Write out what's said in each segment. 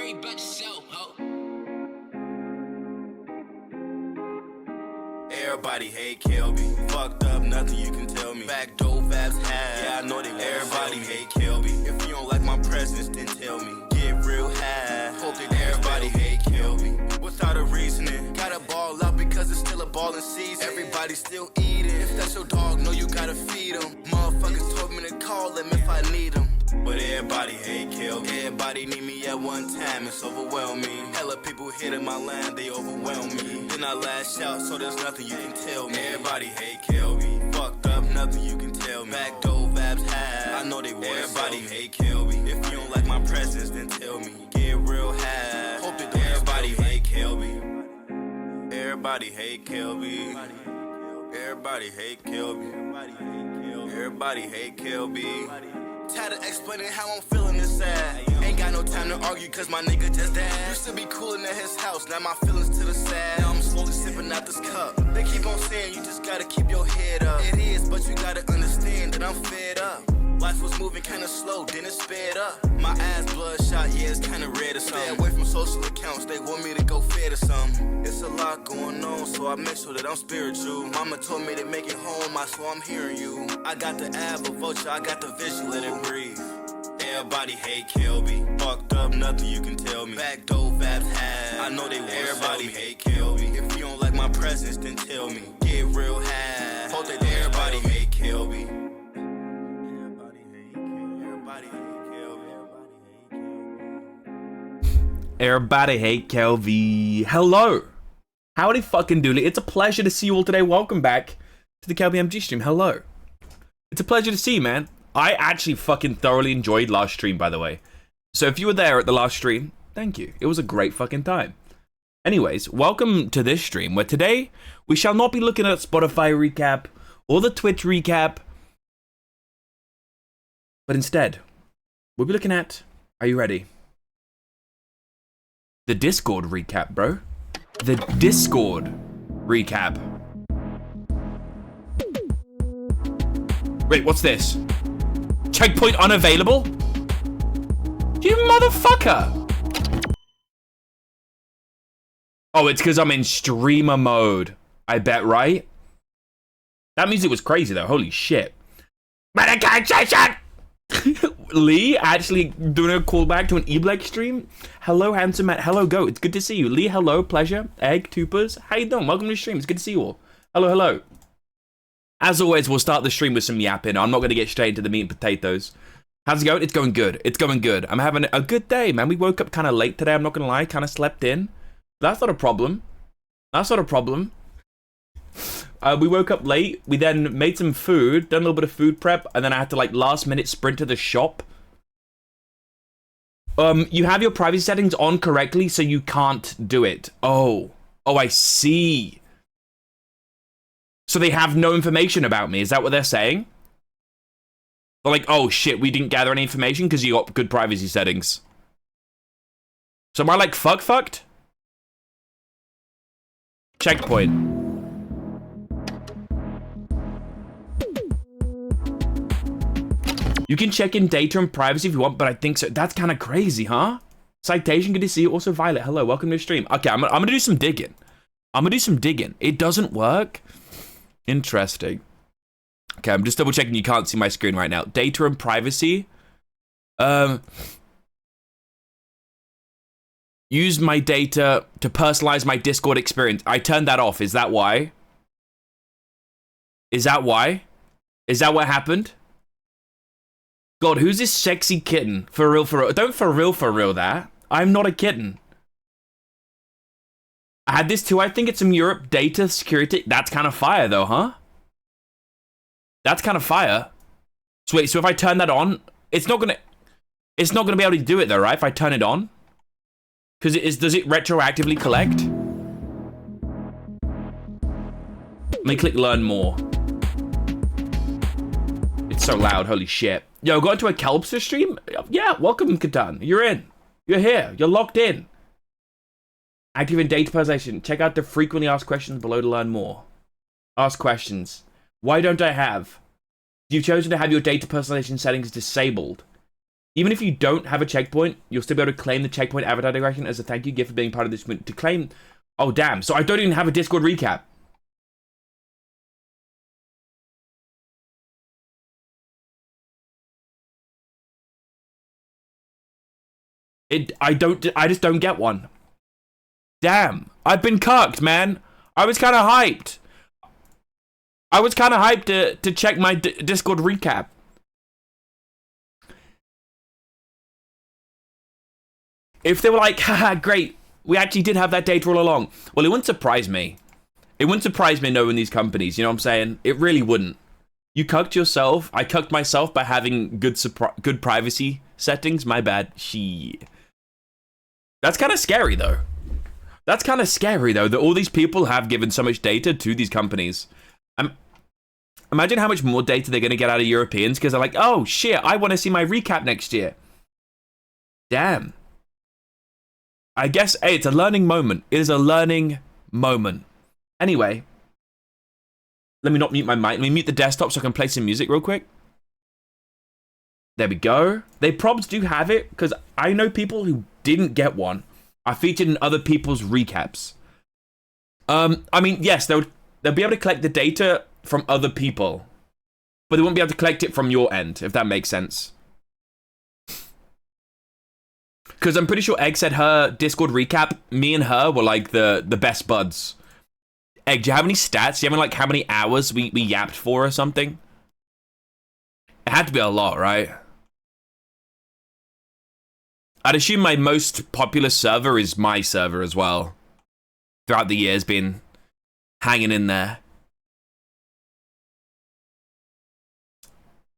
worry about yourself, ho. Everybody hate Kelby. Fucked up, nothing you can tell me. Backdoor vibes high. Yeah, I know they. Everybody hate Kelby. If you don't like my presence, then tell me. Get real high. Hope that everybody hate Kelby. Without a reasoning, gotta ball up because it's still a ballin' season. Everybody still eating. If that's your dog, know you gotta feed him. Motherfuckers told me to call him if I need him. But everybody hate Kelby. Everybody need me at one time, it's overwhelming. Hella people hitting my line, they overwhelm me. Then I lash out, so there's nothing you can tell me. Everybody hate Kelby. Fucked up, nothing you can tell me. Backdoor vibes high, I know they want. Everybody hate Kelby. If you don't like my presence, then tell me. Get real high. Hope that everybody hate Kelby. Everybody hate Kelby. Everybody hate Kelby. Everybody hate Kelby. Tired of explaining how I'm feeling inside. Ain't got no time to argue cause my nigga just died. Used to be coolin' at his house, now my feelings to the side. Now I'm slowly sipping out this cup. They keep on saying you just gotta keep your head up. It is, but you gotta understand that I'm fed up. Life was moving kinda slow, then it sped up. My eyes bloodshot, yeah, it's kinda red or something. Stay away from social accounts, they want me to go fed or something. It's a lot going on, so I make sure that I'm spiritual. Mama told me to make it home, I swear I'm hearing you. I got the eye of a vulture, I got the vision, let it breathe. Everybody hate Kelby. Fucked up, nothing you can tell me. Backdoor vibes high, I know they want. Everybody hate Kelby. If you don't like my presence, then tell me. Get real high. Hope that everybody hate Kelby. Everybody hate Kelby. Hello. Howdy fucking dooley. It's a pleasure to see you all today. Welcome back to the Kelby MG stream. Hello. It's a pleasure to see you, man. I actually fucking thoroughly enjoyed last stream, by the way. So if you were there at the last stream, thank you. It was a great fucking time. Anyways, welcome to this stream, where today we shall not be looking at Spotify recap or the Twitch recap, but instead, we'll be looking at, are you ready? The Discord recap, bro. The Discord recap. Wait, what's this? Checkpoint unavailable? You motherfucker! Oh, it's because I'm in streamer mode. I bet, right? That means it was crazy, though. Holy shit. Medication! Lee actually doing a callback to an Eblex stream. Hello, handsome Matt. Hello, Go. It's good to see you. Lee, hello. Pleasure. Egg, Tupers. How you doing? Welcome to the stream. It's good to see you all. Hello, hello. As always, we'll start the stream with some yapping. I'm not going to get straight into the meat and potatoes. How's it going? It's going good. It's going good. I'm having a good day, man. We woke up kind of late today. I'm not going to lie. Kind of slept in. That's not a problem. That's not a problem. We woke up late. We then made some food, done a little bit of food prep, and then I had to like last minute sprint to the shop. You have your privacy settings on correctly, so you can't do it. Oh, I see. So they have no information about me. Is that what they're saying? They're like, oh shit, we didn't gather any information because you got good privacy settings. So am I like fucked? Checkpoint. You can check in data and privacy if you want, but I think so. That's kind of crazy, huh? Citation, good to see you. Also, Violet, hello, welcome to the stream. Okay, I'm gonna do some digging. It doesn't work. Interesting. Okay, I'm just double checking. You can't see my screen right now. Data and privacy. Use my data to personalize my Discord experience. I turned that off. Is that why? Is that why? Is that what happened? God, who's this sexy kitten? For real, for real. Don't for real that. I'm not a kitten. I had this too. I think it's some Europe data security. That's kind of fire though, huh? That's kind of fire. So wait, so if I turn that on, it's not gonna be able to do it though, right? If I turn it on? Because does it retroactively collect? Let me click learn more. It's so loud, holy shit. Yo, got into a Kelpster stream? Yeah, welcome, Katan. You're in. You're here. You're locked in. Activate data personalization. Check out the frequently asked questions below to learn more. Ask questions. Why don't I have? You've chosen to have your data personalization settings disabled. Even if you don't have a checkpoint, you'll still be able to claim the checkpoint avatar decoration as a thank you gift for being part of this movement. To claim... Oh, damn. So I don't even have a Discord recap. I just don't get one. Damn. I've been cucked, man. I was kind of hyped. To check my Discord recap. If they were like, haha, great, we actually did have that data all along. Well, it wouldn't surprise me. It wouldn't surprise me knowing these companies, you know what I'm saying? It really wouldn't. You cucked yourself. I cucked myself by having good privacy settings. My bad. That's kind of scary, though. That's kind of scary, though, that all these people have given so much data to these companies. Imagine how much more data they're going to get out of Europeans because they're like, oh, shit, I want to see my recap next year. Damn. I guess, hey, it's a learning moment. It is a learning moment. Anyway, let me not mute my mic. Let me mute the desktop so I can play some music real quick. There we go. They probs do have it because I know people who didn't get one are featured in other people's recaps. I mean, yes, they'll be able to collect the data from other people, but they won't be able to collect it from your end, if that makes sense. Because I'm pretty sure Egg said her Discord recap, me and her were like the best buds. Egg, do you have any stats? Do you have like how many hours we yapped for or something? It had to be a lot, right? I'd assume my most popular server is my server as well. Throughout the years, been hanging in there.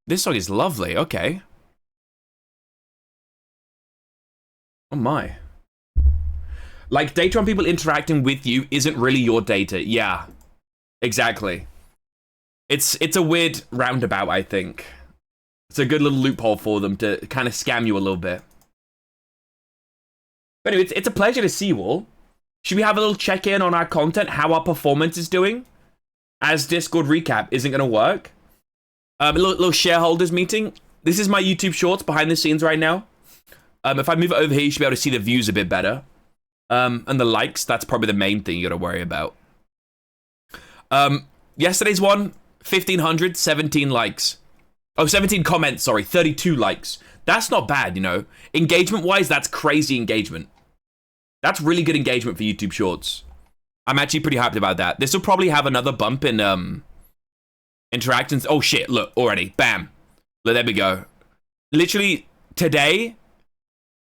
This song is lovely, okay. Oh my. Like, data on people interacting with you isn't really your data. Yeah, exactly. It's a weird roundabout, I think. It's a good little loophole for them to kind of scam you a little bit. But anyway, it's a pleasure to see you all. Should we have a little check-in on our content, how our performance is doing? As Discord recap isn't going to work. A little shareholders meeting. This is my YouTube shorts behind the scenes right now. If I move it over here, you should be able to see the views a bit better. And the likes, that's probably the main thing you got to worry about. Yesterday's one, 1,500, 17 likes. Oh, 17 comments, sorry, 32 likes. That's not bad, you know. Engagement-wise, that's crazy engagement. That's really good engagement for YouTube Shorts. I'm actually pretty hyped about that. This will probably have another bump in interactions. Oh, shit, look, already. Bam. Look, there we go. Literally, today,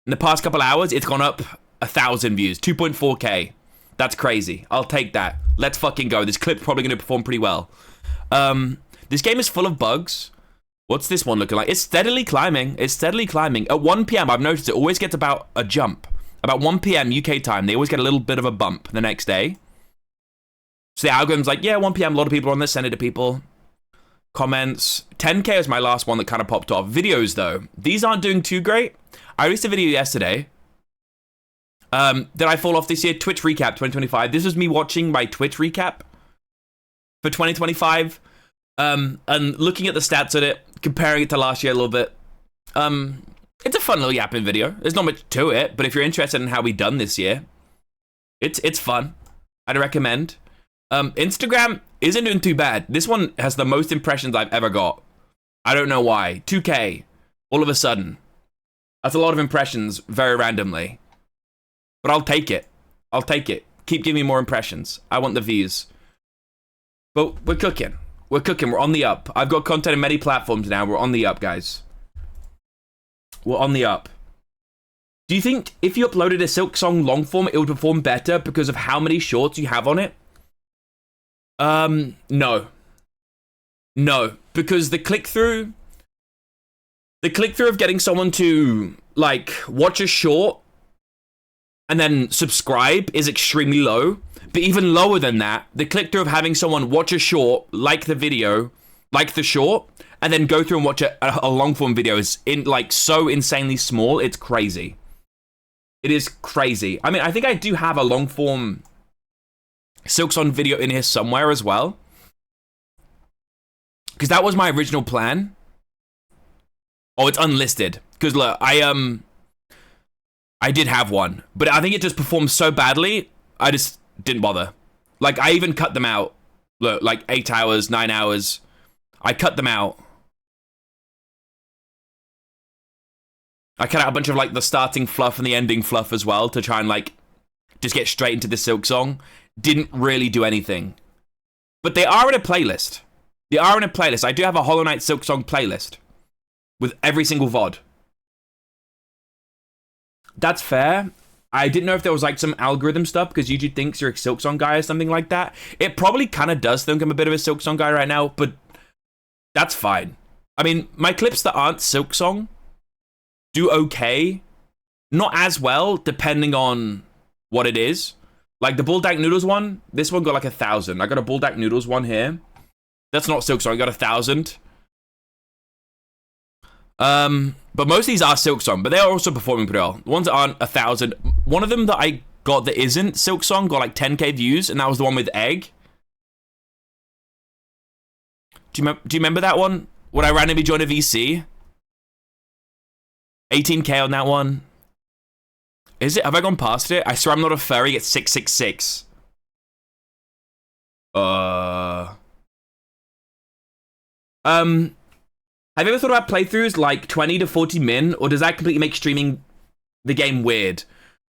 in the past couple hours, it's gone up 1,000 views. 2.4K. That's crazy. I'll take that. Let's fucking go. This clip's probably going to perform pretty well. This game is full of bugs. What's this one looking like? It's steadily climbing. It's steadily climbing. At 1 p.m., I've noticed it always gets about a jump. About 1 p.m. UK time, they always get a little bit of a bump the next day. So the algorithm's like, yeah, 1 p.m., a lot of people are on this, send it to people. Comments. 10K is my last one that kind of popped off. Videos, though. These aren't doing too great. I released a video yesterday. Did I fall off this year? Twitch recap 2025. This was me watching my Twitch recap for 2025. And looking at the stats of it, comparing it to last year a little bit. It's a fun little yapping video. There's not much to it, but if you're interested in how we done this year, it's fun. I'd recommend. Instagram isn't doing too bad. This one has the most impressions I've ever got. I don't know why. 2K, all of a sudden. That's a lot of impressions, very randomly. But I'll take it. I'll take it. Keep giving me more impressions. I want the views. But we're cooking. We're cooking. We're on the up. I've got content on many platforms now. We're on the up, guys. We're on the up. Do you think if you uploaded a Silk Song long form, it would perform better because of how many shorts you have on it? No. No, because the click-through of getting someone to, like, watch a short and then subscribe is extremely low. But even lower than that, the click-through of having someone watch a short, like the video, like the short, and then go through and watch a long-form video is so insanely small, it's crazy. It is crazy. I mean, I think I do have a long-form Silksong video in here somewhere as well. Because that was my original plan. Oh, it's unlisted. Because look, I did have one, but I think it just performed so badly, I just didn't bother. Like, I even cut them out. Look, like 8 hours, 9 hours. I cut them out. I cut out a bunch of, like, the starting fluff and the ending fluff as well to try and, like, just get straight into the Silksong. Didn't really do anything. But they are in a playlist. They are in a playlist. I do have a Hollow Knight Silksong playlist with every single VOD. That's fair. I didn't know if there was like some algorithm stuff because YouTube thinks you're a Silksong guy or something like that. It probably kind of does think I'm a bit of a Silksong guy right now, but that's fine. I mean, my clips that aren't Silksong do okay. Not as well, depending on what it is. Like the Bulldog Noodles one, this one got like 1,000. I got a Bulldog Noodles one here. That's not Silksong, I got 1,000. But most of these are Silksong, but they are also performing pretty well. The ones that aren't 1,000. One of them that I got that isn't Silksong got like 10k views, and that was the one with Egg. Do you remember that one? When I randomly joined a VC? 18k on that one. Is it? Have I gone past it? I swear I'm not a furry. It's 666. Have you ever thought about playthroughs like 20 to 40 min, or does that completely make streaming the game weird?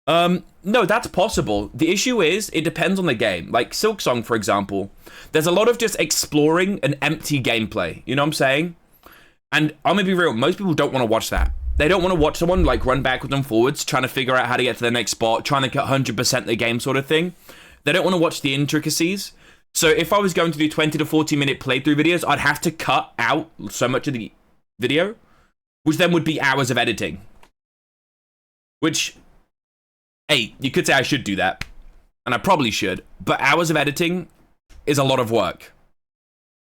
No, that's possible. The issue is, it depends on the game. Like Silksong, for example, there's a lot of just exploring an empty gameplay. You know what I'm saying? And I'm gonna be real, most people don't want to watch that. They don't want to watch someone like run backwards and forwards, trying to figure out how to get to the next spot, trying to get 100% the game sort of thing. They don't want to watch the intricacies. So if I was going to do 20 to 40 minute playthrough videos, I'd have to cut out so much of the video, which then would be hours of editing. Which, hey, you could say I should do that, and I probably should, but hours of editing is a lot of work.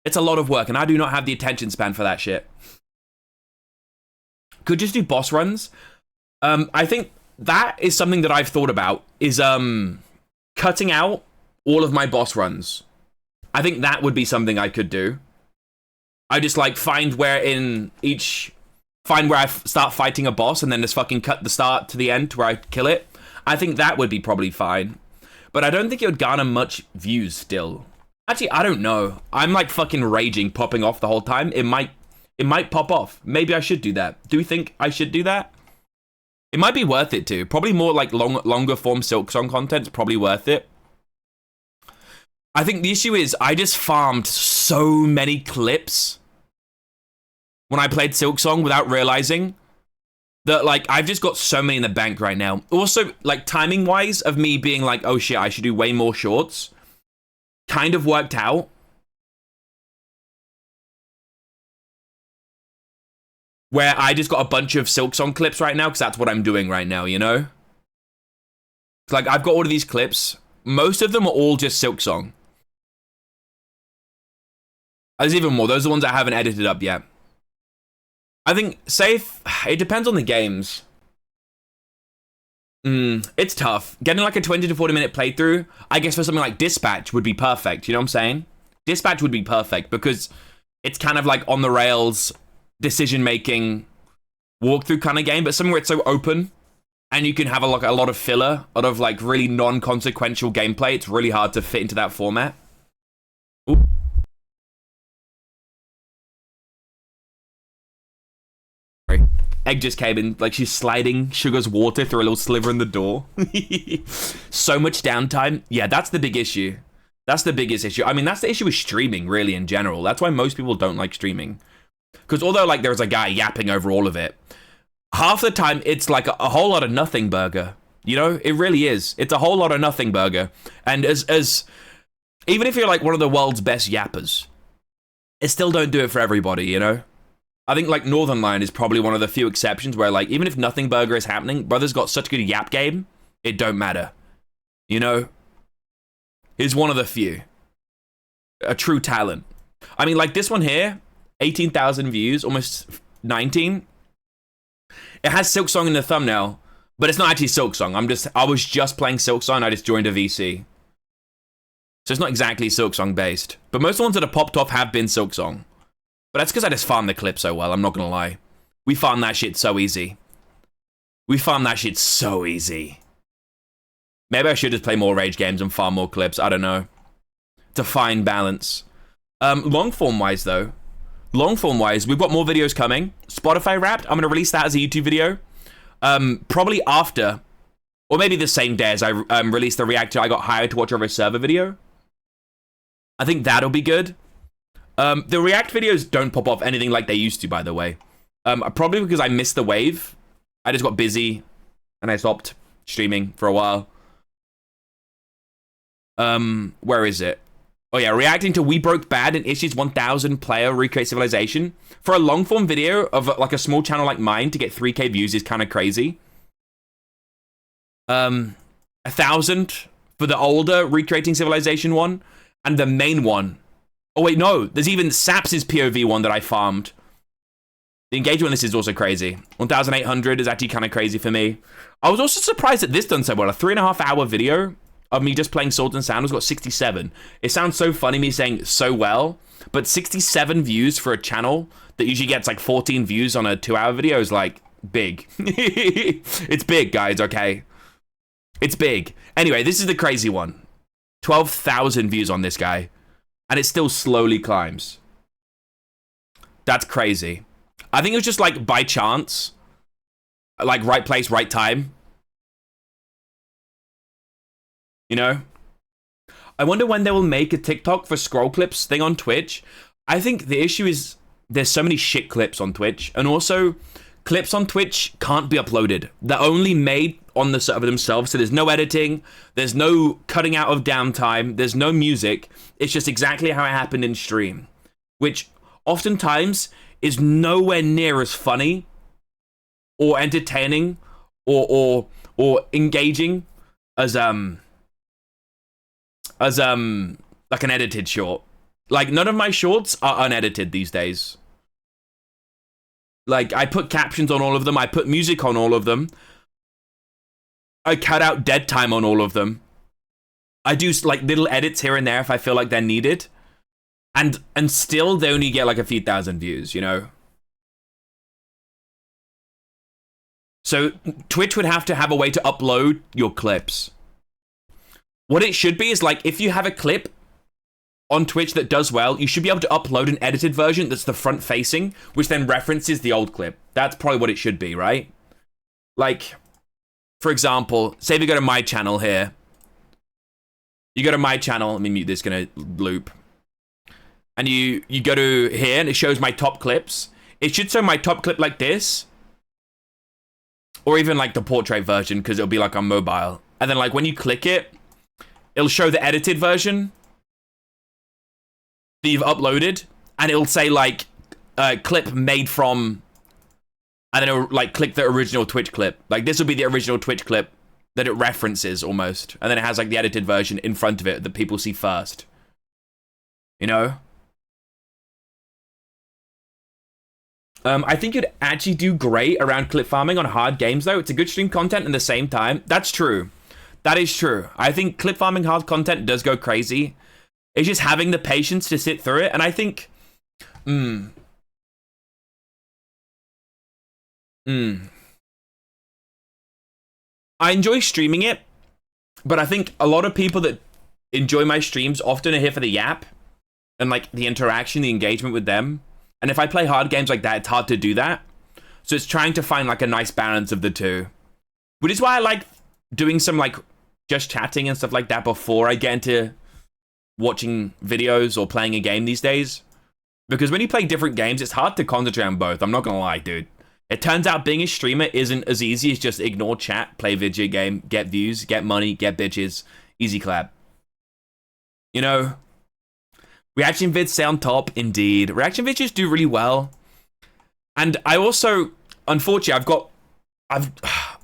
It's a lot of work, and I do not have the attention span for that shit. Could just do boss runs. I think that is something that I've thought about, is cutting out all of my boss runs. I think that would be something I could do. I just like find where I start fighting a boss and then just fucking cut the start to the end to where I kill it. I think that would be probably fine. But I don't think it would garner much views still. Actually, I don't know. I'm like fucking raging, popping off the whole time. It might pop off. Maybe I should do that. Do you think I should do that? It might be worth it too. Probably more like longer form Silksong content's probably worth it. I think the issue is I just farmed so many clips when I played Silksong without realizing that, like, I've just got so many in the bank right now. Also, like, timing-wise of me being like, oh shit, I should do way more shorts, kind of worked out. Where I just got a bunch of Silksong clips right now, because that's what I'm doing right now, you know? Like, I've got all of these clips. Most of them are all just Silksong. There's even more. Those are the ones I haven't edited up yet. I think, it depends on the games. It's tough. Getting like a 20 to 40 minute playthrough, I guess for something like Dispatch would be perfect. You know what I'm saying? Dispatch would be perfect because it's kind of like on the rails, decision-making, walkthrough kind of game, but something where it's so open and you can have a lot of filler, a lot of like really non-consequential gameplay. It's really hard to fit into that format. Ooh. Egg just came in, like she's sliding Sugar's water through a little sliver in the door. So much downtime. Yeah, that's the big issue. That's the biggest issue. I mean, that's the issue with streaming, really, in general. That's why most people don't like streaming. Because although, like, there's a guy yapping over all of it, half the time, it's like a whole lot of nothing burger. You know? It really is. It's a whole lot of nothing burger. And even if you're, like, one of the world's best yappers, it still don't do it for everybody, you know? I think, like, Northern Lion is probably one of the few exceptions where, like, even if nothing burger is happening, brother's got such good yap game, it don't matter. You know? He's one of the few. A true talent. I mean, like, this one here, 18,000 views, almost 19. It has Silksong in the thumbnail, but it's not actually Silksong. I was just playing Silksong, I just joined a VC. So it's not exactly Silksong based. But most of the ones that have popped off have been Silksong. But that's because I just farmed the clip so well, I'm not gonna lie. We farm that shit so easy. We farm that shit so easy. Maybe I should just play more rage games and farm more clips. I don't know. It's a fine balance. Long form wise though, we've got more videos coming. Spotify Wrapped, I'm gonna release that as a YouTube video. Probably after, or maybe the same day as I release the React to I Got Hired to Watch Over a Server video. I think that'll be good. The React videos don't pop off anything like they used to, by the way. Probably because I missed the wave. I just got busy and I stopped streaming for a while. Where is it? Oh yeah, reacting to We Broke Bad and Ishi's 1,000 player Recreate Civilization. For a long form video of like a small channel like mine to get 3K views is kind of crazy. 1,000 for the older Recreating Civilization one, and the main one. Oh wait, no, there's even Saps' POV one that I farmed. The engagement on this is also crazy. 1,800 is actually kind of crazy for me. I was also surprised that this done so well. A 3.5 hour video of me just playing Swords and Sandals got 67. It sounds so funny me saying so well, but 67 views for a channel that usually gets like 14 views on a 2-hour video is like big. It's big, guys, okay? It's big. Anyway, this is the crazy one. 12,000 views on this guy, and it still slowly climbs. That's crazy. I think it was just like by chance, like right place, right time. You know? I wonder when they will make a TikTok for scroll clips thing on Twitch. I think the issue is there's so many shit clips on Twitch, and also clips on Twitch can't be uploaded. They're only made on the server themselves, so there's no editing, there's no cutting out of downtime, there's no music. It's just exactly how it happened in stream, which oftentimes is nowhere near as funny or entertaining or engaging as like an edited short. Like, none of my shorts are unedited these days. Like, I put captions on all of them, I put music on all of them, I cut out dead time on all of them. I do like little edits here and there if I feel like they're needed. And still they only get like a few thousand views, you know? So Twitch would have to have a way to upload your clips. What it should be is like, if you have a clip on Twitch that does well, you should be able to upload an edited version that's the front facing, which then references the old clip. That's probably what it should be, right? Like, for example, say we go to my channel here. You go to my channel, let me mute this, gonna loop. And you go to here and it shows my top clips. It should show my top clip like this. Or even like the portrait version, because it'll be like on mobile. And then like when you click it, it'll show the edited version that you've uploaded. And it'll say like clip made from, and then it'll like click the original Twitch clip. Like this will be the original Twitch clip that it references almost. And then it has like the edited version in front of it that people see first. You know? I think you'd actually do great around clip farming on hard games, though. It's a good stream content at the same time. That's true. That is true. I think clip farming hard content does go crazy. It's just having the patience to sit through it. And I think... I enjoy streaming it, but I think a lot of people that enjoy my streams often are here for the yap and like the interaction, the engagement with them. And if I play hard games like that, it's hard to do that. So it's trying to find like a nice balance of the two. Which is why I like doing some like just chatting and stuff like that before I get into watching videos or playing a game these days. Because when you play different games, it's hard to concentrate on both. I'm not gonna lie, dude. It turns out being a streamer isn't as easy as just ignore chat, play video game, get views, get money, get bitches, easy clap. You know? Reaction vids stay on top, indeed. Reaction vids just do really well. And I also, unfortunately,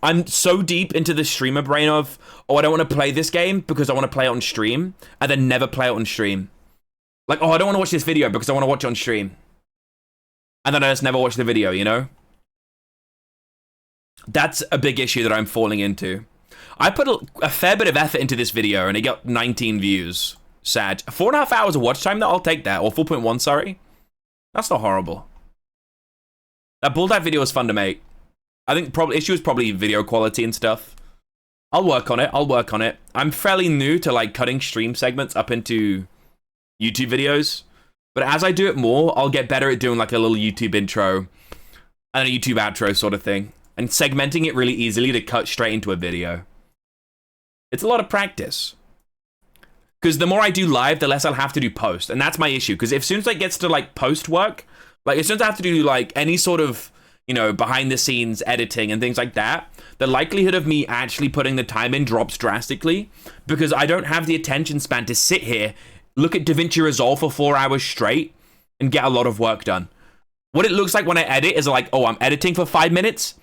I'm so deep into the streamer brain of, oh, I don't want to play this game because I want to play it on stream, and then never play it on stream. Like, oh, I don't want to watch this video because I want to watch it on stream. And then I just never watch the video, you know? That's a big issue that I'm falling into. I put a fair bit of effort into this video, and it got 19 views. Sad. 4.5 hours of watch time, though, I'll take that. Or 4.1, sorry. That's not horrible. That Bulldog video was fun to make. I think issue is probably video quality and stuff. I'll work on it. I'm fairly new to like cutting stream segments up into YouTube videos. But as I do it more, I'll get better at doing like a little YouTube intro and a YouTube outro sort of thing. And segmenting it really easily to cut straight into a video. It's a lot of practice. Because the more I do live, the less I'll have to do post. And that's my issue. Because as soon as it gets to like post work, like as soon as I have to do like any sort of, you know, behind the scenes editing and things like that, the likelihood of me actually putting the time in drops drastically. Because I don't have the attention span to sit here, look at DaVinci Resolve for 4 hours straight, and get a lot of work done. What it looks like when I edit is like, oh, I'm editing for 5 minutes.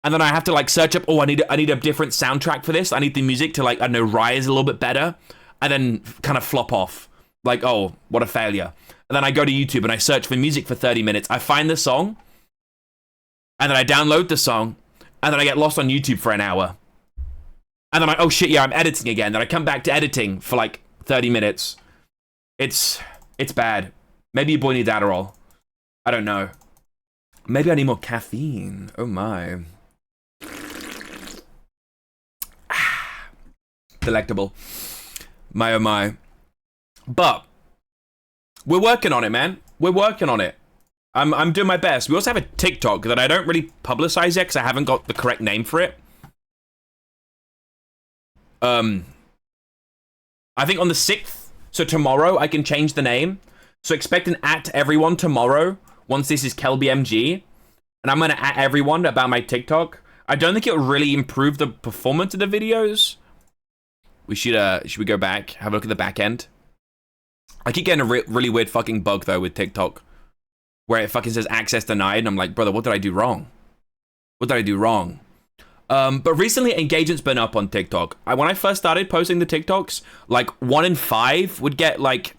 And then I have to like search up, oh, I need a different soundtrack for this. I need the music to like, I don't know, rise a little bit better. And then kind of flop off. Like, oh, what a failure. And then I go to YouTube and I search for music for 30 minutes. I find the song. And then I download the song. And then I get lost on YouTube for an hour. And then oh shit, yeah, I'm editing again. Then I come back to editing for like 30 minutes. It's bad. Maybe your boy needs Adderall. I don't know. Maybe I need more caffeine. Oh my. Delectable. My oh my. But we're working on it, man. We're working on it. I'm doing my best. We also have a TikTok that I don't really publicize yet because I haven't got the correct name for it. I think on the 6th, so tomorrow, I can change the name. So expect an @everyone tomorrow once this is KelbyMG. And I'm going to @everyone about my TikTok. I don't think it'll really improve the performance of the videos. We should we go back, have a look at the back end? I keep getting a really weird fucking bug though with TikTok, where it fucking says access denied, and I'm like, brother, what did I do wrong? What did I do wrong? But recently, engagement's been up on TikTok. When I first started posting the TikToks, like 1 in 5 would get like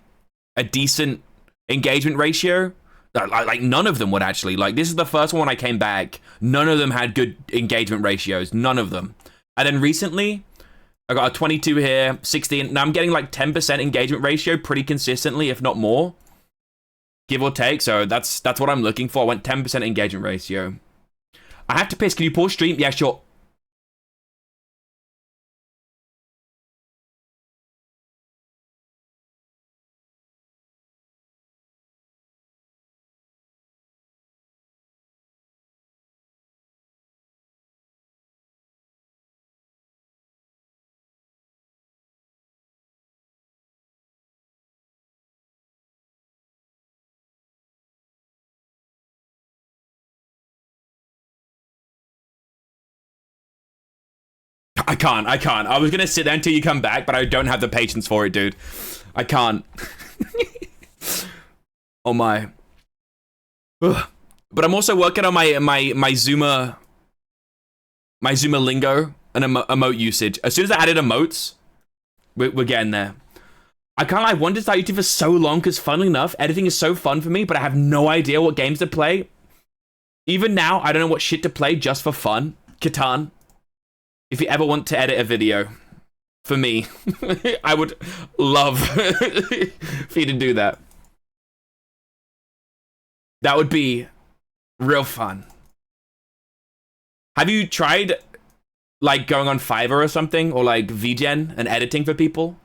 a decent engagement ratio. Like none of them would actually. Like this is the first one when I came back. None of them had good engagement ratios. None of them. And then recently, I got a 22 here, 16. Now I'm getting like 10% engagement ratio pretty consistently, if not more, give or take. So that's what I'm looking for. I want 10% engagement ratio. I have to piss. Can you pause stream? Yeah, sure. I can't. I was gonna sit there until you come back, but I don't have the patience for it, dude. I can't. Oh my. Ugh. But I'm also working on my Zuma lingo and emote usage. As soon as I added emotes, we're getting there. I can't lie, I wanted to start YouTube for so long because, funnily enough, editing is so fun for me, but I have no idea what games to play. Even now, I don't know what shit to play just for fun. Catan. If you ever want to edit a video, for me, I would love for you to do that. That would be real fun. Have you tried, like, going on Fiverr or something, or like VGen and editing for people?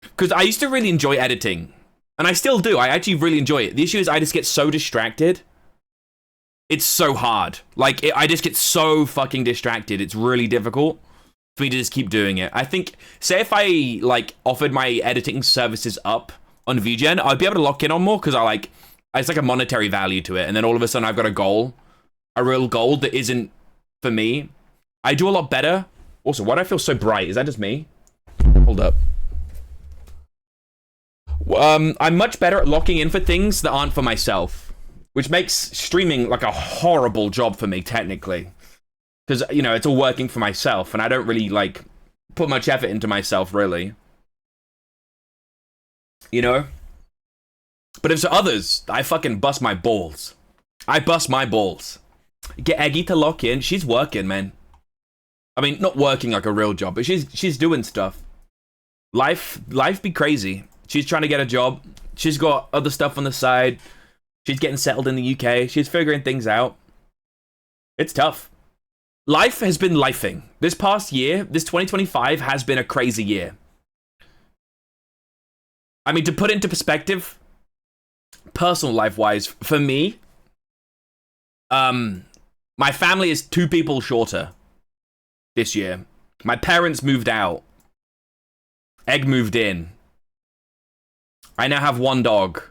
Because I used to really enjoy editing, and I still do. I actually really enjoy it. The issue is I just get so distracted. It's so hard. Like, I just get so fucking distracted. It's really difficult for me to just keep doing it. I think, say if I, like, offered my editing services up on VGen, I'd be able to lock in on more, because it's like a monetary value to it. And then all of a sudden I've got a goal, a real goal that isn't for me. I do a lot better. Also, why do I feel so bright? Is that just me? Hold up. I'm much better at locking in for things that aren't for myself, which makes streaming like a horrible job for me, technically. Because, you know, it's all working for myself, and I don't really, like, put much effort into myself, really. You know? But if it's others, I fucking bust my balls. I bust my balls. Get Eggy to lock in. She's working, man. I mean, not working like a real job, but she's doing stuff. Life be crazy. She's trying to get a job. She's got other stuff on the side. She's getting settled in the UK. She's figuring things out. It's tough. Life has been lifing. This past year, this 2025 has been a crazy year. I mean, to put it into perspective, personal life-wise, for me, my family is 2 people shorter this year. My parents moved out. Egg moved in. I now have 1 dog.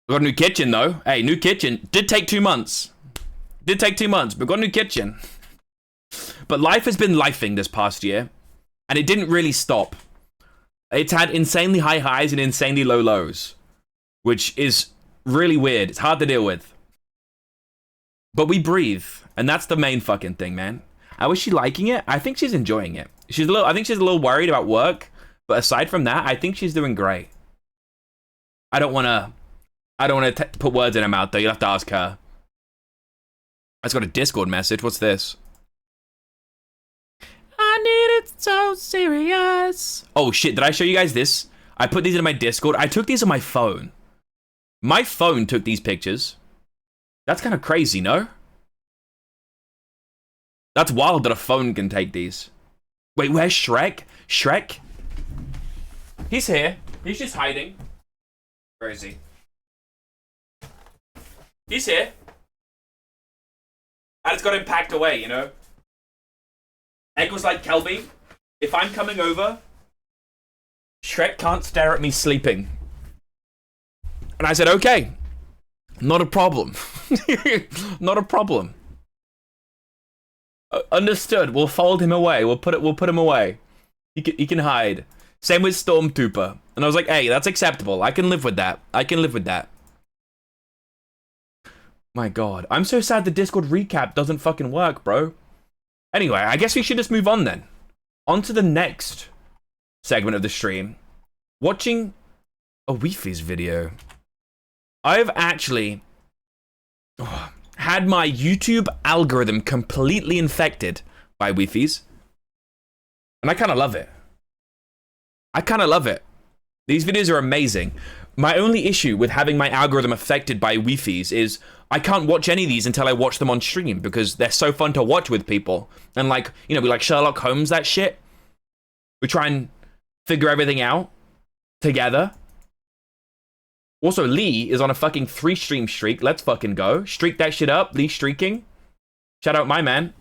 We got a new kitchen, though. Hey, new kitchen. Did take 2 months. Did take 2 months, but got a new kitchen. But life has been lifing this past year, and it didn't really stop. It's had insanely high highs and insanely low lows, which is really weird. It's hard to deal with. But we breathe, and that's the main fucking thing, man. How is she liking it? I think she's enjoying it. I think she's a little worried about work, but aside from that, I think she's doing great. I don't want to put words in her mouth, though. You'll have to ask her. I just got a Discord message. What's this? I need it so serious. Oh shit, did I show you guys this? I put these in my Discord. I took these on my phone. My phone took these pictures. That's kind of crazy, no? That's wild that a phone can take these. Wait, where's Shrek? Shrek? He's here. He's just hiding. Where is he? He's here. I just got him packed away, you know? Egg was like, Kelby, if I'm coming over, Shrek can't stare at me sleeping. And I said, okay. Not a problem. Not a problem. Understood. We'll fold him away. We'll put him away. He can hide. Same with Stormtrooper. And I was like, hey, that's acceptable. I can live with that. I can live with that. My God. I'm so sad the Discord recap doesn't fucking work, bro. Anyway, I guess we should just move on then. On to the next segment of the stream. Watching a Weefies video. I've actually had my YouTube algorithm completely infected by Weefies. And I kind of love it. I kind of love it. These videos are amazing. My only issue with having my algorithm affected by Weefies is I can't watch any of these until I watch them on stream because they're so fun to watch with people. And like, you know, we like Sherlock Holmes, that shit. We try and figure everything out together. Also, Lee is on a fucking 3-stream streak. Let's fucking go. Streak that shit up. Lee streaking. Shout out my man.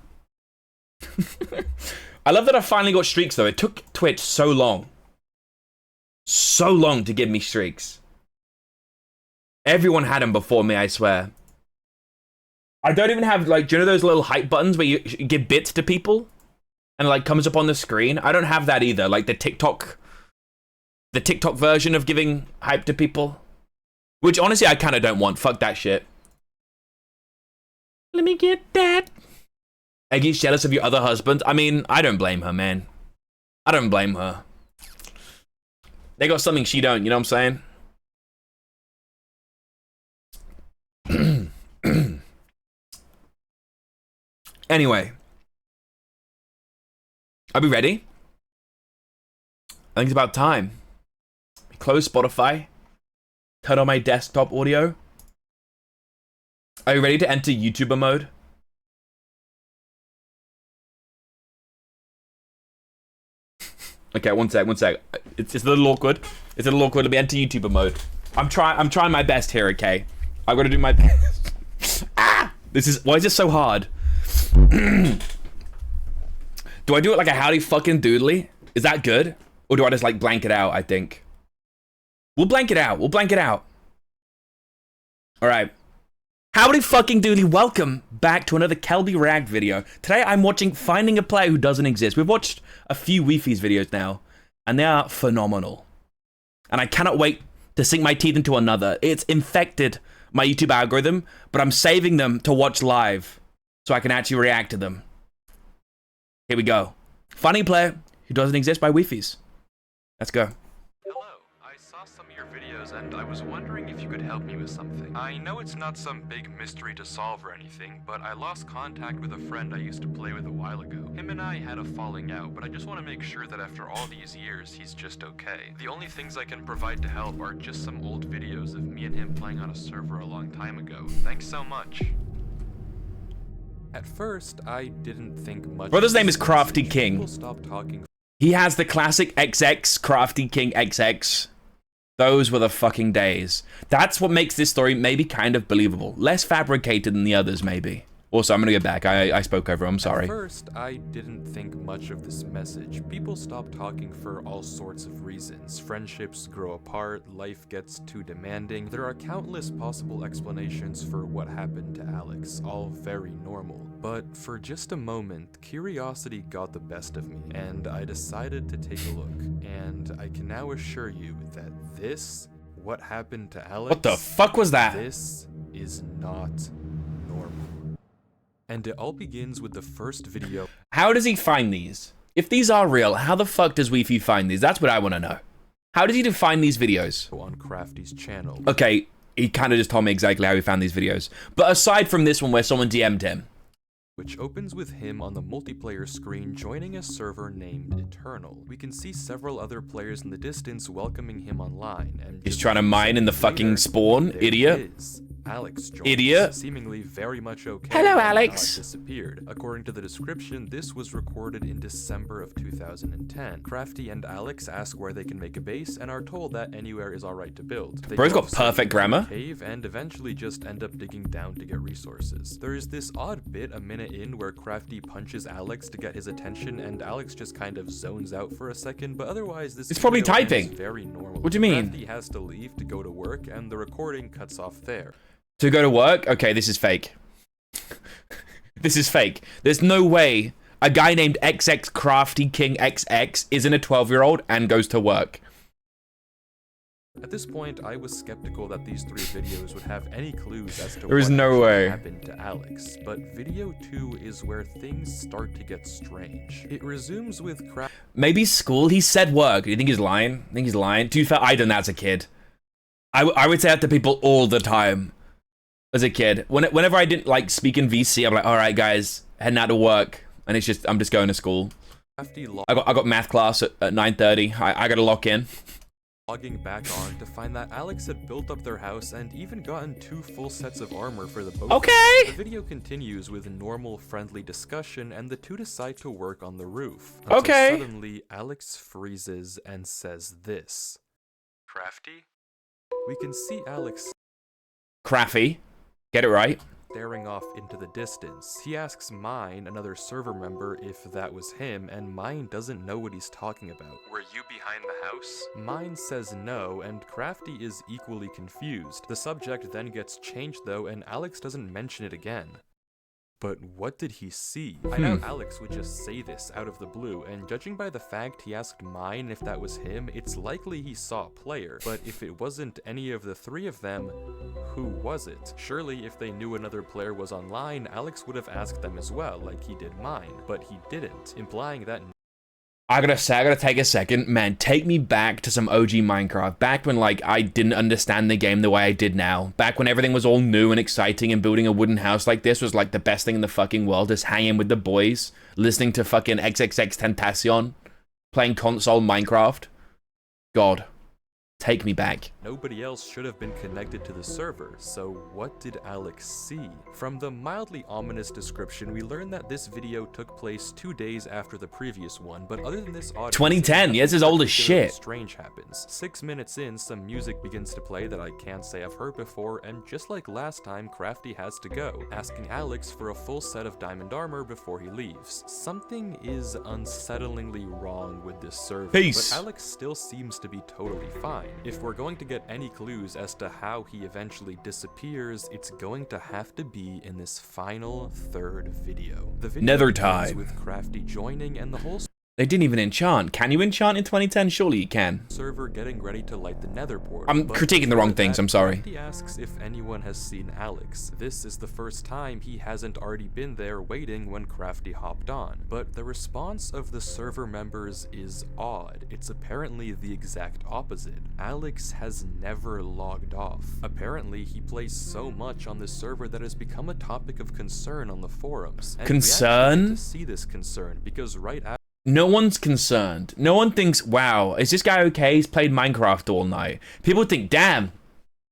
I love that I finally got streaks, though. It took Twitch so long. So long to give me streaks. Everyone had them before me, I swear. I don't even have, like, do you know those little hype buttons where you give bits to people? And it, like, comes up on the screen? I don't have that either. Like, the TikTok version of giving hype to people. Which, honestly, I kind of don't want. Fuck that shit. Let me get that. Eggy's jealous of your other husband. I mean, I don't blame her, man. I don't blame her. They got something she don't, you know what I'm saying? Anyway. Are we ready? I think it's about time. Close Spotify. Turn on my desktop audio. Are you ready to enter YouTuber mode? Okay, one sec. It's a little awkward. It's a little awkward. Let me enter YouTuber mode. I'm trying my best here, okay? I've got to do my best. Ah! Why is this so hard? Do I do it like a howdy fucking doodly? Is that good? Or do I just like blank it out, I think? We'll blank it out. Alright. Howdy fucking doodly, welcome back to another Kelby React video. Today I'm watching Finding a Player Who Doesn't Exist. We've watched a few Weefies videos now, and they are phenomenal. And I cannot wait to sink my teeth into another. It's infected my YouTube algorithm, but I'm saving them to watch live so I can actually react to them. Here we go. Finding a Player Who Doesn't Exist by Weefies. Let's go. Hello, I saw some of your videos, and I was wondering if you could help me with something. I know it's not some big mystery to solve or anything, but I lost contact with a friend I used to play with a while ago. Him and I had a falling out, but I just want to make sure that after all these years, he's just okay. The only things I can provide to help are just some old videos of me and him playing on a server a long time ago. Thanks so much. At first, I didn't think much. Brother's name is Crafty King. People stopped talking. He has the classic XX, Crafty King XX. Those were the fucking days. That's what makes this story maybe kind of believable. Less fabricated than the others, maybe. Also, I'm gonna go back. I spoke over. I'm sorry. At first, I didn't think much of this message. People stop talking for all sorts of reasons. Friendships grow apart, life gets too demanding. There are countless possible explanations for what happened to Alex, all very normal. But for just a moment, curiosity got the best of me, and I decided to take a look. And I can now assure you that what happened to Alex— What the fuck was that? This is not normal. And it all begins with the first video. How does he find these? If these are real, how the fuck does Weefy find these? That's what I want to know. How does he find these videos? On Crafty's channel. Okay, he kind of just told me exactly how he found these videos. But aside from this one where someone DM'd him. Which opens with him on the multiplayer screen joining a server named Eternal. We can see several other players in the distance welcoming him online. And He's trying to mine in the fucking spawn, there idiot. Alex joins, Idiot. seemingly very much okay. Hello, and Alex. not disappeared. According to the description, this was recorded in December of 2010. Crafty and Alex ask where they can make a base and are told that anywhere is alright to build. They Bro's go got perfect grammar. Cave and eventually just end up digging down to get resources. There is this odd bit a minute in where Crafty punches Alex to get his attention, and Alex just kind of zones out for a second, but otherwise this It's probably video ends typing. very normal. What do you mean? Crafty has to leave to go to work, and the recording cuts off there. To go to work? Okay, this is fake. This is fake. There's no way a guy named XX Crafty King XX isn't a 12-year-old and goes to work. At this point, I was skeptical that these 3 videos would have any clues as to There is what no actually way. happened to Alex, but video 2 is where things start to get strange. It resumes with Crafty. Maybe school? He said work. Do you think he's lying? I think he's lying. To be fair, I done that as a kid. I would say that to people all the time. As a kid, whenever I didn't like speak in VC, I'm like, all right, guys, heading out to work, and I'm just going to school. I got math class at 9:30. I got to lock in. Logging back on to find that Alex had built up their house and even gotten 2 full sets of armor for the both. Okay. The video continues with normal, friendly discussion, and the 2 decide to work on the roof. Until Okay. Suddenly, Alex freezes and says this. Crafty? We can see Alex Craffy. Get it right. staring off into the distance. He asks Mine, another server member, if that was him, and Mine doesn't know what he's talking about. Were you behind the house? Mine says no, and Crafty is equally confused. The subject then gets changed though, and Alex doesn't mention it again. But what did he see? I doubt Alex would just say this out of the blue, and judging by the fact he asked Mine if that was him, it's likely he saw a player. But if it wasn't any of the 3 of them, who was it? Surely if they knew another player was online, Alex would have asked them as well, like he did Mine. But he didn't, implying that I gotta take a second. Man, take me back to some OG Minecraft. Back when, like, I didn't understand the game the way I did now. Back when everything was all new and exciting and building a wooden house like this was, like, the best thing in the fucking world. Just hanging with the boys, listening to fucking XXXTentacion, playing console Minecraft. God. Take me back. nobody else should have been connected to the server, so what did Alex see? From the mildly ominous description, we learn that this video took place 2 days after the previous one, but other than this audio, 2010, yes, it's old as shit. Strange happens. 6 minutes in, some music begins to play that I can't say I've heard before, and just like last time, Crafty has to go, asking Alex for a full set of diamond armor before he leaves. Something is unsettlingly wrong with this server, Peace. but Alex still seems to be totally fine. If we're going to get any clues as to how he eventually disappears, it's going to have to be in this final third video. The video Nether begins time. with Crafty joining and the whole They didn't even enchant. Can you enchant in 2010? Surely you can. Server getting ready to light the nether portal. I'm but critiquing the wrong before things, that, I'm sorry. Crafty asks if anyone has seen Alex. This is the first time he hasn't already been there waiting when Crafty hopped on. But the response of the server members is odd. It's apparently the exact opposite. Alex has never logged off. Apparently, he plays so much on this server that has become a topic of concern on the forums. And Concern? we actually get to see this concern because right after No one's concerned. No one thinks, wow, is this guy okay? He's played Minecraft all night. People think, damn,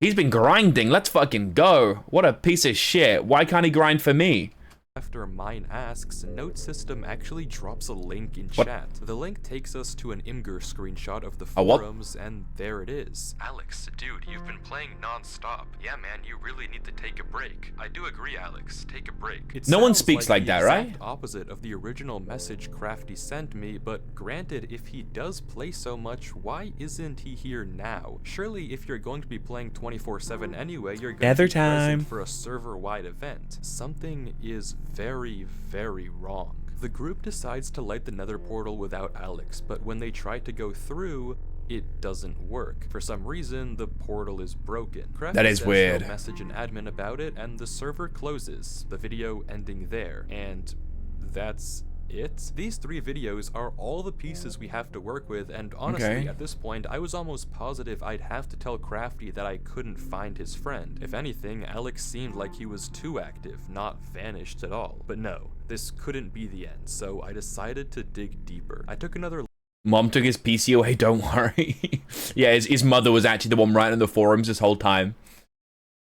he's been grinding. Let's fucking go. What a piece of shit. Why can't he grind for me? After Mine asks, Note System actually drops a link in What? chat. The link takes us to an Imgur screenshot of the A what? forums, and there it is. Alex, dude, you've been playing non-stop. Yeah, man, you really need to take a break. I do agree, Alex. Take a break. It No one sounds speaks like the that, exact right? opposite of the original message Crafty sent me, but granted, if he does play so much, why isn't he here now? Surely, if you're going to be playing 24/7 anyway, you're going Nether to be present time. for a server-wide event. Something is very, very wrong. The group decides to light the nether portal without Alex, but when they try to go through, it doesn't work. For some reason, the portal is broken. Crafty That is says weird. he'll message an admin about it, and the server closes, the video ending there. And that's it. These 3 videos are all the pieces we have to work with, and honestly, Okay. at this point, I was almost positive I'd have to tell Crafty that I couldn't find his friend. If anything, Alex seemed like he was too active, not vanished at all. But no, this couldn't be the end, so I decided to dig deeper. I took another Mom took his PC away, don't worry. Yeah, his mother was actually the one writing in the forums this whole time.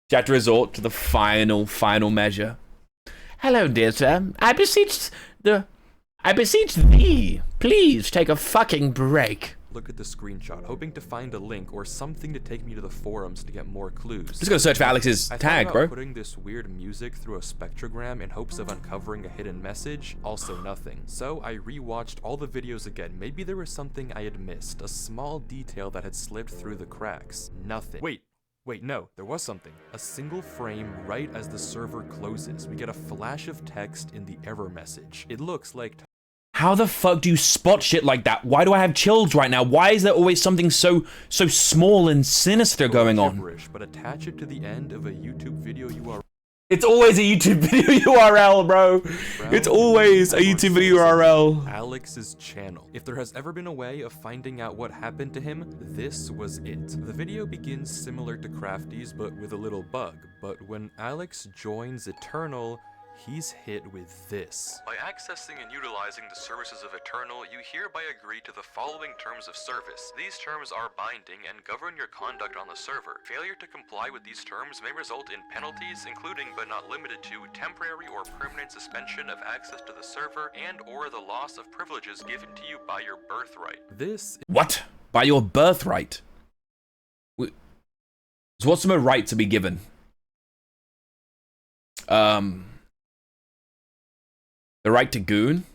She had to resort to the final measure. Hello, dear sir. I beseech thee, please take a fucking break. look at the screenshot, hoping to find a link or something to take me to the forums to get more clues. Just gonna search for Alex's I thought tag, about bro. putting this weird music through a spectrogram in hopes of uncovering a hidden message, also nothing. So I rewatched all the videos again. Maybe there was something I had missed, a small detail that had slipped through the cracks. Nothing. Wait, no, there was something. A single frame right as the server closes. We get a flash of text in the error message. It looks like How the fuck do you spot shit like that? Why do I have chills right now? Why is there always something so small and sinister going on? gibberish, but attach it to the end of a YouTube video URL. It's always a YouTube video URL, bro. It's always a YouTube video URL. Alex's channel. If there has ever been a way of finding out what happened to him, this was it. The video begins similar to Crafty's, but with a little bug. But when Alex joins Eternal, he's hit with this. By accessing and utilizing the services of Eternal, you hereby agree to the following terms of service. These terms are binding and govern your conduct on the server. Failure to comply with these terms may result in penalties, including but not limited to temporary or permanent suspension of access to the server and or the loss of privileges given to you by your birthright. This What? By your birthright? So what's my right to be given? The right to goon?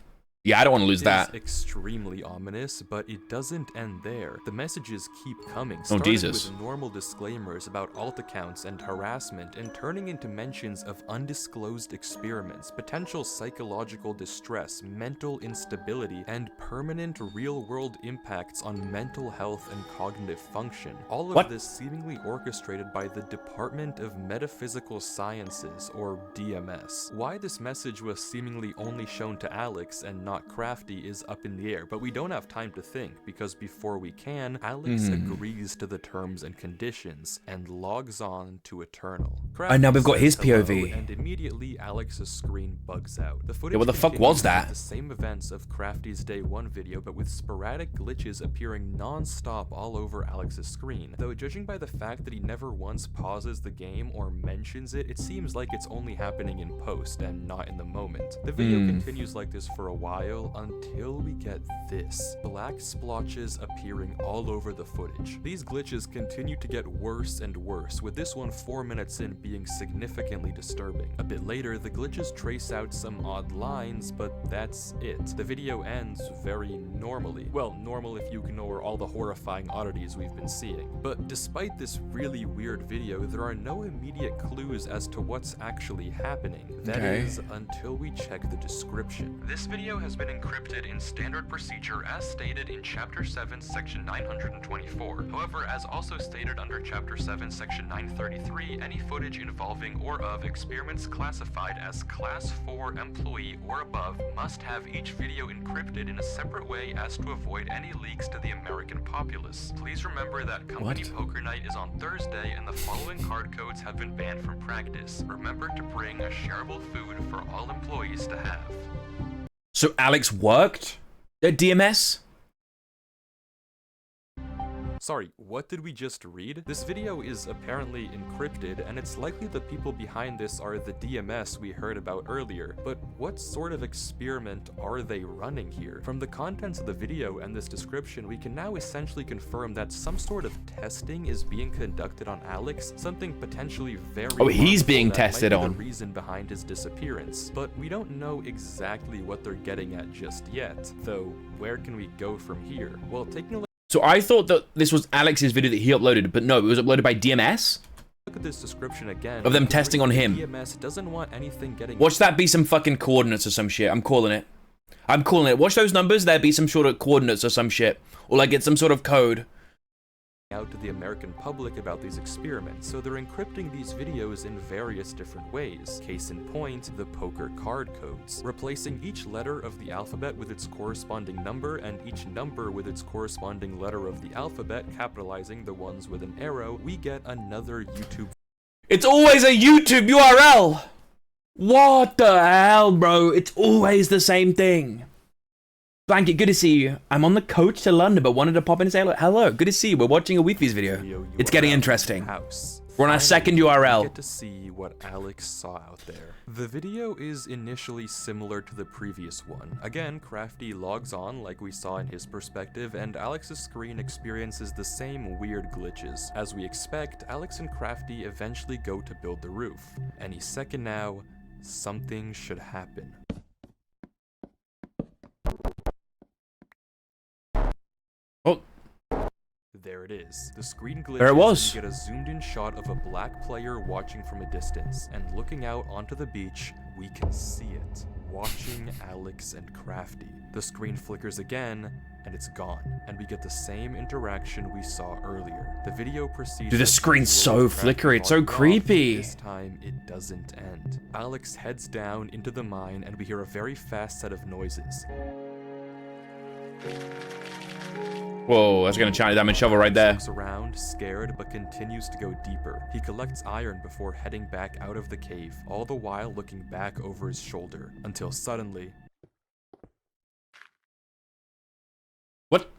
Yeah, I don't want to lose that. is extremely ominous, but it doesn't end there. The messages keep coming, Oh, starting Jesus. with normal disclaimers about alt accounts and harassment, and turning into mentions of undisclosed experiments, potential psychological distress, mental instability, and permanent real-world impacts on mental health and cognitive function. All of What? this seemingly orchestrated by the Department of Metaphysical Sciences, or DMS. Why this message was seemingly only shown to Alex and not Crafty is up in the air, but we don't have time to think, because before we can, Alex agrees to the terms and conditions and logs on to Eternal. And now we've got his says hello, POV. and immediately Alex's screen bugs out. The footage Yeah, what the fuck was continues that? with the same events of Crafty's Day 1 video, but with sporadic glitches appearing non-stop all over Alex's screen. Though judging by the fact that he never once pauses the game or mentions it, it seems like it's only happening in post and not in the moment. The video continues like this for a while until we get this. Black splotches appearing all over the footage. These glitches continue to get worse and worse, with this one 4 minutes in being significantly disturbing. A bit later, the glitches trace out some odd lines, but that's it. The video ends very normally. Well, normal if you ignore all the horrifying oddities we've been seeing. But despite this really weird video, there are no immediate clues as to what's actually happening. That Okay. is, until we check the description. This video has has been encrypted in standard procedure as stated in Chapter 7, Section 924. However, as also stated under Chapter 7, Section 933, any footage involving or of experiments classified as Class 4 employee or above must have each video encrypted in a separate way as to avoid any leaks to the American populace. Please remember that Company Poker Night is on Thursday and the following card codes have been banned from practice. Remember to bring a shareable food for all employees to have. So Alex worked at DMS? Sorry, what did we just read? This video is apparently encrypted, and it's likely the people behind this are the DMS we heard about earlier. But what sort of experiment are they running here? From the contents of the video and this description, we can now essentially confirm that some sort of testing is being conducted on Alex, something potentially very he's harmful being that tested might be on. the reason behind his disappearance. But we don't know exactly what they're getting at just yet. Though, where can we go from here? Well, taking a look So I thought that this was Alex's video that he uploaded, but no, it was uploaded by DMS? at this description again. Of them testing on him. DMS doesn't want anything getting Watch that be some fucking coordinates or some shit. I'm calling it. I'm calling it. Watch those numbers, there be some sort of coordinates or some shit. Or like it's some sort of code. out to the American public about these experiments, so they're encrypting these videos in various different ways. Case in point, the poker card codes. Replacing each letter of the alphabet with its corresponding number and each number with its corresponding letter of the alphabet, capitalizing the ones with an arrow, we get another YouTube. It's always a YouTube URL! What the hell, bro? It's always the same thing. Blanket, good to see you. I'm on the coach to London, but wanted to pop in and say hello. Good to see you. We're watching a Weefies video. It's getting interesting. House. We're on our second Finally, URL. we get to see what Alex saw out there. The video is initially similar to the previous one. Again, Crafty logs on like we saw in his perspective, and Alex's screen experiences the same weird glitches. As we expect, Alex and Crafty eventually go to build the roof. Any second now, something should happen. Oh, There it is. The screen glitches There it was. and you get a zoomed in shot of a black player watching from a distance, and looking out onto the beach, we can see it, watching Alex and Crafty. The screen flickers again, and it's gone, and we get the same interaction we saw earlier. The video proceeds. Dude, the as screen's usual so with Crafty flickery, it's so logging off, creepy. but this time, it doesn't end. Alex heads down into the mine, and we hear a very fast set of noises. whoa, that's gonna China Diamond Shovel right there. Looks around, scared, but continues to go deeper. He collects iron before heading back out of the cave, all the while looking back over his shoulder, until suddenly... What?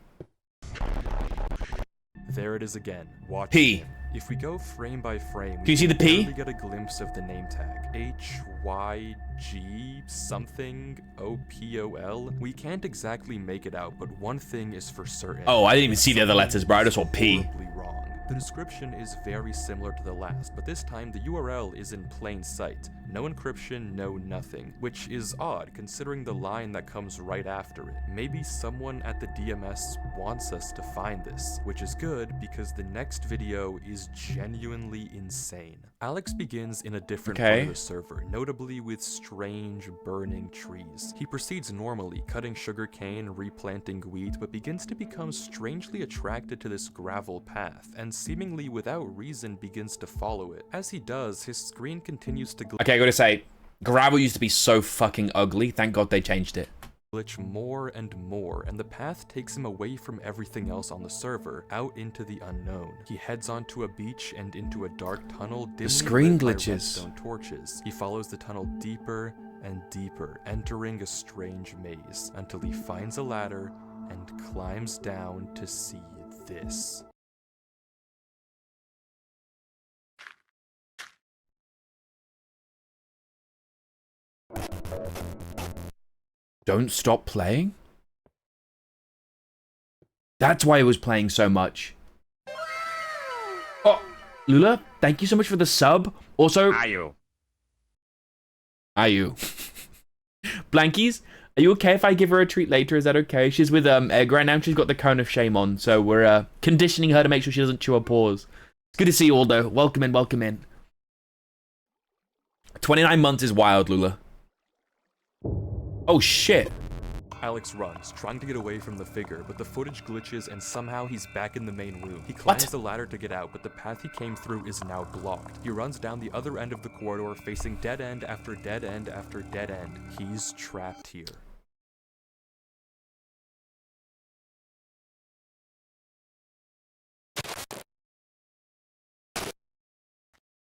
There it is again. Watch P. him. If we go frame by frame, Do you see the P? We get a glimpse of the name tag. HYG something OPOL. We can't exactly make it out, but one thing is for certain. Oh, I didn't even see the other letters, bro. I just saw P. Horribly wrong. The description is very similar to the last, but this time the URL is in plain sight. No encryption, no nothing, which is odd considering the line that comes right after it. Maybe someone at the DMS wants us to find this, which is good because the next video is genuinely insane. Alex begins in a different part of the server, notably with strange burning trees. He proceeds normally, cutting sugarcane, replanting wheat, but begins to become strangely attracted to this gravel path, and seemingly without reason begins to follow it. As he does, his screen continues to Okay, I gotta say, gravel used to be so fucking ugly. Thank God they changed it. glitch more and more, and the path takes him away from everything else on the server, out into the unknown. He heads onto a beach and into a dark tunnel dimly screen lit by glitches. redstone torches. He follows the tunnel deeper and deeper, entering a strange maze, until he finds a ladder and climbs down to see this. Don't stop playing? That's why it was playing so much. Oh, Lula, thank you so much for the sub. Also, Ayu. Blankies, are you okay if I give her a treat later? Is that okay? She's with Egg right now. She's got the cone of shame on, so we're conditioning her to make sure she doesn't chew her paws. It's good to see you all, though. Welcome in, welcome in. 29 months is wild, Lula. Oh, shit. Alex runs, trying to get away from the figure, but the footage glitches and somehow he's back in the main room. He climbs the ladder to get out, but the path he came through is now blocked. He runs down the other end of the corridor, facing dead end after dead end after dead end. He's trapped here.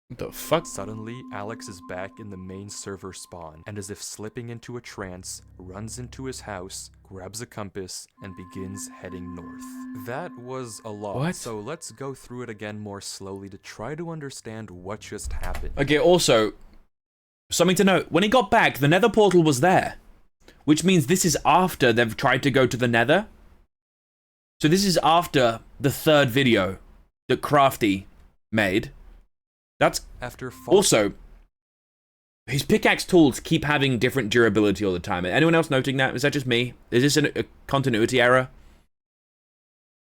What the fuck? Suddenly, Alex is back in the main server spawn, and as if slipping into a trance, runs into his house, grabs a compass, and begins heading north. That was a lot, What? so let's go through it again more slowly to try to understand what just happened. Okay, also, something to note. When he got back, the nether portal was there. Which means this is after they've tried to go to the nether. So this is after the third video that Crafty made. That's After also, his pickaxe tools keep having different durability all the time. Anyone else noting that? Is that just me? Is this a continuity error?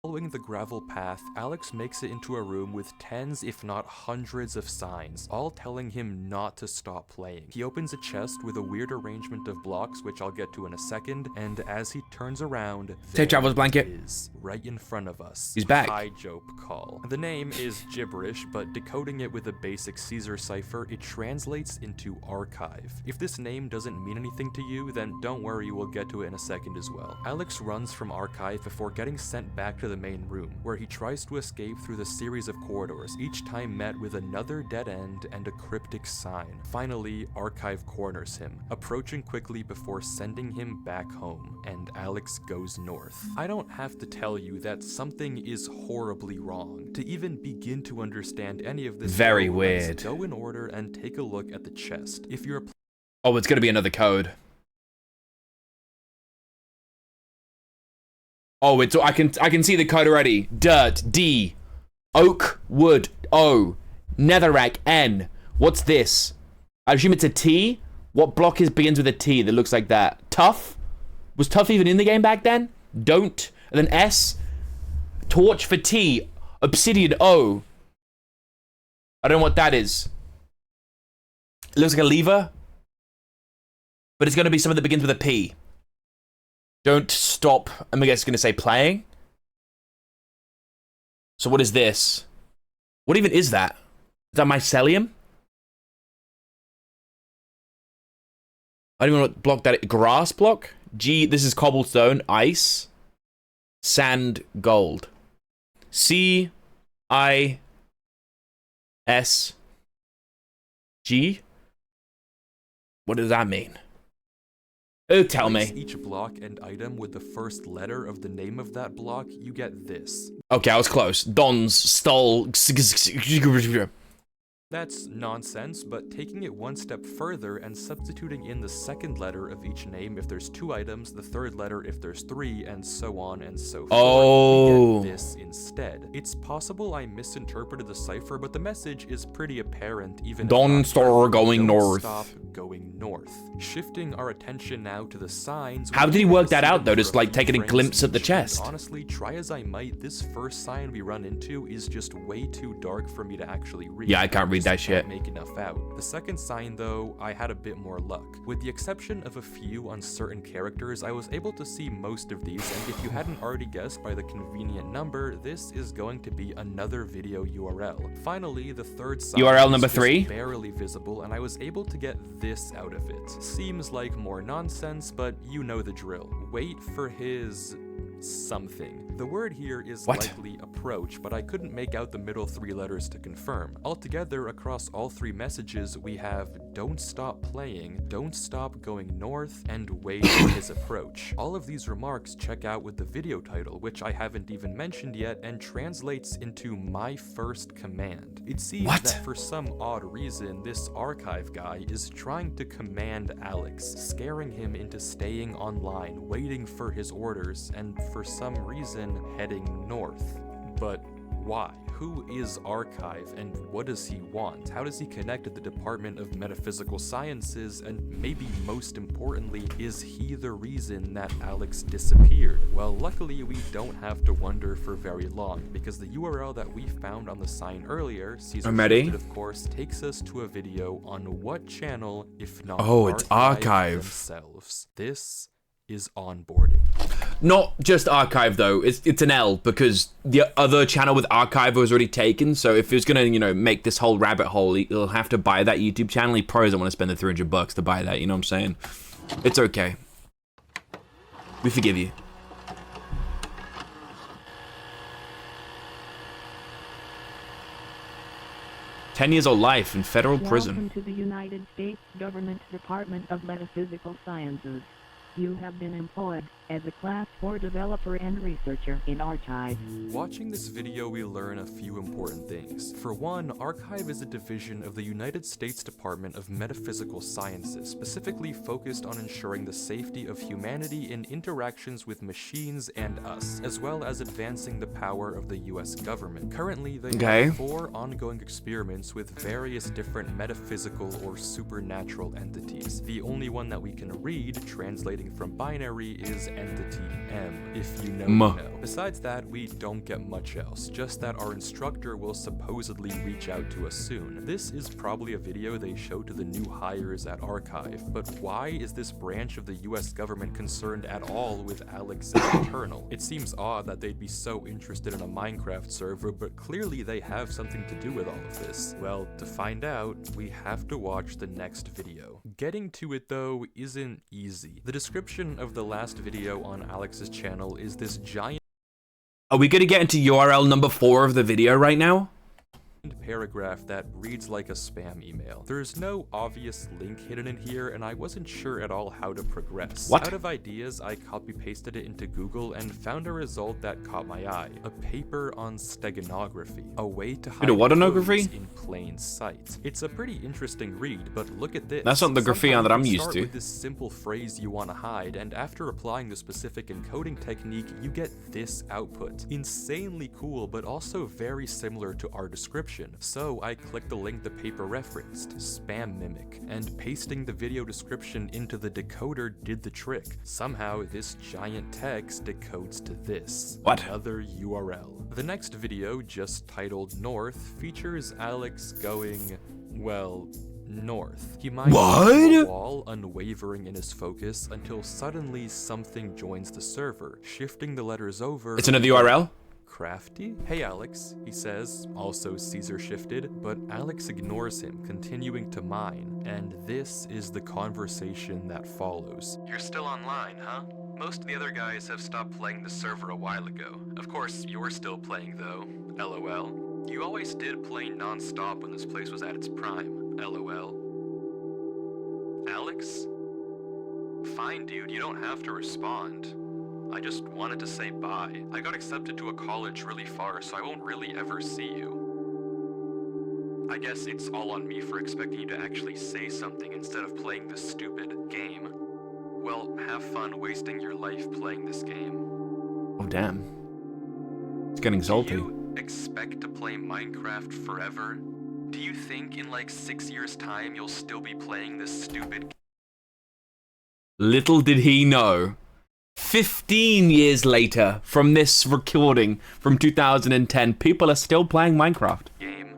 Following the gravel path, Alex makes it into a room with tens if not hundreds of signs, all telling him not to stop playing. He opens a chest with a weird arrangement of blocks, which I'll get to in a second, and as he turns around, Take Travel's blanket. it is, right in front of us. He's back. High Jope Call. The name is gibberish, but decoding it with a basic Caesar cipher, it translates into archive. If this name doesn't mean anything to you, then don't worry, we'll get to it in a second as well. Alex runs from archive before getting sent back to the main room, where he tries to escape through the series of corridors, each time met with another dead end and a cryptic sign. Finally, archive corners him, approaching quickly before sending him back home, and Alex goes north. I don't have to tell you that something is horribly wrong. To even begin to understand any of this, Very let's weird. go in order and take a look at the chest. If you're Oh, it's gonna be another code. Oh, it's I can see the code already. Dirt D, oak wood O, netherrack N. What's this? I assume it's a T. What block begins with a T that looks like that? Tough? Was tough even in the game back then? Don't. And then S. Torch for T. Obsidian O. I don't know what that is. It looks like a lever. But it's going to be something that begins with a P. Don't stop, I'm going to say playing. So what is this? What even is that? Is that mycelium? I don't even know what block that is. Grass block? G, this is cobblestone, ice, sand, gold. C, I, S, G? What does that mean? Oh, tell place me. each block and item with the first letter of the name of that block, you get this. Okay, I was close. Dons, stole. That's nonsense, but taking it one step further and substituting in the second letter of each name if there's 2 items, the third letter if there's 3, and so on and so forth, Oh. we get this instead. It's possible I misinterpreted the cipher, but the message is pretty apparent even if Don't not start perfect. going Don't north. Stop going north. Shifting our attention now to the signs. How we did he only work that see out, them though? for Just, a like, few taking a frames glimpse of the each, and chest? honestly, try as I might, this first sign we run into is just way too dark for me to actually read. Yeah, I can't read that just can't shit. make enough out. The second sign, though, I had a bit more luck. With the exception of a few uncertain characters, I was able to see most of these, and if you hadn't already guessed by the convenient number, this is going to be another video URL. Finally, the third sign URL is number just 3? barely visible, and I was able to get this out of it. Seems like more nonsense, but you know the drill. Wait for his something. The word here is What? likely approach, but I couldn't make out the middle 3 letters to confirm. Altogether, across all 3 messages, we have don't stop playing, don't stop going north, and wait for his approach. All of these remarks check out with the video title, which I haven't even mentioned yet, and translates into my first command. It seems What? that for some odd reason, this archive guy is trying to command Alex, scaring him into staying online, waiting for his orders, and for some reason heading north. But why? Who is Archive and what does he want? How does he connect to the Department of Metaphysical Sciences? And maybe most importantly, is he the reason that Alex disappeared? Well, luckily we don't have to wonder for very long, because the URL that we found on the sign earlier, Caesar I'm ready. Shifted, of course, takes us to a video on what channel, if not Oh, it's Archive. themselves. This is onboarding. Not just archive though, it's an L because the other channel with archive was already taken. So if he was gonna, you know, make this whole rabbit hole, he'll have to buy that YouTube channel. He probably doesn't want to spend the $300 to buy that. You know what I'm saying? It's okay. We forgive you. "10 years of life in federal prison." Welcome to the United States Government Department of Metaphysical Sciences. You have been employed as a Class 4 developer and researcher in Archive. Watching this video, we learn a few important things. For one, Archive is a division of the United States Department of Metaphysical Sciences, specifically focused on ensuring the safety of humanity in interactions with machines and us, as well as advancing the power of the US government. Currently, they have 4 ongoing experiments with various different metaphysical or supernatural entities. The only one that we can read, translating from binary, is Entity M, if you know, you know. Besides that, we don't get much else, just that our instructor will supposedly reach out to us soon. This is probably a video they show to the new hires at Archive, but why is this branch of the US government concerned at all with Alex and Eternal? It seems odd that they'd be so interested in a Minecraft server, but clearly they have something to do with all of this. Well, to find out, we have to watch the next video. Getting to it though isn't easy. The description of the last video on Alex's channel is this giant Are we gonna get into URL number 4 of the video right now? paragraph that reads like a spam email. There's no obvious link hidden in here, and I wasn't sure at all how to progress. What? Out of ideas, I copy-pasted it into Google and found a result that caught my eye. A paper on steganography, a way to hide Waternography? codes in plain sight. It's a pretty interesting read, but look at this. That's not the Grapheon that I'm Sometimes you used start to. with this simple phrase you want to hide, and after applying the specific encoding technique, you get this output. Insanely cool, but also very similar to our description. So I clicked the link the paper referenced, Spam Mimic, and pasting the video description into the decoder did the trick. Somehow this giant text decodes to this. What? Another URL. The next video, just titled North, features Alex going, well, north. He might What? a wall, unwavering in his focus, until suddenly something joins the server, shifting the letters over. It's another URL? Crafty? Hey Alex, he says, also Caesar shifted, but Alex ignores him, continuing to mine, and this is the conversation that follows. You're still online, huh? Most of the other guys have stopped playing the server a while ago. Of course, you're still playing though, LOL. You always did play non-stop when this place was at its prime, LOL. Alex? Fine dude, you don't have to respond. I just wanted to say bye. I got accepted to a college really far, so I won't really ever see you. I guess it's all on me for expecting you to actually say something instead of playing this stupid game. Well, have fun wasting your life playing this game. Oh, damn. It's getting salty. Do you expect to play Minecraft forever? Do you think in like 6 years' time you'll still be playing this stupid? Little did he know. 15 years later from this recording from 2010, people are still playing Minecraft. Game?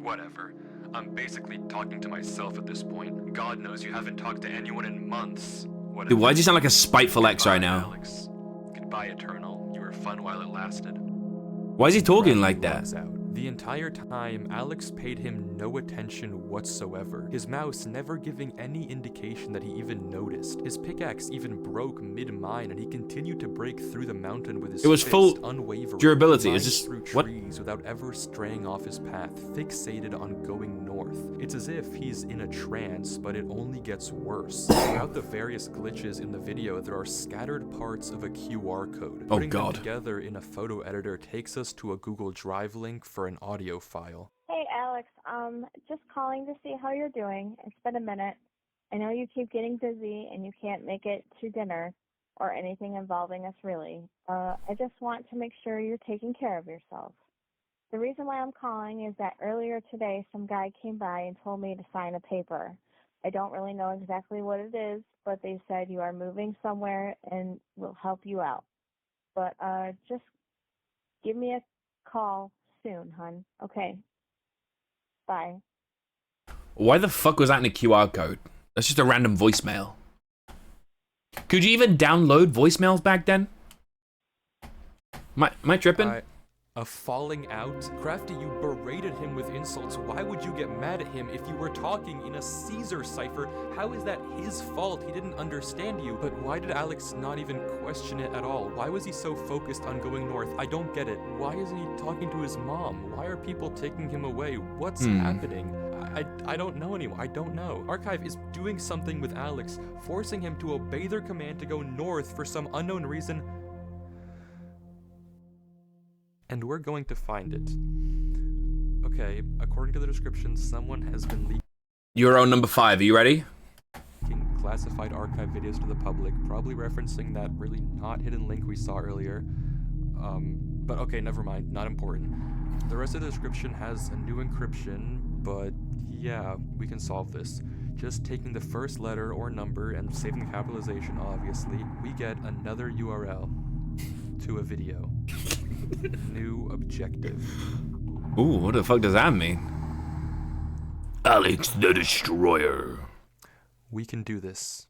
Whatever. I'm basically talking to myself at this point. God knows you haven't talked to anyone in months. Whatever. Dude, why does he sound like a spiteful ex right Goodbye, now? Alex. Goodbye, Eternal. You were fun while it lasted. Why is he talking like that? Runs out. The entire time, Alex paid him no attention whatsoever, his mouse never giving any indication that he even noticed. His pickaxe even broke mid-mine, and he continued to break through the mountain with his It was fist, full unwavering, durability. flying It's just through what? trees without ever straying off his path, fixated on going north. It's as if he's in a trance, but it only gets worse. Throughout the various glitches in the video, there are scattered parts of a QR code. Oh, Putting them God. together in a photo editor takes us to a Google Drive link for an audio file. Hey Alex, just calling to see how you're doing. It's been a minute. I know you keep getting busy and you can't make it to dinner or anything involving us really. I just want to make sure you're taking care of yourself. The reason why I'm calling is that earlier today some guy came by and told me to sign a paper. I don't really know exactly what it is, but they said you are moving somewhere and we'll help you out. But just give me a call soon, hun. Okay. Bye. Why the fuck was that in a QR code? That's just a random voicemail. Could you even download voicemails back then? Am I tripping? A falling out? Crafty, you berated him with insults. Why would you get mad at him if you were talking in a Caesar cipher? How is that his fault? He didn't understand you. But why did Alex not even question it at all? Why was he so focused on going north? I don't get it. Why isn't he talking to his mom? Why are people taking him away? What's happening? I don't know anymore. I don't know. Archive is doing something with Alex, forcing him to obey their command to go north for some unknown reason. And we're going to find it. Okay, according to the description, someone has been leaking Euro number 5, are you ready? classified archive videos to the public, probably referencing that really not hidden link we saw earlier. But okay, never mind, not important. The rest of the description has a new encryption, but yeah, we can solve this. Just taking the first letter or number and saving the capitalization, obviously, we get another URL to a video. New objective. Ooh, what the fuck does that mean? Alex the Destroyer. We can do this.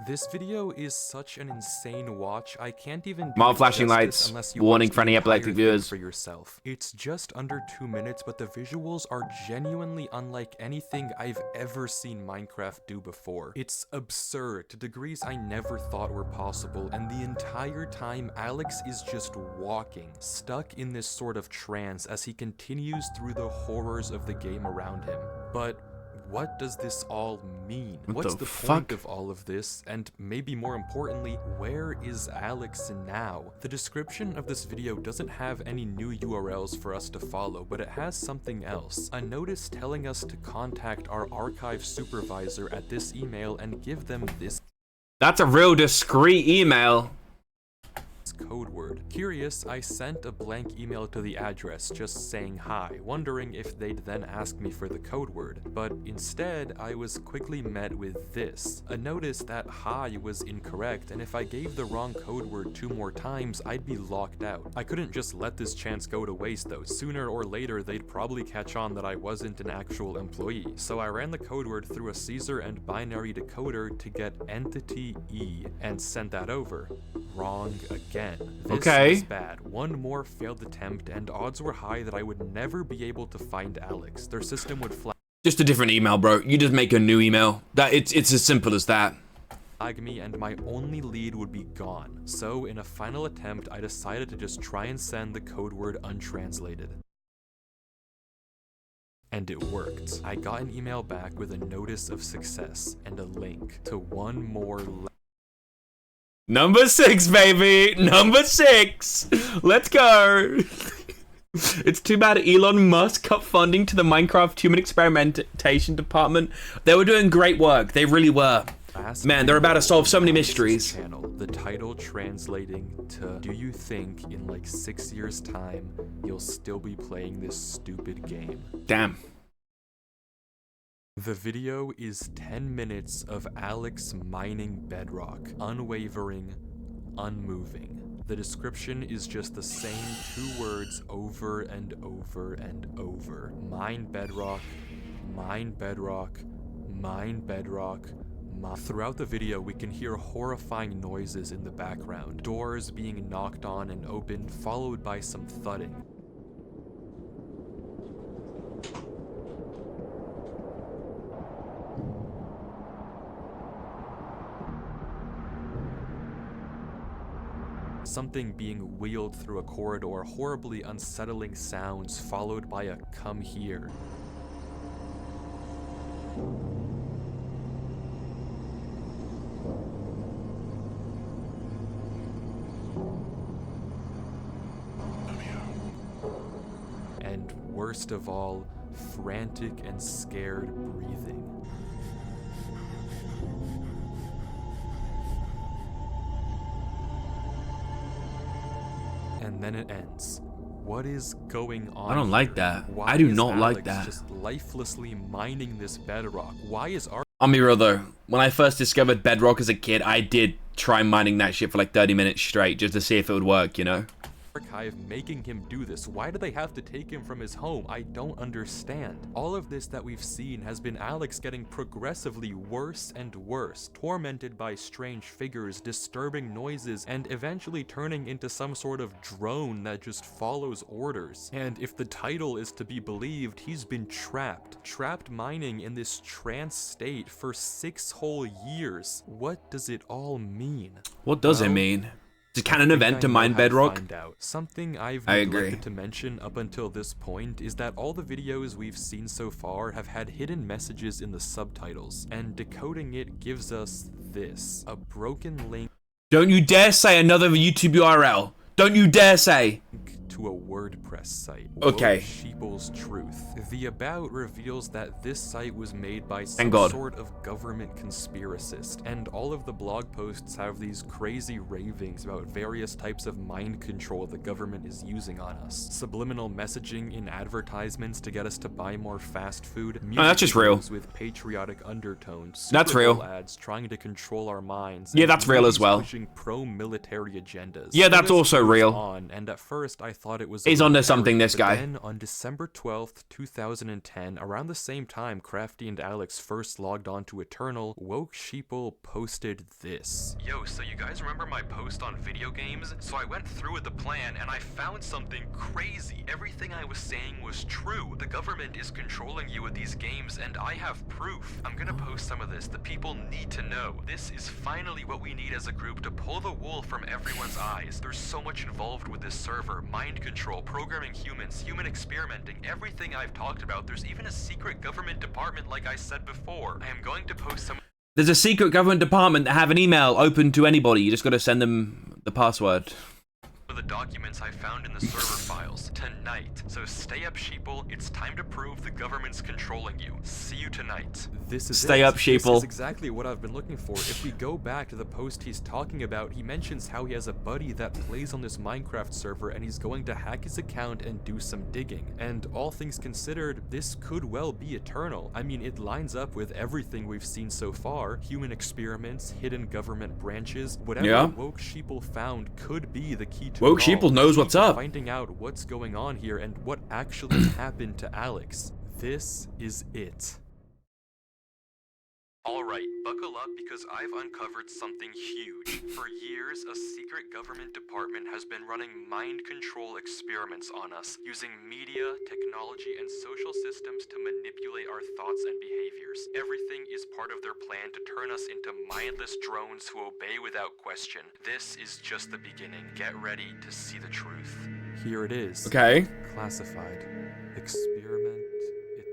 This video is such an insane watch, I can't even do Mild it flashing justice lights, unless you warning watch for any the epileptic entire thing viewers. for yourself. It's just under 2 minutes, but the visuals are genuinely unlike anything I've ever seen Minecraft do before. It's absurd to degrees I never thought were possible, and the entire time Alex is just walking, stuck in this sort of trance as he continues through the horrors of the game around him. But what does this all mean? What's the point of all of this? And maybe more importantly, where is Alex now? The description of this video doesn't have any new URLs for us to follow, but it has something else. A notice telling us to contact our archive supervisor at this email and give them this That's a real discreet email. code word. Curious, I sent a blank email to the address just saying hi, wondering if they'd then ask me for the code word. But instead, I was quickly met with this. A notice that hi was incorrect, and if I gave the wrong code word 2 more times, I'd be locked out. I couldn't just let this chance go to waste though. Sooner or later, they'd probably catch on that I wasn't an actual employee. So I ran the code word through a Caesar and binary decoder to get entity E and sent that over. Wrong again. This is bad. One more failed attempt, and odds were high that I would never be able to find Alex. Their system would Just a different email, bro. You just make a new email. It's as simple as that. flag me, and my only lead would be gone. So, in a final attempt, I decided to just try and send the code word untranslated. And it worked. I got an email back with a notice of success and a link to one more Number 6, baby. Number 6. Let's go. It's too bad Elon Musk cut funding to the Minecraft Human Experimentation Department. They were doing great work. They really were. Man, they're about to solve so many mysteries. Channel, the title translating to, do you think in like 6 years' time, you'll still be playing this stupid game? Damn. The video is 10 minutes of Alex mining bedrock, unwavering, unmoving. The description is just the same 2 words over and over and over. Mine bedrock, mine bedrock, mine bedrock. Throughout the video, we can hear horrifying noises in the background. Doors being knocked on and opened, followed by some thudding. Something being wheeled through a corridor, horribly unsettling sounds, followed by a "come here." And worst of all, frantic and scared breathing. And then it ends. What is going on? I don't like here? that. Why I do is not like Alex that. Just lifelessly mining this bedrock. Why is our I'll be real though. When I first discovered Bedrock as a kid, I did try mining that shit for like 30 minutes straight just to see if it would work, you know? archive making him do this? Why do they have to take him from his home? I don't understand. All of this that we've seen has been Alex getting progressively worse and worse, tormented by strange figures, disturbing noises, and eventually turning into some sort of drone that just follows orders. And if the title is to be believed, he's been trapped mining in this trance state for 6 whole years. What does it all mean? What does it mean? It's a canon event to mine Bedrock. Something I've I neglected agree. to mention up until this point is that all the videos we've seen so far have had hidden messages in the subtitles, and decoding it gives us this: a broken link Don't you dare say another YouTube URL. Don't you dare say. to a WordPress site. Okay. Sheeple's Truth. The About reveals that this site was made by some Thank God. sort of government conspiracist, and all of the blog posts have these crazy ravings about various types of mind control the government is using on us. Subliminal messaging in advertisements to get us to buy more fast food. Oh, that's just real. Videos with patriotic undertones. That's Super real. Bowl ads trying to control our minds. Yeah, and that's real as movies well. Pushing pro-military agendas. Yeah, So that's this also goes real. on, and at first I thought it was He's a onto little something, parody, this but guy. Then on December 12th, 2010, around the same time Crafty and Alex first logged on to Eternal, Woke Sheeple posted this. Yo, so you guys remember my post on video games? So I went through with the plan and I found something crazy. Everything I was saying was true. The government is controlling you with these games and I have proof. I'm gonna post some of this. The people need to know. This is finally what we need as a group to pull the wool from everyone's eyes. There's so much involved with this server. Mind control, programming humans, human experimenting, everything I've talked about. There's even a secret government department like I said before. I am going to post some There's a secret government department that have an email open to anybody. You just gotta send them the password. of the documents I found in the server files tonight. So stay up, Sheeple. It's time to prove the government's controlling you. See you tonight. This is Stay it. up, This Sheeple. is exactly what I've been looking for. If we go back to the post he's talking about, he mentions how he has a buddy that plays on this Minecraft server and he's going to hack his account and do some digging. And all things considered, this could well be Eternal. I mean, it lines up with everything we've seen so far. Human experiments, hidden government branches, whatever Yeah. Woke Sheeple found could be the key to Woke it all. Sheeple knows Key what's to up. Finding out what's going on here and what actually happened to Alex. This is it. Alright, buckle up because I've uncovered something huge. For years, a secret government department has been running mind control experiments on us, using media, technology, and social systems to manipulate our thoughts and behaviors. Everything is part of their plan to turn us into mindless drones who obey without question. This is just the beginning. Get ready to see the truth. Here it is. Okay. Classified. Experiment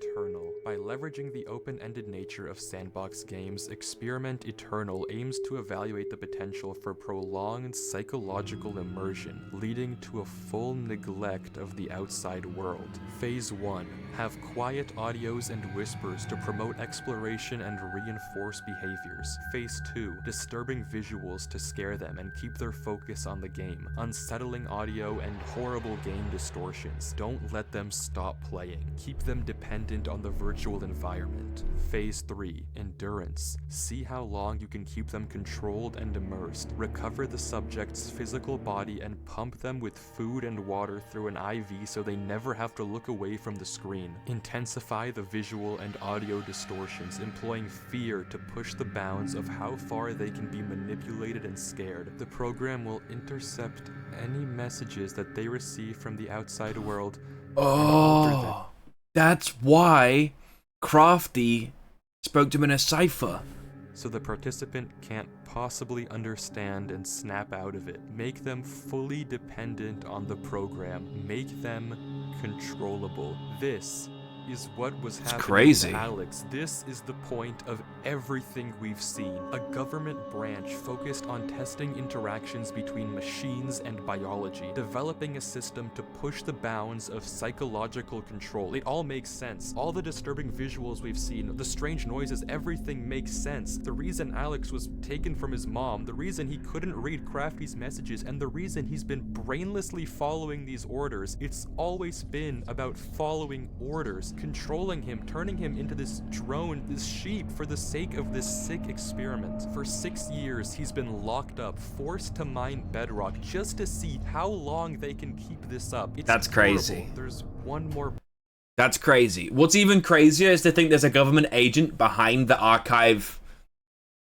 Eternal. By leveraging the open-ended nature of sandbox games, Experiment Eternal aims to evaluate the potential for prolonged psychological immersion, leading to a full neglect of the outside world. Phase 1. Have quiet audios and whispers to promote exploration and reinforce behaviors. Phase 2. Disturbing visuals to scare them and keep their focus on the game. Unsettling audio and horrible game distortions. Don't let them stop playing. Keep them dependent on the virtual environment. Phase 3. Endurance. See how long you can keep them controlled and immersed. Recover the subject's physical body and pump them with food and water through an IV so they never have to look away from the screen. Intensify the visual and audio distortions, employing fear to push the bounds of how far they can be manipulated and scared. The program will intercept any messages that they receive from the outside world. Oh, that's why Crafty spoke to him in a cipher. So the participant can't possibly understand and snap out of it. Make them fully dependent on the program. Make them controllable. This is what was happening crazy. to Alex. This is the point of everything we've seen. A government branch focused on testing interactions between machines and biology, developing a system to push the bounds of psychological control. It all makes sense. All the disturbing visuals we've seen, the strange noises, everything makes sense. The reason Alex was taken from his mom, the reason he couldn't read Crafty's messages, and the reason he's been brainlessly following these orders, it's always been about following orders. controlling him, turning him into this drone, this sheep, for the sake of this sick experiment. For 6 years, he's been locked up, forced to mine bedrock, just to see how long they can keep this up. It's That's crazy. horrible. There's one more. That's crazy. What's even crazier is to think there's a government agent behind the archive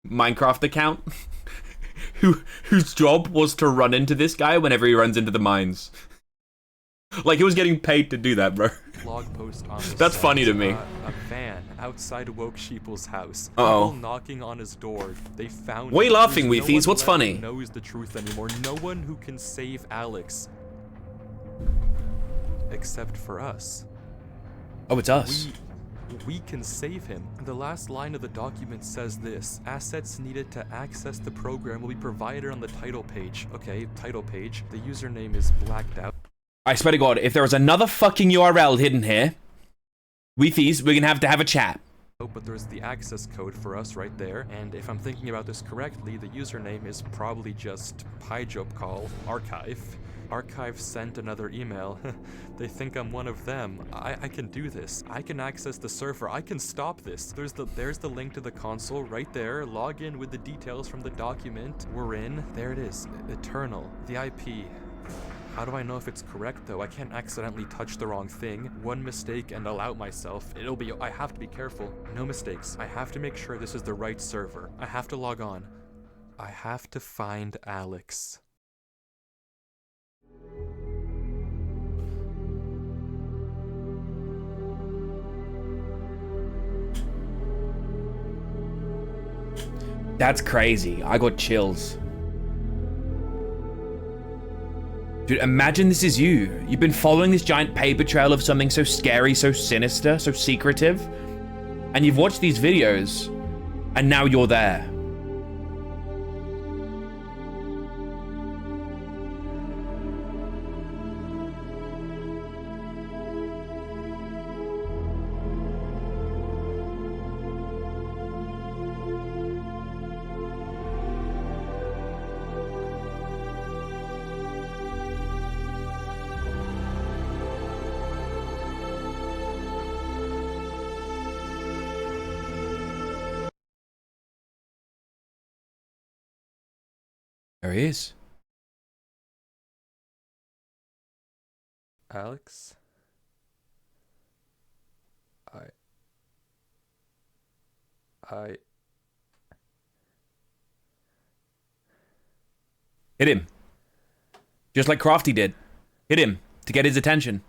Minecraft account whose job was to run into this guy whenever he runs into the mines. Like, he was getting paid to do that, bro. Blog post on the That's set. funny to me. A van outside Woke Sheeple's house. Uh-oh. People knocking on his door. They found What are you him. laughing, There's Weefies? one What's left funny? who knows the truth anymore. No one who can save Alex. Except for us. Oh, it's us. We can save him. The last line of the document says this: assets needed to access the program will be provided on the title page. Okay, title page. The username is blacked out. I swear to God, if there was another fucking URL hidden here, Weefies, we're gonna have to have a chat. But there's the access code for us right there, and if I'm thinking about this correctly, the username is probably just PyJobCall archive. Archive sent another email. They think I'm one of them. I can do this. I can access the server. I can stop this. There's the link to the console right there. Log in with the details from the document. We're in. There it is. Eternal. The IP. How do I know if it's correct though? I can't accidentally touch the wrong thing. One mistake and I'll out myself. I have to be careful. No mistakes. I have to make sure this is the right server. I have to log on. I have to find Alex. That's crazy. I got chills. Dude, imagine this is you. You've been following this giant paper trail of something so scary, so sinister, so secretive, and you've watched these videos, and now you're there. There he is. Alex? Hit him. Just like Crafty did. Hit him to get his attention.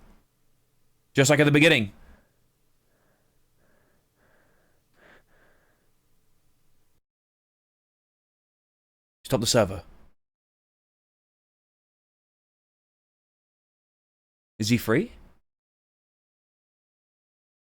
Just like at the beginning. Stop the server. Is he free?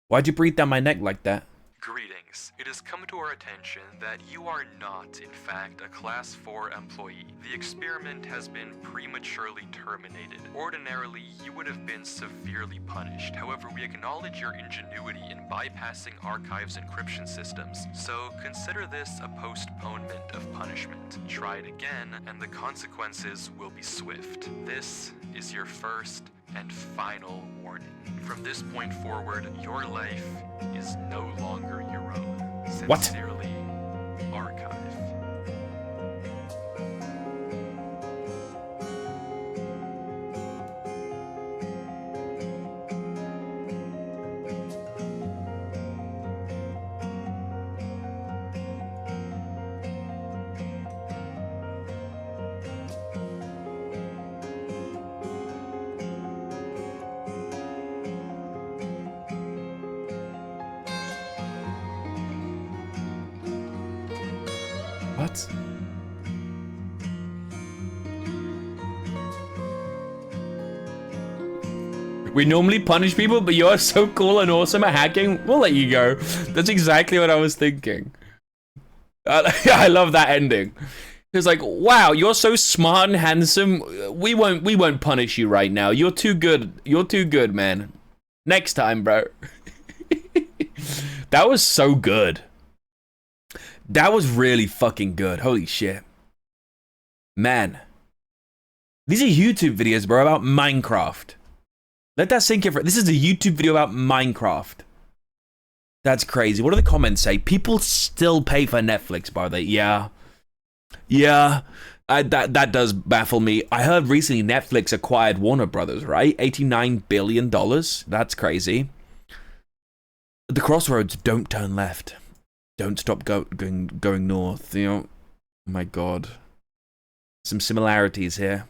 Why'd you breathe down my neck like that? Greetings. It has come to our attention that you are not, in fact, a Class 4 employee. The experiment has been prematurely terminated. Ordinarily, you would have been severely punished. However, we acknowledge your ingenuity in bypassing Archive's encryption systems, so consider this a postponement of punishment. Try it again, and the consequences will be swift. This is your first and final warning. From this point forward, your life is no longer your own. What? Sincerely, Archive. What? We normally punish people, but you're so cool and awesome at hacking, we'll let you go. That's exactly what I was thinking. I love that ending. It's like, wow, you're so smart and handsome. We won't punish you right now. You're too good. You're too good, man. Next time, bro. That was so good. That was really fucking good. Holy shit. Man. These are YouTube videos, bro, about Minecraft. Let that sink in. This is a YouTube video about Minecraft. That's crazy. What do the comments say? People still pay for Netflix, by the way. Yeah. Yeah. That does baffle me. I heard recently Netflix acquired Warner Brothers, right? $89 billion. That's crazy. At the crossroads, don't turn left. Don't stop going north. You know, oh my God. Some similarities here.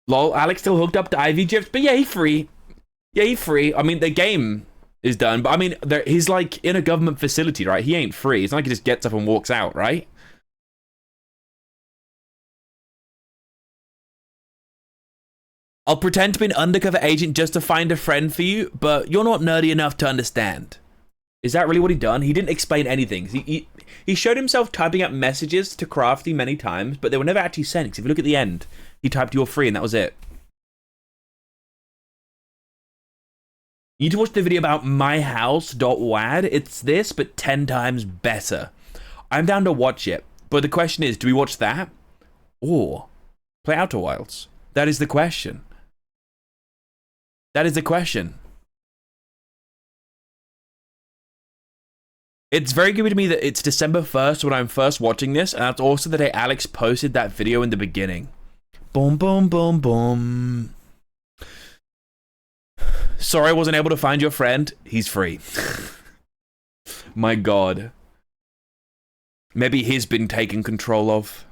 Lol, Alex still hooked up to Ivy Gyps, but yeah, he's free. Yeah, he's free. I mean, the game is done, but I mean, he's like in a government facility, right? He ain't free. It's not like he just gets up and walks out, right? I'll pretend to be an undercover agent just to find a friend for you, but you're not nerdy enough to understand. Is that really what he done? He didn't explain anything. He showed himself typing out messages to Crafty many times, but they were never actually sent. Because if you look at the end, he typed "you're free" and that was it. You need to watch the video about myhouse.wad. It's this, but 10 times better. I'm down to watch it, but the question is, do we watch that or play Outer Wilds? That is the question. That is the question. It's very good to me that it's December 1st when I'm first watching this, and that's also the day Alex posted that video in the beginning. Boom, boom, boom, boom. Sorry I wasn't able to find your friend. He's free. My God. Maybe he's been taken control of.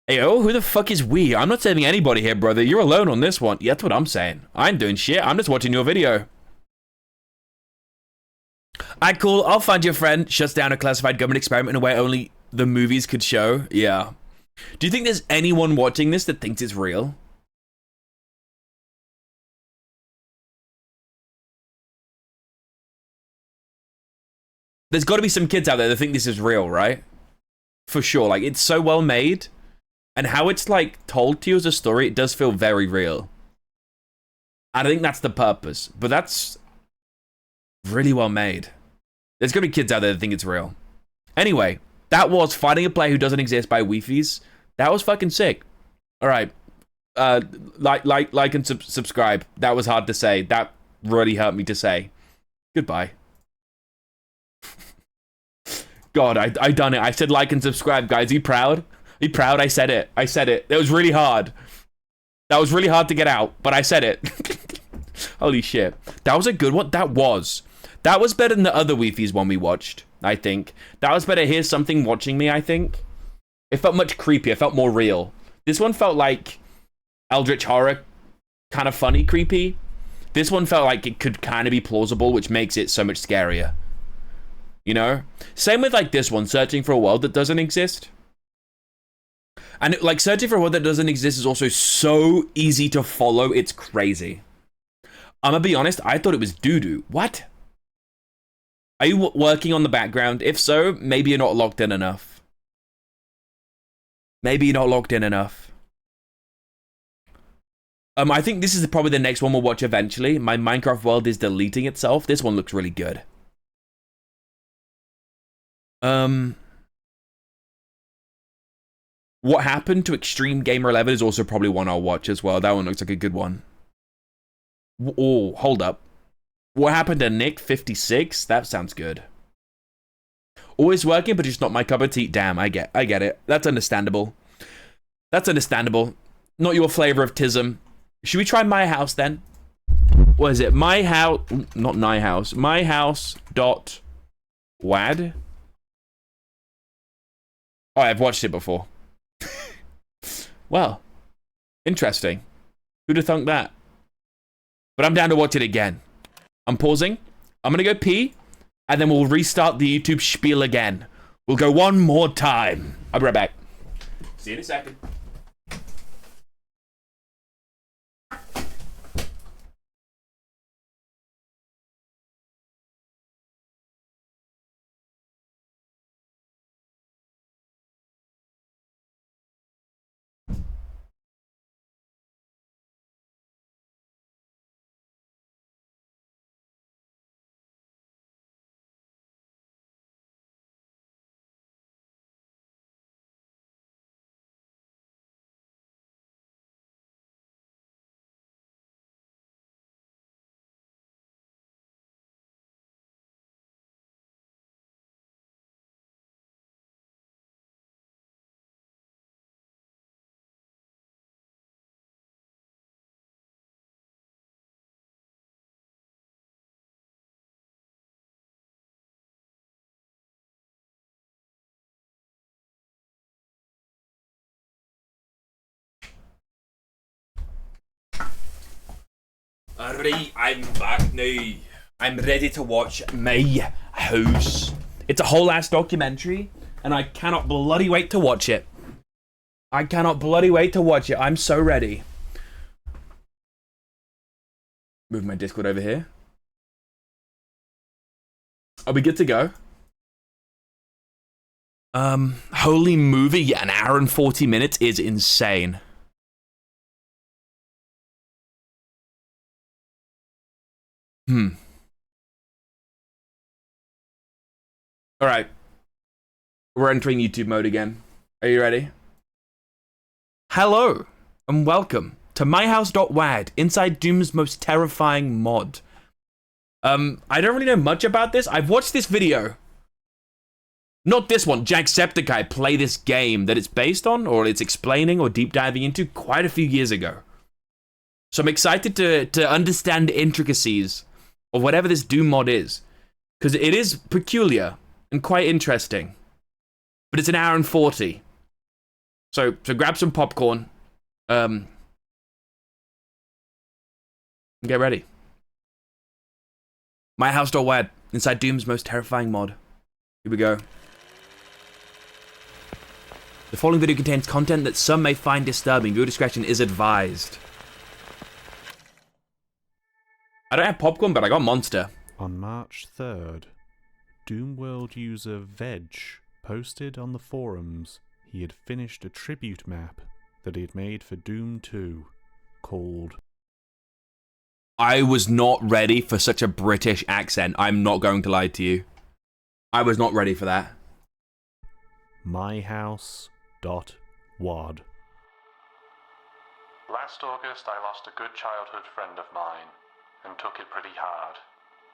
Hey, oh, who the fuck is we? I'm not saving anybody here, brother. You're alone on this one. Yeah, that's what I'm saying. I ain't doing shit. I'm just watching your video. Alright, cool. I'll find your friend. Shuts down a classified government experiment in a way only the movies could show. Yeah. Do you think there's anyone watching this that thinks it's real? There's got to be some kids out there that think this is real, right? For sure. Like, it's so well made. And how it's, like, told to you as a story, it does feel very real. I think that's the purpose. But that's really well made. There's going to be kids out there that think it's real. Anyway, that was Finding a Player Who Doesn't Exist by Weefies. That was fucking sick. All right. Like and subscribe. That was hard to say. That really hurt me to say. Goodbye. God, I done it. I said like and subscribe, guys. Are you proud? Are you proud? I said it. I said it. It was really hard. That was really hard to get out, but I said it. Holy shit. That was a good one. That was better than the other Weefies one we watched, I think. That was better. Here's Something Watching Me, I think. It felt much creepier. It felt more real. This one felt like Eldritch Horror, kind of funny, creepy. This one felt like it could kind of be plausible, which makes it so much scarier. You know? Same with like this one, Searching for a World That Doesn't Exist. And like Searching for a World That Doesn't Exist is also so easy to follow, it's crazy. I'm gonna be honest, I thought it was doo-doo. What? Are you working on the background? If so, maybe you're not locked in enough. Maybe you're not locked in enough. I think this is probably the next one we'll watch eventually. My Minecraft world is deleting itself. This one looks really good. What Happened to Extreme Gamer 11 is also probably one I'll watch as well. That one looks like a good one. Oh, hold up. What Happened to Nick 56? That sounds good. Always working, but just not my cup of tea. Damn, I get it. That's understandable. That's understandable. Not your flavor of tism. Should we try My House then? What is it? My House, not My House. myhouse.wad. Oh, I've watched it before. Well, interesting. Who'd have thunk that? But I'm down to watch it again. I'm pausing. I'm gonna go pee, and then we'll restart the YouTube spiel again. We'll go one more time. I'll be right back. See you in a second. Alright, I'm back now. I'm ready to watch My House. It's a whole ass documentary, and I cannot bloody wait to watch it. I'm so ready. Move my Discord over here. Are we good to go? Holy movie, yeah, an hour and 40 minutes is insane. Alright. We're entering YouTube mode again. Are you ready? Hello, and welcome to myhouse.wad, inside Doom's most terrifying mod. I don't really know much about this. I've watched this video. Not this one, Jacksepticeye play this game that it's based on, or it's explaining or deep diving into quite a few years ago. So I'm excited to understand the intricacies of whatever this Doom mod is, because it is peculiar and quite interesting. But it's an hour and 40. So grab some popcorn. And get ready. myhouse.wad, inside Doom's most terrifying mod. Here we go. The following video contains content that some may find disturbing. Viewer discretion is advised. I don't have popcorn, but I got Monster. On March 3rd, Doomworld user Veg posted on the forums he had finished a tribute map that he had made for Doom 2 called... I was not ready for such a British accent. I'm not going to lie to you. I was not ready for that. myhouse.wad. Last August, I lost a good childhood friend of mine, and took it pretty hard.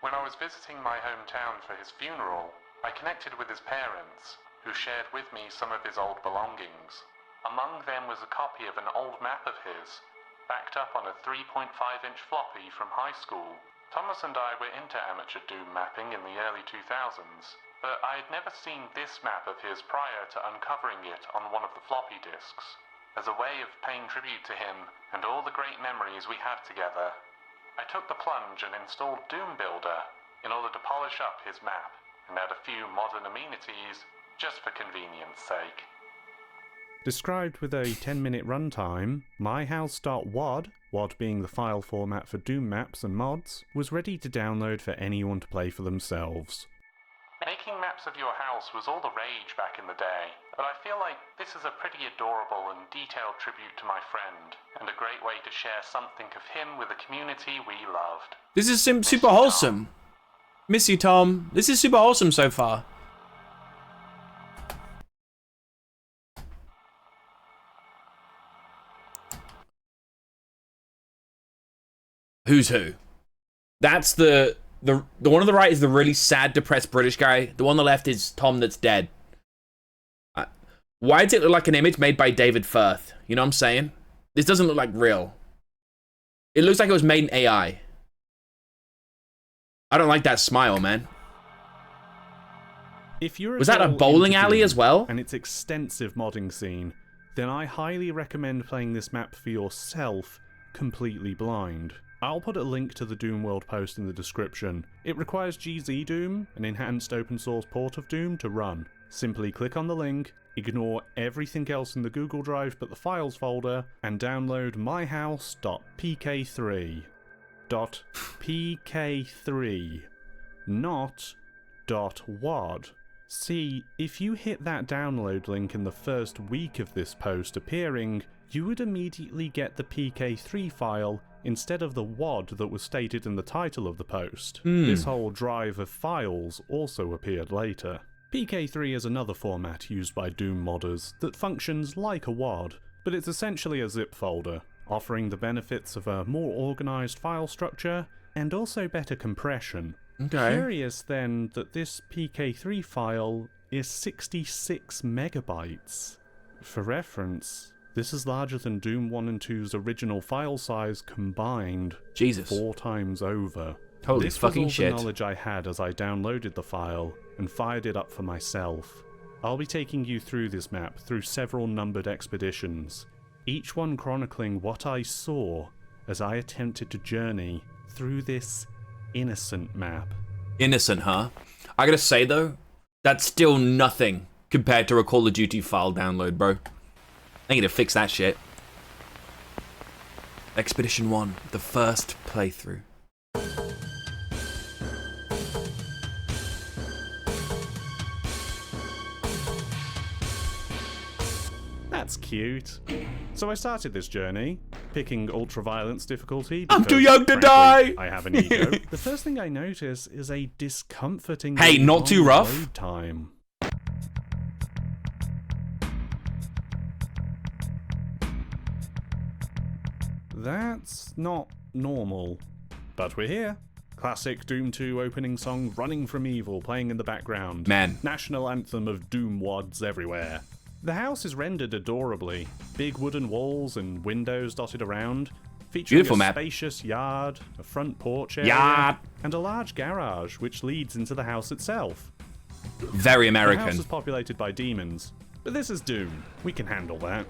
When I was visiting my hometown for his funeral, I connected with his parents, who shared with me some of his old belongings. Among them was a copy of an old map of his, backed up on a 3.5-inch floppy from high school. Thomas and I were into amateur Doom mapping in the early 2000s, but I had never seen this map of his prior to uncovering it on one of the floppy disks. As a way of paying tribute to him and all the great memories we have together, I took the plunge and installed Doom Builder in order to polish up his map and add a few modern amenities just for convenience sake. Described with a 10-minute runtime, myhouse.wad, WAD being the file format for Doom maps and mods, was ready to download for anyone to play for themselves. Making maps of your house was all the rage back in the day, but I feel like this is a pretty adorable and detailed tribute to my friend, and a great way to share something of him with the community we loved. This is super wholesome. Miss you, Tom. This is super wholesome so far. Who's who? That's the one on the right is the really sad, depressed British guy. The one on the left is Tom that's dead. Why does it look like an image made by David Firth? You know what I'm saying? This doesn't look like real. It looks like it was made in AI. I don't like that smile, man. If you're Was that a bowling alley Doom as well? and its extensive modding scene, then I highly recommend playing this map for yourself, completely blind. I'll put a link to the Doom World post in the description. It requires GZ Doom, an enhanced open source port of Doom, to run. Simply click on the link, ignore everything else in the Google Drive but the files folder, and download myhouse.pk3. .pk3, not .wad. See, if you hit that download link in the first week of this post appearing, you would immediately get the pk3 file instead of the WAD that was stated in the title of the post. This whole drive of files also appeared later. PK3 is another format used by Doom modders that functions like a WAD, but it's essentially a zip folder, offering the benefits of a more organised file structure and also better compression. Okay. Curious then that this PK3 file is 66 megabytes. For reference, this is larger than Doom 1 and 2's original file size combined. Jesus. 4 times over. Holy This fucking was all shit. the knowledge I had as I downloaded the file and fired it up for myself. I'll be taking you through this map through several numbered expeditions, each one chronicling what I saw as I attempted to journey through this innocent map. Innocent, huh? I gotta say though, that's still nothing compared to a Call of Duty file download, bro. I need to fix that shit. Expedition 1, the first playthrough. That's cute. So I started this journey, picking ultraviolence difficulty. I'm too because, young to frankly, die! I have an ego. The first thing I notice is a discomforting. Hey, not too rough. Load time. That's not normal. But we're here. Classic Doom 2 opening song Running from Evil playing in the background. Man. National anthem of Doom wads everywhere. The house is rendered adorably. Big wooden walls and windows dotted around, featuring Beautiful a map. spacious yard, a front porch area, Yard. and a large garage which leads into the house itself. Very The house American. is populated by demons, but this is Doom. We can handle that.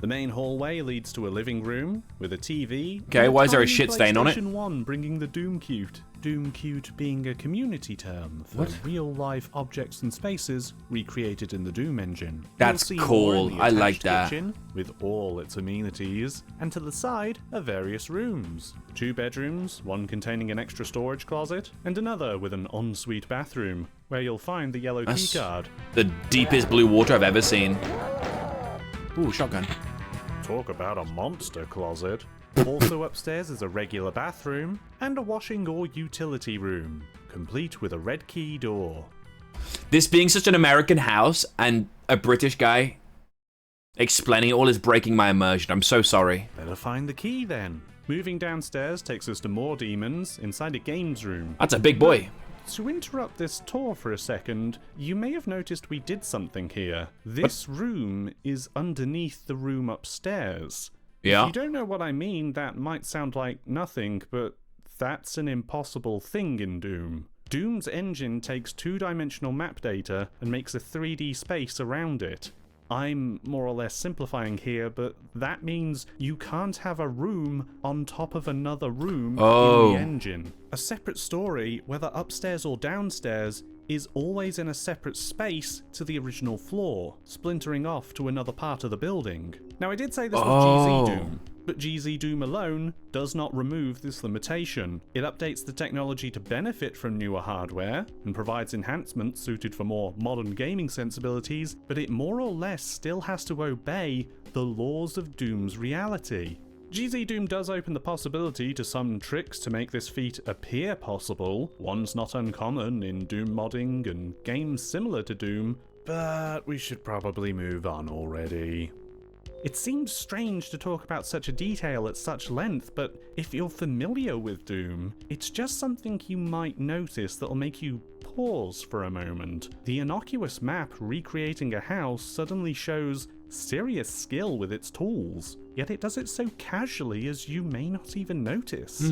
The main hallway leads to a living room with a TV. Okay, and why is there a tiny shit stain on it? PlayStation 1 bringing the Doom cute. Doom cute being a community term for real-life objects and spaces recreated in the Doom engine. That's You'll see more in cool. the I like attached that. kitchen with all its amenities, and to the side are various rooms. 2 bedrooms, one containing an extra storage closet, and another with an ensuite bathroom, where you'll find the yellow That's- keycard. The deepest blue water I've ever seen. Ooh, shotgun. Talk about a monster closet. Also upstairs is a regular bathroom and a washing or utility room, complete with a red key door. This being such an American house and a British guy explaining it all is breaking my immersion. I'm so sorry. Better find the key then. Moving downstairs takes us to more demons inside a games room. That's a big boy. To interrupt this tour for a second, you may have noticed we did something here. This room is underneath the room upstairs. Yeah. If you don't know what I mean, that might sound like nothing, but that's an impossible thing in Doom. Doom's engine takes 2-dimensional map data and makes a 3D space around it. I'm more or less simplifying here, but that means you can't have a room on top of another room Oh. in the engine. A separate story, whether upstairs or downstairs, is always in a separate space to the original floor, splintering off to another part of the building. Now, I did say this was Oh. GZ Doom, but GZ Doom alone does not remove this limitation. It updates the technology to benefit from newer hardware and provides enhancements suited for more modern gaming sensibilities, but it more or less still has to obey the laws of Doom's reality. GZ Doom does open the possibility to some tricks to make this feat appear possible, ones not uncommon in Doom modding and games similar to Doom, but we should probably move on already. It seems strange to talk about such a detail at such length, but if you're familiar with Doom, it's just something you might notice that'll make you pause for a moment. The innocuous map recreating a house suddenly shows serious skill with its tools, yet it does it so casually as you may not even notice.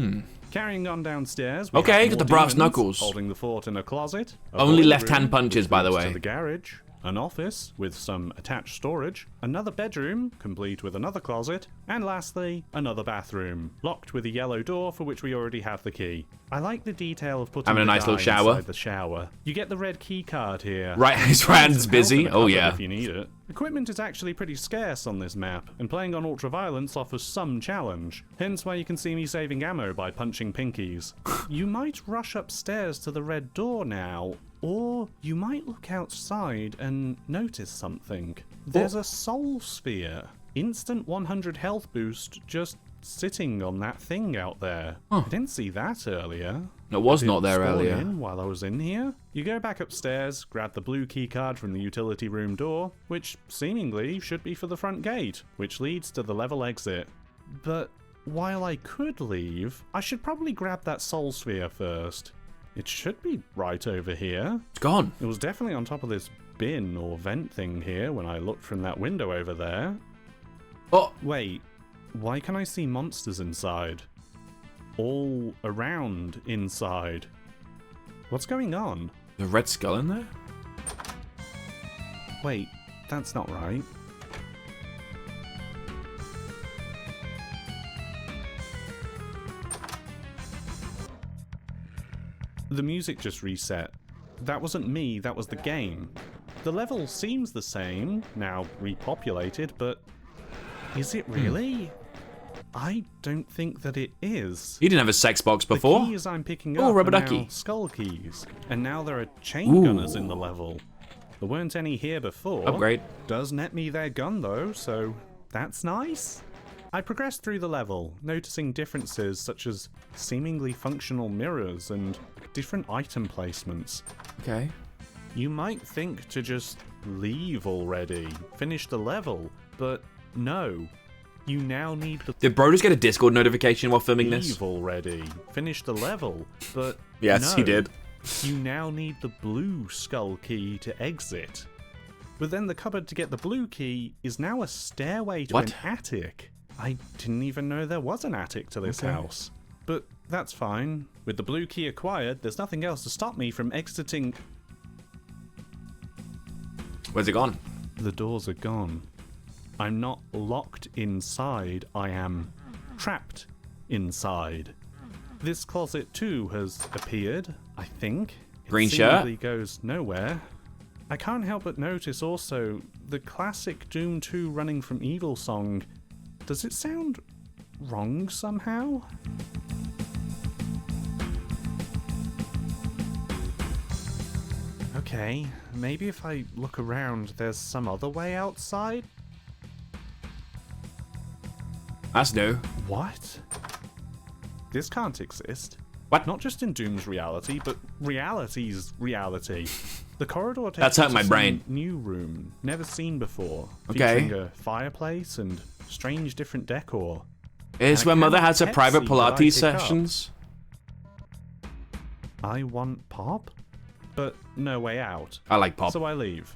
Carrying on downstairs, we Okay, have got the more brass demons knuckles. holding the fort in a closet. a Only boiler left-hand room, punches, which by the leads way. to the garage, an office with some attached storage, another bedroom, complete with another closet, and lastly, another bathroom, locked with a yellow door for which we already have the key. I like the detail of putting Having a the nice little guy shower. inside the shower. You get the red key card here. Right, his Find hand's some busy. help in the Oh, cupboard yeah. if you need it. Equipment is actually pretty scarce on this map, and playing on ultraviolence offers some challenge. Hence why you can see me saving ammo by punching pinkies. You might rush upstairs to the red door now, or you might look outside and notice something. There's a soul sphere. Instant 100 health boost just sitting on that thing out there. I didn't see that earlier. It was Did not it there spawn earlier. in while I was in here. You go back upstairs, grab the blue key card from the utility room door, which seemingly should be for the front gate, which leads to the level exit. But while I could leave, I should probably grab that soul sphere first. It should be right over here. It's gone. It was definitely on top of this bin or vent thing here when I looked from that window over there. Oh, Wait, why can I see monsters inside? All around inside. What's going on? the red skull in there? Wait, that's not right. The music just reset. That wasn't me, that was the game. The level seems the same, now repopulated, but is it really? I don't think that it is. You didn't have a sex box before. The keys I'm picking Oh, up rubber are ducky. now skull keys, and now there are chain gunners in the level. There weren't any here before. Upgrade. Does net me their gun though, so that's nice. I progressed through the level, noticing differences such as seemingly functional mirrors and different item placements. Okay. You might think to just leave already, finish the level, but no. You now need the Did bro just get a Discord notification while filming this? leave already, finish the level, but Yes, no. he did. You now need the blue skull key to exit. But then the cupboard to get the blue key is now a stairway to What? an attic. I didn't even know there was an attic to this house. But that's fine. With the blue key acquired, there's nothing else to stop me from exiting. Where's it gone? The doors are gone. I'm not locked inside, I am trapped inside. This closet too has appeared, I think. Green it shirt? seemingly goes nowhere. I can't help but notice also the classic Doom 2 Running from Evil song. Does it sound wrong somehow? Okay, maybe if I look around, there's some other way outside? That's new. What? This can't exist. What? Not just in Doom's reality, but reality's reality. The corridor takes That's us hurt my to some brain. new room, never seen before, Okay. featuring a fireplace and strange different decor. It's And where a mother can of has her Pepsi private that I Pilates pick up. sessions. I want pop, but no way out. I like pop. So I leave.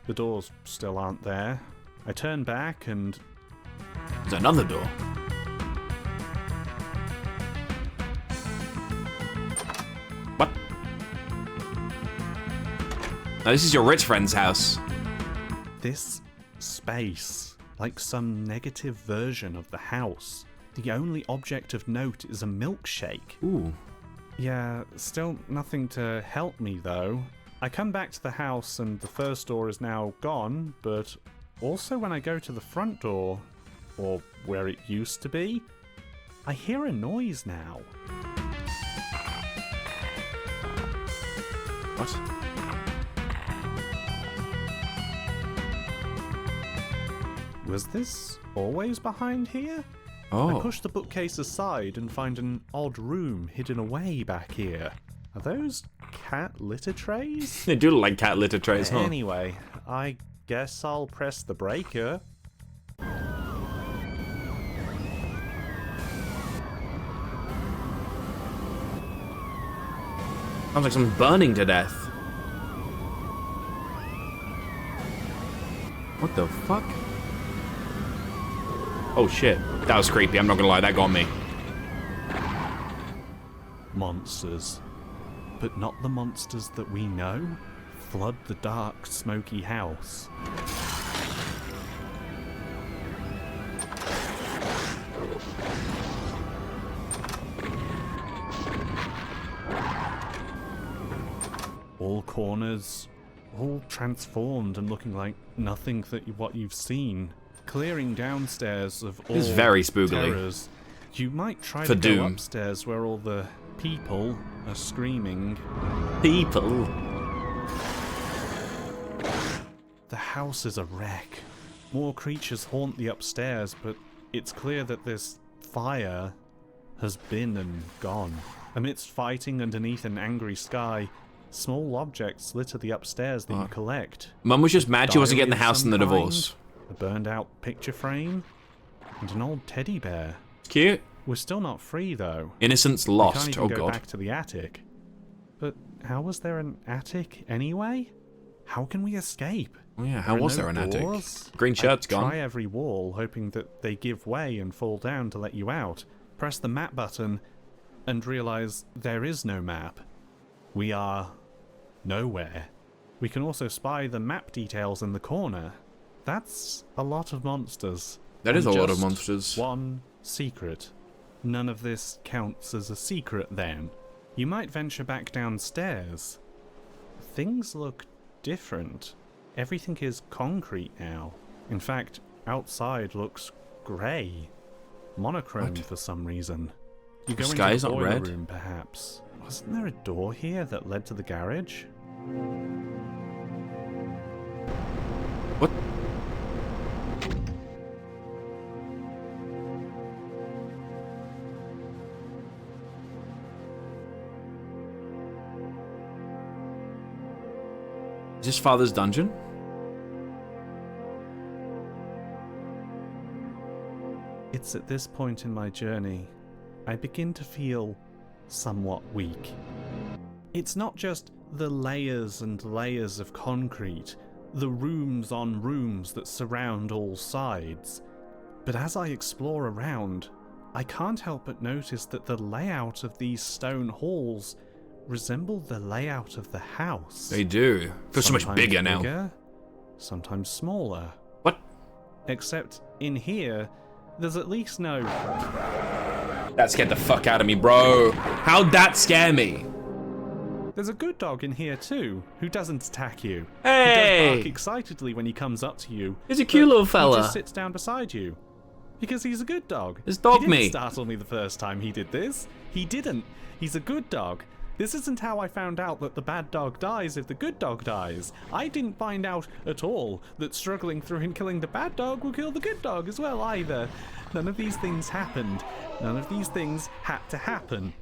The doors still aren't there. I turn back and There's another door. What? Now this is your rich friend's house. this space, like some negative version of the house. The only object of note is a milkshake. Ooh. Yeah, still nothing to help me though. I come back to the house and the first door is now gone, but also when I go to the front door, or where it used to be, I hear a noise now. What? Was this always behind here? I Oh. push the bookcase aside and find an odd room hidden away back here. Are those cat litter trays? They do look like cat litter trays, huh? Anyway, I guess I'll press the breaker. Sounds like someone's burning to death. What the fuck? Oh shit. That was creepy, I'm not gonna lie, that got me. Monsters. But not the monsters that we know. Flood the dark, smoky house. All corners, all transformed and looking like nothing that what you've seen. Clearing downstairs of all This is very spookily. terrors. You might try For to go Doom. upstairs where all the people are screaming. People. The house is a wreck. More creatures haunt the upstairs, but it's clear that this fire has been and gone. Amidst fighting underneath an angry sky, small objects litter the upstairs that you collect. Mum was just mad she wasn't Diary getting the of house in some the kind, divorce. A burned out picture frame, and an old teddy bear. Cute. We're still not free though. Innocence We lost. can't Oh even go god. back to the attic. But how was there an attic anyway? How can we escape? Oh yeah, how There are was no there an attic? doors. Green shirt's I gone. Try every wall, hoping that they give way and fall down to let you out. Press the map button, and realize there is no map. We are nowhere. We can also spy the map details in the corner. That's a lot of monsters. That is And a lot of just monsters. One secret. None of this counts as a secret then. you might venture back downstairs. Things look different. Everything is concrete now. In fact, outside looks grey. Monochrome for some reason. You go The into sky's the not boiler red? room, perhaps. Wasn't there a door here that led to the garage? What? Is this father's dungeon? It's at this point in my journey, I begin to feel somewhat weak. It's not just the layers and layers of concrete, the rooms on rooms that surround all sides, but as I explore around, I can't help but notice that the layout of these stone halls resemble the layout of the house. They do. Feels so much Sometimes bigger now. bigger, sometimes smaller. What? Except in here, there's at least no... That scared the fuck out of me, bro. How'd that scare me? There's a good dog in here too, who doesn't attack you. He Hey! does bark excitedly when he comes up to you. He's a cute but little He fella. just sits down beside you. Because he's a good dog. It's dog he didn't meat. startle me the first time he did this. He didn't. He's a good dog. This isn't how I found out that the bad dog dies if the good dog dies. I didn't find out at all that struggling through and killing the bad dog will kill the good dog as well either. None of these things happened. None of these things had to happen.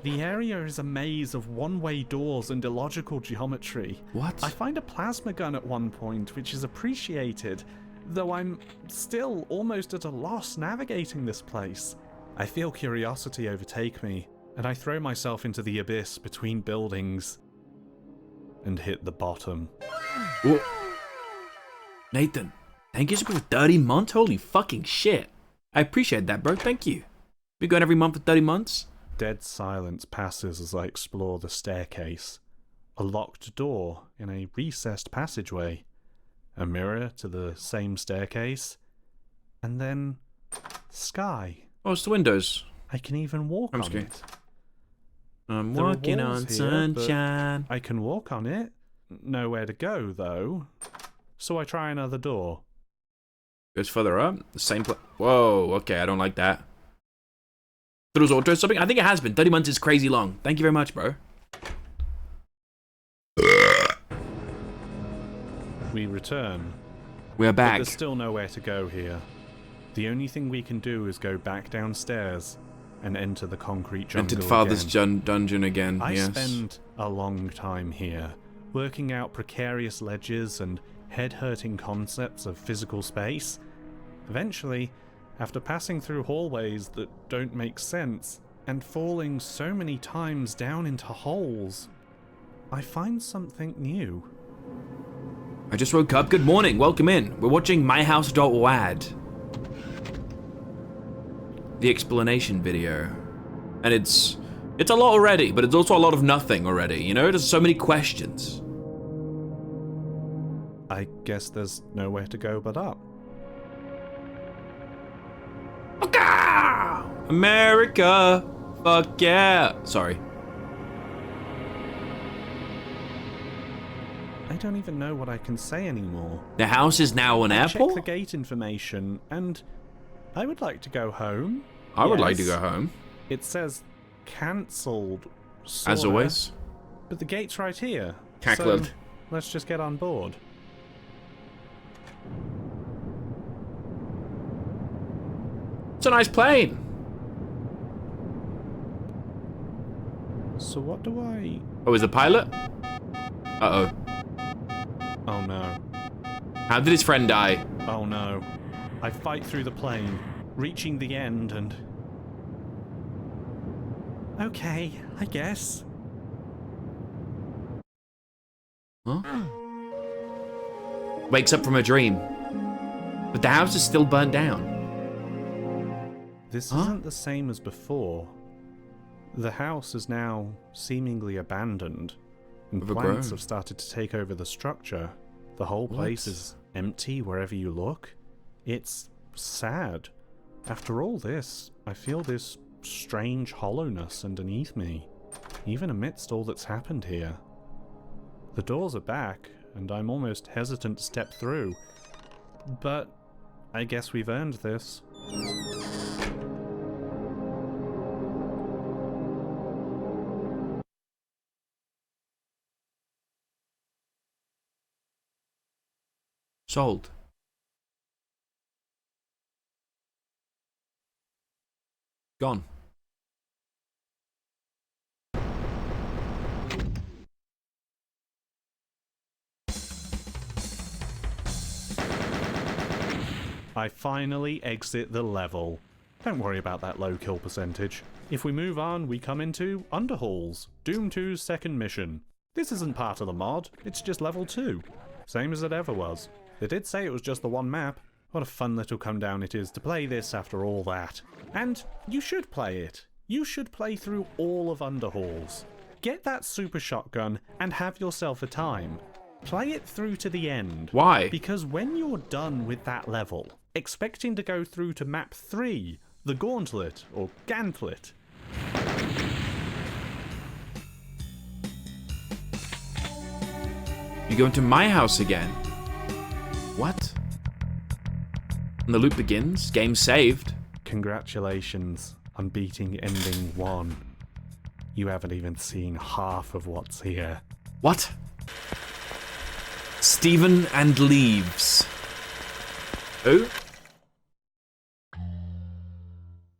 The area is a maze of one-way doors and illogical geometry. What? I find a plasma gun at one point, which is appreciated, though I'm still almost at a loss navigating this place. I feel curiosity overtake me, and I throw myself into the abyss between buildings and hit the bottom. Whoa. Nathan, thank you for 30 months? Holy fucking shit. I appreciate that, bro. Thank you. We going every month for 30 months? Dead silence passes as I explore the staircase. A locked door in a recessed passageway. A mirror to the same staircase. And then sky. Oh, it's the windows. I can even walk I'm on scared. it. I'm There are walking walls on here, but sunshine. I can walk on it. Nowhere to go, though. So I try another door. Goes further up. The same place. Whoa, okay, I don't like that. Thought it was auto something. I think it has been. 30 months is crazy long. Thank you very much, bro. We return. We're But back. there's still nowhere to go here. The only thing we can do is go back downstairs and enter the concrete jungle Entered father's again. dungeon again. I yes. spend a long time here, working out precarious ledges and head-hurting concepts of physical space. Eventually, after passing through hallways that don't make sense, and falling so many times down into holes, I find something new. I just woke up. Good morning. Welcome in. We're watching myhouse.wad. The explanation video. And it's a lot already, but it's also a lot of nothing already. You know, there's so many questions. I guess there's nowhere to go but up. America! Fuck yeah! Sorry. I don't even know what I can say anymore. The house is now an Check the airport? gate information, and I would like to go home. I would like to Yes. go home. It says cancelled. As sorta, always. But the gate's right here. Cackled. So let's just get on board. It's a nice plane. So what do I... Oh, is the pilot? Uh-oh. Oh no. How did his friend die? Oh no. I fight through the plane, reaching the end and... Okay, I guess. Huh? Wakes up from a dream. But the house is still burnt down. This Huh? isn't the same as before. The house is now seemingly abandoned, and Overgrown. plants have started to take over the structure. The whole place What? is empty wherever you look. It's sad. After all this, I feel this strange hollowness underneath me. even amidst all that's happened here. The doors are back, and I'm almost hesitant to step through. But I guess we've earned this. Sold. Gone. I finally exit the level. Don't worry about that low kill percentage. If we move on, we come into Underhalls, Doom 2's second mission. This isn't part of the mod, it's just level 2. Same as it ever was. They did say it was just the one map. What a fun little come down it is to play this after all that. And you should play it. You should play through all of Underhalls. Get that super shotgun and have yourself a time. Play it through to the end. Why? Because when you're done with that level, expecting to go through to map 3, the Gauntlet, or Gantlet. You go into my house again. What? And the loop begins. Game saved. Congratulations on beating ending 1. You haven't even seen half of what's here. What? Stephen and Leaves. Who?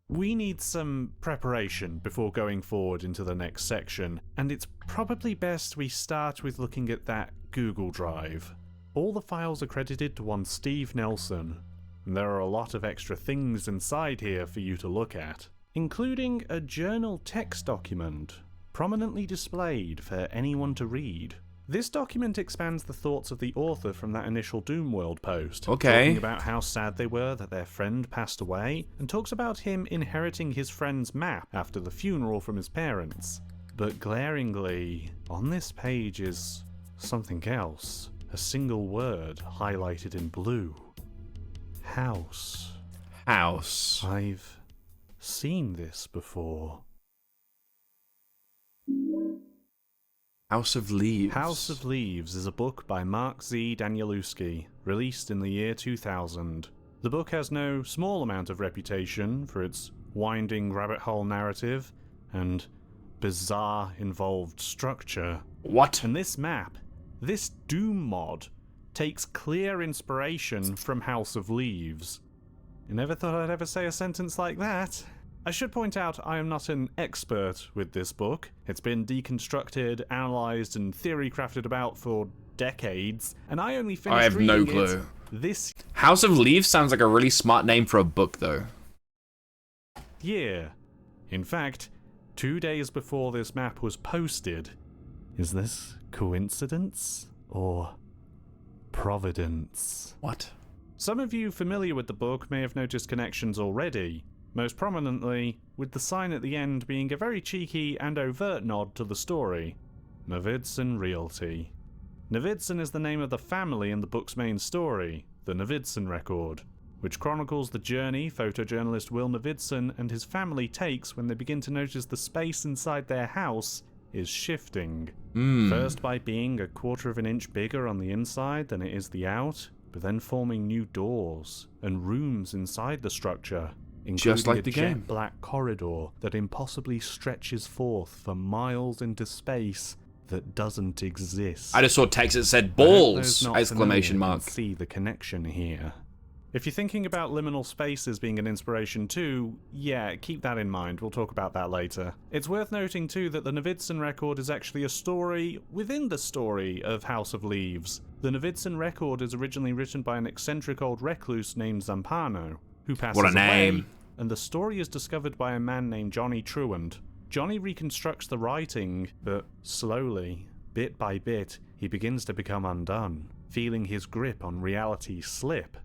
We need some preparation before going forward into the next section, and it's probably best we start with looking at that Google Drive. All the files are credited to one Steve Nelson, and there are a lot of extra things inside here for you to look at, including a journal text document, prominently displayed for anyone to read. This document expands the thoughts of the author from that initial Doomworld post, talking about how sad they were that their friend passed away, and talks about him inheriting his friend's map after the funeral from his parents. But glaringly, on this page is something else. A single word highlighted in blue. House. House. I've seen this before. House of Leaves. House of Leaves is a book by Mark Z. Danielewski, released in the year 2000. The book has no small amount of reputation for its winding rabbit hole narrative and bizarre involved structure. What? And this map, this Doom mod, takes clear inspiration from House of Leaves. I never thought I'd ever say a sentence like that. I should point out I am not an expert with this book. It's been deconstructed, analysed, and theory crafted about for decades, and I only finished I have no reading clue. it this House of Leaves sounds like a really smart name for a book, though. year. In fact, 2 days before this map was posted. Is this coincidence or providence? What? Some of you familiar with the book may have noticed connections already, most prominently with the sign at the end being a very cheeky and overt nod to the story. Navidson Realty. Navidson is the name of the family in the book's main story, the Navidson Record, which chronicles the journey photojournalist Will Navidson and his family takes when they begin to notice the space inside their house is shifting. First by being a 1/4 of an inch bigger on the inside than it is the out, but then forming new doors and rooms inside the structure, including Just like a the jet game. black corridor that impossibly stretches forth for miles into space that doesn't exist. I just saw text that said I hope balls! those not Exclamation familiar mark. can see the connection here. If you're thinking about liminal spaces being an inspiration too, yeah, keep that in mind, we'll talk about that later. It's worth noting too that the Navidson Record is actually a story within the story of House of Leaves. The Navidson Record is originally written by an eccentric old recluse named Zampano, who passes What a away, name. and the story is discovered by a man named Johnny Truant. Johnny reconstructs the writing, but slowly, bit by bit, he begins to become undone, feeling his grip on reality slip.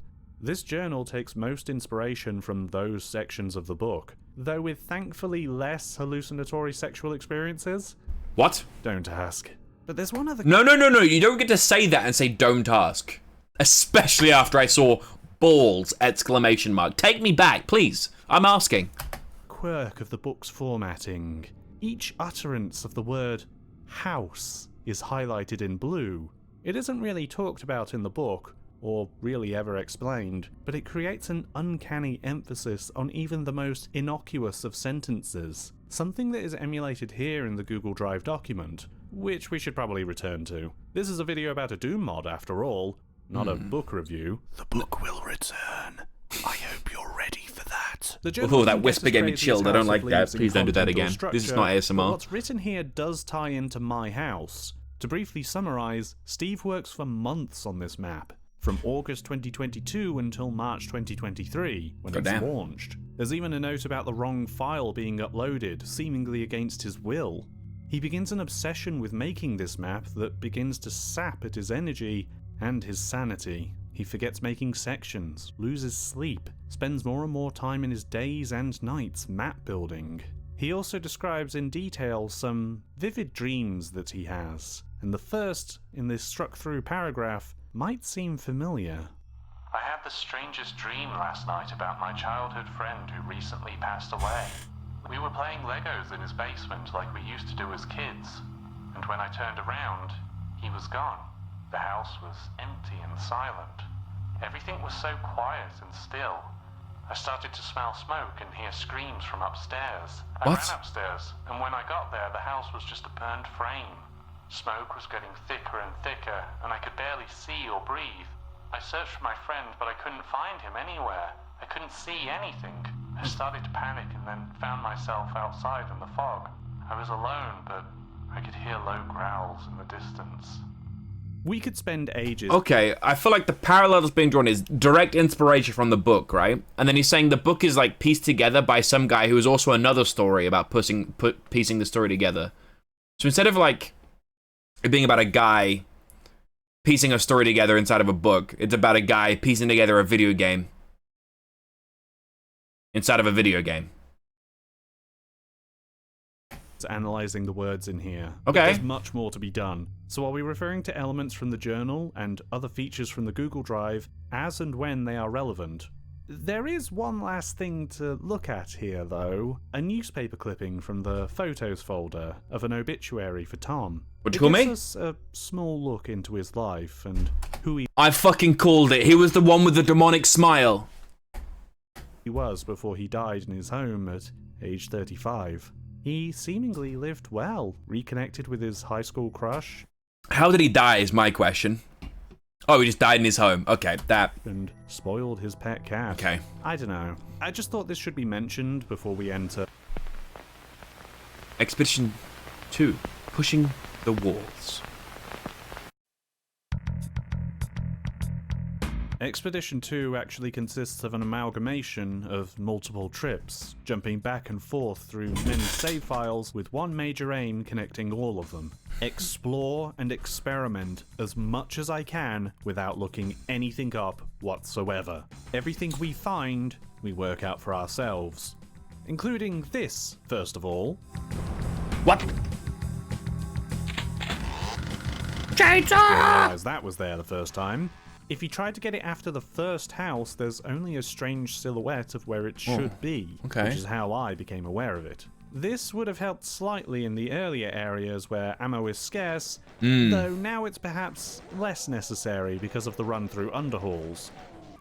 This journal takes most inspiration from those sections of the book, though with thankfully less hallucinatory sexual experiences. What? Don't ask. But there's one other No, you don't get to say that and say don't ask. Especially after I saw balls! Exclamation mark. Take me back, please. I'm asking. quirk of the book's formatting. Each utterance of the word house is highlighted in blue. It isn't really talked about in the book, or really ever explained, but it creates an uncanny emphasis on even the most innocuous of sentences, something that is emulated here in the Google Drive document, which we should probably return to. This is a video about a Doom mod after all, not a book review. The book will return. I hope you're ready for that. Oh, that whisper gave me chilled. I don't like that. Please don't do that again. This is not ASMR. But what's written here does tie into My House. To briefly summarize, Steve works for months on this map, from August 2022 until March 2023, when it's launched. There's even a note about the wrong file being uploaded, seemingly against his will. He begins an obsession with making this map that begins to sap at his energy and his sanity. He forgets making sections, loses sleep, spends more and more time in his days and nights map building. He also describes in detail some vivid dreams that he has, and the first in this struck-through paragraph might seem familiar. I had the strangest dream last night about my childhood friend who recently passed away. We were playing Legos in his basement like we used to do as kids, and when I turned around, he was gone. The house was empty and silent. Everything was so quiet and still. I started to smell smoke and hear screams from upstairs. I ran upstairs, and when I got there, the house was just a burned frame. Smoke was getting thicker and thicker, and I could barely see or breathe. I searched for my friend, but I couldn't find him anywhere. I couldn't see anything. I started to panic and then found myself outside in the fog. I was alone, but I could hear low growls in the distance. We could spend ages... Okay, I feel like the parallel that's being drawn is direct inspiration from the book, right? And then he's saying the book is like pieced together by some guy who is also another story about piecing the story together. So instead of like it being about a guy piecing a story together inside of a book, it's about a guy piecing together a video game inside of a video game. Analyzing the words in here. Okay. There's much more to be done. So I'll be referring to elements from the journal and other features from the Google Drive as and when they are relevant. There is one last thing to look at here, though. A newspaper clipping from the photos folder of an obituary for Tom. What'd you call me? It gives us a small look into his life and who I fucking called it. He was the one with the demonic smile. he was before he died in his home at age 35. He seemingly lived well, reconnected with his high school crush. How did he die is my question. Oh, he just died in his home. Okay, that... And spoiled his pet cat. Okay. I don't know. I just thought this should be mentioned before we enter. Expedition 2. Pushing the walls. Expedition 2 actually consists of an amalgamation of multiple trips, jumping back and forth through many save files with one major aim connecting all of them. Explore and experiment as much as I can without looking anything up whatsoever. Everything we find, we work out for ourselves. Including this, first of all. What? Didn't realise that was there the first time. If you tried to get it after the first house, there's only a strange silhouette of where it should be, which is how I became aware of it. This would have helped slightly in the earlier areas where ammo is scarce, though now it's perhaps less necessary because of the run through underhalls.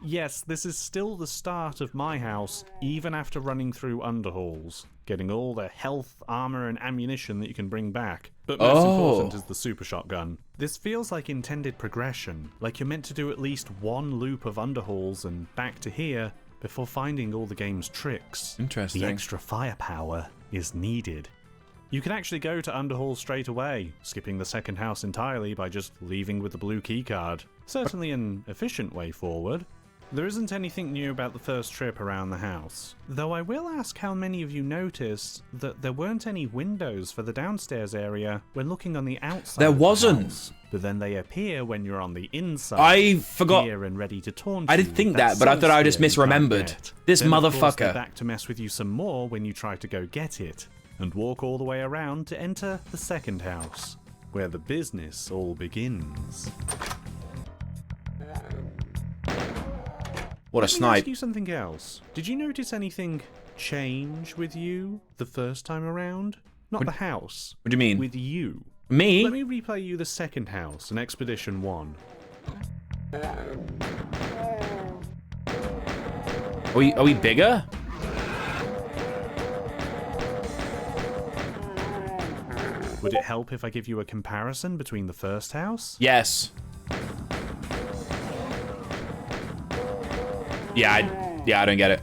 Yes, this is still the start of My House, even after running through underhalls, getting all the health, armor, and ammunition that you can bring back. But most important is the super shotgun. This feels like intended progression, like you're meant to do at least one loop of underhalls and back to here before finding all the game's tricks. Interesting. The extra firepower is needed. You can actually go to underhalls straight away, skipping the second house entirely by just leaving with the blue keycard. Certainly an efficient way forward. There isn't anything new about the first trip around the house, though I will ask how many of you noticed that there weren't any windows for the downstairs area when looking on the outside. There of the wasn't. house, but then they appear when you're on the inside. I forgot. Here and ready to taunt I you. did think that, but I thought I just misremembered. This Then, of course, they're motherfucker. back to mess with you some more when you try to go get it, and walk all the way around to enter the second house, where the business all begins. What a Let me snipe. ask you something else. Did you notice anything change with you the first time around? Not the house. What do you mean? With you. Me? Let me replay you the second house in Expedition 1. Are we bigger? Would it help if I give you a comparison between the first house? Yes. Yeah, I don't get it.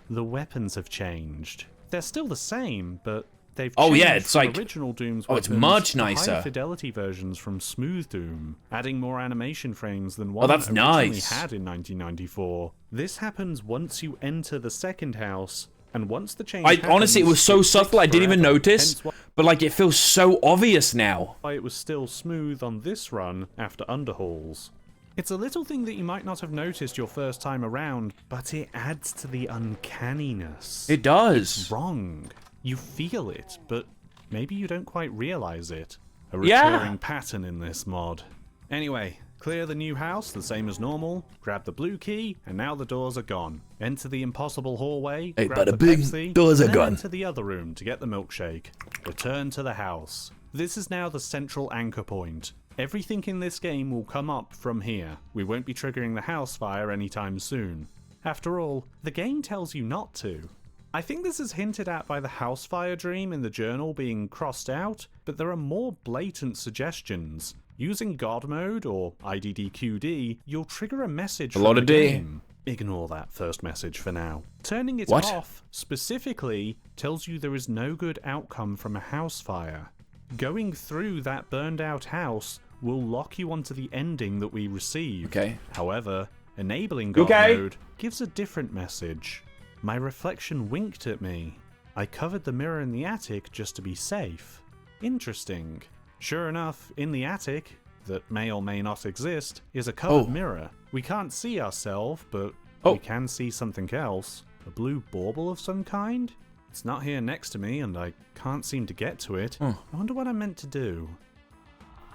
The weapons have changed. They're still the same, but they've changed Oh, yeah, it's from like- original Doom's oh, it's weapons much to nicer. higher fidelity versions from Smooth Doom, adding more animation frames than Oh, one that's originally nice. had in 1994. This happens once you enter the second house, and once the change Honestly, it was so happens, subtle I didn't even forever. notice, Hence but like it feels so obvious now. why it was still smooth on this run after underhauls. It's a little thing that you might not have noticed your first time around, but it adds to the uncanniness. It does. Wrong. You feel it, but maybe you don't quite realize it. A Yeah. recurring pattern in this mod. Anyway, clear the new house the same as normal, grab the blue key, and now the doors are gone. Enter the impossible hallway, Hey, grab bada the bing, Pepsi, doors are and then gone. enter the other room to get the milkshake. Return to the house. This is now the central anchor point. Everything in this game will come up from here. We won't be triggering the house fire anytime soon. After all, the game tells you not to. I think this is hinted at by the house fire dream in the journal being crossed out, but there are more blatant suggestions. Using God mode or IDDQD, you'll trigger a message from lot the of D. game. Ignore that first message for now. Turning it What? off specifically tells you there is no good outcome from a house fire. Going through that burned out house will lock you onto the ending that we received. Okay. However, enabling God Okay. mode gives a different message. My reflection winked at me. I covered the mirror in the attic just to be safe. Interesting. Sure enough, in the attic, that may or may not exist, is a covered Oh. mirror. We can't see ourselves, but Oh. we can see something else. A blue bauble of some kind? It's not here next to me, and I can't seem to get to it. Hmm. I wonder what I'm meant to do.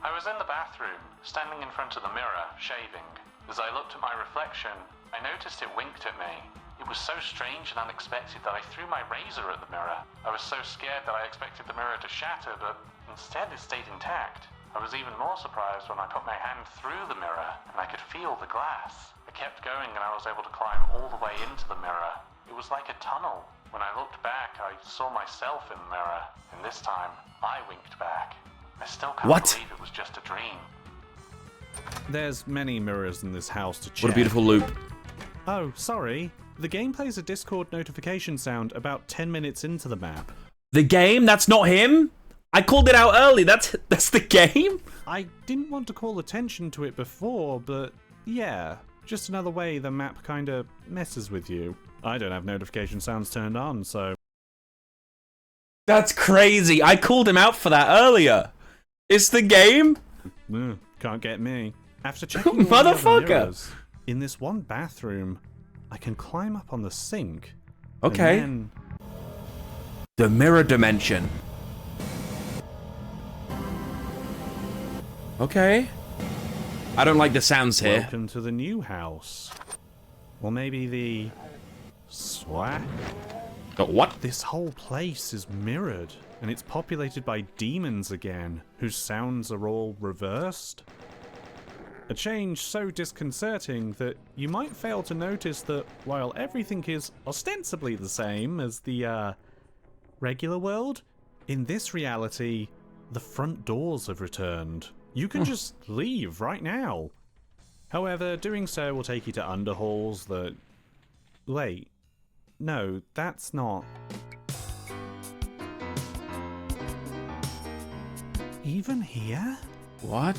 I was in the bathroom, standing in front of the mirror, shaving. As I looked at my reflection, I noticed it winked at me. It was so strange and unexpected that I threw my razor at the mirror. I was so scared that I expected the mirror to shatter, but instead it stayed intact. I was even more surprised when I put my hand through the mirror and I could feel the glass. I kept going and I was able to climb all the way into the mirror. It was like a tunnel. When I looked back, I saw myself in the mirror, and this time, I winked back. I still can't What? believe it was just a dream. There's many mirrors in this house to check. What a beautiful loop. Oh, sorry. The game plays a Discord notification sound about 10 minutes into the map. The game? That's not him? I called it out early. That's the game? I didn't want to call attention to it before, but yeah, just another way the map kinda messes with you. I don't have notification sounds turned on, so... That's crazy. I called him out for that earlier. It's the game? Can't get me. After checking all the Motherfucker. other mirrors, in this one bathroom, I can climb up on the sink. and Okay. then- The mirror dimension. Okay. I don't like the sounds here. Welcome to the new house. Or maybe the... Swat? What? This whole place is mirrored, and it's populated by demons again, whose sounds are all reversed. A change so disconcerting that you might fail to notice that while everything is ostensibly the same as the, regular world, in this reality, the front doors have returned. You can just leave right now. However, doing so will take you to underhalls that... Wait. No, that's not... Even here? What?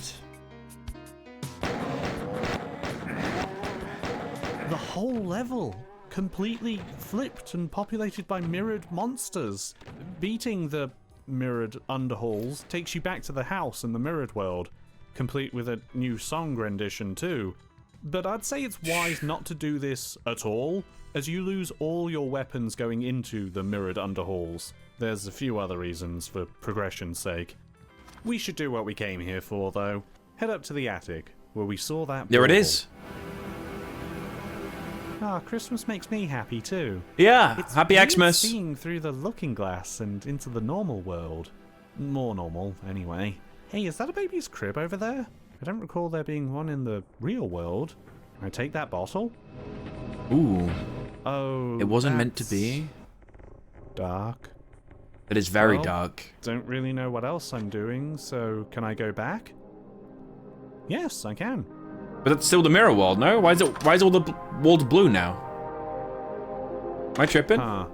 The whole level, completely flipped and populated by mirrored monsters. Beating the mirrored underhalls takes you back to the house in the mirrored world, complete with a new song rendition too. But I'd say it's wise not to do this at all, as you lose all your weapons going into the mirrored underhalls. There's a few other reasons for progression's sake. We should do what we came here for, though. Head up to the attic, where we saw that There it bauble. is. Ah, Christmas makes me happy too. Yeah. It's Happy weird Xmas. seeing through the looking glass and into the normal world. more normal, anyway. Hey, is that a baby's crib over there? I don't recall there being one in the real world. Can I take that bottle? Ooh. Oh, It wasn't meant to that's be. dark. It is very Well, dark. Don't really know what else I'm doing, so can I go back? Yes, I can. But that's still the mirror world, no? Why is all the world blue now? Am I tripping? Huh.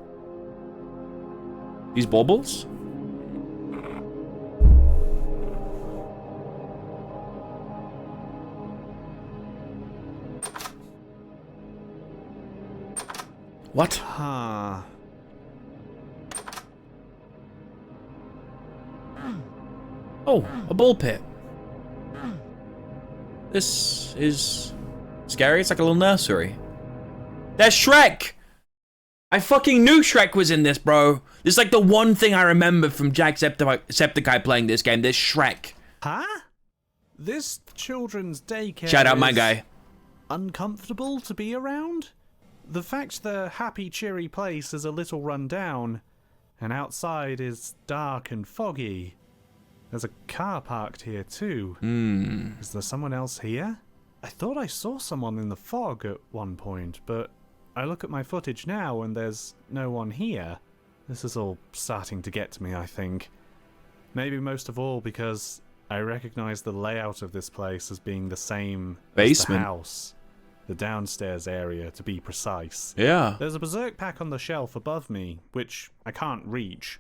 These baubles? What? Huh. Oh, a ball pit. This is scary. It's like a little nursery. There's Shrek! I fucking knew Shrek was in this, bro. This is like the one thing I remember from Jacksepticeye playing this game. There's Shrek. Huh? This children's daycare Shout out my is guy. uncomfortable to be around? The fact the happy, cheery place is a little run down, and outside is dark and foggy. There's a car parked here too. Is there someone else here? I thought I saw someone in the fog at one point, but I look at my footage now and there's no one here. This is all starting to get to me, I think. Maybe most of all because I recognize the layout of this place as being the same as Basement. the house. The downstairs area, to be precise. Yeah. There's a Berserk pack on the shelf above me, which I can't reach.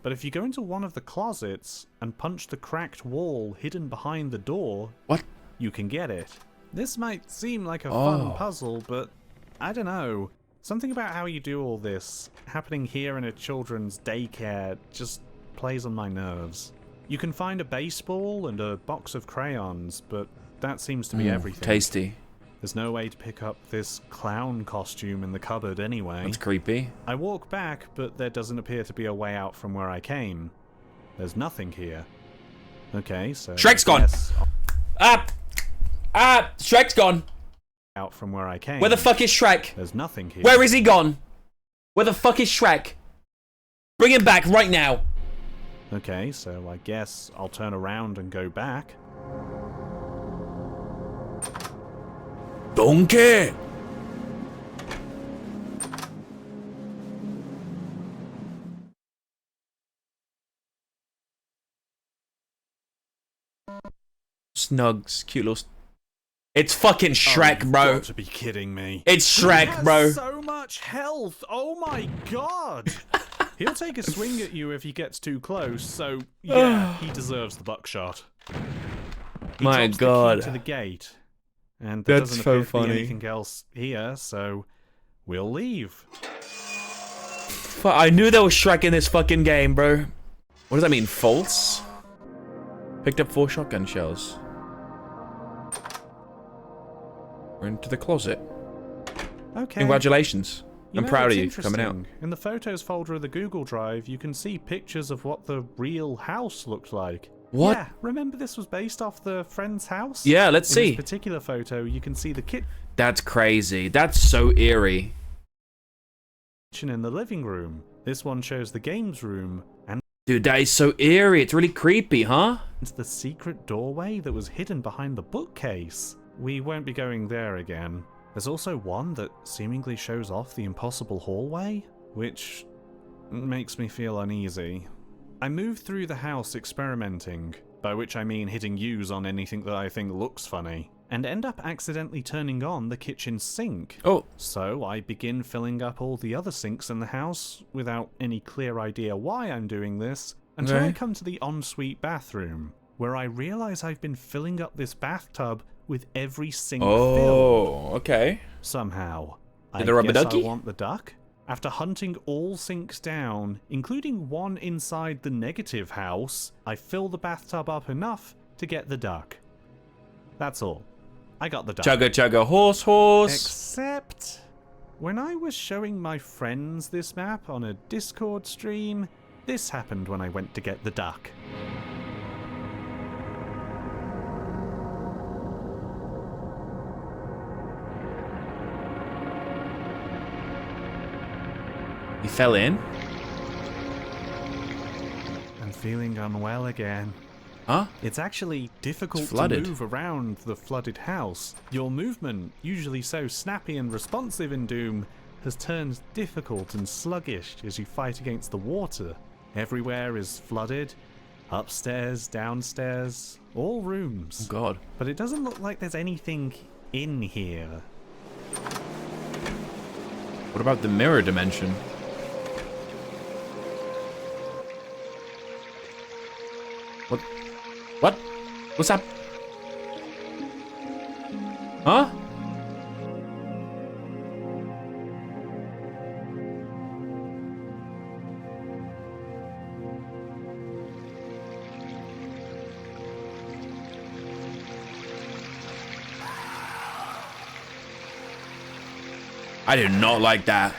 But if you go into one of the closets and punch the cracked wall hidden behind the door, What? you can get it. This might seem like a fun Oh. puzzle, but I don't know. Something about how you do all this, happening here in a children's daycare, just plays on my nerves. You can find a baseball and a box of crayons, but that seems to be everything. Tasty. There's no way to pick up this clown costume in the cupboard anyway. That's creepy. I walk back, but there doesn't appear to be a way out from where I came. There's nothing here. Okay, so... Shrek's gone. yes, Shrek's gone. out from where I came. Where the fuck is Shrek? There's nothing here. Where is he gone? Where the fuck is Shrek? Bring him back right now. Okay, so I guess I'll turn around and go back. Donkey! Snugs, cute little... It's fucking Shrek, you've bro. Got to be kidding me. It's He Shrek, has bro. so much health. Oh my god. He'll take a swing at you if he gets too close, so yeah, he deserves the buckshot. He My drops God. the key to the gate, and there That's doesn't so appear to be funny. anything else here, so we'll leave. I knew there was Shrek in this fucking game, bro. What does that mean? False? Picked up 4 shotgun shells. We're into the closet. Okay. Congratulations. You I'm know, proud of it's you for coming out. interesting. In the photos folder of the Google Drive, you can see pictures of what the real house looked like. What? Yeah, remember this was based off the friend's house? Yeah, let's In see. this particular photo, you can see the That's crazy. That's so eerie. kitchen in the living room. This one shows the games room and Dude, that is so eerie. It's really creepy, huh? the secret doorway that was hidden behind the bookcase. We won't be going there again. There's also one that seemingly shows off the impossible hallway, which makes me feel uneasy. I move through the house experimenting, by which I mean hitting U's on anything that I think looks funny, and end up accidentally turning on the kitchen sink. Oh, So I begin filling up all the other sinks in the house without any clear idea why I'm doing this, until I Okay. come to the ensuite bathroom, where I realize I've been filling up this bathtub with every sink filled. oh, okay. Somehow. Did the rubber guess ducky? I want the duck. After hunting all sinks down, including one inside the negative house, I fill the bathtub up enough to get the duck. That's all. I got the duck. Chugga chugga horse horse. Except, when I was showing my friends this map on a Discord stream, this happened when I went to get the duck. He fell in. And feeling unwell again. Huh? It's actually difficult It's to flooded. move around the flooded house. Your movement, usually so snappy and responsive in Doom, has turned difficult and sluggish as you fight against the water. Everywhere is flooded. Upstairs, downstairs, all rooms. Oh god. But it doesn't look like there's anything in here. What about the mirror dimension? What? What? What's up? Huh? I do not like that.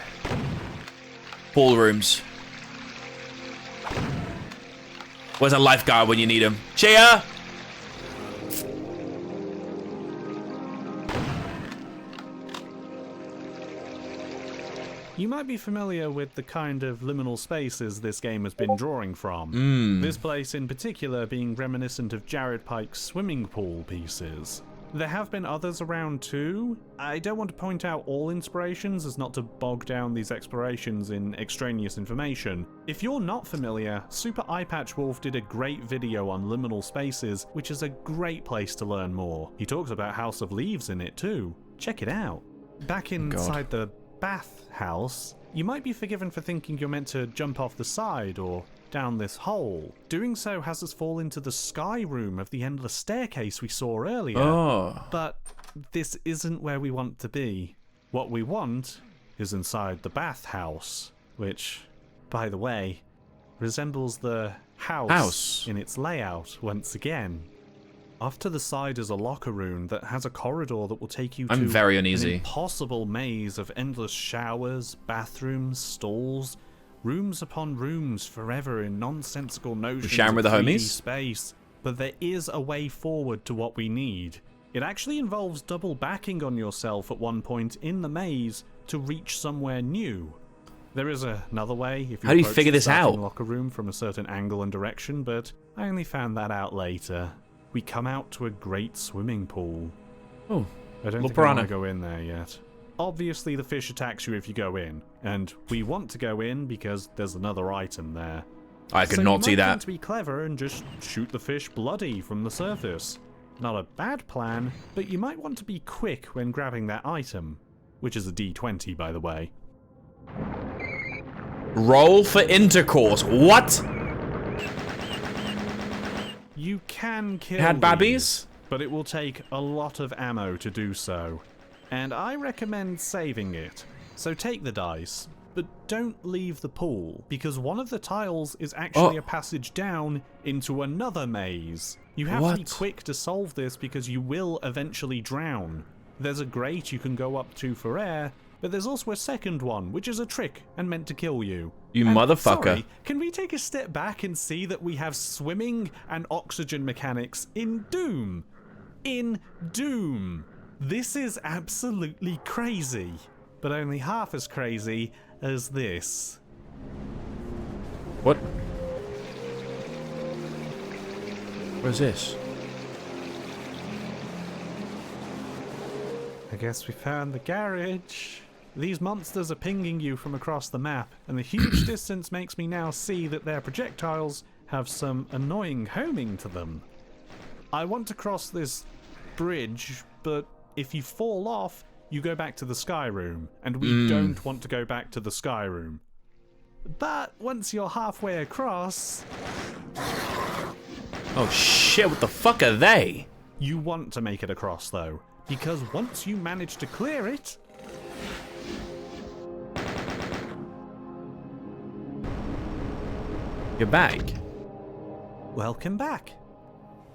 Ballrooms. Where's a lifeguard when you need him? Cheer! You might be familiar with the kind of liminal spaces this game has been drawing from. This place in particular being reminiscent of Jared Pike's swimming pool pieces. There have been others around too. I don't want to point out all inspirations as not to bog down these explorations in extraneous information. If you're not familiar, Super Eyepatch Wolf did a great video on liminal spaces, which is a great place to learn more. He talks about House of Leaves in it too. Check it out. Back inside the bath house, you might be forgiven for thinking you're meant to jump off the side or down this hole. Doing so has us fall into the sky room of the endless staircase we saw earlier. Oh. But this isn't where we want to be. What we want is inside the bathhouse, which, by the way, resembles the house in its layout once again. Off to the side is a locker room that has a corridor that will take you to very uneasy. an impossible maze of endless showers, bathrooms, stalls, rooms upon rooms forever in nonsensical notions Sharing with of the 3D homies? space. But there is a way forward to what we need. It actually involves double backing on yourself at one point in the maze to reach somewhere new. There is another way if you How do you approach figure the this starting out? locker room from a certain angle and direction, but I only found that out later. We come out to a great swimming pool. Oh. I don't Little think I want piranha. to go in there yet. Obviously the fish attacks you if you go in, and we want to go in because there's another item there. I could So not see you might that. want to be clever and just shoot the fish bloody from the surface. Not a bad plan, but you might want to be quick when grabbing that item, which is a D20 by the way. Roll for intercourse. What? You can kill Had these, babbies? but it will take a lot of ammo to do so. And I recommend saving it. So take the dice, but don't leave the pool, because one of the tiles is actually a passage down into another maze. You have to be What? quick to solve this because you will eventually drown. There's a grate you can go up to for air, but there's also a second one, which is a trick and meant to kill you. You And, motherfucker. sorry, can we take a step back and see that we have swimming and oxygen mechanics in Doom? In Doom. This is absolutely crazy, but only half as crazy as this. What? Where's this? I guess we found the garage. These monsters are pinging you from across the map, and the huge distance makes me now see that their projectiles have some annoying homing to them. I want to cross this bridge, but if you fall off, you go back to the sky room, and we don't want to go back to the sky room. But once you're halfway across, Oh shit, what the fuck are they? you want to make it across though, because once you manage to clear it, You're back. welcome back.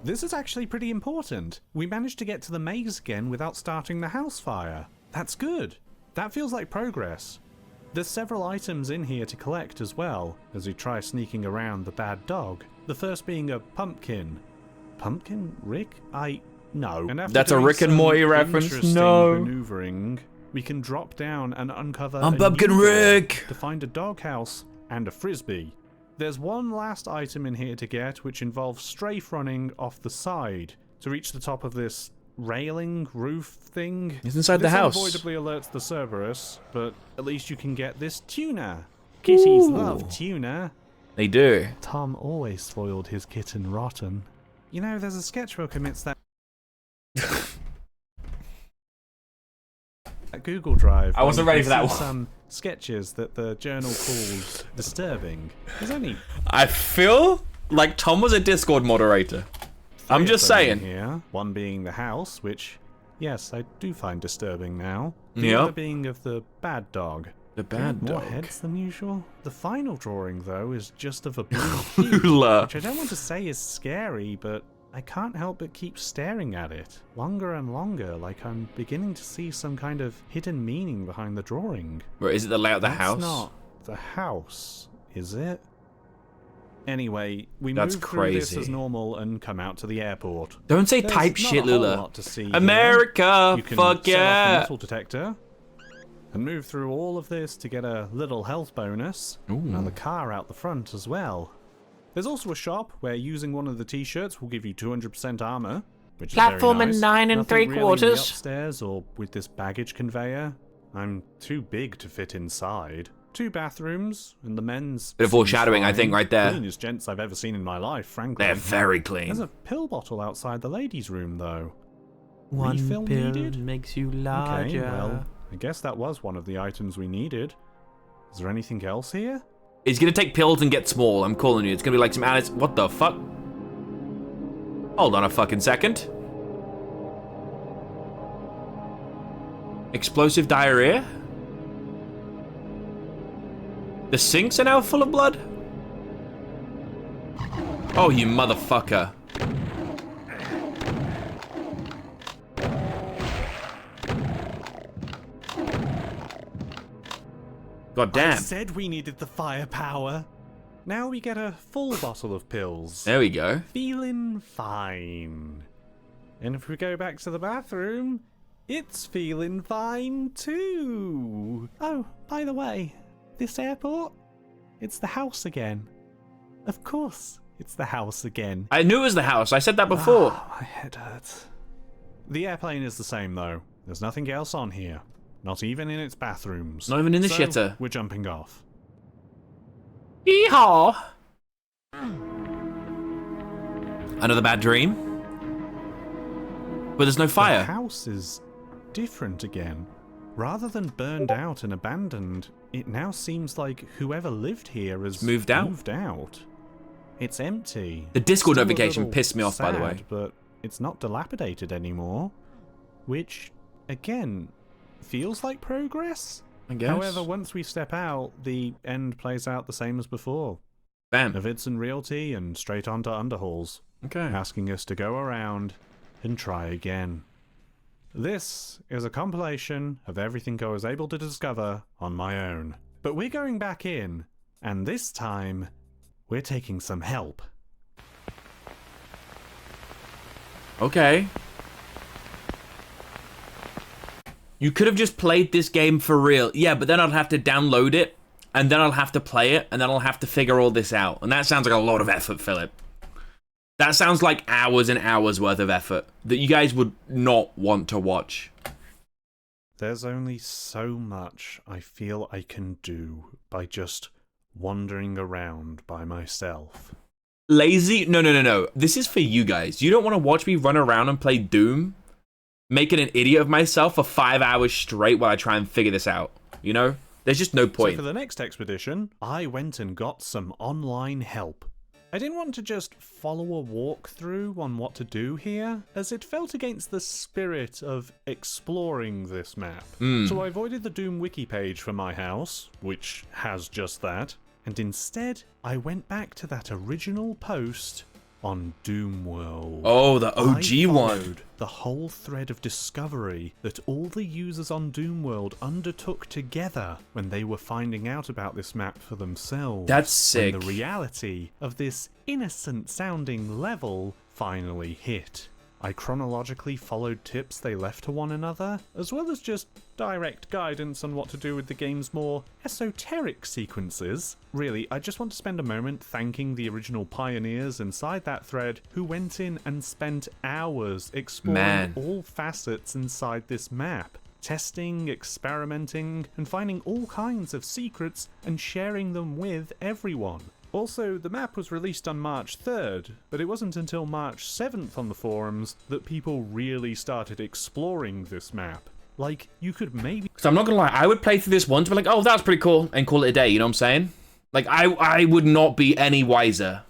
This is actually pretty important. We managed to get to the maze again without starting the house fire. That's good. That feels like progress. There's several items in here to collect as well, as we try sneaking around the bad dog. The first being a pumpkin. Pumpkin? Rick? No. And after That's a doing Rick and some Morty reference. interesting No. maneuvering, we can drop down and uncover I'm a Pumpkin new door Rick. to find a doghouse and a frisbee. There's one last item in here to get, which involves strafe running off the side to reach the top of this railing roof thing. It's inside the house. This unavoidably alerts the Cerberus, but at least you can get this tuna. Kitties love tuna. They do. Tom always spoiled his kitten rotten. You know, there's a sketchbook amidst that Google Drive. I wasn't ready for that one. Some sketches that the journal calls disturbing. There's only I feel like Tom was a Discord moderator. I'm three just of them saying. Here, one being the house, which, yes, I do find disturbing now. The Yep. other being of the bad dog. The bad More dog. heads than usual. The final drawing, though, is just of a blue key, Hula. which I don't want to say is scary, but I can't help but keep staring at it, longer and longer, like I'm beginning to see some kind of hidden meaning behind the drawing. Or is it the layout of the That's house? not the house, is it? Anyway, we That's move through this crazy. as normal and come out to the airport. Don't say There's type not shit, a whole Lula. lot to see here. America, You can fuck set off a yeah. metal detector and move through all of this to get a little health bonus. And the car out the front as well. There's also a shop where using one of the t-shirts will give you 200% armor, which Platform is very nice. and 9 and Nothing 3 really in the quarters. upstairs or with this baggage conveyor. I'm too big to fit inside. 2 bathrooms and the men's. Bit of foreshadowing, I think, fine. right there. Cleanest gents I've ever seen in my life, frankly. They're very There's clean. a pill bottle outside the ladies' room, though. One Refill pill needed? makes you larger. Okay, well, I guess that was one of the items we needed. Is there anything else here? He's gonna take pills and get small. I'm calling you. It's gonna be like some Alice. What the fuck? Hold on a fucking second. Explosive diarrhea? The sinks are now full of blood? Oh, you motherfucker. God I damn. said we needed the firepower. Now we get a full bottle of pills. There we go. Feeling fine. And if we go back to the bathroom, it's feeling fine too. Oh, by the way, this airport, it's the house again. Of course, it's the house again. I knew it was the house. I said that before. My head hurts. The airplane is the same though. There's nothing else on here. Not even in its bathrooms. Not even in the So, shitter. We're jumping off. Yeehaw! Another bad dream? But there's no The fire. house is different again. Rather than burned out and abandoned, it now seems like whoever lived here has Moved out? Moved out. It's empty. The Discord Still a notification little pissed me off, by the way. sad, but it's not dilapidated anymore. Which, again, feels like progress. I guess. However, once we step out, the end plays out the same as before. Bam. Navidson Realty and straight onto Underhalls, Okay. asking us to go around and try again. This is a compilation of everything I was able to discover on my own. But we're going back in, and this time, we're taking some help. Okay. You could have just played this game for real. Yeah, but then I'll have to download it, and then I'll have to play it, and then I'll have to figure all this out. And that sounds like a lot of effort, Philip. That sounds like hours and hours worth of effort that you guys would not want to watch. There's only so much I feel I can do by just wandering around by myself. Lazy? No. This is for you guys. You don't want to watch me run around and play Doom, making an idiot of myself for 5 hours straight while I try and figure this out. You know? There's just no So point. for the next expedition, I went and got some online help. I didn't want to just follow a walkthrough on what to do here, as it felt against the spirit of exploring this map. So I avoided the Doom wiki page for my house, which has just that, and instead I went back to that original post on Doomworld. Oh, the OG I one. followed the whole thread of discovery that all the users on Doomworld undertook together when they were finding out about this map for themselves. That's sick. When the reality of this innocent-sounding level finally hit. I chronologically followed tips they left to one another, as well as just direct guidance on what to do with the game's more esoteric sequences. Really, I just want to spend a moment thanking the original pioneers inside that thread who went in and spent hours exploring all facets inside this map. Testing, experimenting, and finding all kinds of secrets and sharing them with everyone. Also, the map was released on March 3rd, but it wasn't until March 7th on the forums that people really started exploring this map. Like, you could maybe... So I'm not gonna lie, I would play through this once, but like, oh, that's pretty cool, and call it a day, you know what I'm saying? Like, I would not be any wiser.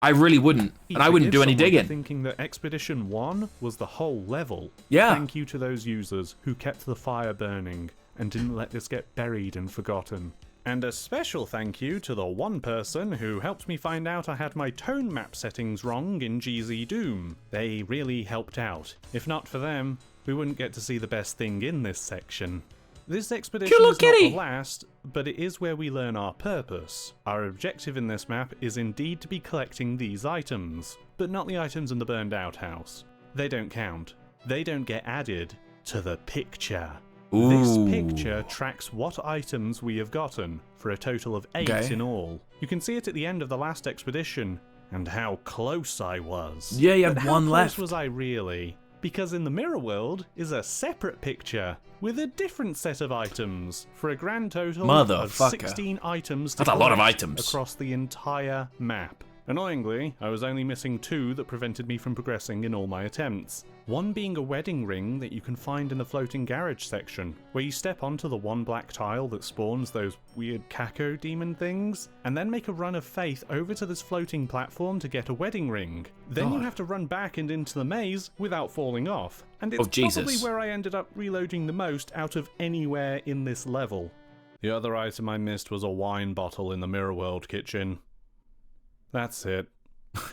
I really wouldn't, and I wouldn't do any digging. Thinking that Expedition 1 was the whole level. Yeah. Thank you to those users who kept the fire burning and didn't let this get buried and forgotten. And a special thank you to the one person who helped me find out I had my tone map settings wrong in GZ Doom. They really helped out. If not for them, we wouldn't get to see the best thing in this section. This expedition is not the last, but it is where we learn our purpose. Our objective in this map is indeed to be collecting these items, but not the items in the burned out house. They don't count. They don't get added to the picture. Ooh. This picture tracks what items we have gotten, for a total of 8 in all. You can see it at the end of the last expedition, and how close I was. Yeah, you had but one how left. close was I really? Because in the mirror world is a separate picture with a different set of items, for a grand total of 16 items to That's a lot of collect items. across the entire map. Annoyingly, I was only missing 2 that prevented me from progressing in all my attempts. One being a wedding ring that you can find in the floating garage section, where you step onto the one black tile that spawns those weird Kako demon things, and then make a run of faith over to this floating platform to get a wedding ring. Then you have to run back and into the maze without falling off, and it's probably where I ended up reloading the most out of anywhere in this level. The other item I missed was a wine bottle in the Mirror World kitchen. That's it.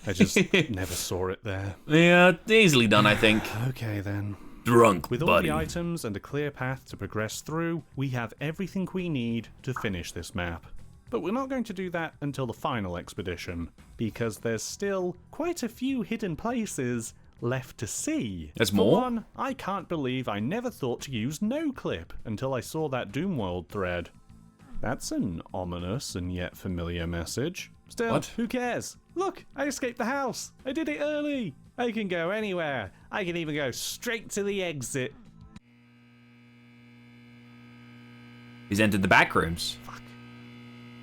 I just never saw it there. Yeah, easily done, I think. Okay then. Drunk, With all buddy. the items and a clear path to progress through, we have everything we need to finish this map. But we're not going to do that until the final expedition, because there's still quite a few hidden places left to see. There's For more? one, I can't believe I never thought to use NoClip until I saw that Doomworld thread. That's an ominous and yet familiar message. Still, What? who cares? Look, I escaped the house. I did it early. I can go anywhere. I can even go straight to the exit. He's entered the back rooms.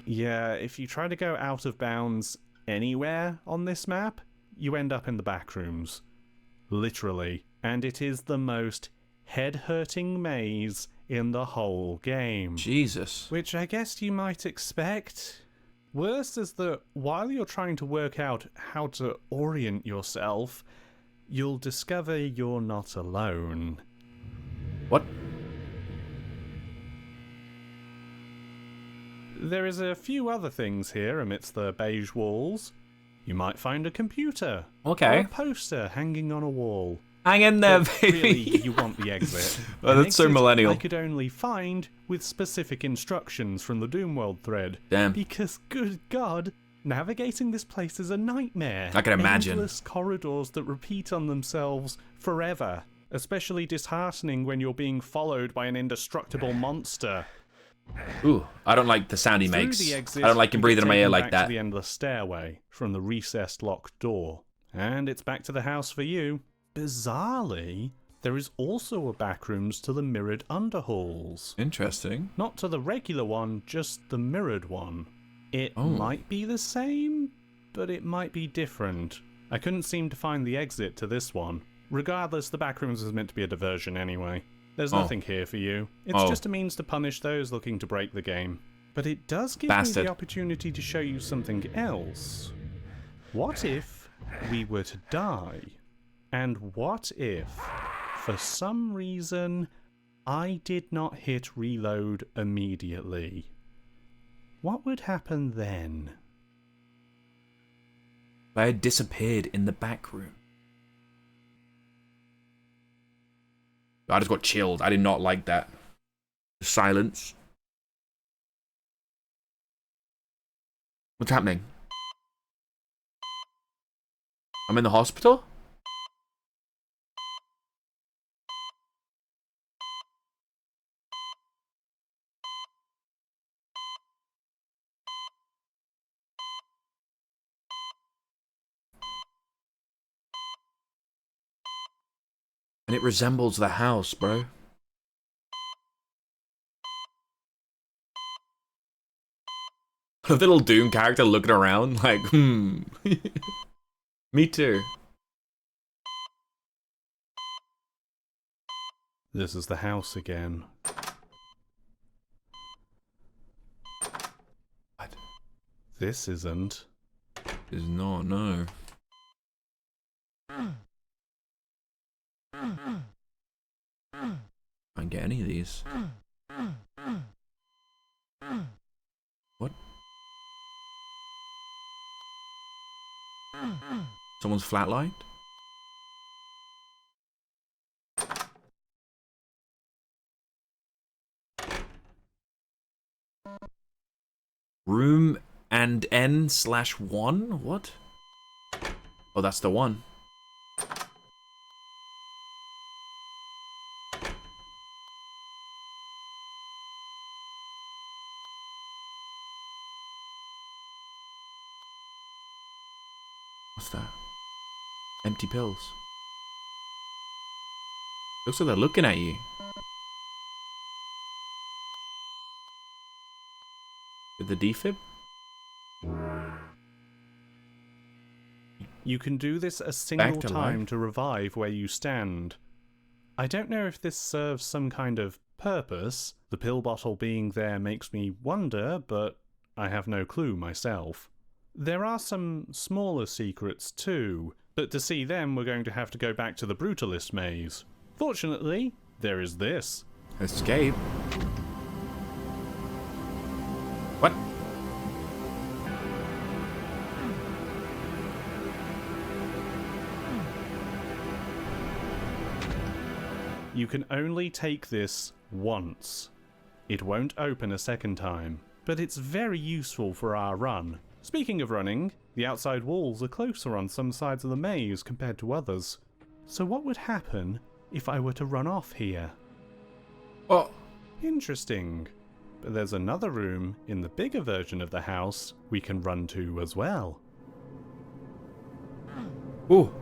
Yeah, if you try to go out of bounds anywhere on this map, you end up in the back rooms. Literally. And it is the most head-hurting maze in the whole game. Jesus. Which I guess you might expect. Worse is that while you're trying to work out how to orient yourself, you'll discover you're not alone. What? There is a few other things here amidst the beige walls. You might find a computer. Okay. Or a poster hanging on a wall. Hang in there, But baby. really, you want the exit. Oh, An that's so exit millennial. I could only find with specific instructions from the Doomworld thread. Damn. Because, good God, navigating this place is a nightmare. I can imagine. Endless corridors that repeat on themselves forever. Especially disheartening when you're being followed by an indestructible monster. Ooh, I don't like the sound he Through makes. the exit, I don't like him you breathing get in my ear taken like back that. to the endless stairway from the recessed locked door. And it's back to the house for you. Bizarrely, there is also a backrooms to the mirrored underhalls. Interesting. Not to the regular one, just the mirrored one. It Oh. might be the same, but it might be different. I couldn't seem to find the exit to this one. Regardless, the backrooms is meant to be a diversion anyway. There's Oh. nothing here for you. It's Oh. just a means to punish those looking to break the game. But it does give me Bastard. the opportunity to show you something else. What if we were to die? And what if, for some reason, I did not hit reload immediately? What would happen then? I had disappeared in the back room. I just got chilled. I did not like that. Silence. What's happening? I'm in the hospital? And it resembles the house, bro. A little Doom character looking around like, Me too. This is the house again. What? This isn't. Is not, no. Can't get any of these. What? Someone's flatlined? Room and N/1? What? Oh, that's the one. What's that? Empty pills. Looks like they're looking at you. With the defib? You can do this a single Back to time life. to revive where you stand. I don't know if this serves some kind of purpose. The pill bottle being there makes me wonder, but I have no clue myself. There are some smaller secrets too, but to see them we're going to have to go back to the Brutalist maze. Fortunately, there is this. Escape? What? You can only take this once. It won't open a second time, but it's very useful for our run. Speaking of running, the outside walls are closer on some sides of the maze compared to others. So what would happen if I were to run off here? Oh. Interesting. But there's another room in the bigger version of the house we can run to as well. Ooh.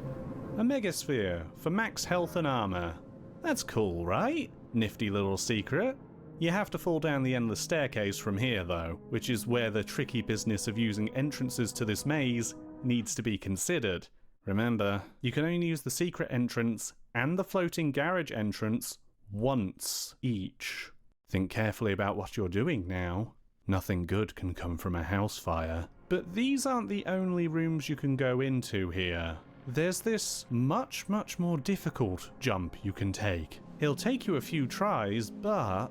A megasphere for max health and armor. That's cool, right? Nifty little secret. You have to fall down the endless staircase from here though, which is where the tricky business of using entrances to this maze needs to be considered. Remember, you can only use the secret entrance and the floating garage entrance once each. Think carefully about what you're doing now. Nothing good can come from a house fire. But these aren't the only rooms you can go into here. There's this much more difficult jump you can take. It'll take you a few tries, but...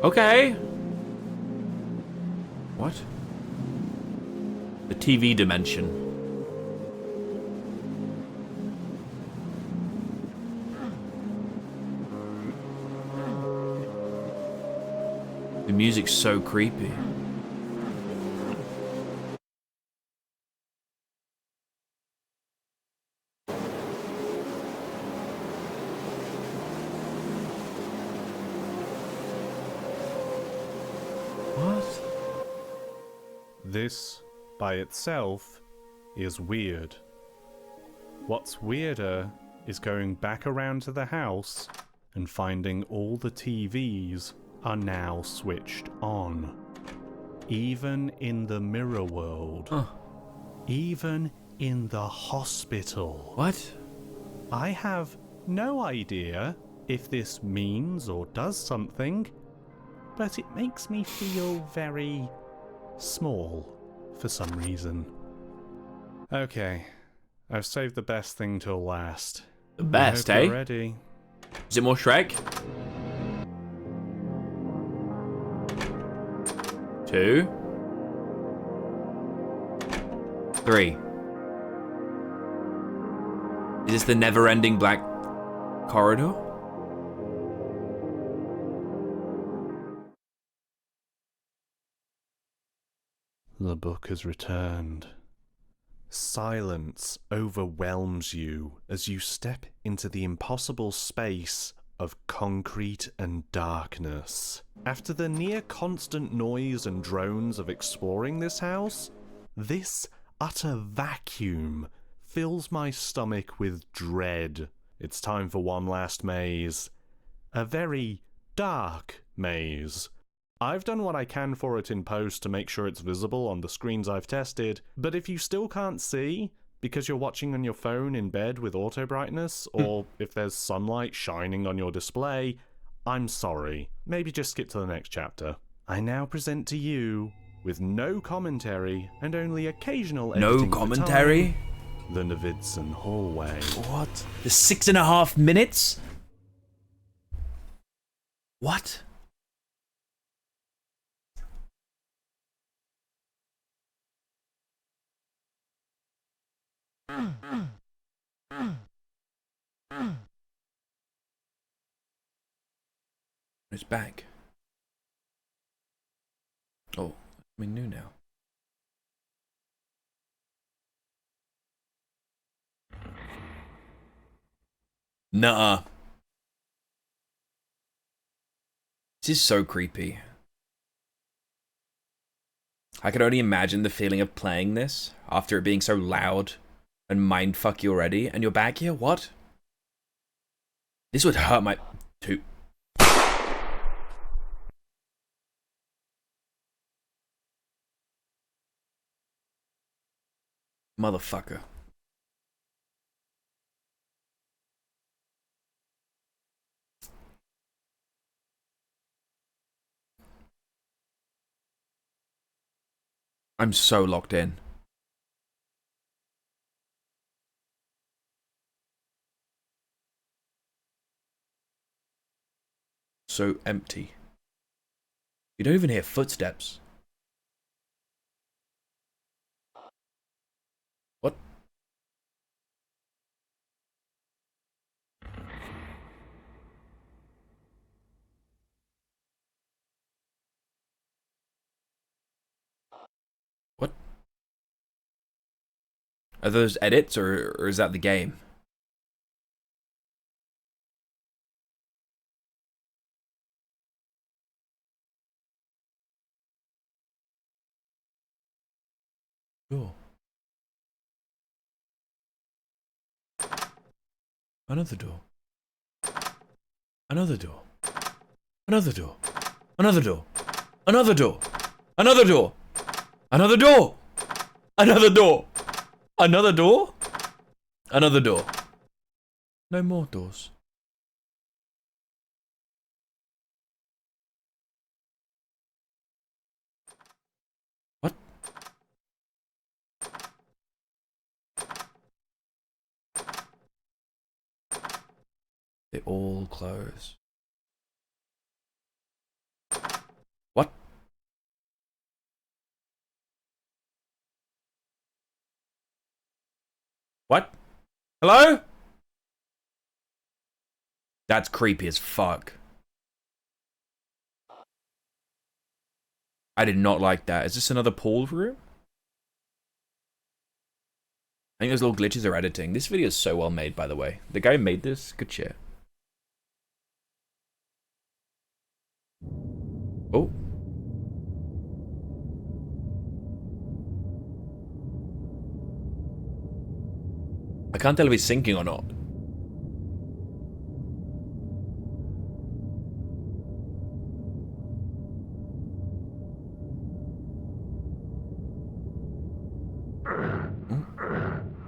Okay. What? The TV dimension. The music's so creepy. What? This, by itself, is weird. What's weirder is going back around to the house and finding all the TVs are now switched on. Even in the mirror world. Huh. Even in the hospital. What? I have no idea if this means or does something, but it makes me feel very small for some reason. Okay, I've saved the best thing till last. The best, I hope eh? you're ready. Is it more Shrek? 2, 3. Is this the never-ending black corridor? The book has returned. Silence overwhelms you as you step into the impossible space of concrete and darkness. After the near-constant noise and drones of exploring this house, this utter vacuum fills my stomach with dread. it's time for one last maze. A very dark maze. I've done what I can for it in post to make sure it's visible on the screens I've tested, but if you still can't see, because you're watching on your phone in bed with auto brightness, or if there's sunlight shining on your display, I'm sorry. Maybe just skip to the next chapter. I now present to you, with no commentary and only occasional editing No for commentary? time, the Navidson Hallway. What? The 6.5 minutes? What? It's back. Oh, we knew now. Nuh-uh. This is so creepy. I can only imagine the feeling of playing this after it being so loud and mindfuck you already, and you're back here? What? This would hurt my... Motherfucker. I'm so locked in. So empty. You don't even hear footsteps. What? What? Are those edits, or is that the game? Door. Another door. Another door. Another door. Another door. Another door. Another door. Another door. Another door. Another door. Another door. No more doors. What? They all close. What? What? Hello? That's creepy as fuck. I did not like that. Is this another pool room? I think those little glitches are editing. This video is so well made, by the way. The guy who made this, good shit. Oh. I can't tell if he's sinking or not.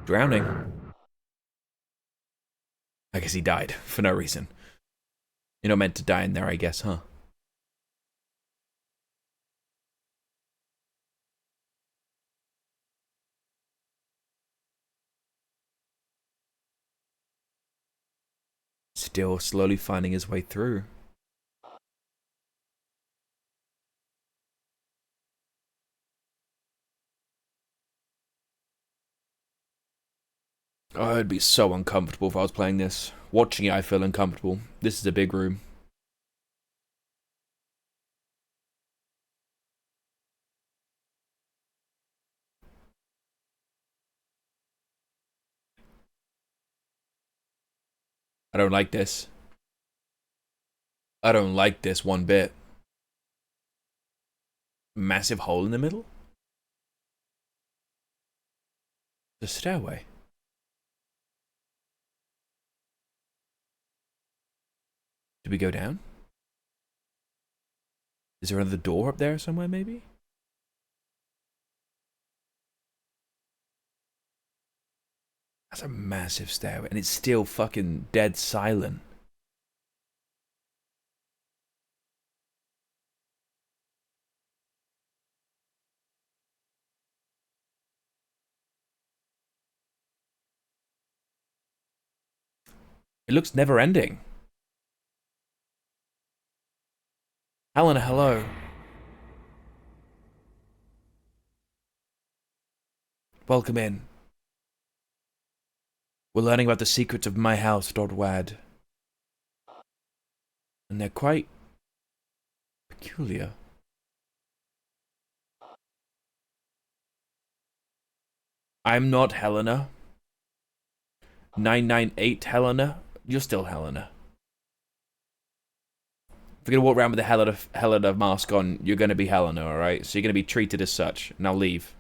Drowning. I guess he died for no reason. You're not meant to die in there, I guess, huh? Still slowly finding his way through. Oh, it'd be so uncomfortable if I was playing this. Watching it, I feel uncomfortable. This is a big room. I don't like this. I don't like this one bit. Massive hole in the middle? The stairway. we go down? Is there another door up there somewhere, maybe? That's a massive stairway, and it's still fucking dead silent. It looks never ending. Helena, hello. Welcome in. We're learning about the secrets of my house.wad. And they're quite peculiar. I'm not Helena. 998 Helena. You're still Helena. If you're gonna walk around with the Helena mask on, you're gonna be Helena, alright? So you're gonna be treated as such. Now leave.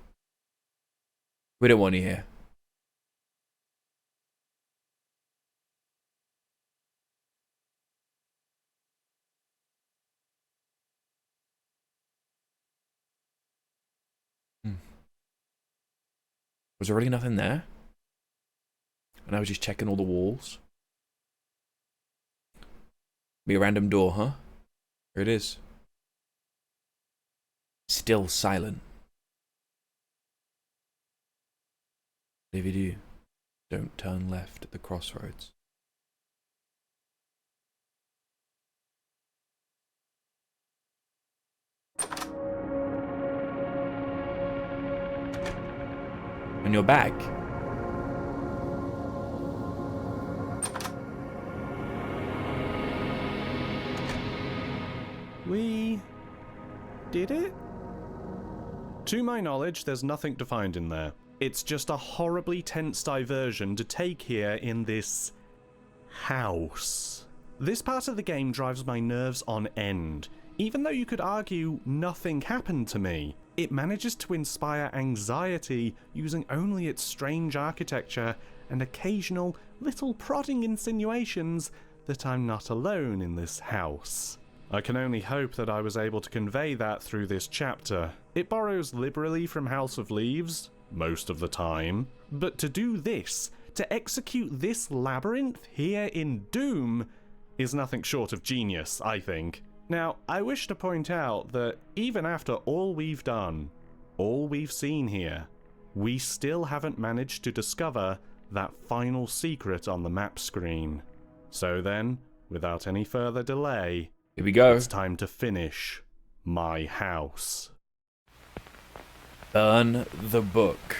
We don't want you here. Was there really nothing there? And I was just checking all the walls. Be a random door, huh? Here it is. Still silent. If you do, don't turn left at the crossroads. And you're back. We did it? To my knowledge, there's nothing to find in there. It's just a horribly tense diversion to take here in this house. This part of the game drives my nerves on end. Even though you could argue nothing happened to me, it manages to inspire anxiety using only its strange architecture and occasional little prodding insinuations that I'm not alone in this house. I can only hope that I was able to convey that through this chapter. It borrows liberally from House of Leaves, most of the time, but to do this, to execute this labyrinth here in Doom, is nothing short of genius, I think. Now, I wish to point out that even after all we've done, all we've seen here, we still haven't managed to discover that final secret on the map screen. So then, without any further delay, here we go. It's time to finish my house. Burn the book.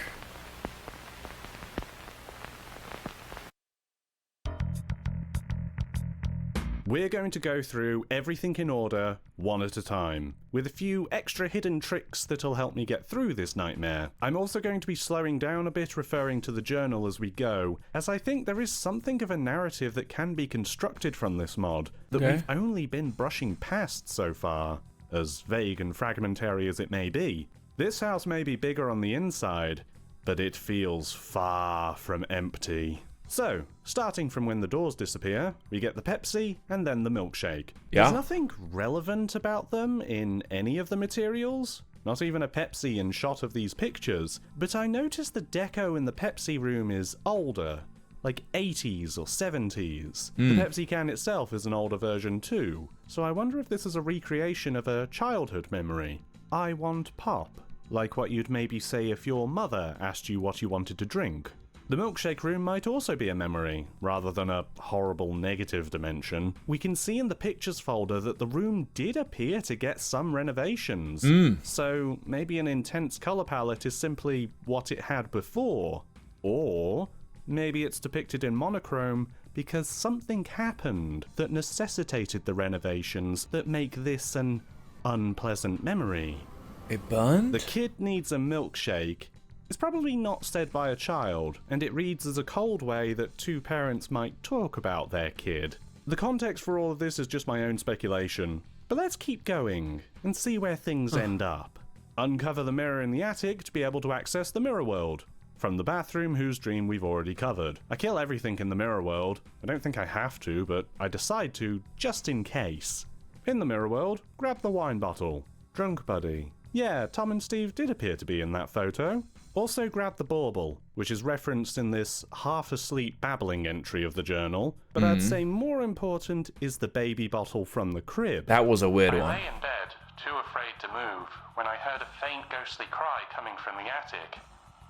We're going to go through everything in order, one at a time, with a few extra hidden tricks that'll help me get through this nightmare. I'm also going to be slowing down a bit, referring to the journal as we go, as I think there is something of a narrative that can be constructed from this mod that we've only been brushing past so far, as vague and fragmentary as it may be. This house may be bigger on the inside, but it feels far from empty. So, starting from when the doors disappear, we get the Pepsi and then the milkshake. Yeah. There's nothing relevant about them in any of the materials, not even a Pepsi in shot of these pictures, but I noticed the deco in the Pepsi room is older, like 80s or 70s. The Pepsi can itself is an older version too, so I wonder if this is a recreation of a childhood memory. I want pop, like what you'd maybe say if your mother asked you what you wanted to drink. The milkshake room might also be a memory, rather than a horrible negative dimension. We can see in the pictures folder that the room did appear to get some renovations, so maybe an intense colour palette is simply what it had before. Or maybe it's depicted in monochrome because something happened that necessitated the renovations that make this an unpleasant memory. It burned? The kid needs a milkshake. It's probably not said by a child, and it reads as a cold way that two parents might talk about their kid. The context for all of this is just my own speculation, but let's keep going and see where things end up. Uncover the mirror in the attic to be able to access the mirror world. from the bathroom, whose dream we've already covered. I kill everything in the mirror world. I don't think I have to, but I decide to, just in case. In the mirror world, grab the wine bottle. Drunk buddy. Yeah, Tom and Steve did appear to be in that photo. Also grab the bauble, which is referenced in this half-asleep babbling entry of the journal, but I'd say more important is the baby bottle from the crib. That was a weird I one. lay in bed, too afraid to move, when I heard a faint ghostly cry coming from the attic.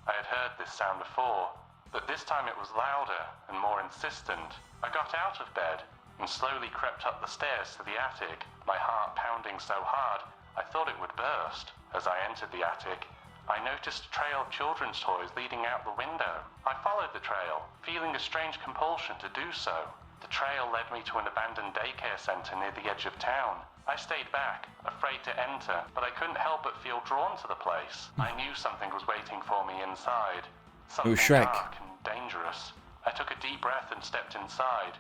I had heard this sound before, but this time it was louder and more insistent. I got out of bed and slowly crept up the stairs to the attic, my heart pounding so hard I thought it would burst. As I entered the attic, I noticed a trail of children's toys leading out the window. I followed the trail, feeling a strange compulsion to do so. The trail led me to an abandoned daycare center near the edge of town. I stayed back, afraid to enter, but I couldn't help but feel drawn to the place. I knew something was waiting for me inside. Something Shrek. dark and dangerous. I took a deep breath and stepped inside.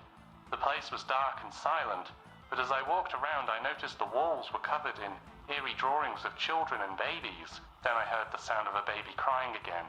The place was dark and silent, but as I walked around I noticed the walls were covered in eerie drawings of children and babies. Then I heard the sound of a baby crying again,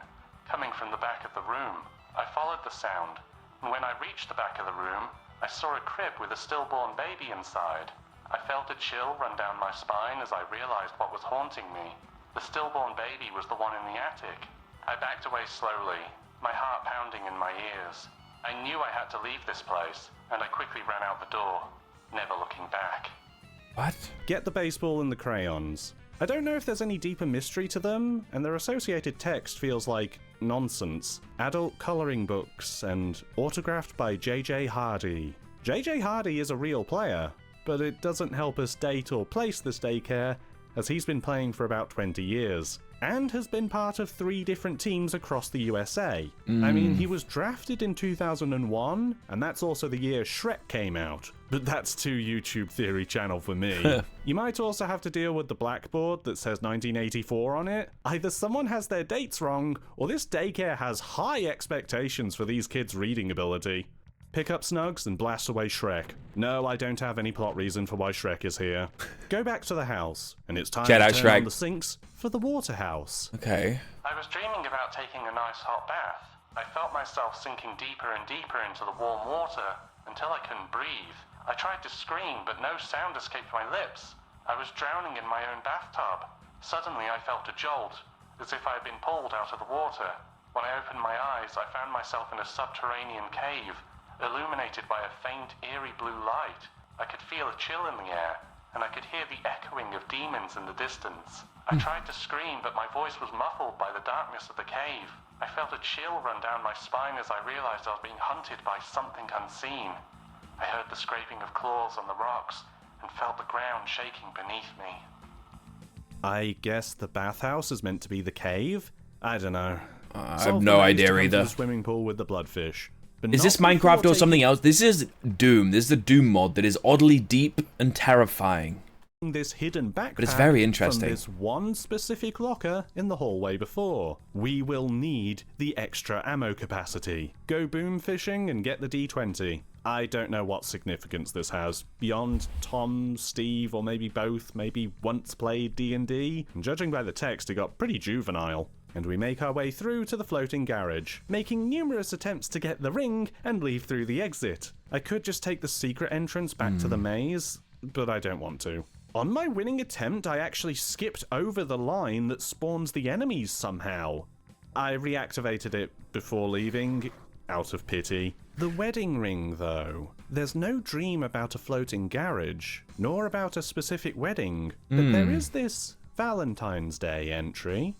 coming from the back of the room. I followed the sound, and when I reached the back of the room, I saw a crib with a stillborn baby inside. I felt a chill run down my spine as I realized what was haunting me. The stillborn baby was the one in the attic. I backed away slowly, my heart pounding in my ears. I knew I had to leave this place, and I quickly ran out the door, never looking back. What? Get the baseball and the crayons. I don't know if there's any deeper mystery to them, and their associated text feels like nonsense. Adult coloring books and autographed by J.J. Hardy. J.J. Hardy is a real player, but it doesn't help us date or place this daycare, as he's been playing for about 20 years, and has been part of 3 different teams across the USA. I mean, he was drafted in 2001, and that's also the year Shrek came out. But that's too YouTube Theory channel for me. You might also have to deal with the blackboard that says 1984 on it. Either someone has their dates wrong, or this daycare has high expectations for these kids' reading ability. Pick up Snugs and blast away Shrek. No, I don't have any plot reason for why Shrek is here. Go back to the house, and it's time Get to out, turn Shrek. on the sinks for the water house. Okay. I was dreaming about taking a nice hot bath. I felt myself sinking deeper and deeper into the warm water until I couldn't breathe. I tried to scream, but no sound escaped my lips. I was drowning in my own bathtub. Suddenly I felt a jolt, as if I had been pulled out of the water. When I opened my eyes, I found myself in a subterranean cave, illuminated by a faint, eerie blue light. I could feel a chill in the air, and I could hear the echoing of demons in the distance. I tried to scream, but my voice was muffled by the darkness of the cave. I felt a chill run down my spine as I realized I was being hunted by something unseen. I heard the scraping of claws on the rocks and felt the ground shaking beneath me. I guess the bathhouse is meant to be the cave? I don't know. I Solve have the no maze idea to come to either. the swimming pool with the bloodfish. But Is not this before Minecraft or taking something else? This is Doom. This is the Doom mod that is oddly deep and terrifying. this hidden backpack But it's very interesting. from this one specific locker in the hallway before. We will need the extra ammo capacity. Go boom fishing and get the D20. I don't know what significance this has, beyond Tom, Steve, or maybe both, maybe once played D&D. And judging by the text, it got pretty juvenile. And we make our way through to the floating garage, making numerous attempts to get the ring and leave through the exit. I could just take the secret entrance back to the maze, but I don't want to. On my winning attempt, I actually skipped over the line that spawns the enemies somehow. I reactivated it before leaving, out of pity. The wedding ring, though. There's no dream about a floating garage, nor about a specific wedding, but there is this Valentine's Day entry.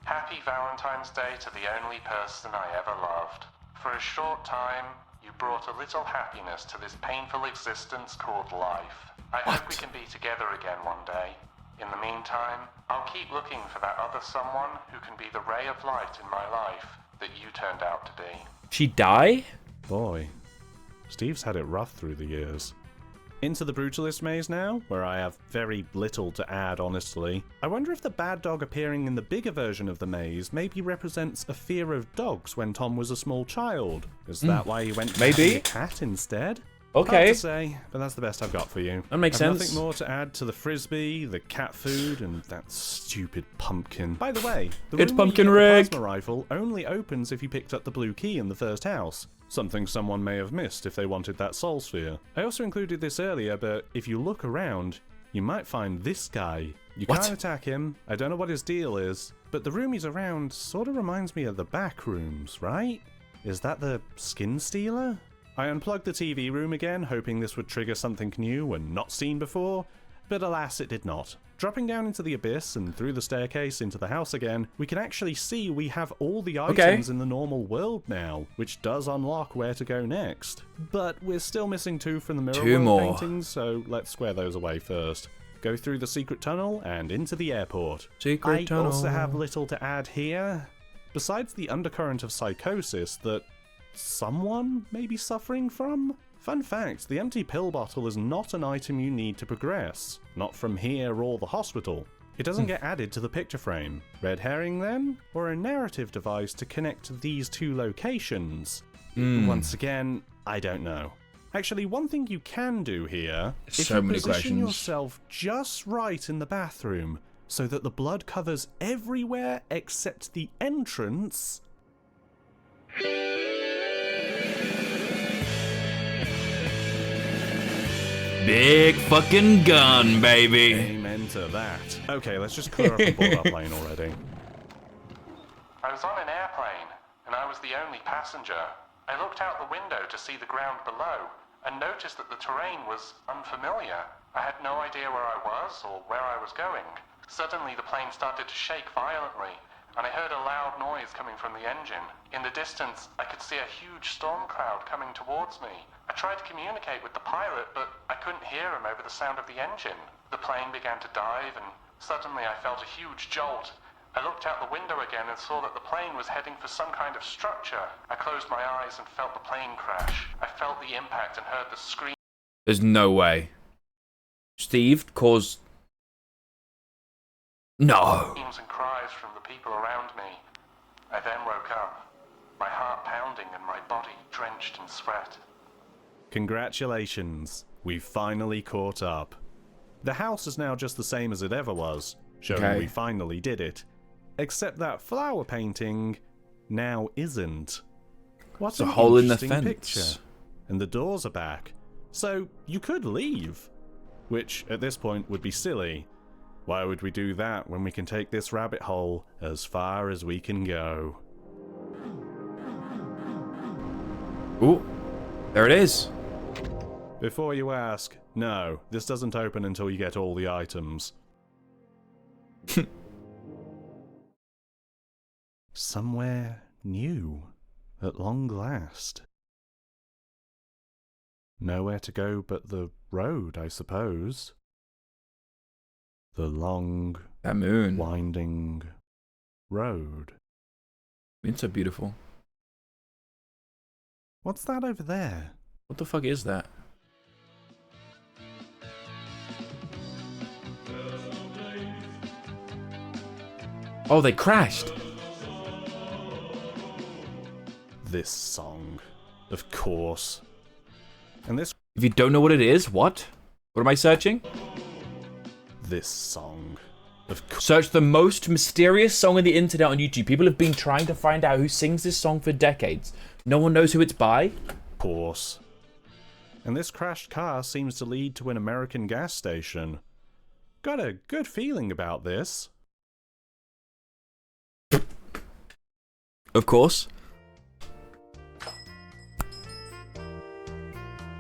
Happy Valentine's Day to the only person I ever loved. For a short time, you brought a little happiness to this painful existence called life. I hope we can be together again one day. In the meantime, I'll keep looking for that other someone who can be the ray of light in my life that you turned out to be. She die? Boy, Steve's had it rough through the years. Into the Brutalist maze now, where I have very little to add, honestly. I wonder if the bad dog appearing in the bigger version of the maze maybe represents a fear of dogs when Tom was a small child. Is that why he went to Maybe. having a cat instead? Hard Okay. to say, but that's the best I've got for you. That makes I've sense. Nothing more to add to the frisbee, the cat food, and that stupid pumpkin. By the way, the It's room where you Pumpkin get the Rick. plasma rifle only opens if you picked up the blue key in the first house. Something someone may have missed if they wanted that soul sphere. I also included this earlier, but if you look around, you might find this guy. You What? can't attack him. I don't know what his deal is, but the room he's around sort of reminds me of the back rooms, right? Is that the skin stealer? I unplugged the TV room again, hoping this would trigger something new and not seen before, but alas it did not. Dropping down into the abyss and through the staircase into the house again, we can actually see we have all the items in the normal world now, which does unlock where to go next. But we're still missing 2 from the mirror Two world more. paintings, so let's square those away first. Go through the secret tunnel and into the airport. Secret tunnel. I also have little to add here. Besides the undercurrent of psychosis that someone may be suffering from? Fun fact, the empty pill bottle is not an item you need to progress. Not from here or the hospital. It doesn't get added to the picture frame. Red herring then? Or a narrative device to connect these 2 locations? Once again, I don't know. Actually, one thing you can do here, if So you many position questions. yourself just right in the bathroom, so that the blood covers everywhere except the entrance. Big fucking gun, baby. Amen to that. Okay, let's just clear up and board our plane already. I was on an airplane, and I was the only passenger. I looked out the window to see the ground below, and noticed that the terrain was unfamiliar. I had no idea where I was or where I was going. Suddenly the plane started to shake violently, and I heard a loud noise coming from the engine. In the distance, I could see a huge storm cloud coming towards me. I tried to communicate with the pilot, but I couldn't hear him over the sound of the engine. The plane began to dive, and suddenly I felt a huge jolt. I looked out the window again and saw that the plane was heading for some kind of structure. I closed my eyes and felt the plane crash. I felt the impact and heard the scream. There's no way. Steve caused... No. Screams and cries from the people around me. I then woke up, my heart pounding and my body drenched in sweat. Congratulations, we've finally caught up. The house is now just the same as it ever was, showing Okay. we finally did it. Except that flower painting now isn't. What's It's a an hole in the interesting fence. picture. And the doors are back. So you could leave. Which, at this point, would be silly. Why would we do that when we can take this rabbit hole as far as we can go? Ooh. There it is. Before you ask, no, this doesn't open until you get all the items. Somewhere new, at long last. Nowhere to go but the road, I suppose. The long, That moon. winding road. It's so beautiful. What's that over there? What the fuck is that? Oh, they crashed. This song. Of course. And this If you don't know what it is, what? What am I searching? song. Of course. Search the most mysterious song on the internet on YouTube. People have been trying to find out who sings this song for decades. No one knows who it's by. Course. And this crashed car seems to lead to an American gas station. Got a good feeling about this. Of course.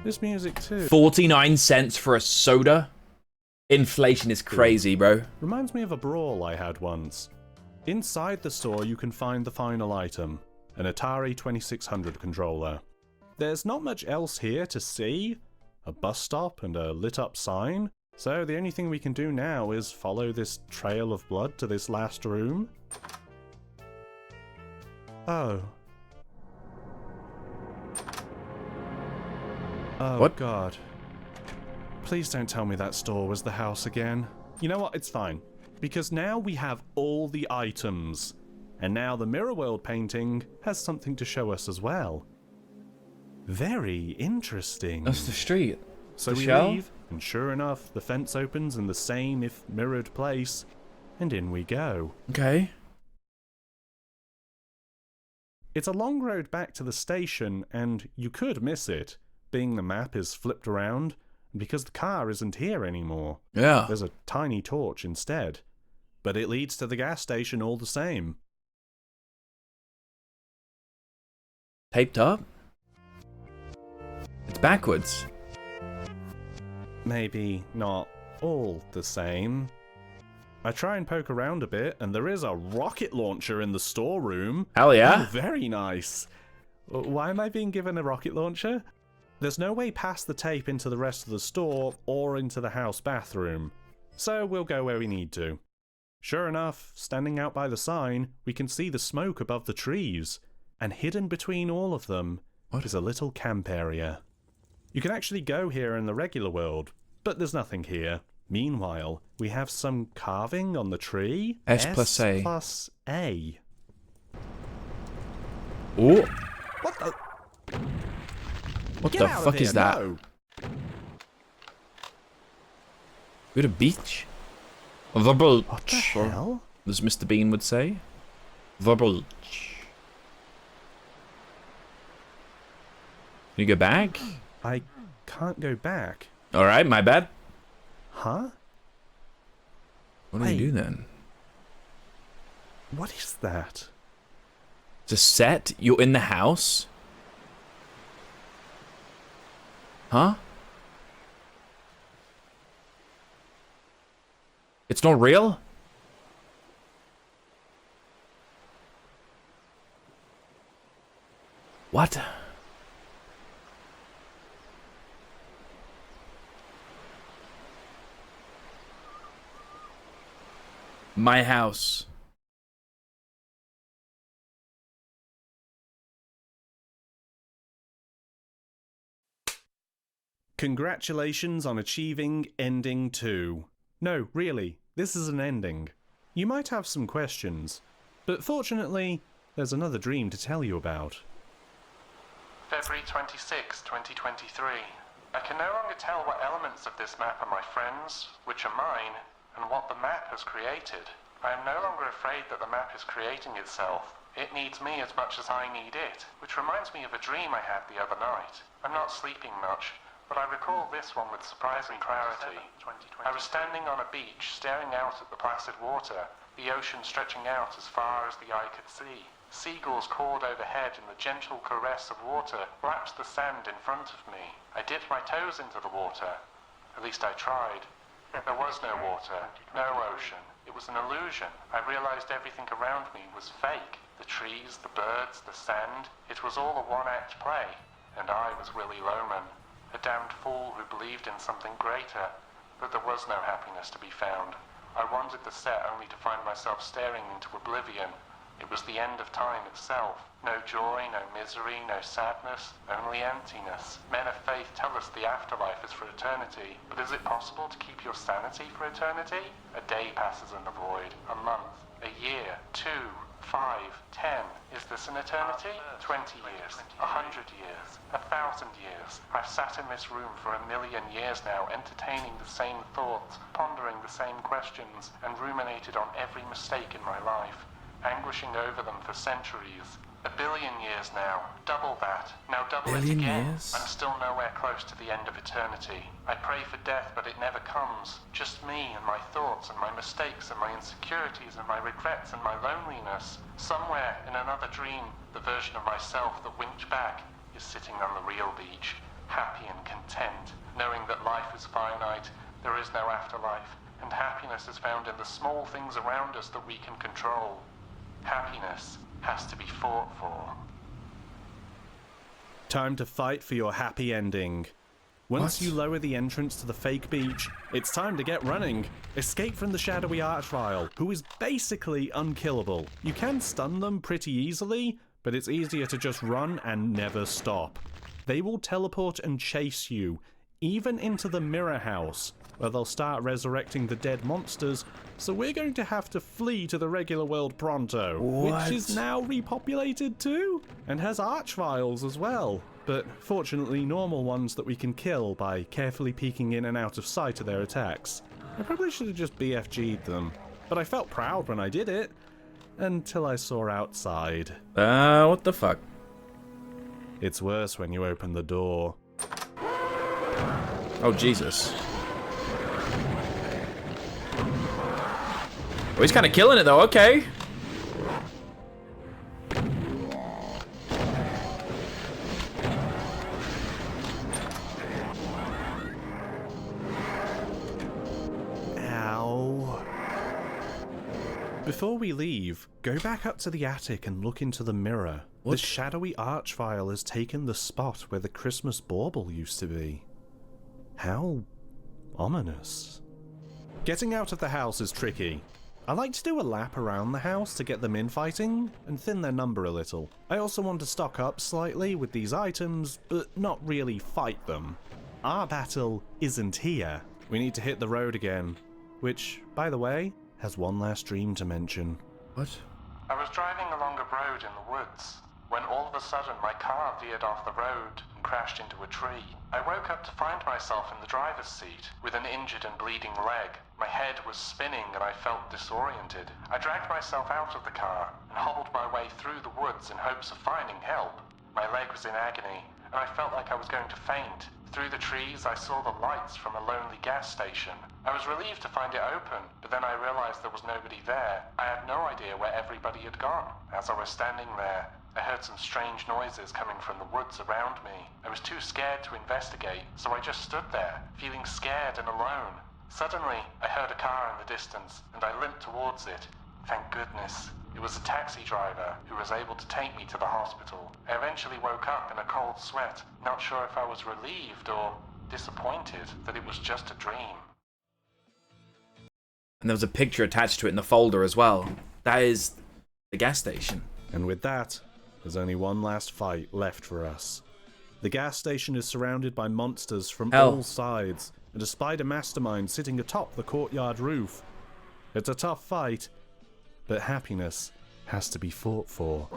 This music too 49 cents for a soda? Inflation is crazy, bro. reminds me of a brawl I had once. Inside the store you can find the final item, an Atari 2600 controller. There's not much else here to see, a bus stop and a lit up sign, so the only thing we can do now is follow this trail of blood to this last room. Oh. Oh, What? God. Please don't tell me that store was the house again. You know what? It's fine. Because now we have all the items. And now the Mirror World painting has something to show us as well. Very interesting. That's the street. So the we shell? leave, and sure enough, the fence opens in the same, if mirrored place, and in we go. Okay. It's a long road back to the station, and you could miss it, being the map is flipped around, and because the car isn't here anymore. Yeah. There's a tiny torch instead. But it leads to the gas station all the same. Taped up? It's backwards. Maybe not all the same. I try and poke around a bit, and there is a rocket launcher in the storeroom. Hell yeah. Oh, very nice. Why am I being given a rocket launcher? There's no way past the tape into the rest of the store or into the house bathroom. So we'll go where we need to. Sure enough, standing out by the sign, we can see the smoke above the trees. And hidden between all of them is a little camp area. You can actually go here in the regular world, but there's nothing here. Meanwhile, we have some carving on the tree. S plus A. S plus A. Oh. What the? What Get the out of fuck here, is that? no. We're at a beach? The beach. What the hell? As Mr. Bean would say. The beach. Can you go back? I can't go back. Alright, my bad. Huh? What do you do then? What is that? It's a set? You're in the house? Huh? It's not real? What? My house. Congratulations on achieving Ending 2. No, really, this is an ending. You might have some questions, but fortunately, there's another dream to tell you about. February 26, 2023. I can no longer tell what elements of this map are my friends, which are mine, and what the map has created. I am no longer afraid that the map is creating itself. It needs me as much as I need it, which reminds me of a dream I had the other night. I'm not sleeping much, but I recall this one with surprising clarity. I was standing on a beach, staring out at the placid water, the ocean stretching out as far as the eye could see. Seagulls cawed overhead, and the gentle caress of water lapped the sand in front of me. I dipped my toes into the water. At least I tried. There was no water, no ocean. It was an illusion. I realized everything around me was fake. The trees, the birds, the sand. It was all a one-act play. And I was Willy Loman, a damned fool who believed in something greater. But there was no happiness to be found. I wandered the set only to find myself staring into oblivion. It was the end of time itself. No joy, no misery, no sadness, only emptiness. Men of faith tell us the afterlife is for eternity, but is it possible to keep your sanity for eternity? A day passes in the void, a month, a year, 2, 5, 10. Is this an eternity? 20 years, 100 years, 1,000 years. I've sat in this room for 1,000,000 years now, entertaining the same thoughts, pondering the same questions, and ruminated on every mistake in my life, anguishing over them for centuries. 1 billion years now, double that, now double it again. I'm still nowhere close to the end of eternity. I pray for death, but it never comes. Just me and my thoughts and my mistakes and my insecurities and my regrets and my loneliness. Somewhere in another dream, the version of myself that winked back is sitting on the real beach, happy and content, knowing that life is finite, there is no afterlife, and happiness is found in the small things around us that we can control. Happiness has to be fought for. Time to fight for your happy ending. Once you lower the entrance to the fake beach, it's time to get running. Escape from the shadowy Archvile, who is basically unkillable. You can stun them pretty easily, but it's easier to just run and never stop. They will teleport and chase you, even into the Mirror House, where they'll start resurrecting the dead monsters, so we're going to have to flee to the regular world pronto, which is now repopulated too, and has Archviles as well. but fortunately normal ones that we can kill by carefully peeking in and out of sight of their attacks. I probably should have just BFG'd them, but I felt proud when I did it, until I saw outside. What the fuck? It's worse when you open the door. Oh, Jesus. Oh, he's kind of killing it, though. Okay. Ow. Before we leave, go back up to the attic and look into the mirror. What? The shadowy archvile has taken the spot where the Christmas bauble used to be. How ominous. Getting out of the house is tricky. I like to do a lap around the house to get them infighting and thin their number a little. I also want to stock up slightly with these items, but not really fight them. Our battle isn't here. We need to hit the road again, which, by the way, has one last dream to mention. What? I was driving along a road in the woods when all of a sudden my car veered off the road and crashed into a tree. I woke up to find myself in the driver's seat with an injured and bleeding leg. My head was spinning and I felt disoriented. I dragged myself out of the car and hobbled my way through the woods in hopes of finding help. My leg was in agony and I felt like I was going to faint. Through the trees, I saw the lights from a lonely gas station. I was relieved to find it open, but then I realized there was nobody there. I had no idea where everybody had gone. As I was standing there, I heard some strange noises coming from the woods around me. I was too scared to investigate, so I just stood there, feeling scared and alone. Suddenly, I heard a car in the distance, and I limped towards it. Thank goodness. It was a taxi driver who was able to take me to the hospital. I eventually woke up in a cold sweat, not sure if I was relieved or disappointed that it was just a dream. And there was a picture attached to it in the folder as well. That is the gas station. And with that, there's only one last fight left for us. The gas station is surrounded by monsters from all sides, and a spider mastermind sitting atop the courtyard roof. It's a tough fight, but happiness has to be fought for.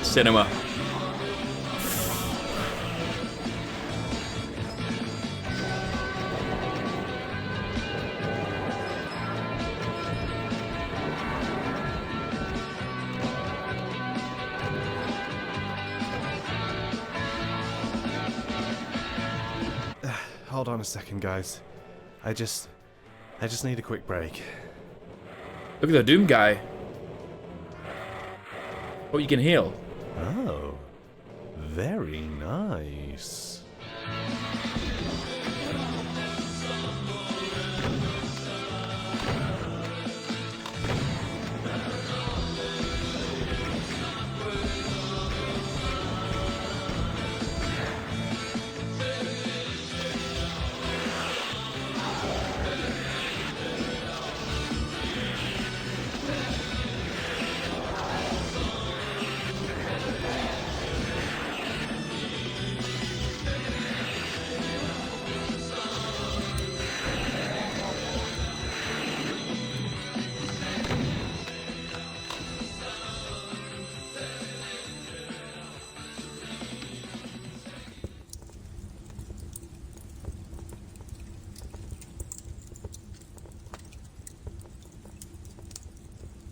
Cinema. Hold on a second, guys. I just need a quick break. Look at the Doom guy. Oh, you can heal. Oh, very nice.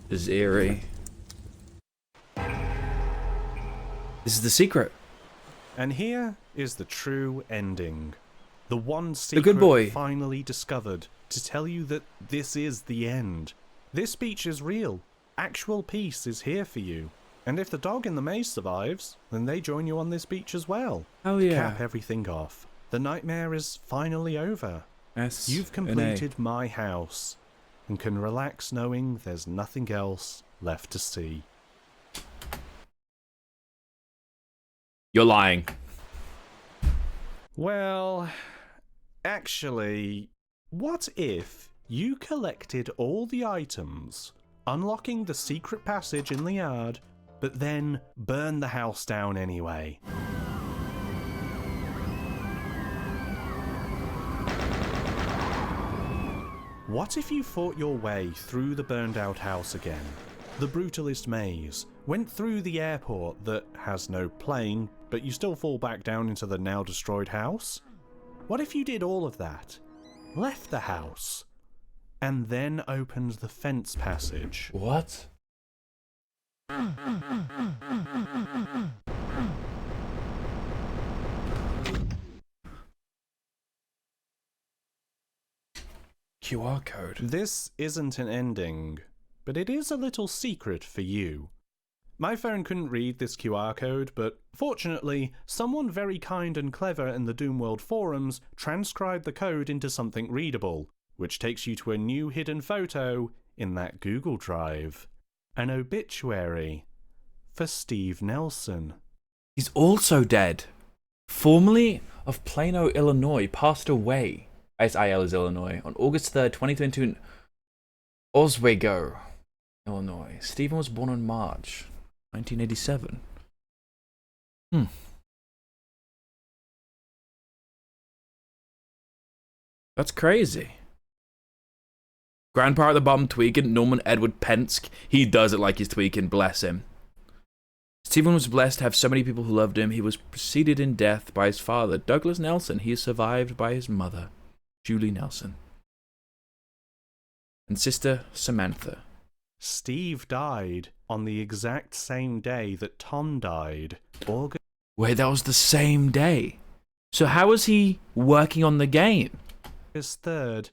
This is eerie. This is the secret. And here is the true ending. The one secret good boy. finally discovered to tell you that this is the end. This beach is real. Actual peace is here for you. And if the dog in the maze survives, then they join you on this beach as well. Oh yeah. Cap everything off. The nightmare is finally over. You've completed my house and can relax knowing there's nothing else left to see. You're lying. Well, actually, what if you collected all the items, unlocking the secret passage in the yard, but then burn the house down anyway? What if you fought your way through the burned out house again? The brutalist maze, went through the airport that has no plane, but you still fall back down into the now destroyed house? What if you did all of that, left the house, and then opened the fence passage? What? QR code. This isn't an ending, but it is a little secret for you. My phone couldn't read this QR code, but fortunately, someone very kind and clever in the Doomworld forums transcribed the code into something readable, which takes you to a new hidden photo in that Google Drive. An obituary for Steve Nelson. He's also dead. Formerly of Plano, Illinois, passed away, as IL is Illinois, on August 3rd, 2022 in Oswego, Illinois. Stephen was born in March 1987. That's crazy. Grandpa at the bottom tweaking, Norman Edward Penske. He does it like he's tweaking, bless him. Stephen was blessed to have so many people who loved him. He was preceded in death by his father, Douglas Nelson. He is survived by his mother, Julie Nelson, and sister Samantha. Steve died on the exact same day that Tom died. Wait, that was the same day? So how was he working on the game? August 3rd,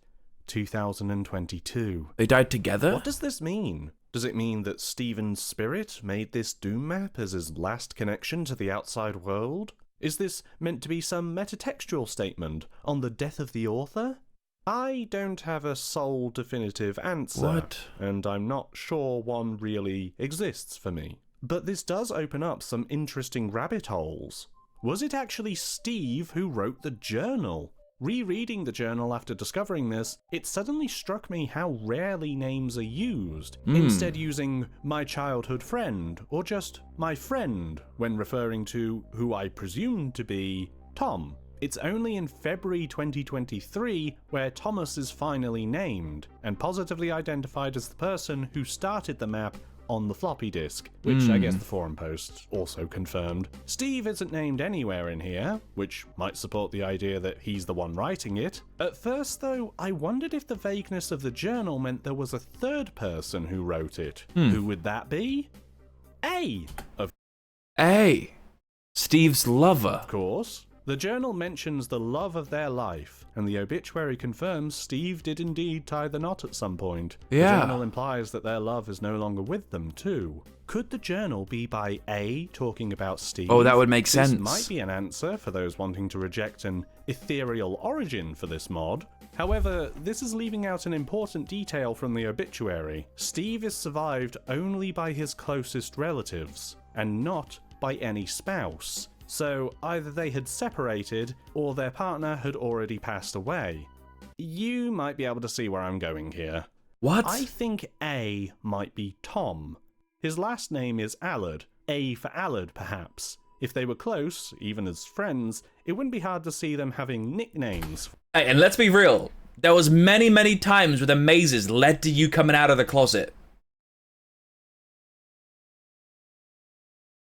2022. They died together? What does this mean? Does it mean that Stephen's spirit made this Doom map as his last connection to the outside world? Is this meant to be some metatextual statement on the death of the author? I don't have a sole definitive answer. What? And I'm not sure one really exists for me. But this does open up some interesting rabbit holes. Was it actually Steve who wrote the journal? Rereading the journal after discovering this, it suddenly struck me how rarely names are used, instead using my childhood friend, or just my friend, when referring to who I presume to be Tom. It's only in February 2023 where Thomas is finally named, and positively identified as the person who started the map on the floppy disk, which I guess the forum post also confirmed. Steve isn't named anywhere in here, which might support the idea that he's the one writing it. At first, though, I wondered if the vagueness of the journal meant there was a third person who wrote it. Who would that be? A, of Steve's lover. Of course. The journal mentions the love of their life, and the obituary confirms Steve did indeed tie the knot at some point. Yeah. The journal implies that their love is no longer with them, too. Could the journal be by A talking about Steve? Oh, that would make This sense. might be an answer for those wanting to reject an ethereal origin for this mod. However, this is leaving out an important detail from the obituary. Steve is survived only by his closest relatives, and not by any spouse. So either they had separated, or their partner had already passed away. You might be able to see where I'm going here. What? I think A might be Tom. His last name is Allard. A for Allard, perhaps. If they were close, even as friends, it wouldn't be hard to see them having nicknames. Hey, and let's be real. There was many times where the mazes led to you coming out of the closet.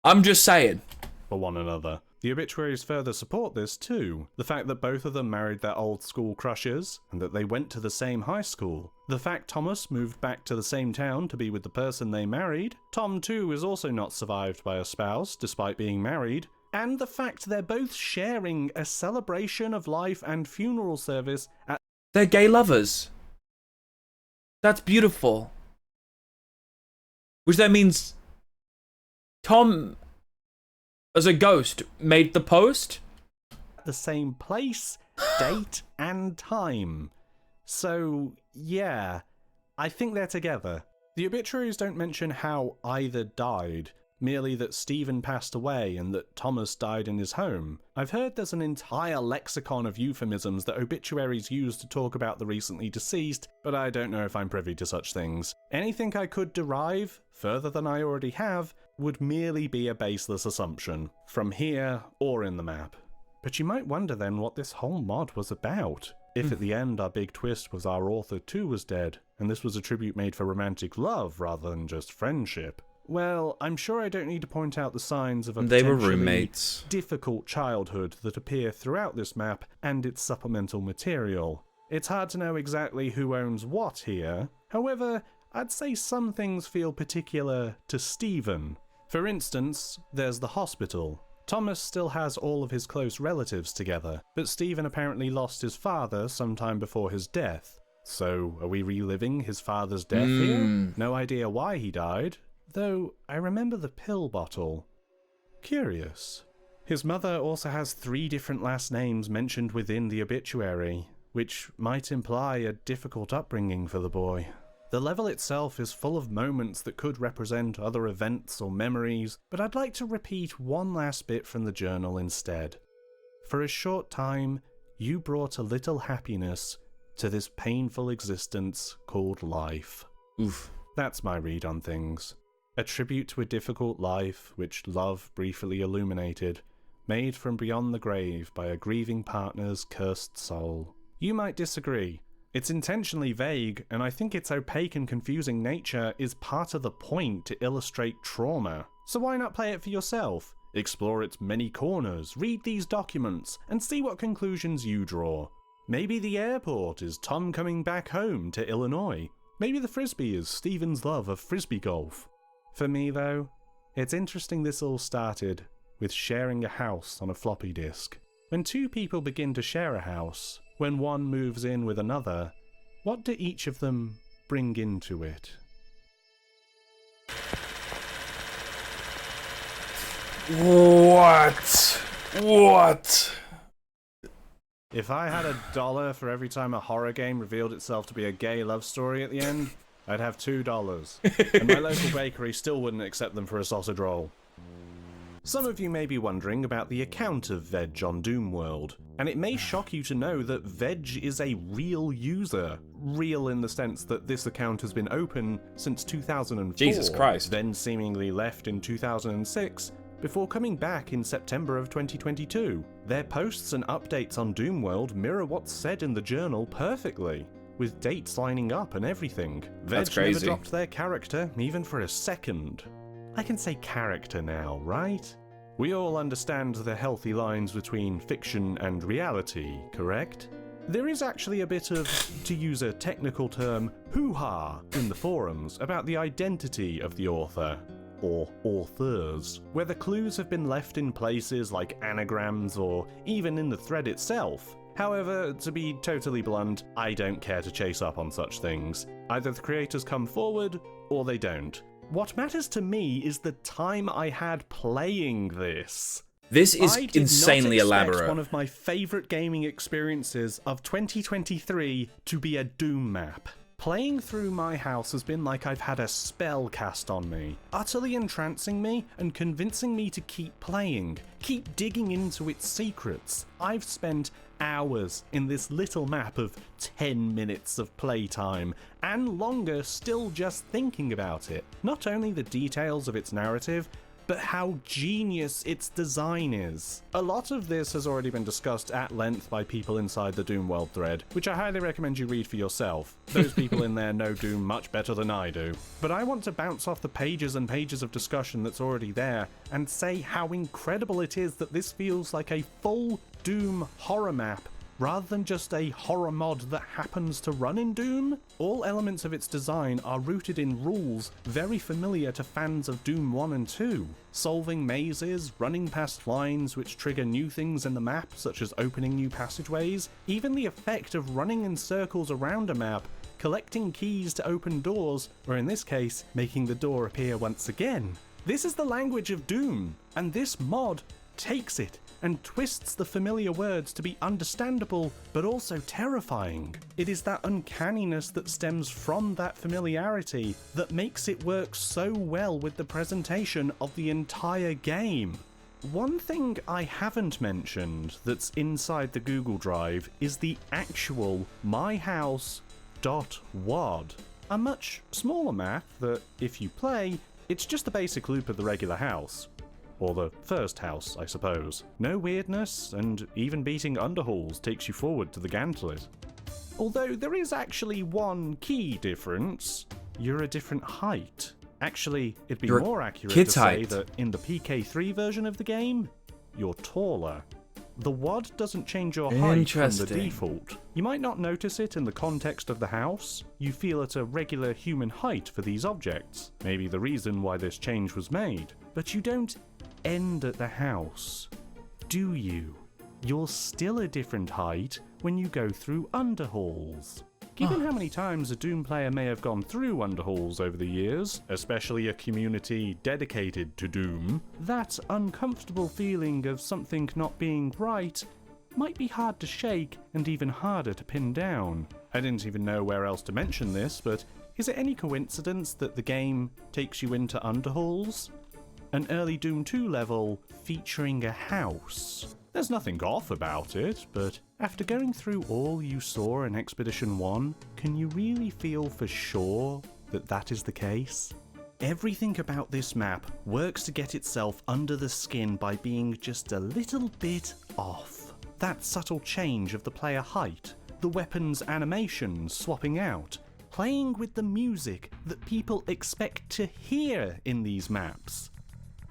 I'm just saying. For one another. The obituaries further support this too. The fact that both of them married their old school crushes, and that they went to the same high school. The fact Thomas moved back to the same town to be with the person they married. Tom too is also not survived by a spouse, despite being married. And the fact they're both sharing a celebration of life and funeral service at... They're gay lovers. That's beautiful. Which then means Tom, as a ghost, made the post? the same place, date, and time. So, yeah, I think they're together. The obituaries don't mention how either died, merely that Stephen passed away and that Thomas died in his home. I've heard there's an entire lexicon of euphemisms that obituaries use to talk about the recently deceased, but I don't know if I'm privy to such things. Anything I could derive, further than I already have, would merely be a baseless assumption, from here or in the map. But you might wonder then what this whole mod was about. If at the end our big twist was our author too was dead, and this was a tribute made for romantic love rather than just friendship, well, I'm sure I don't need to point out the signs of a They were potentially roommates. difficult childhood that appear throughout this map and its supplemental material. It's hard to know exactly who owns what here. However, I'd say some things feel particular to Stephen. For instance, there's the hospital. Thomas still has all of his close relatives together, but Stephen apparently lost his father sometime before his death. So, are we reliving his father's death here? No idea why he died, though I remember the pill bottle. Curious. His mother also has 3 different last names mentioned within the obituary, which might imply a difficult upbringing for the boy. The level itself is full of moments that could represent other events or memories, but I'd like to repeat one last bit from the journal instead. For a short time, you brought a little happiness to this painful existence called life. Oof. That's my read on things. A tribute to a difficult life which love briefly illuminated, made from beyond the grave by a grieving partner's cursed soul. You might disagree. It's intentionally vague, and I think its opaque and confusing nature is part of the point to illustrate trauma. So why not play it for yourself? Explore its many corners, read these documents, and see what conclusions you draw. Maybe the airport is Tom coming back home to Illinois. Maybe the frisbee is Stephen's love of frisbee golf. For me, though, it's interesting this all started with sharing a house on a floppy disk. When 2 people begin to share a house, when one moves in with another, what do each of them bring into it? What? If I had $1 for every time a horror game revealed itself to be a gay love story at the end, I'd have $2. And my local bakery still wouldn't accept them for a sausage roll. Some of you may be wondering about the account of Veg on Doomworld, and it may shock you to know that Veg is a real user. Real in the sense that this account has been open since 2004, Jesus Christ. then seemingly left in 2006, before coming back in September of 2022. Their posts and updates on Doomworld mirror what's said in the journal perfectly, with dates lining up and everything. That's Veg never crazy. dropped their character, even for a second. I can say character now, right? We all understand the healthy lines between fiction and reality, correct? There is actually a bit of, to use a technical term, hoo-ha in the forums about the identity of the author, or authors, where the clues have been left in places like anagrams or even in the thread itself. However, to be totally blunt, I don't care to chase up on such things. Either the creators come forward, or they don't. What matters to me is the time I had playing this. This is I did insanely not expect elaborate. one of my favourite gaming experiences of 2023 to be a Doom map. Playing through my house has been like I've had a spell cast on me, utterly entrancing me and convincing me to keep playing, keep digging into its secrets. I've spent hours in this little map of 10 minutes of playtime, and longer still just thinking about it. Not only the details of its narrative, but how genius its design is. A lot of this has already been discussed at length by people inside the Doomworld thread, which I highly recommend you read for yourself. Those people in there know Doom much better than I do. But I want to bounce off the pages and pages of discussion that's already there, and say how incredible it is that this feels like a full Doom horror map, rather than just a horror mod that happens to run in Doom. All elements of its design are rooted in rules very familiar to fans of Doom 1 and 2. Solving mazes, running past lines which trigger new things in the map, such as opening new passageways, even the effect of running in circles around a map, collecting keys to open doors, or in this case, making the door appear once again. This is the language of Doom, and this mod takes it and twists the familiar words to be understandable but also terrifying. It is that uncanniness that stems from that familiarity that makes it work so well with the presentation of the entire game. One thing I haven't mentioned that's inside the Google Drive is the actual myhouse.wad, a much smaller map that, if you play, it's just the basic loop of the regular house. Or the first house, I suppose. No weirdness, and even beating underhalls takes you forward to the gantlet. Although there is actually one key difference. You're a different height. Actually, it'd be You're more accurate to kid's say height. that in the PK3 version of the game, you're taller. The WOD doesn't change your height from the Interesting. default. You might not notice it in the context of the house. You feel at a regular human height for these objects. Maybe the reason why this change was made. But you don't end at the house, do you? You're still a different height when you go through underhalls. Given how many times a Doom player may have gone through underhalls over the years, especially a community dedicated to Doom, that uncomfortable feeling of something not being right might be hard to shake and even harder to pin down. I didn't even know where else to mention this, but is it any coincidence that the game takes you into underhalls? An early Doom 2 level featuring a house. There's nothing off about it, but after going through all you saw in Expedition 1, can you really feel for sure that that is the case? Everything about this map works to get itself under the skin by being just a little bit off. That subtle change of the player height, the weapons animations swapping out, playing with the music that people expect to hear in these maps.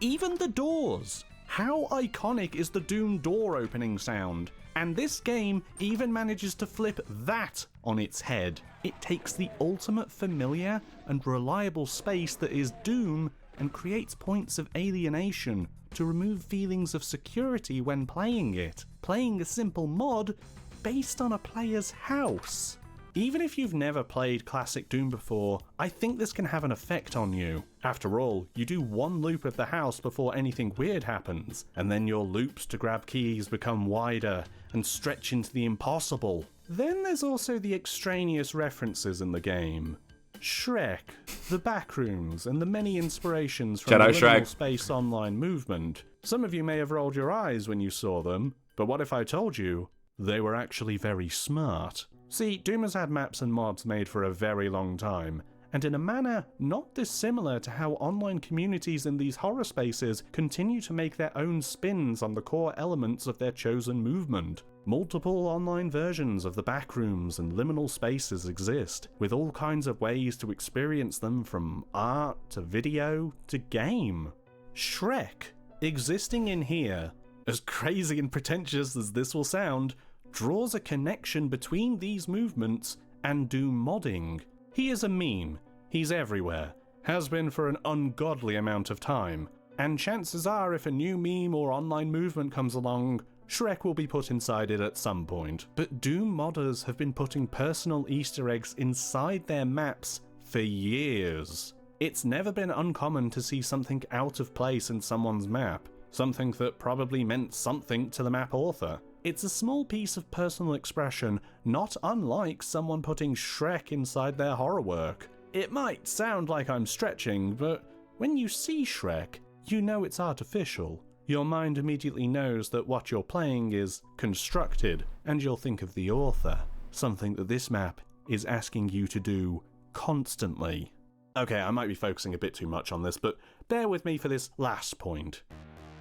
Even the doors. How iconic is the Doom door opening sound? And this game even manages to flip that on its head. It takes the ultimate familiar and reliable space that is Doom and creates points of alienation to remove feelings of security when playing it. Playing a simple mod based on a player's house. Even if you've never played classic Doom before, I think this can have an effect on you. After all, you do one loop of the house before anything weird happens, and then your loops to grab keys become wider and stretch into the impossible. Then there's also the extraneous references in the game. Shrek, the backrooms, and the many inspirations from Shadow the liminal Shrek. space online movement. Some of you may have rolled your eyes when you saw them, but what if I told you they were actually very smart? See, Doom has had maps and mods made for a very long time, and in a manner not dissimilar to how online communities in these horror spaces continue to make their own spins on the core elements of their chosen movement. Multiple online versions of the backrooms and liminal spaces exist, with all kinds of ways to experience them from art to video to game. Shrek, existing in here, as crazy and pretentious as this will sound, draws a connection between these movements and Doom modding. He is a meme. He's everywhere. Has been for an ungodly amount of time. And chances are if a new meme or online movement comes along, Shrek will be put inside it at some point. But Doom modders have been putting personal Easter eggs inside their maps for years. It's never been uncommon to see something out of place in someone's map. Something that probably meant something to the map author. It's a small piece of personal expression, not unlike someone putting Shrek inside their horror work. It might sound like I'm stretching, but when you see Shrek, you know it's artificial. Your mind immediately knows that what you're playing is constructed, and you'll think of the author, something that this map is asking you to do constantly. Okay, I might be focusing a bit too much on this, but bear with me for this last point.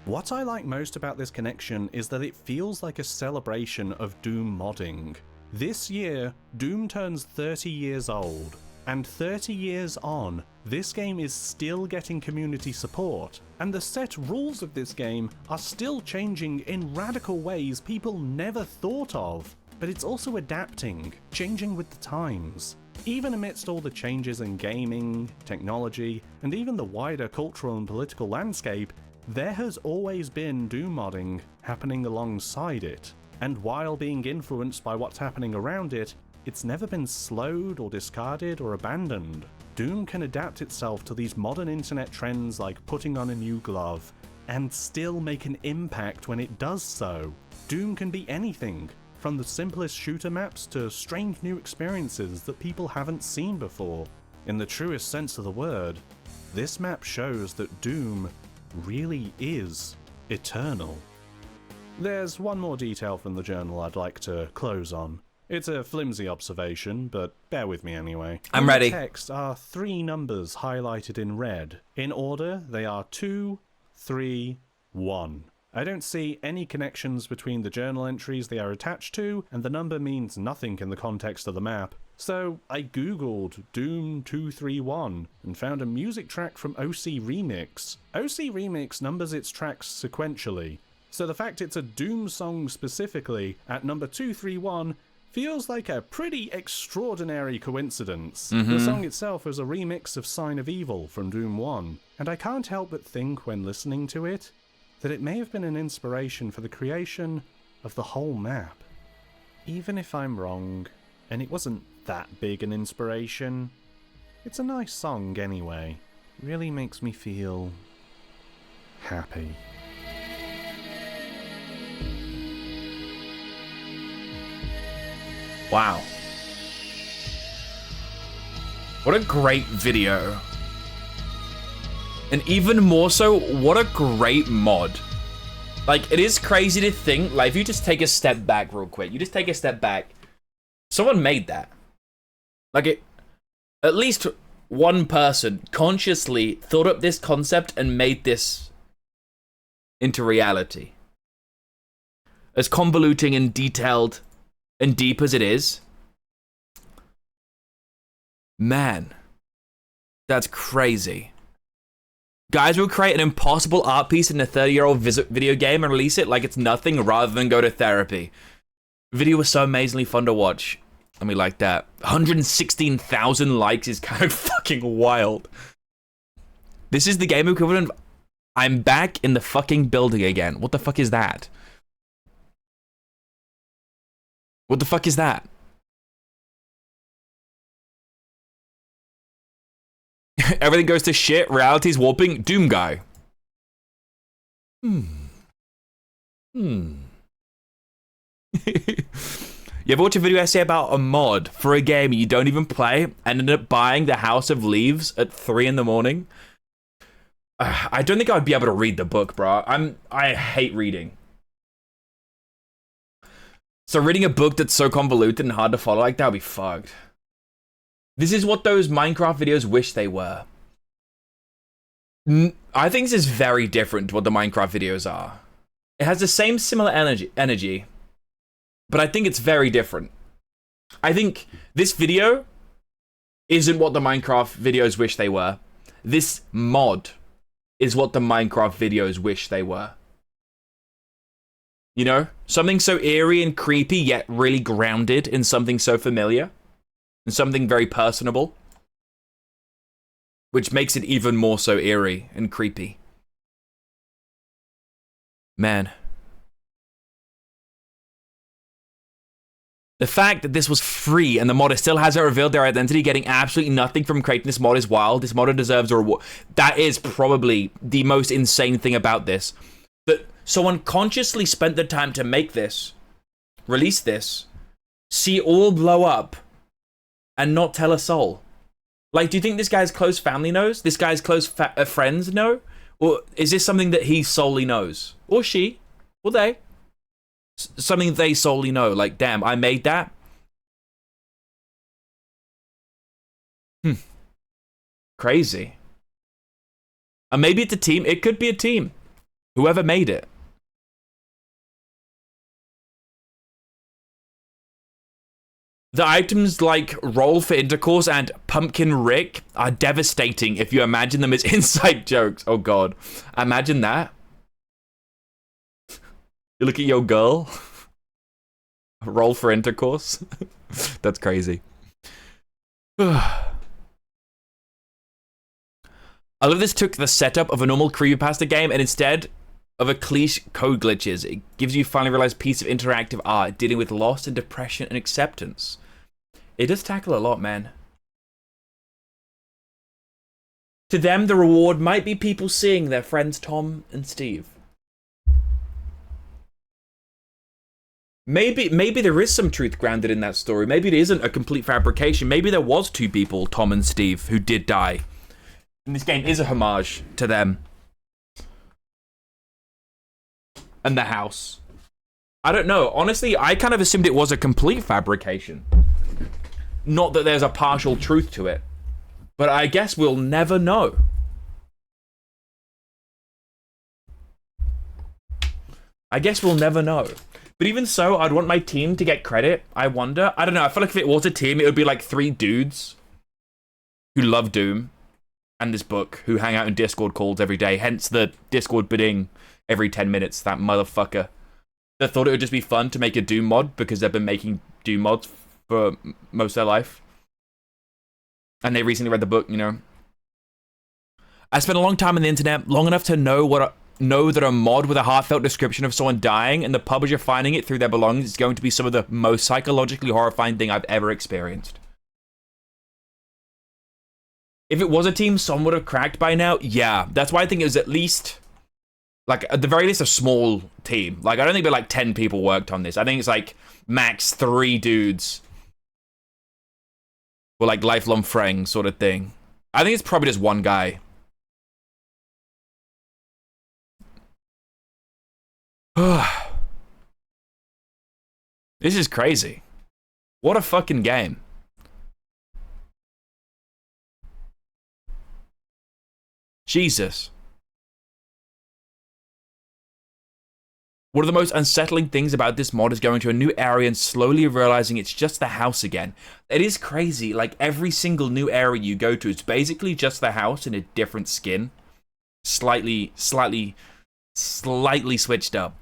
What I like most about this connection is that it feels like a celebration of Doom modding. This year, Doom turns 30 years old, and 30 years on, this game is still getting community support, and the set rules of this game are still changing in radical ways people never thought of. But it's also adapting, changing with the times. Even amidst all the changes in gaming, technology, and even the wider cultural and political landscape, there has always been Doom modding happening alongside it, and while being influenced by what's happening around it, it's never been slowed or discarded or abandoned. Doom can adapt itself to these modern internet trends like putting on a new glove, and still make an impact when it does so. Doom can be anything, from the simplest shooter maps to strange new experiences that people haven't seen before. In the truest sense of the word, this map shows that Doom really is eternal. There's one more detail from the journal I'd like to close on. It's a flimsy observation, but bear with me anyway. I'm ready. In the text are 3 numbers highlighted in red. In order, they are 2, 3, 1. I don't see any connections between the journal entries they are attached to, and the number means nothing in the context of the map. So I googled Doom 231 and found a music track from OC Remix. OC Remix numbers its tracks sequentially, so the fact it's a Doom song specifically at number 231 feels like a pretty extraordinary coincidence. The song itself is a remix of Sign of Evil from Doom 1, and I can't help but think when listening to it that it may have been an inspiration for the creation of the whole map. Even if I'm wrong, and it wasn't that big an inspiration, it's a nice song anyway. Really makes me feel happy. Wow. What a great video. And even more so, what a great mod. Like, it is crazy to think, like, if you just take a step back real quick, you just take a step back, someone made that. Like, at least one person consciously thought up this concept and made this into reality. As convoluting and detailed and deep as it is, man, that's crazy. Guys will create an impossible art piece in a 30-year-old video game and release it like it's nothing rather than go to therapy. Video was so amazingly fun to watch. And we like that. 116,000 likes is kind of fucking wild. This is the game equivalent of I'm back in the fucking building again. What the fuck is that? What the fuck is that? Everything goes to shit. Reality's warping. Doom guy. You ever watch a video essay about a mod for a game you don't even play and end up buying the House of Leaves at 3 in the morning? I don't think I'd be able to read the book, bro. I hate reading. So reading a book that's so convoluted and hard to follow like that would be fucked. This is what those Minecraft videos wish they were. I think this is very different to what the Minecraft videos are. It has the same similar energy, but I think it's very different. I think this video isn't what the Minecraft videos wish they were. This mod is what the Minecraft videos wish they were. You know? Something so eerie and creepy, yet really grounded in something so familiar. And something very personable. Which makes it even more so eerie and creepy. Man. The fact that this was free and the modder still hasn't revealed their identity, getting absolutely nothing from creating this mod is wild. This modder deserves a reward. That is probably the most insane thing about this. That someone consciously spent the time to make this, release this, see it all blow up, and not tell a soul. Like, do you think this guy's close family knows? This guy's close friends know? Or is this something that he solely knows? Or she? Or they? Something they solely know. Like, damn, I made that? Crazy. And maybe it's a team. It could be a team. Whoever made it. The items like Roll for Intercourse and Pumpkin Rick are devastating if you imagine them as inside jokes. Oh god. Imagine that. You look at your girl. Roll for Intercourse. That's crazy. I love this took the setup of a normal creepypasta game and instead of a cliche code glitches, it gives you finally realized piece of interactive art dealing with loss and depression and acceptance. It does tackle a lot, man. To them, the reward might be people seeing their friends Tom and Steve. Maybe there is some truth grounded in that story. Maybe it isn't a complete fabrication. Maybe there was 2 people, Tom and Steve, who did die. And this game is a homage to them. And the house. I don't know. Honestly, I kind of assumed it was a complete fabrication. Not that there's a partial truth to it. But I guess we'll never know. I guess we'll never know. But even so, I'd want my team to get credit. I wonder. I don't know. I feel like if it was a team, it would be like 3 dudes who love Doom and this book, who hang out in Discord calls every day. Hence the Discord bidding every 10 minutes. That motherfucker that thought it would just be fun to make a Doom mod because they've been making Doom mods for most of their life. And they recently read the book, you know. I spent a long time on the internet, long enough to know that a mod with a heartfelt description of someone dying and the publisher finding it through their belongings is going to be some of the most psychologically horrifying thing I've ever experienced. If it was a team, someone would have cracked by now. Yeah, that's why I think it was at least, like, at the very least, a small team. Like, I don't think like 10 people worked on this. I think it's like max 3 dudes. Or like lifelong friends sort of thing. I think it's probably just one guy. This is crazy. What a fucking game. Jesus. One of the most unsettling things about this mod is going to a new area and slowly realizing it's just the house again. It is crazy. Like, every single new area you go to, it's basically just the house in a different skin. Slightly switched up.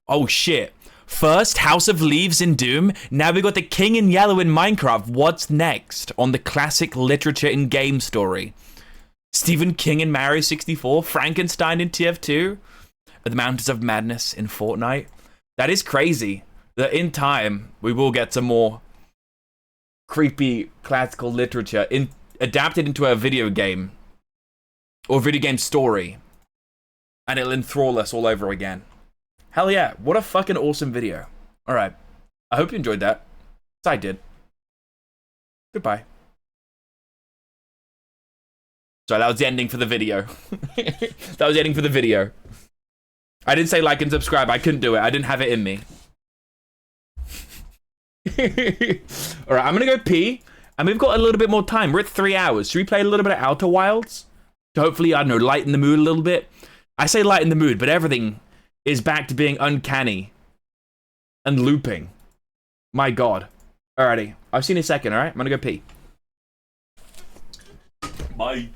Oh shit. First, House of Leaves in Doom. Now we got the King in Yellow in Minecraft. What's next on the classic literature in game story? Stephen King in Mario 64. Frankenstein in TF2. The Mountains of Madness in Fortnite. That is crazy. That in time, we will get some more creepy classical literature adapted into a video game. Or video game story. And it'll enthrall us all over again. Hell yeah, what a fucking awesome video. Alright, I hope you enjoyed that. I did. Goodbye. Sorry, that was the ending for the video. That was the ending for the video. I didn't say like and subscribe, I couldn't do it. I didn't have it in me. Alright, I'm gonna go pee. And we've got a little bit more time. We're at 3 hours. Should we play a little bit of Outer Wilds? To hopefully, I don't know, lighten the mood a little bit. I say lighten the mood, but everything is back to being uncanny and looping. My god. Alrighty. I'll see you in a second, alright? I'm gonna go pee. Bye.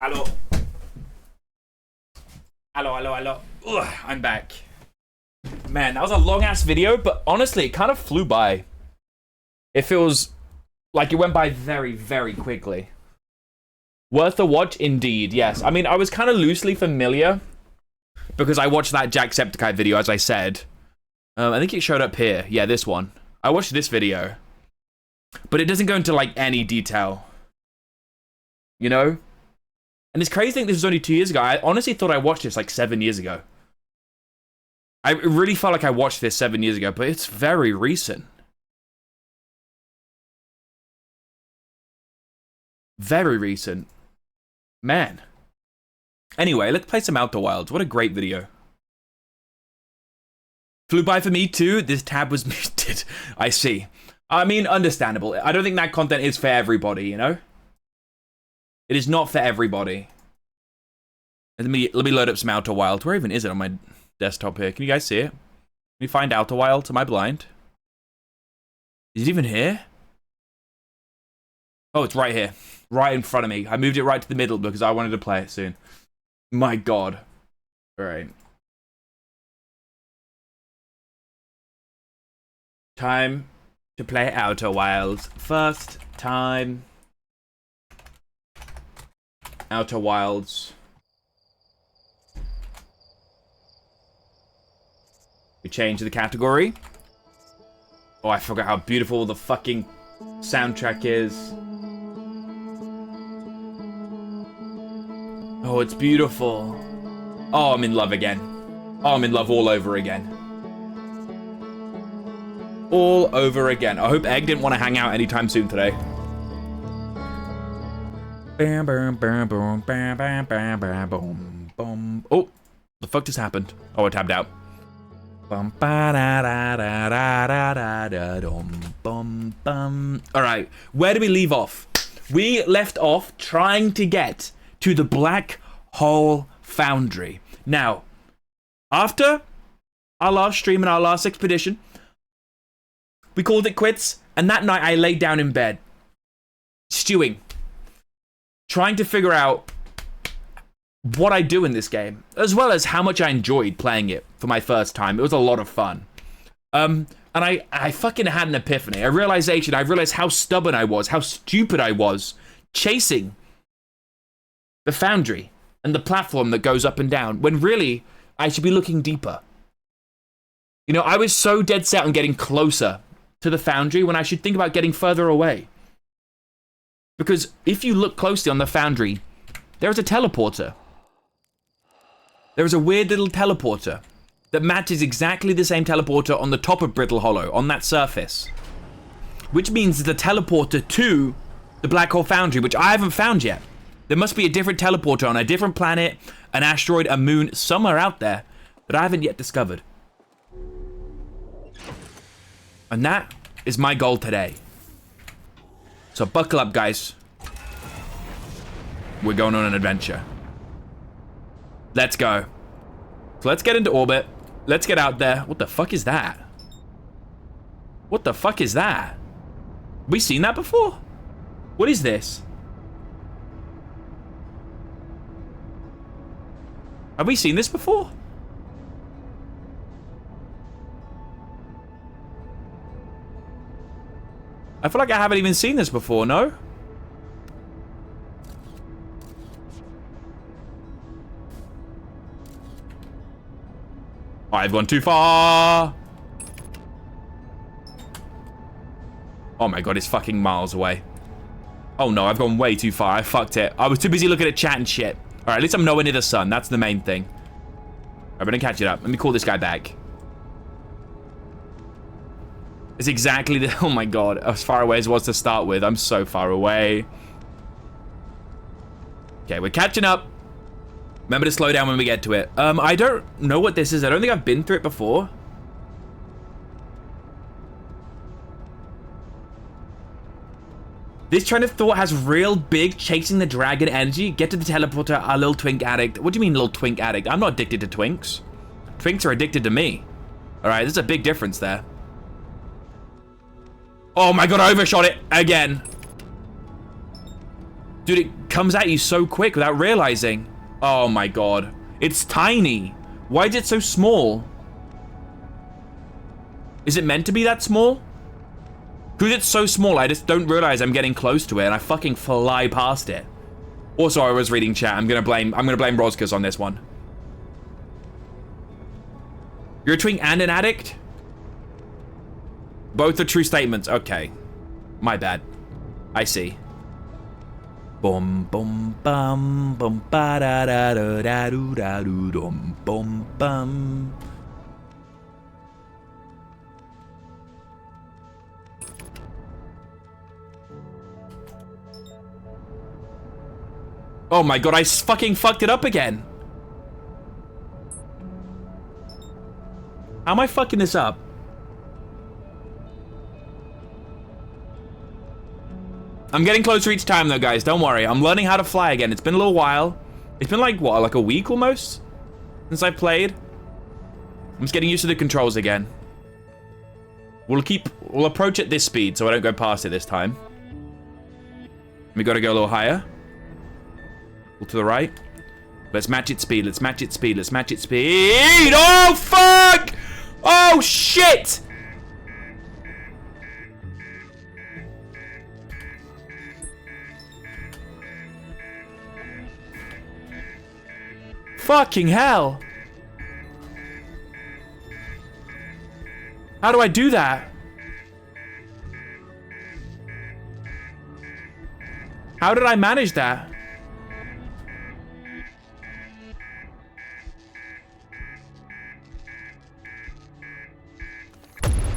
Hello. Hello. Ugh, I'm back. Man, that was a long-ass video, but honestly, it kind of flew by. It feels like it went by very, very quickly. Worth a watch, indeed, yes. I mean, I was kind of loosely familiar because I watched that Jacksepticeye video, as I said. I think it showed up here. Yeah, this one. I watched this video. But it doesn't go into, like, any detail. You know? And it's crazy to think this was only 2 years ago. I honestly thought I watched this like 7 years ago. I really felt like I watched this 7 years ago, but it's very recent. Very recent. Man. Anyway, let's play some Outer Wilds. What a great video. Flew by for me too. This tab was muted. I see. I mean, understandable. I don't think that content is for everybody, you know? It is not for everybody. Let me load up some Outer Wilds. Where even is it on my desktop here? Can you guys see it? Can you find Outer Wilds? Am I blind? Is it even here? Oh, it's right here. Right in front of me. I moved it right to the middle because I wanted to play it soon. My God. All right. Time to play Outer Wilds. First time. Outer Wilds. We change the category. Oh, I forgot how beautiful the fucking soundtrack is. Oh, it's beautiful. Oh, I'm in love again. Oh, I'm in love all over again. All over again. I hope Egg didn't want to hang out anytime soon today. Bam, bam, bam, boom, bam, bam, bam, bam, boom, boom. Oh, the fuck just happened? Oh, I tabbed out. Bum, ba, da, da, da, da, da, da, dum, bum, bum. All right, where do we leave off? We left off trying to get to the Black Hole Foundry. Now, after our last stream and our last expedition, we called it quits, and that night I laid down in bed, stewing, trying to figure out what I do in this game, as well as how much I enjoyed playing it for my first time. It was a lot of fun. And I fucking had an epiphany, a realization. I realized how stubborn I was, how stupid I was, chasing the foundry and the platform that goes up and down, when really I should be looking deeper. You know, I was so dead set on getting closer to the foundry when I should think about getting further away. Because if you look closely on the foundry, there is a teleporter. There is a weird little teleporter that matches exactly the same teleporter on the top of Brittle Hollow, on that surface. Which means it's a teleporter to the Black Hole Foundry, which I haven't found yet. There must be a different teleporter on a different planet, an asteroid, a moon, somewhere out there that I haven't yet discovered. And that is my goal today. So buckle up, guys. We're going on an adventure. Let's go. So let's get into orbit. Let's get out there. What the fuck is that? What the fuck is that? Have we seen that before? What is this? Have we seen this before? I feel like I haven't even seen this before, no? I've gone too far. Oh my God, it's fucking miles away. Oh no, I've gone way too far. I fucked it. I was too busy looking at chat and shit. All right, at least I'm nowhere near the sun. That's the main thing. I'm gonna catch it up. Let me call this guy back. It's exactly the... Oh my God, as far away as it was to start with. I'm so far away. Okay, we're catching up. Remember to slow down when we get to it. I don't know what this is. I don't think I've been through it before. This train of thought has real big chasing the dragon energy. Get to the teleporter, a little twink addict. What do you mean little twink addict? I'm not addicted to twinks. Twinks are addicted to me. All right, there's a big difference there. Oh my God, I overshot it again. Dude, it comes at you so quick without realizing. Oh my God, it's tiny. Why is it so small? Is it meant to be that small? Because it's so small, I just don't realize I'm getting close to it and I fucking fly past it. Also, I was reading chat. I'm gonna blame Rozkus on this one. You're a twink and an addict? Both are true statements. Okay. My bad. I see. Boom, boom, bum, boom, ba da da da da do da do dum, boom, bum. Oh my god, I fucking fucked it up again. How am I fucking this up? I'm getting closer each time though, guys. Don't worry. I'm learning how to fly again. It's been a little while. It's been like, what, like a week almost? Since I played? I'm just getting used to the controls again. We'll approach at this speed so I don't go past it this time. We gotta go a little higher. A little to the right. Let's match its speed. Let's match its speed. Let's match its speed. Oh, fuck! Oh, shit! Fucking hell. How do I do that? How did I manage that?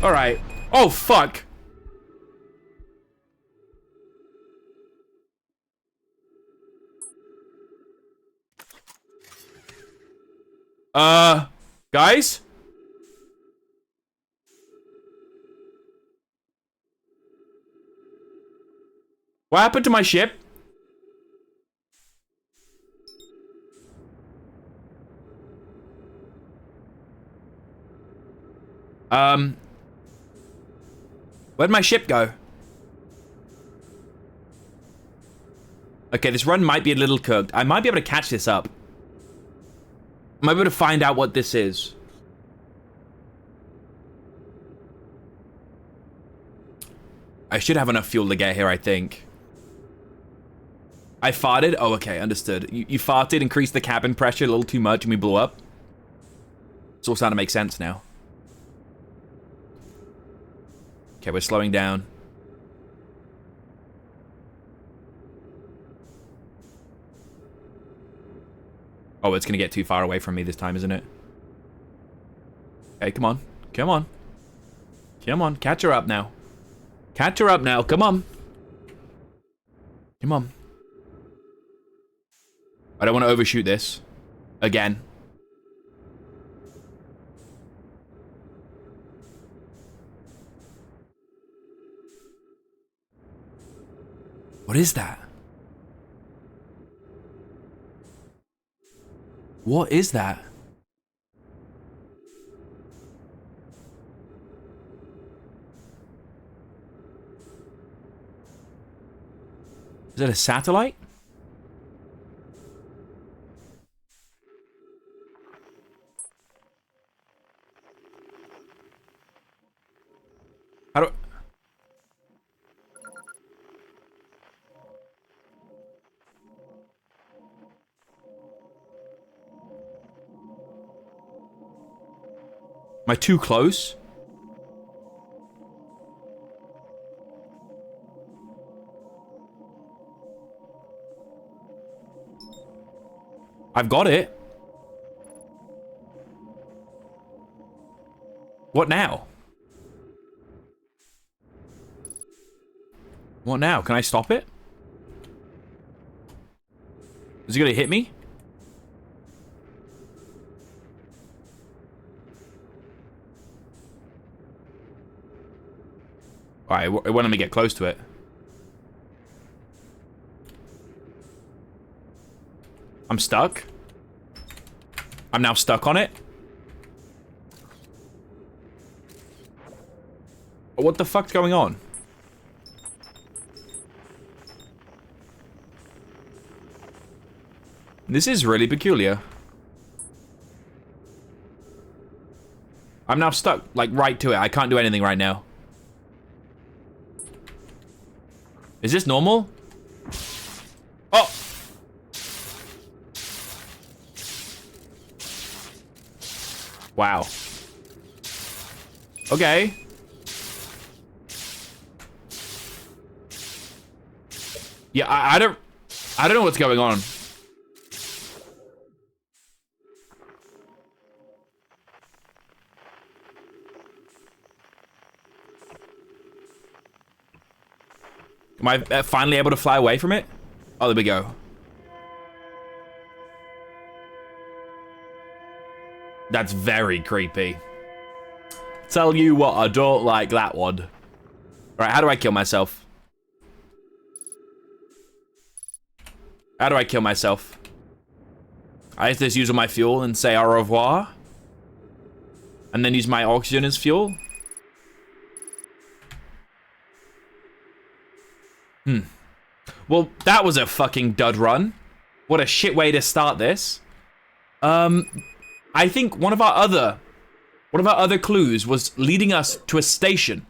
All right. Oh, fuck. Guys? What happened to my ship? Where'd my ship go? Okay, this run might be a little cooked. I might be able to catch this up. I might be able to find out what this is. I should have enough fuel to get here, I think. I farted? Oh, okay, understood. You farted, increased the cabin pressure a little too much, and we blew up. It's all starting to make sense now. Okay, we're slowing down. Oh, it's gonna get too far away from me this time, isn't it? Okay, come on. Come on. Come on, catch her up now. Catch her up now, come on. Come on. I don't want to overshoot this. Again. What is that? What is that? Is that a satellite? How do... Am I too close? I've got it. What now? What now? Can I stop it? Is it gonna hit me? Alright, it won't let me get close to it. I'm stuck. I'm now stuck on it. What the fuck's going on? This is really peculiar. I'm now stuck, like, right to it. I can't do anything right now. Is this normal? Oh! Wow. Okay. Yeah, I don't know what's going on. Am I finally able to fly away from it? Oh, there we go. That's very creepy. Tell you what, I don't like that one. Alright, how do I kill myself? How do I kill myself? I have to just use all my fuel and say au revoir? And then use my oxygen as fuel? Well, that was a fucking dud run. What a shit way to start this. I think one of our other clues was leading us to a station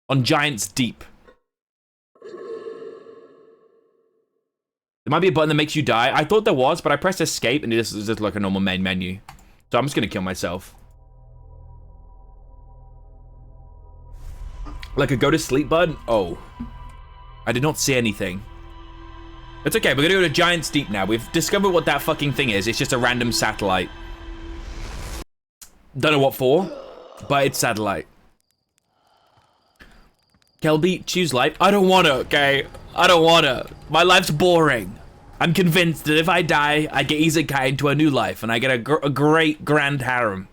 on Giant's Deep. There might be a button that makes you die. I thought there was, but I pressed escape and this is just like a normal main menu. So I'm just gonna kill myself. Like a go to sleep button? Oh. I did not see anything. It's okay, we're gonna go to Giant's Deep now. We've discovered what that fucking thing is. It's just a random satellite. Don't know what for, but it's satellite. Kelby, choose life. I don't wanna, okay? I don't wanna. My life's boring. I'm convinced that if I die, I get isekai into a new life, and I get a great grand harem.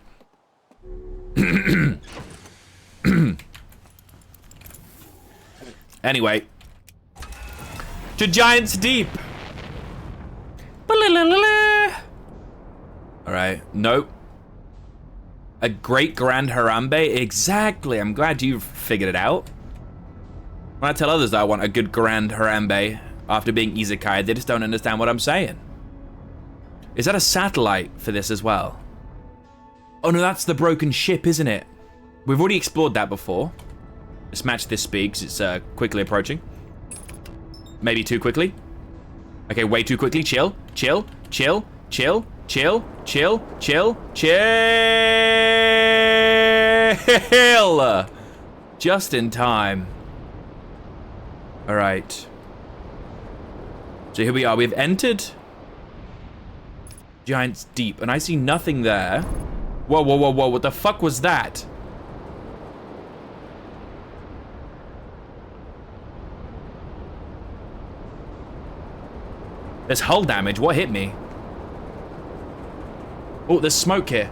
Anyway. To Giant's Deep. Alright, nope. A great grand harambe? Exactly, I'm glad you figured it out. When I tell others that I want a good grand harambe after being isekai, they just don't understand what I'm saying. Is that a satellite for this as well? Oh no, that's the broken ship, isn't it? We've already explored that before. Let's match this speed, because it's quickly approaching. Maybe too quickly. Okay, way too quickly. Chill, chill, chill, chill, chill, chill, chill, chill. Just in time. All right. So here we are. We've entered Giant's Deep, and I see nothing there. Whoa, whoa, whoa, whoa. What the fuck was that? There's hull damage. What hit me? Oh, there's smoke here.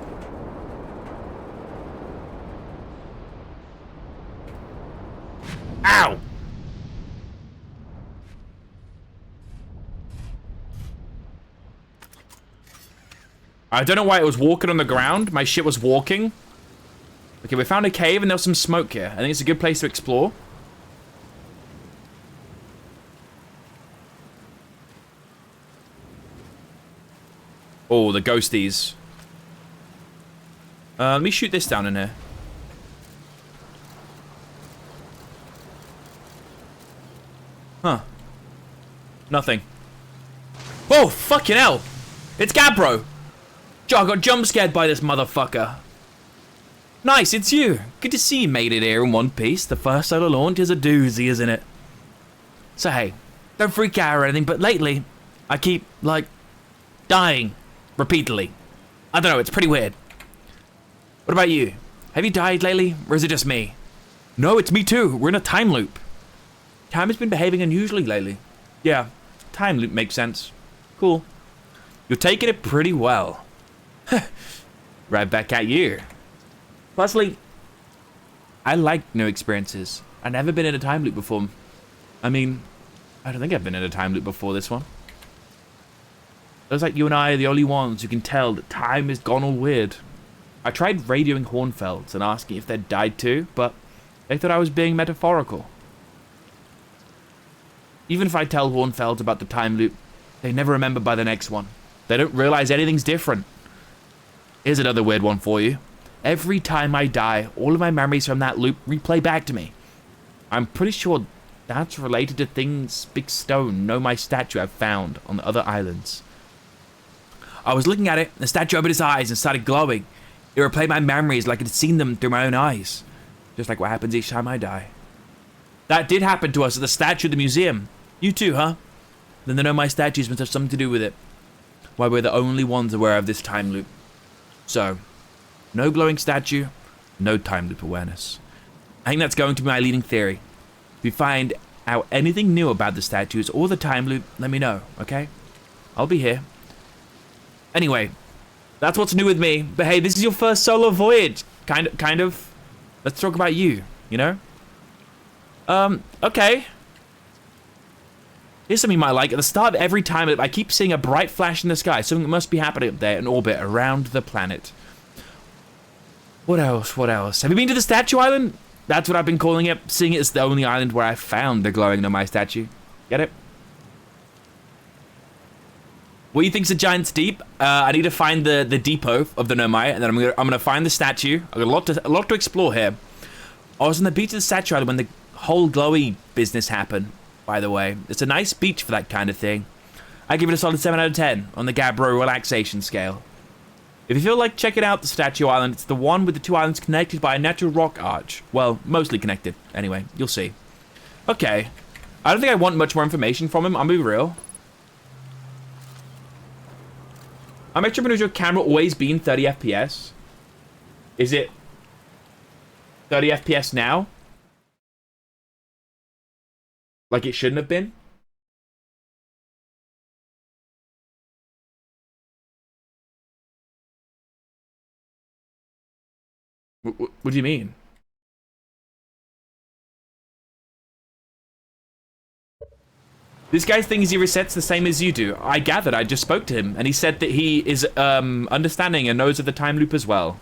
Ow! I don't know why it was walking on the ground. My shit was walking. Okay, we found a cave and there was some smoke here. I think it's a good place to explore. Oh, the ghosties. Let me shoot this down in here. Huh. Nothing. Oh, fucking hell. It's Gabbro. I got jump scared by this motherfucker. Nice, it's you. Good to see you made it here in one piece. The first solo launch is a doozy, isn't it? So hey, don't freak out or anything, but lately, I keep, like, dying. Repeatedly. I don't know, it's pretty weird. What about you? Have you died lately, or is it just me? No, it's me too. We're in a time loop. Time has been behaving unusually lately. Yeah, time loop makes sense. Cool. You're taking it pretty well. Right back at you. Firstly, I like new experiences. I've never been in a time loop before. I mean, I don't think I've been in a time loop before this one. Looks like you and I are the only ones who can tell that time has gone all weird. I tried radioing Hornfelds and asking if they'd died too, but they thought I was being metaphorical. Even if I tell Hornfelds about the time loop, they never remember by the next one. They don't realize anything's different. Here's another weird one for you. Every time I die, all of my memories from that loop replay back to me. I'm pretty sure that's related to things Big Stone know my statue I've found on the other islands. I was looking at it, the statue opened its eyes and started glowing. It replayed my memories like I'd seen them through my own eyes. Just like what happens each time I die. That did happen to us at the statue of the museum. You too, huh? Then they know my statues must have something to do with it. Why we're the only ones aware of this time loop. So, no glowing statue, no time loop awareness. I think that's going to be my leading theory. If you find out anything new about the statues or the time loop, let me know, okay? I'll be here. Anyway, That's what's new with me. But hey, this is your first solo voyage. Kind of. Let's talk about you, you know? Okay. Here's something you might like. At the start of every time, I keep seeing a bright flash in the sky. Something must be happening up there in orbit around the planet. What else? What else? Have you been to the Statue Island? That's what I've been calling it. Seeing it as the only island where I found the glowing Nomai statue. Get it? What do you think's a giant's deep? I need to find the depot of the Nomai, and then I'm gonna find the statue. I've got a lot to explore here. I was on the beach of the Statue Island when the whole glowy business happened, by the way. It's a nice beach for that kind of thing. I give it a solid 7 out of 10 on the Gabbro relaxation scale. If you feel like checking out the Statue Island, it's the one with the 2 islands connected by a natural rock arch. Well, mostly connected. Anyway, you'll see. Okay. I don't think I want much more information from him. I'll be real. I'm actually going to camera always been 30 FPS. Is it 30 FPS now? Like it shouldn't have been? What do you mean? This guy thinks he resets the same as you do. I gathered, I just spoke to him, and he said that he is understanding and knows of the time loop as well.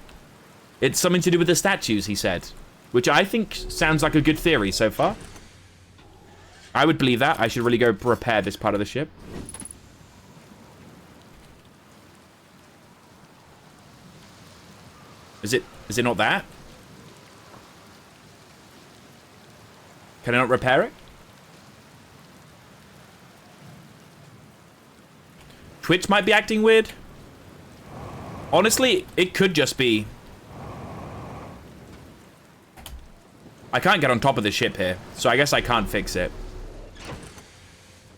It's something to do with the statues, he said. Which I think sounds like a good theory so far. I would believe that. I should really go repair this part of the ship. Is it not that? Can I not repair it? Twitch might be acting weird. Honestly, it could just be. I can't get on top of the ship here, so I guess I can't fix it.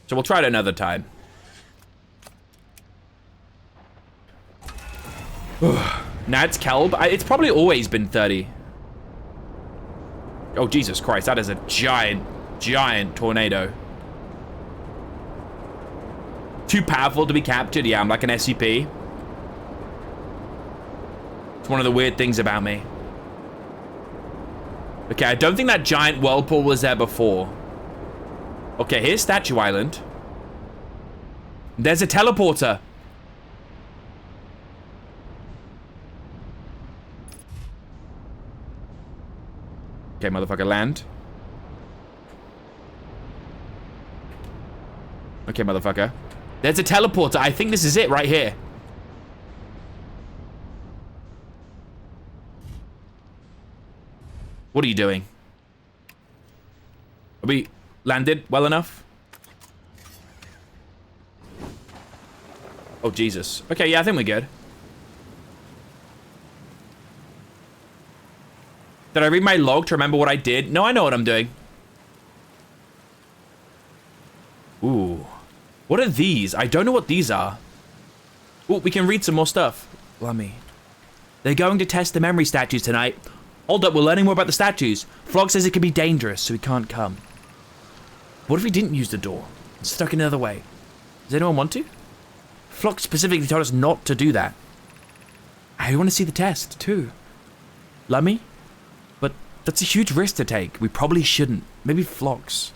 So we'll try it another time. Nad's Kelb. It's probably always been 30. Oh, Jesus Christ. That is a giant, giant tornado. Too powerful to be captured? Yeah, I'm like an SCP. It's one of the weird things about me. Okay, I don't think that giant whirlpool was there before. Okay, here's Statue Island. There's a teleporter. Okay, motherfucker, land. Okay, motherfucker. There's a teleporter. I think this is it right here. What are you doing? Are we landed well enough? Oh, Jesus. Okay, yeah, I think we're good. Did I read my log to remember what I did? No, I know what I'm doing. Ooh. What are these? I don't know what these are. Ooh, we can read some more stuff. Lummy. They're going to test the memory statues tonight. Hold up, we're learning more about the statues. Flog says it could be dangerous, so he can't come. What if we didn't use the door? It's stuck in another way. Does anyone want to? Flock specifically told us not to do that. I want to see the test, too. Lummy? But that's a huge risk to take. We probably shouldn't. Maybe Phlox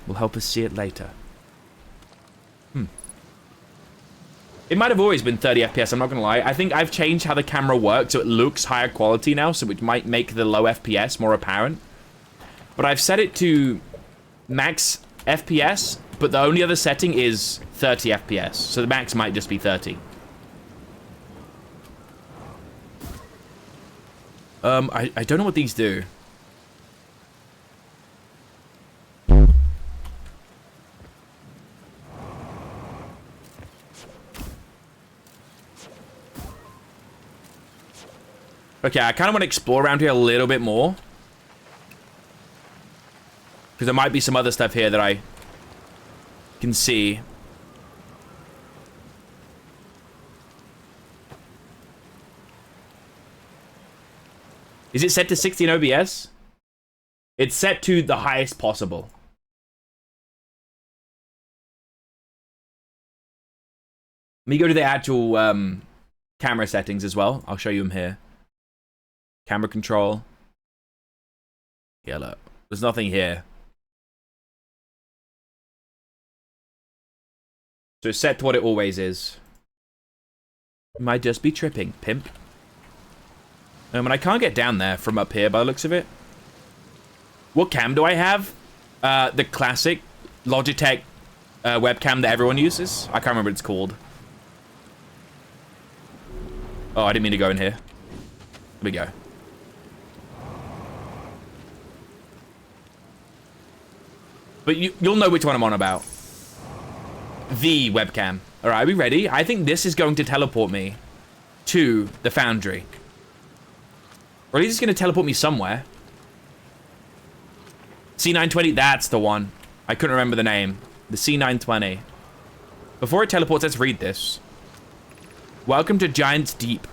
will help us see it later. It might have always been 30 FPS, I'm not gonna lie. I think I've changed how the camera works so it looks higher quality now, so it might make the low FPS more apparent. But I've set it to max FPS, but the only other setting is 30 FPS, so the max might just be 30. I don't know what these do. Okay, I kind of want to explore around here a little bit more. Because there might be some other stuff here that I can see. Is it set to 16 OBS? It's set to the highest possible. Let me go to the actual camera settings as well. I'll show you them here. Camera control. Yeah, look. There's nothing here. So it's set to what it always is. Might just be tripping, pimp. And I can't get down there from up here by the looks of it. What cam do I have? The classic Logitech webcam that everyone uses. I can't remember what it's called. Oh, I didn't mean to go in here. Here we go. But you'll know which one I'm on about. The webcam. All right, are we ready? I think this is going to teleport me to the foundry. Or at least it's going to teleport me somewhere. C920, that's the one. I couldn't remember the name. The C920. Before it teleports, let's read this. Welcome to Giant's Deep.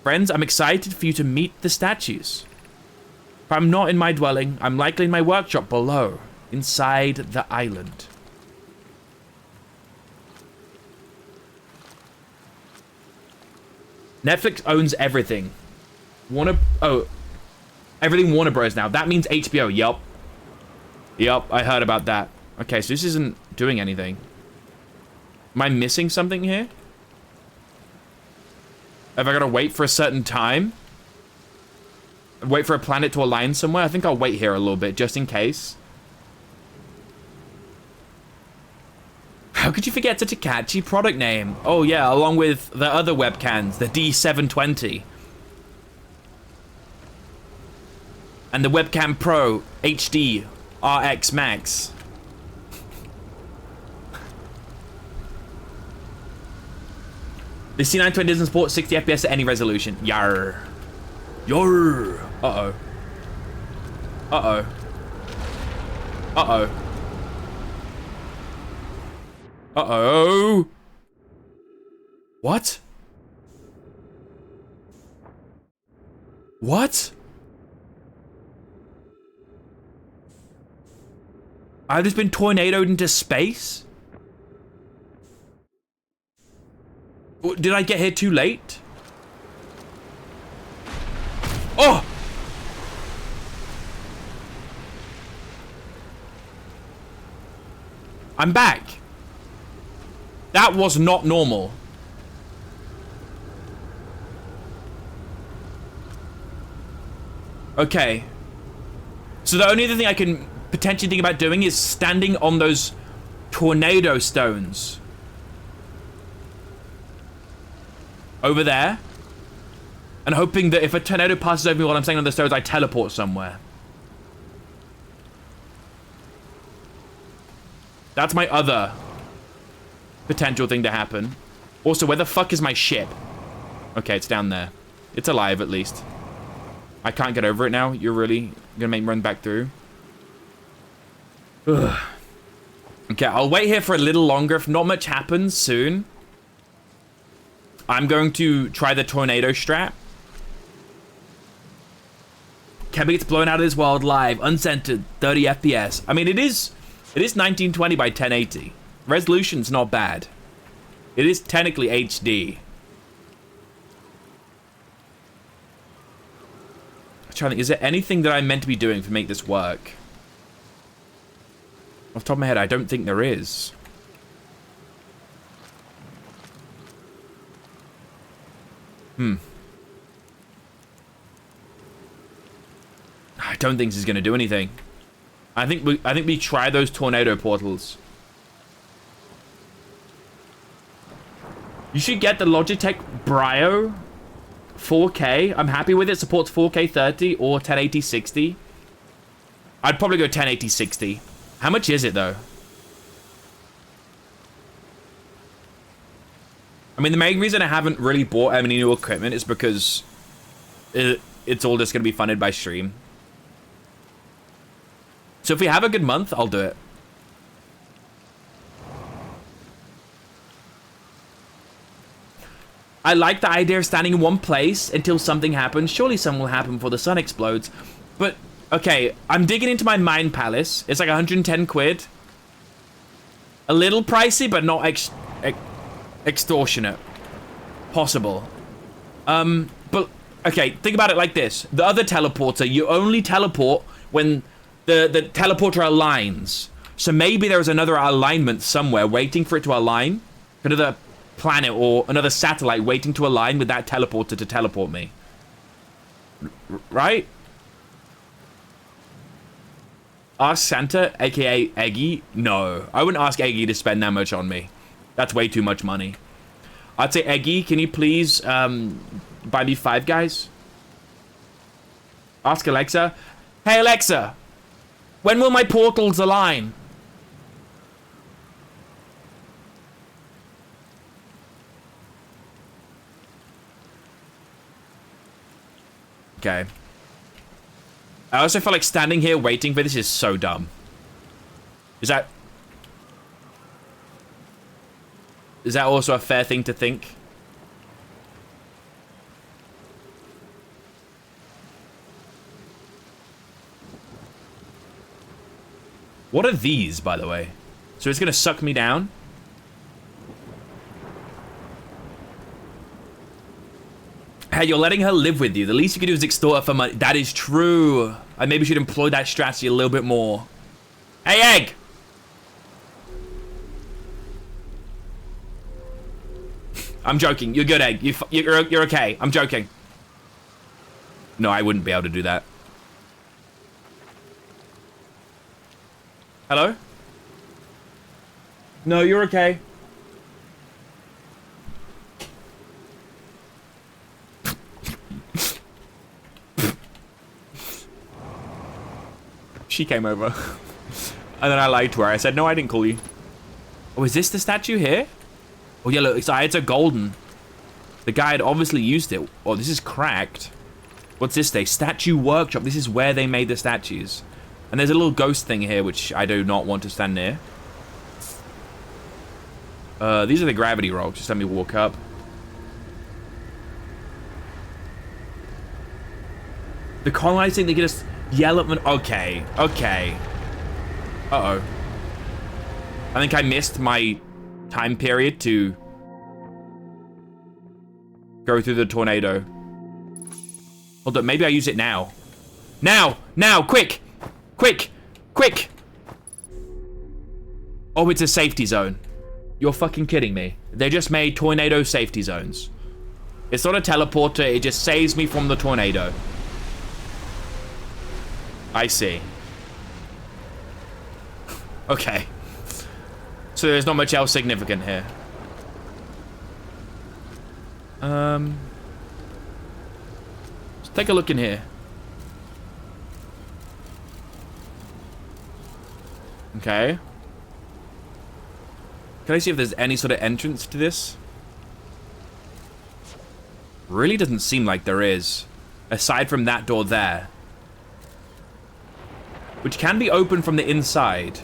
Friends, I'm excited for you to meet the statues. If I'm not in my dwelling, I'm likely in my workshop below, inside the island. Netflix owns everything. Everything Warner Bros. Now. That means HBO. Yup. Yup, I heard about that. Okay, so this isn't doing anything. Am I missing something here? Have I got to wait for a certain time? Wait for a planet to align somewhere? I think I'll wait here a little bit, just in case. How could you forget such a catchy product name? Oh yeah, along with the other webcams, the D720. And the Webcam Pro HD RX Max. The C920 doesn't support 60 FPS at any resolution. Yarr. Yarr. Uh-oh. Uh-oh. Uh-oh. Uh-oh. What? What? I've just been tornadoed into space? Did I get here too late? Oh! I'm back. That was not normal. Okay. So the only other thing I can potentially think about doing is standing on those tornado stones. Over there. And hoping that if a tornado passes over me while I'm standing on the stones, I teleport somewhere. That's my other potential thing to happen. Also, where the fuck is my ship? Okay, it's down there. It's alive, at least. I can't get over it now. You're really gonna make me run back through? Ugh. Okay, I'll wait here for a little longer. If not much happens soon, I'm going to try the tornado strat. Kevin gets blown out of his world live, uncensored, 30 FPS. I mean, it is 1920 by 1080. Resolution's not bad. It is technically HD. I'm trying to think, is there anything that I'm meant to be doing to make this work? Off the top of my head, I don't think there is. I don't think this is going to do anything. I think we try those tornado portals. You should get the Logitech Brio 4K. I'm happy with it. Supports 4K 30 or 1080 60. I'd probably go 1080 60. How much is it though? I mean, the main reason I haven't really bought any new equipment is because it's all just going to be funded by stream. So if we have a good month, I'll do it. I like the idea of standing in one place until something happens. Surely something will happen before the sun explodes. But, okay, I'm digging into my Mind Palace. It's like 110 quid. A little pricey, but not extortionate. possible. But okay, think about it like this. The other teleporter, you only teleport when the teleporter aligns. So maybe there's another alignment somewhere waiting for it to align. Another planet or another satellite waiting to align with that teleporter to teleport me. Right? Ask Santa, aka Eggy? No, I wouldn't ask Eggy to spend that much on me. That's way too much money. I'd say, Eggy, can you please buy me Five Guys? Ask Alexa. Hey Alexa, when will my portals align? Okay. I also feel like standing here waiting for this is so dumb. Is that also a fair thing to think? What are these, by the way? So it's gonna suck me down? Hey, you're letting her live with you. The least you can do is extort her for money. That is true. I maybe should employ that strategy a little bit more. Hey, Egg! I'm joking. You're good, Egg. You're okay. I'm joking. No, I wouldn't be able to do that. Hello? No, you're okay. She came over. And then I lied to her. I said, no, I didn't call you. Oh, is this the statue here? Oh, yeah, look, it's a golden. The guy had obviously used it. Oh, this is cracked. What's this day? Statue workshop. This is where they made the statues. And there's a little ghost thing here, which I do not want to stand near. These are the gravity rocks. Just let me walk up. The colonizing, they can just yell at me. Okay, okay. Uh-oh. I think I missed my time period to go through the tornado. Hold up, maybe I use it now. Now! Now! Quick! Quick! Quick! Oh, it's a safety zone. You're fucking kidding me. They just made tornado safety zones. It's not a teleporter, it just saves me from the tornado. I see. Okay. So there's not much else significant here. Let's take a look in here. Okay. Can I see if there's any sort of entrance to this? Really doesn't seem like there is. Aside from that door there. Which can be opened from the inside.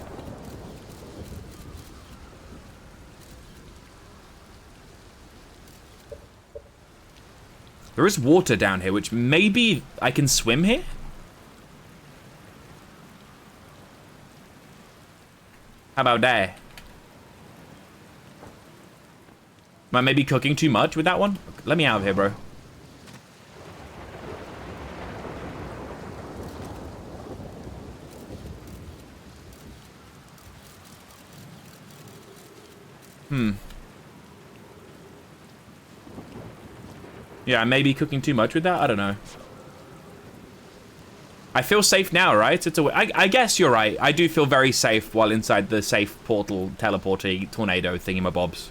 There is water down here, which maybe I can swim here? How about that? Am I maybe cooking too much with that one? Let me out of here, bro. Yeah, I may be cooking too much with that. I don't know. I feel safe now, right? I guess you're right. I do feel very safe while inside the safe portal teleporting tornado thingamabobs.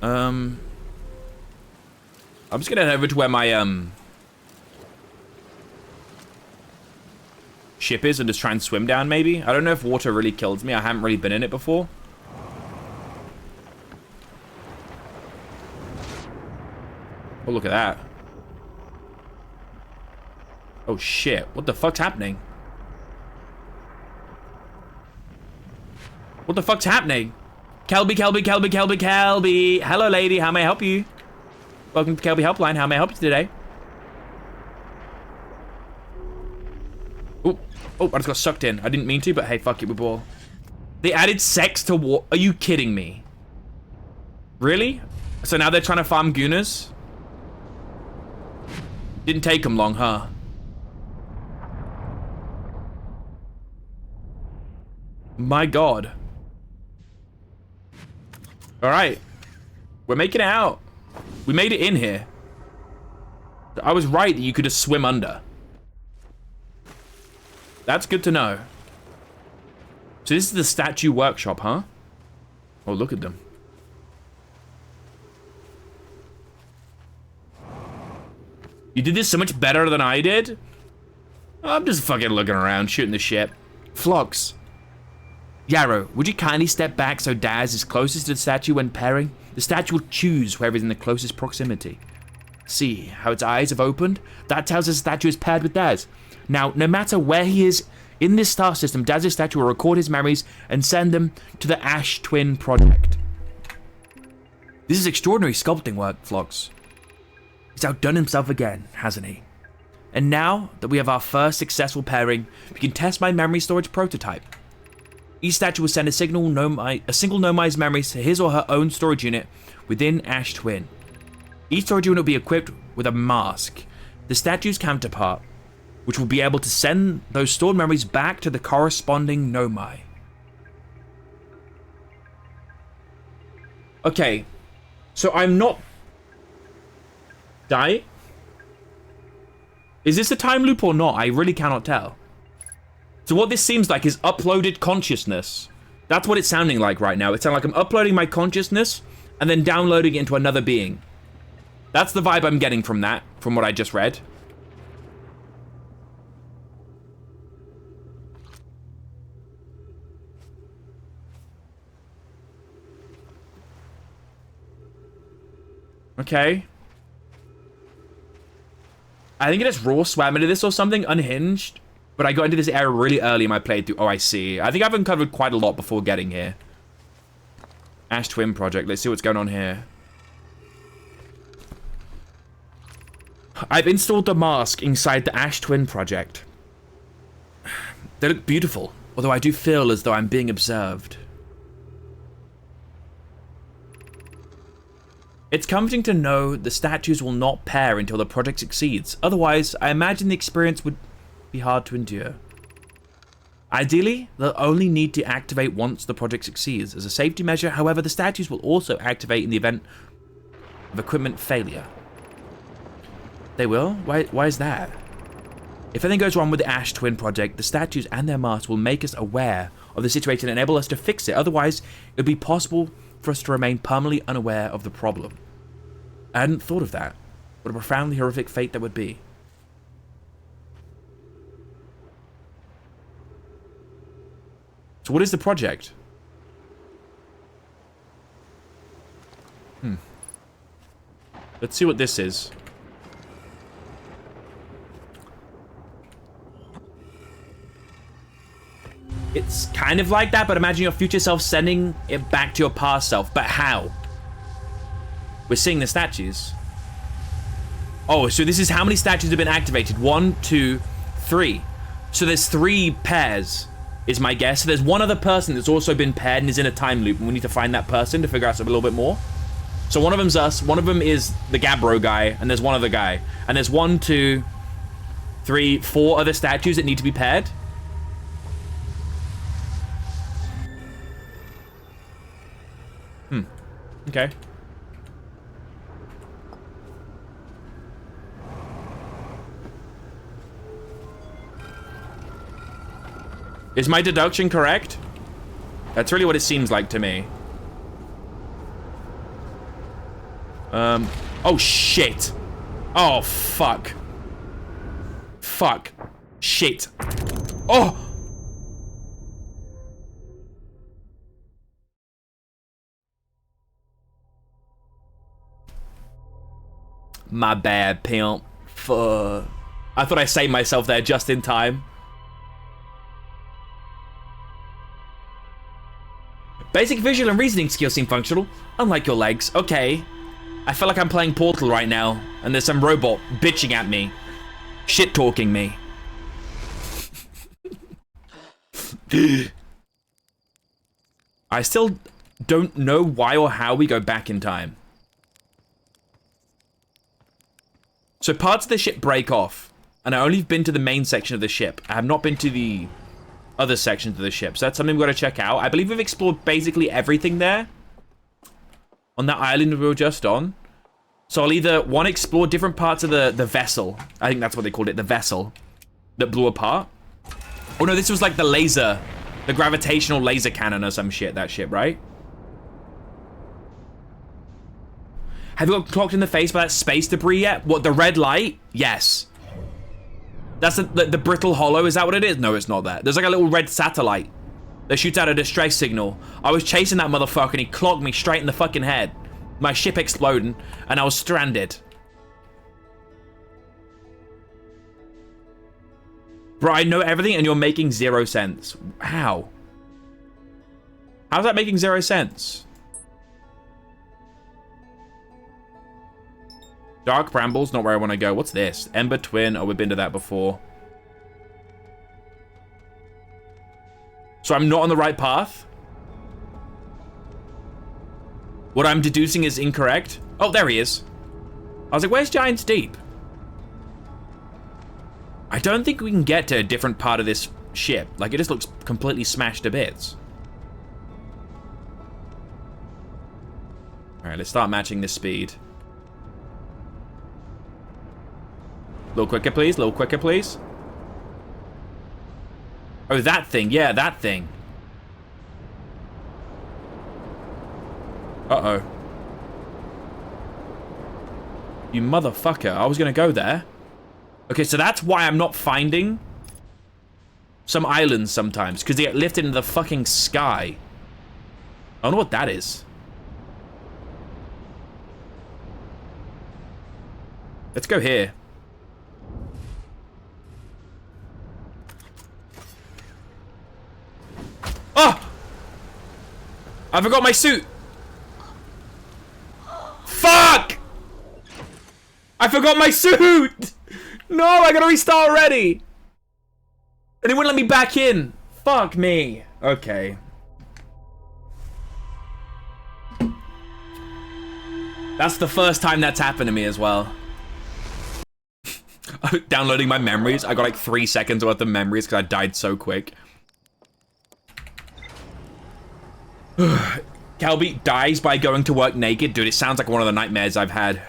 I'm just gonna head over to where my ship is and just try and swim down, maybe. I don't know if water really kills me. I haven't really been in it before. Oh, look at that. Oh, shit. What the fuck's happening? What the fuck's happening? Kelby, Kelby, Kelby, Kelby, Kelby. Hello, lady. How may I help you? Welcome to Kelby Helpline. How may I help you today? Oh, I just got sucked in. I didn't mean to, but hey, fuck it, we ball. They added sex to war. Are you kidding me? Really? So now they're trying to farm Goonas? Didn't take them long, huh? My God. All right. We're making it out. We made it in here. I was right that you could just swim under. That's good to know. So this is the statue workshop, huh? Oh, look at them. You did this so much better than I did? I'm just fucking looking around, shooting the shit. Phlox. Yarrow, would you kindly step back so Daz is closest to the statue when pairing? The statue will choose whoever is in the closest proximity. See how its eyes have opened? That tells us the statue is paired with Daz. Now, no matter where he is in this star system, Daz's statue will record his memories and send them to the Ash Twin Project. This is extraordinary sculpting work, Phlox. He's outdone himself again, hasn't he? And now that we have our first successful pairing, we can test my memory storage prototype. Each statue will send a single Nomai's memories to his or her own storage unit within Ash Twin. Each storage unit will be equipped with a mask, the statue's counterpart, which will be able to send those stored memories back to the corresponding Nomai. Okay, so I'm not... Die? Is this a time loop or not? I really cannot tell. So what this seems like is uploaded consciousness. That's what it's sounding like right now. It sounds like I'm uploading my consciousness and then downloading it into another being. That's the vibe I'm getting from that, from what I just read. Okay. I think it just raw swam into this or something, unhinged. But I got into this area really early in my playthrough. Oh, I see. I think I've uncovered quite a lot before getting here. Ash Twin Project. Let's see what's going on here. I've installed the mask inside the Ash Twin Project. They look beautiful, although I do feel as though I'm being observed. It's comforting to know the statues will not pair until the project succeeds. Otherwise, I imagine the experience would be hard to endure. Ideally, they'll only need to activate once the project succeeds. As a safety measure, however, the statues will also activate in the event of equipment failure. They will? Why is that? If anything goes wrong with the Ash Twin Project, the statues and their masks will make us aware of the situation and enable us to fix it. Otherwise, it would be possible for us to remain permanently unaware of the problem. I hadn't thought of that. What a profoundly horrific fate that would be. So what is the project? Let's see what this is. It's kind of like that, but imagine your future self sending it back to your past self. But how? We're seeing the statues. Oh, so this is how many statues have been activated? 1, 2, 3. So there's 3 pairs, is my guess. So there's one other person that's also been paired and is in a time loop, and we need to find that person to figure out something a little bit more. So one of them's us, one of them is the Gabbro guy, and there's one other guy. And there's 1, 2, 3, 4 other statues that need to be paired. Okay. Is my deduction correct? That's really what it seems like to me. Oh shit. Oh fuck. Fuck. Shit. Oh! My bad, pimp. Fuck. I thought I saved myself there just in time. Basic visual and reasoning skills seem functional, unlike your legs. Okay. I feel like I'm playing Portal right now, and there's some robot bitching at me. Shit-talking me. I still don't know why or how we go back in time. So parts of the ship break off, and I've only been to the main section of the ship. I have not been to the other sections of the ship, so that's something we've got to check out. I believe we've explored basically everything there on that island we were just on. So I'll either, one, explore different parts of the vessel. I think that's what they called it, the vessel that blew apart. Oh no, this was like the laser, the gravitational laser cannon or some shit, that shit, right? Have you got clocked in the face by that space debris yet? What, the red light? Yes. That's the brittle hollow, is that what it is? No, it's not that. There's like a little red satellite that shoots out a distress signal. I was chasing that motherfucker and he clocked me straight in the fucking head. My ship exploding and I was stranded. Bro, I know everything and you're making 0 sense. How? How's that making 0 sense? Dark Brambles, not where I want to go. What's this? Ember Twin. Oh, we've been to that before. So I'm not on the right path? What I'm deducing is incorrect? Oh, there he is. I was like, where's Giant's Deep? I don't think we can get to a different part of this ship. Like, it just looks completely smashed to bits. Alright, let's start matching this speed. A little quicker, please. A little quicker, please. Oh, that thing. Yeah, that thing. Uh-oh. You motherfucker. I was gonna go there. Okay, so that's why I'm not finding some islands sometimes. Because they get lifted into the fucking sky. I don't know what that is. Let's go here. Oh! I forgot my suit. Fuck! I forgot my suit! No, I gotta restart already! And it wouldn't let me back in. Fuck me. Okay. That's the first time that's happened to me as well. Downloading my memories. I got like 3 seconds worth of memories because I died so quick. Kelby dies by going to work naked. Dude, it sounds like one of the nightmares I've had.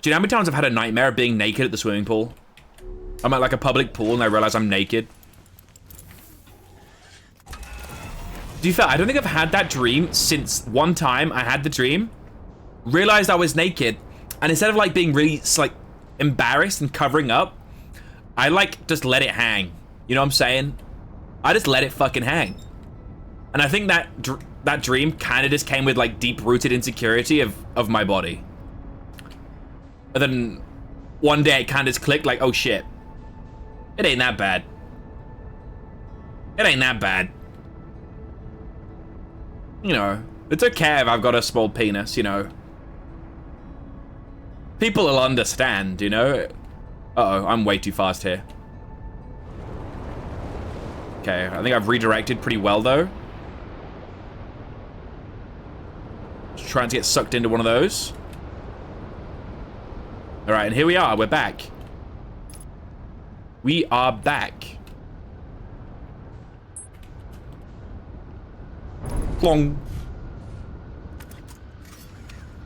Do you know how many times I've had a nightmare of being naked at the swimming pool? I'm at like a public pool and I realize I'm naked. Do you feel? I don't think I've had that dream since one time I had the dream, realized I was naked, and instead of like being really like embarrassed and covering up, I like just let it hang. You know what I'm saying? I just let it fucking hang. And I think that that dream kind of just came with like deep-rooted insecurity of my body. And then one day it kind of just clicked like, oh shit. It ain't that bad. It ain't that bad. You know, it's okay if I've got a small penis, you know. People will understand, you know. Uh-oh, I'm way too fast here. Okay, I think I've redirected pretty well though. Just trying to get sucked into one of those. All right, and here we are. We're back. We are back. Plong.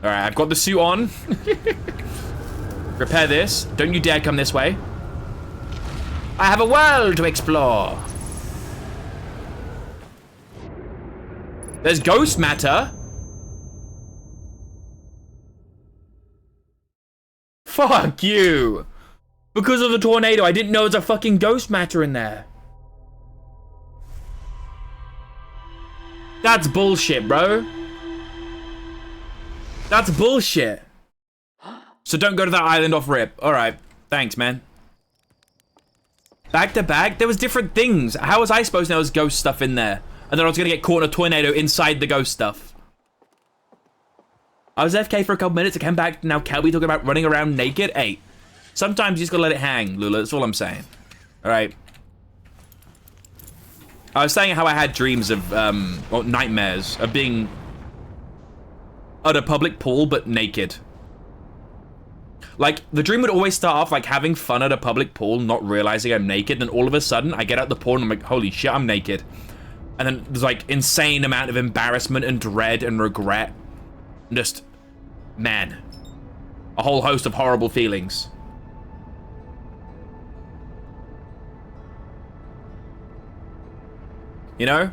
All right, I've got the suit on. Repair this. Don't you dare come this way. I have a world to explore. There's ghost matter. Fuck you. Because of the tornado, I didn't know there's a fucking ghost matter in there. That's bullshit, bro. That's bullshit. So don't go to that island off rip. All right. Thanks, man. Back to back? There was different things. How was I supposed to know there was ghost stuff in there? And then I was going to get caught in a tornado inside the ghost stuff. I was FK for a couple minutes. I came back. Now Kelby talking about running around naked. Hey, sometimes you just got to let it hang, Lula. That's all I'm saying. All right. I was saying how I had dreams of, or nightmares of being at a public pool, but naked. Like, the dream would always start off like having fun at a public pool, not realizing I'm naked, and all of a sudden, I get out the pool and I'm like, holy shit, I'm naked. And then there's like insane amount of embarrassment and dread and regret. And just, man, a whole host of horrible feelings. You know?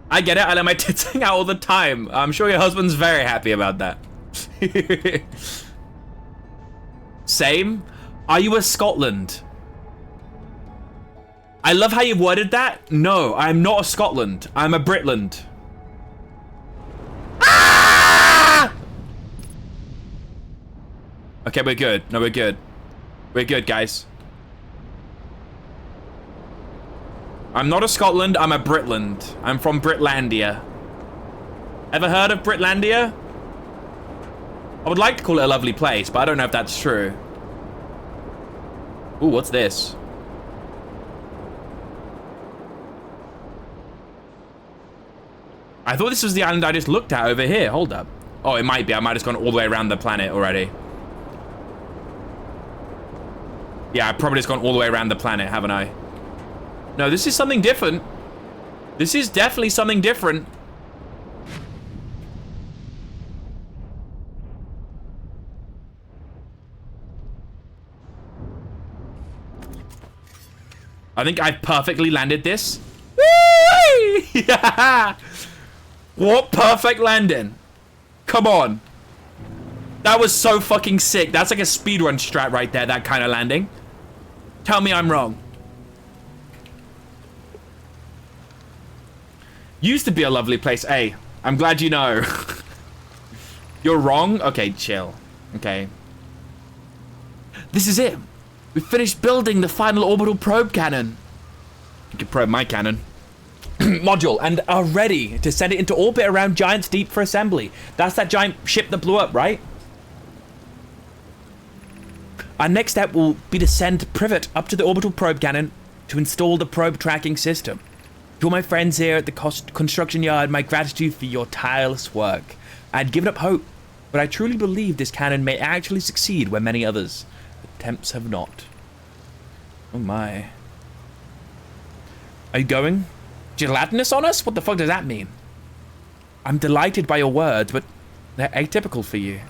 I get it, I let my tits hang out all the time. I'm sure your husband's very happy about that. Same? Are you a Scotland? I love how you worded that. No, I'm not a Scotland. I'm a Britland. Ah! Okay, we're good. No, we're good. We're good, guys. I'm not a Scotland, I'm a Britland. I'm from Britlandia. Ever heard of Britlandia? I would like to call it a lovely place, but I don't know if that's true. Ooh, what's this? I thought this was the island I just looked at over here. Hold up. Oh, it might be. I might have just gone all the way around the planet already. Yeah, I've probably just gone all the way around the planet, haven't I? No, this is something different. This is definitely something different. I think I've perfectly landed this. Whee! Yeah! What perfect landing. Come on. That was so fucking sick. That's like a speedrun strat right there, that kind of landing. Tell me I'm wrong. Used to be a lovely place. Hey, I'm glad you know. You're wrong? Okay, chill. Okay. This is it. We finished building the final orbital probe cannon. You can probe my cannon. Module, and are ready to send it into orbit around Giant's Deep for assembly. That's that giant ship that blew up, right? Our next step will be to send Privet up to the orbital probe cannon to install the probe tracking system. To all my friends here at the construction yard, my gratitude for your tireless work. I had given up hope, but I truly believe this cannon may actually succeed where many others' attempts have not. Oh my. Are you going? Gelatinous on us? What the fuck does that mean? I'm delighted by your words, but they're atypical for you.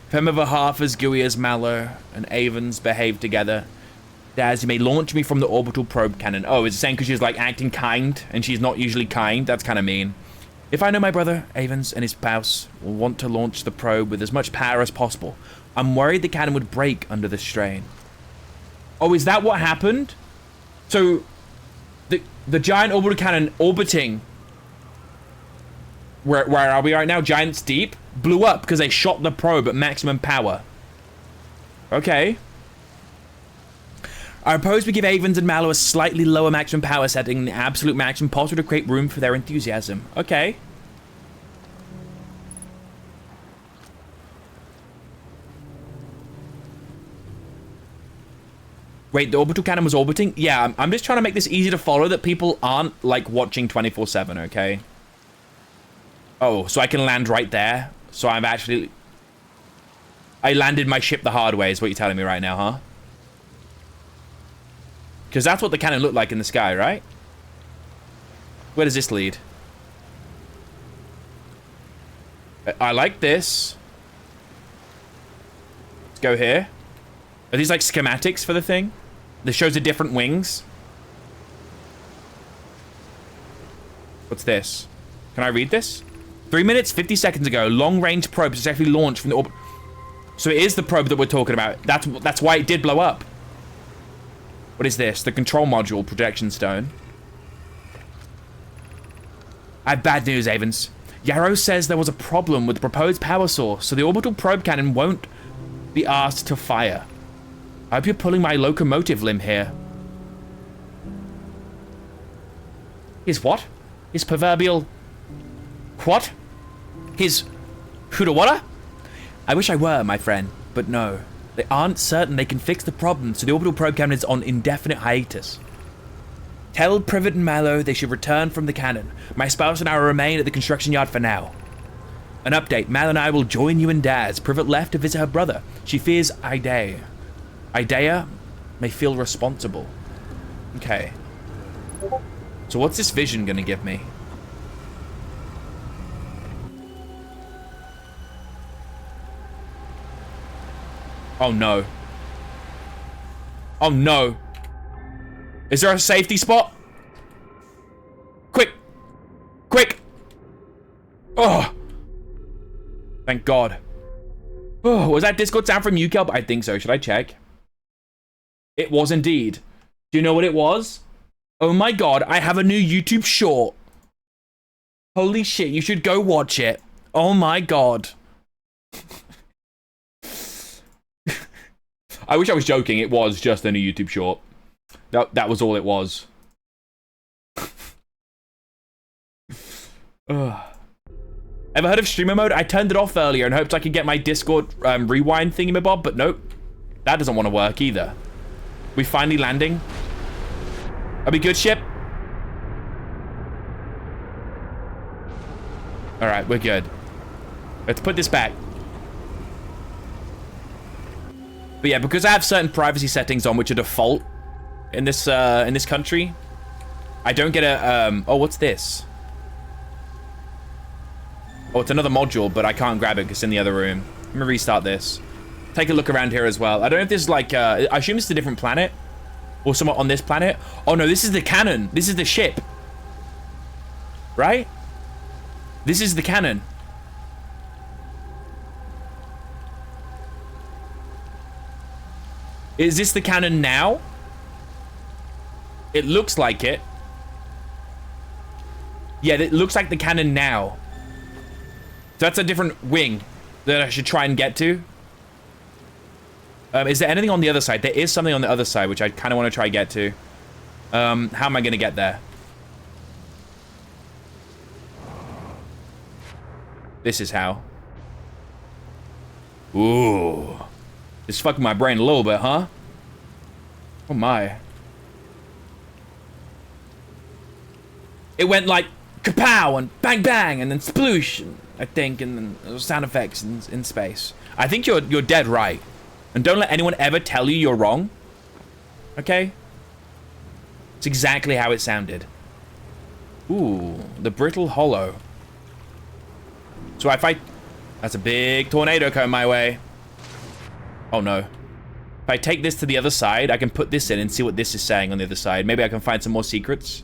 If I'm ever half as gooey as Mallow and Avens behave together, Daz, you may launch me from the orbital probe cannon. Oh, is it saying because she's like acting kind and she's not usually kind? That's kind of mean. If I know my brother, Avens, and his spouse will want to launch the probe with as much power as possible, I'm worried the cannon would break under the strain. Oh, is that what happened? So, the giant orbital cannon orbiting, where are we right now? Giant's Deep, blew up because they shot the probe at maximum power. Okay. I propose we give Avens and Mallow a slightly lower maximum power setting than the absolute maximum possible to create room for their enthusiasm. Okay. Wait, the orbital cannon was orbiting? Yeah, I'm just trying to make this easy to follow that people aren't, like, watching 24/7, okay? Oh, so I can land right there? So I'm actually... I landed my ship the hard way is what you're telling me right now, huh? Because that's what the cannon looked like in the sky, right? Where does this lead? I like this. Let's go here. Are these like schematics for the thing? This shows the different wings. What's this? Can I read this? 3 minutes, 50 seconds ago, long-range probe successfully launched from the orbit. So it is the probe that we're talking about. That's why it did blow up. What is this? The control module projection stone. I have bad news, Avens. Yarrow says there was a problem with the proposed power source, so the orbital probe cannon won't be asked to fire. I hope you're pulling my locomotive limb here. His what? His proverbial... What? His... Hudawara? I wish I were, my friend, but no. They aren't certain they can fix the problem, so the orbital probe cannon is on indefinite hiatus. Tell Privet and Mallow they should return from the cannon. My spouse and I will remain at the construction yard for now. An update, Mallow and I will join you and Daz. Privet left to visit her brother. She fears Idea may feel responsible. Okay. So what's this vision gonna give me? Oh no. Oh no. Is there a safety spot? Quick! Quick! Oh! Thank God. Oh, was that Discord sound from UCalb? I think so. Should I check? It was indeed. Do you know what it was? Oh my God, I have a new YouTube short. Holy shit, you should go watch it. Oh my God. I wish I was joking. It was just a new YouTube short. That was all it was. Ever heard of streamer mode? I turned it off earlier and hoped I could get my Discord rewind thingamabob, but nope. That doesn't want to work either. We finally landing. Are we good, ship? Alright, we're good. Let's put this back. But yeah, because I have certain privacy settings on which are default in this country, I don't get a oh, what's this? Oh, it's another module, but I can't grab it because it's in the other room. Let me restart this. Take a look around here as well. I don't know if this is like I assume it's a different planet or somewhat on this planet. Oh no, this is the cannon. This is the ship. Right? This is the cannon. Is this the cannon now? It looks like it. Yeah, it looks like the cannon now. So that's a different wing that I should try and get to. Is there anything on the other side? There is something on the other side, which I kind of want to try and get to. How am I going to get there? This is how. Ooh. It's fucking my brain a little bit, huh? Oh my. It went like kapow and bang bang and then sploosh, I think, and then sound effects in space. I think you're dead right. And don't let anyone ever tell you you're wrong. Okay? It's exactly how it sounded. Ooh, the brittle hollow. So if I... That's a big tornado coming my way. Oh no. If I take this to the other side, I can put this in and see what this is saying on the other side. Maybe I can find some more secrets.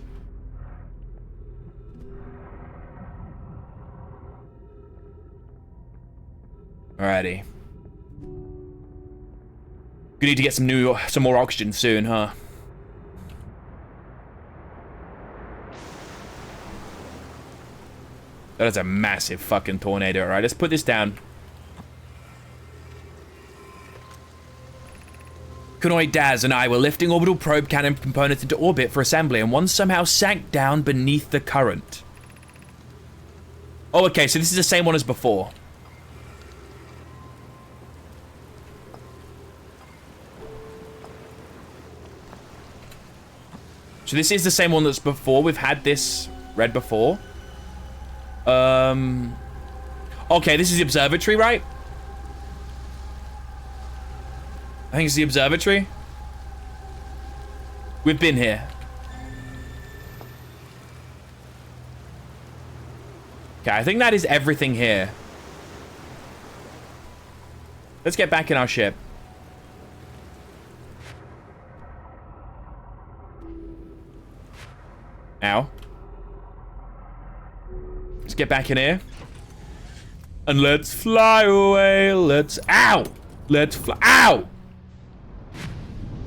Alrighty. We need to get some more oxygen soon, huh? That is a massive fucking tornado. Alright, let's put this down. Kunoi, Daz, and I were lifting orbital probe cannon components into orbit for assembly, and one somehow sank down beneath the current. Oh, okay, so this is the same one as before. So this is the same one that's before. We've had this read before. Okay, this is the observatory, right? I think it's the observatory. We've been here. Okay, I think that is everything here. Let's get back in our ship. Ow. Let's get back in here. And let's fly away. Let's... Ow! Let's fly... Ow!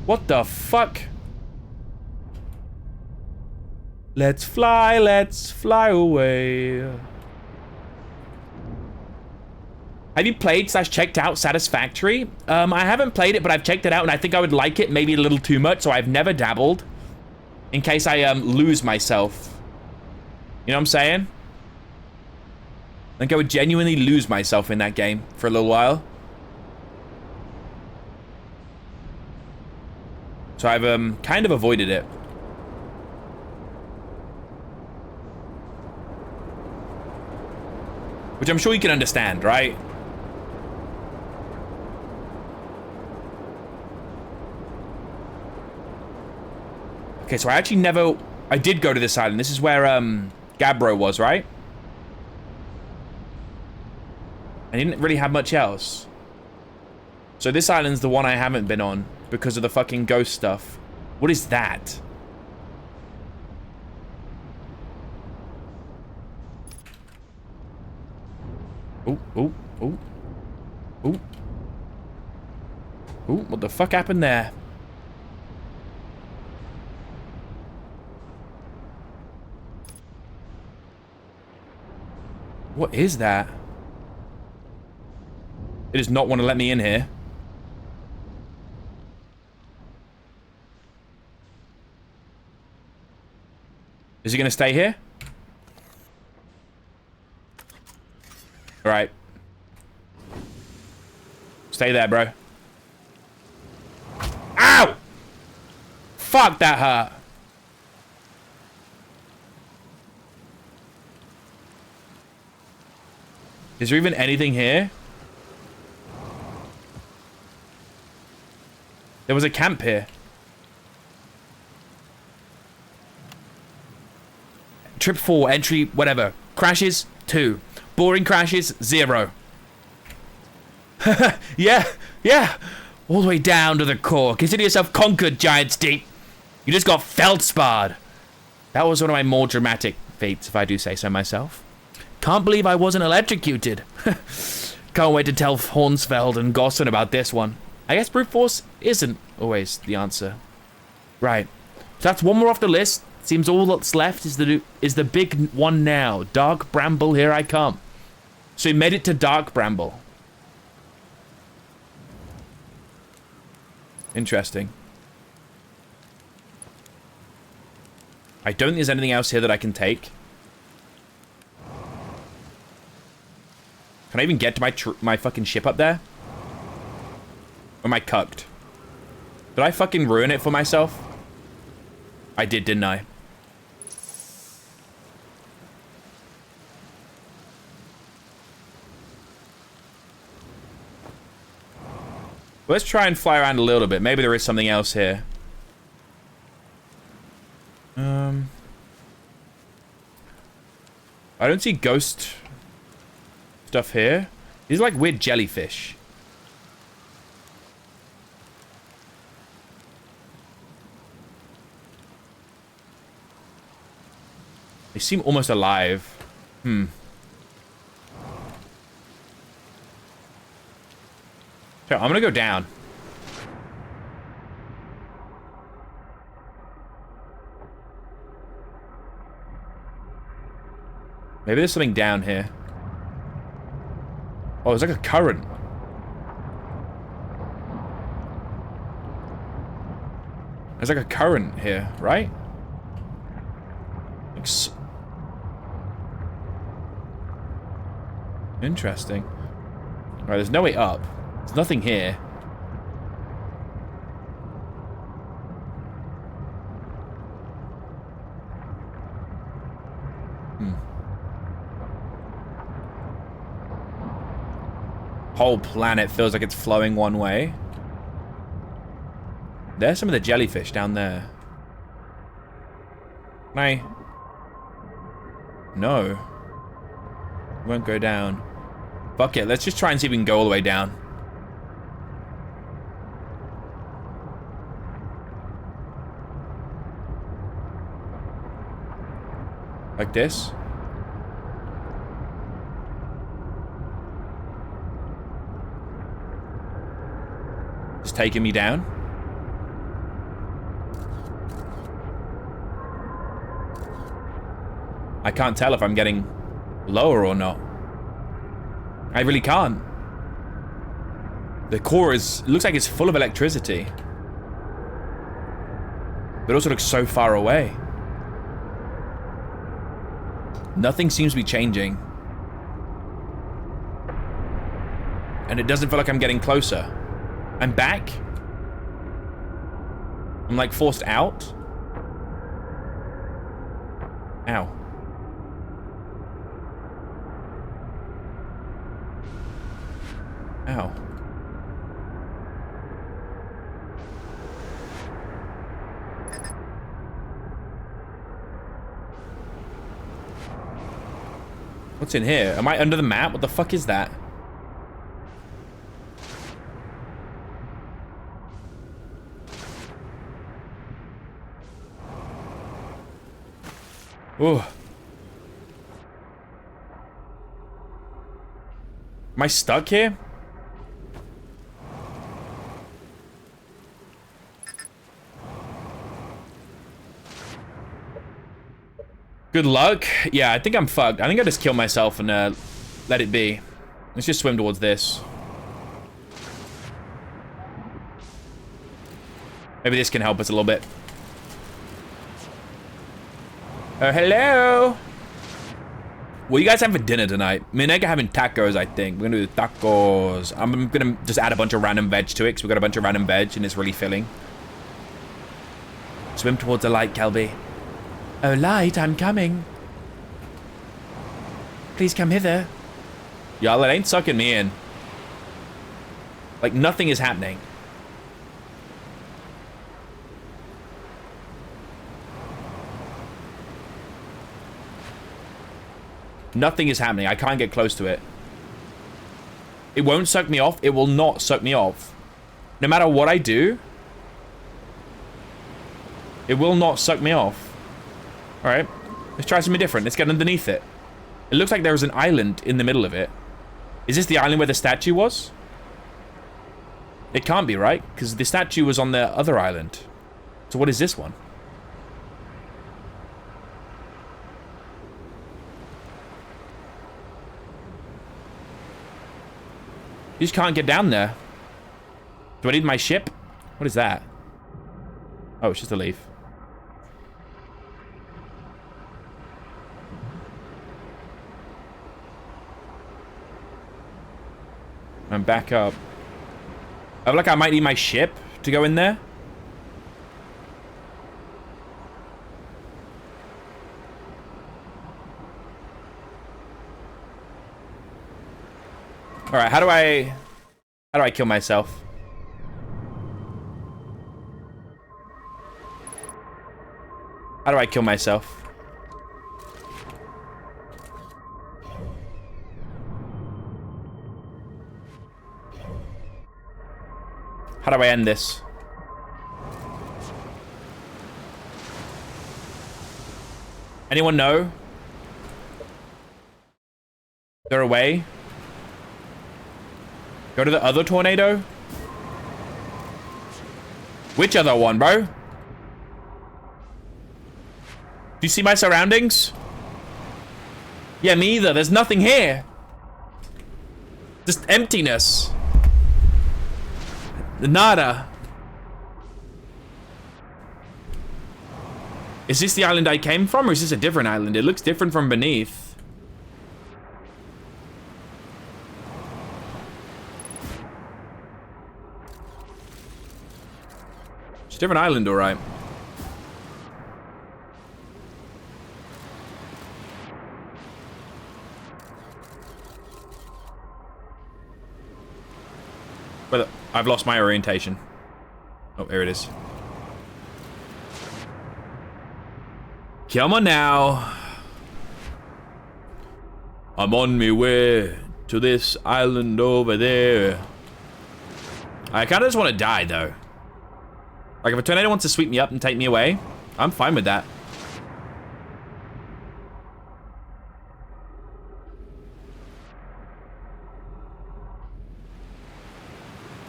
What the fuck? Let's fly away. Have you played / checked out Satisfactory? I haven't played it, but I've checked it out and I think I would like it maybe a little too much, so I've never dabbled. In case I lose myself. You know what I'm saying? I think I would genuinely lose myself in that game for a little while. So I've kind of avoided it. Which I'm sure you can understand, right? Okay, so I actually never... I did go to this island. This is where Gabbro was, right? I didn't really have much else. So this island's the one I haven't been on because of the fucking ghost stuff. What is that? Oh, oh, oh. Oh. Oh, what the fuck happened there? What is that? It does not want to let me in here. Is he gonna stay here? All right. Stay there, bro. Ow! Fuck, that hurt. Is there even anything here? There was a camp here. Trip 4, entry, whatever. Crashes, 2. Boring crashes, 0. Yeah. All the way down to the core. Consider yourself conquered, Giant's Deep. You just got feldsparred. That was one of my more dramatic feats, if I do say so myself. Can't believe I wasn't electrocuted. Can't wait to tell Hornsfeld and Gosson about this one. I guess brute force isn't always the answer. Right. So that's one more off the list. Seems all that's left is the big one now. Dark Bramble, here I come. So he made it to Dark Bramble. Interesting. I don't think there's anything else here that I can take. Can I even get to my fucking ship up there? Or am I cucked? Did I fucking ruin it for myself? I did, didn't I? Let's try and fly around a little bit. Maybe there is something else here. I don't see ghost stuff here. These are like weird jellyfish. They seem almost alive. So I'm gonna go down. Maybe there's something down here. Oh, there's like a current. There's like a current here, right? Like interesting. Alright, there's no way up. There's nothing here. Whole planet feels like it's flowing one way. There's some of the jellyfish down there. Can I? No. Won't go down. Fuck it, let's just try and see if we can go all the way down. Like this. It's taking me down. I can't tell if I'm getting lower or not. I really can't. The core looks like it's full of electricity. But it also looks so far away. Nothing seems to be changing. And it doesn't feel like I'm getting closer. I'm back? I'm like forced out. Ow. Ow. What's in here? Am I under the map? What the fuck is that? Oh. Am I stuck here? Good luck. Yeah, I think I'm fucked. I think I just kill myself and let it be. Let's just swim towards this. Maybe this can help us a little bit. Oh, hello. What are you guys having for dinner tonight? Me and Egg are having tacos, I think. We're gonna do the tacos. I'm gonna just add a bunch of random veg to it, because we've got a bunch of random veg, and it's really filling. Swim towards the light, Kelby. Oh, light, I'm coming. Please come hither. Y'all, it ain't sucking me in. Like, nothing is happening. Nothing is happening. I can't get close to it. It won't suck me off. It will not suck me off. No matter what I do, it will not suck me off. Alright, let's try something different. Let's get underneath it. It looks like there was an island in the middle of it. Is this the island where the statue was? It can't be, right? Because the statue was on the other island. So what is this one? You just can't get down there. Do I need my ship? What is that? Oh, it's just a leaf. I'm back up. I feel like I might need my ship to go in there. All right, how do I kill myself? How do I kill myself? How do I end this? Anyone know? Is there a way? Go to the other tornado? Which other one, bro? Do you see my surroundings? Yeah, me either. There's nothing here. Just emptiness. Nada. Is this the island I came from, or is this a different island? It looks different from beneath. It's a different island, all right. But I've lost my orientation. Oh, there it is. Come on now. I'm on my way to this island over there. I kind of just want to die, though. Like, if a tornado wants to sweep me up and take me away, I'm fine with that.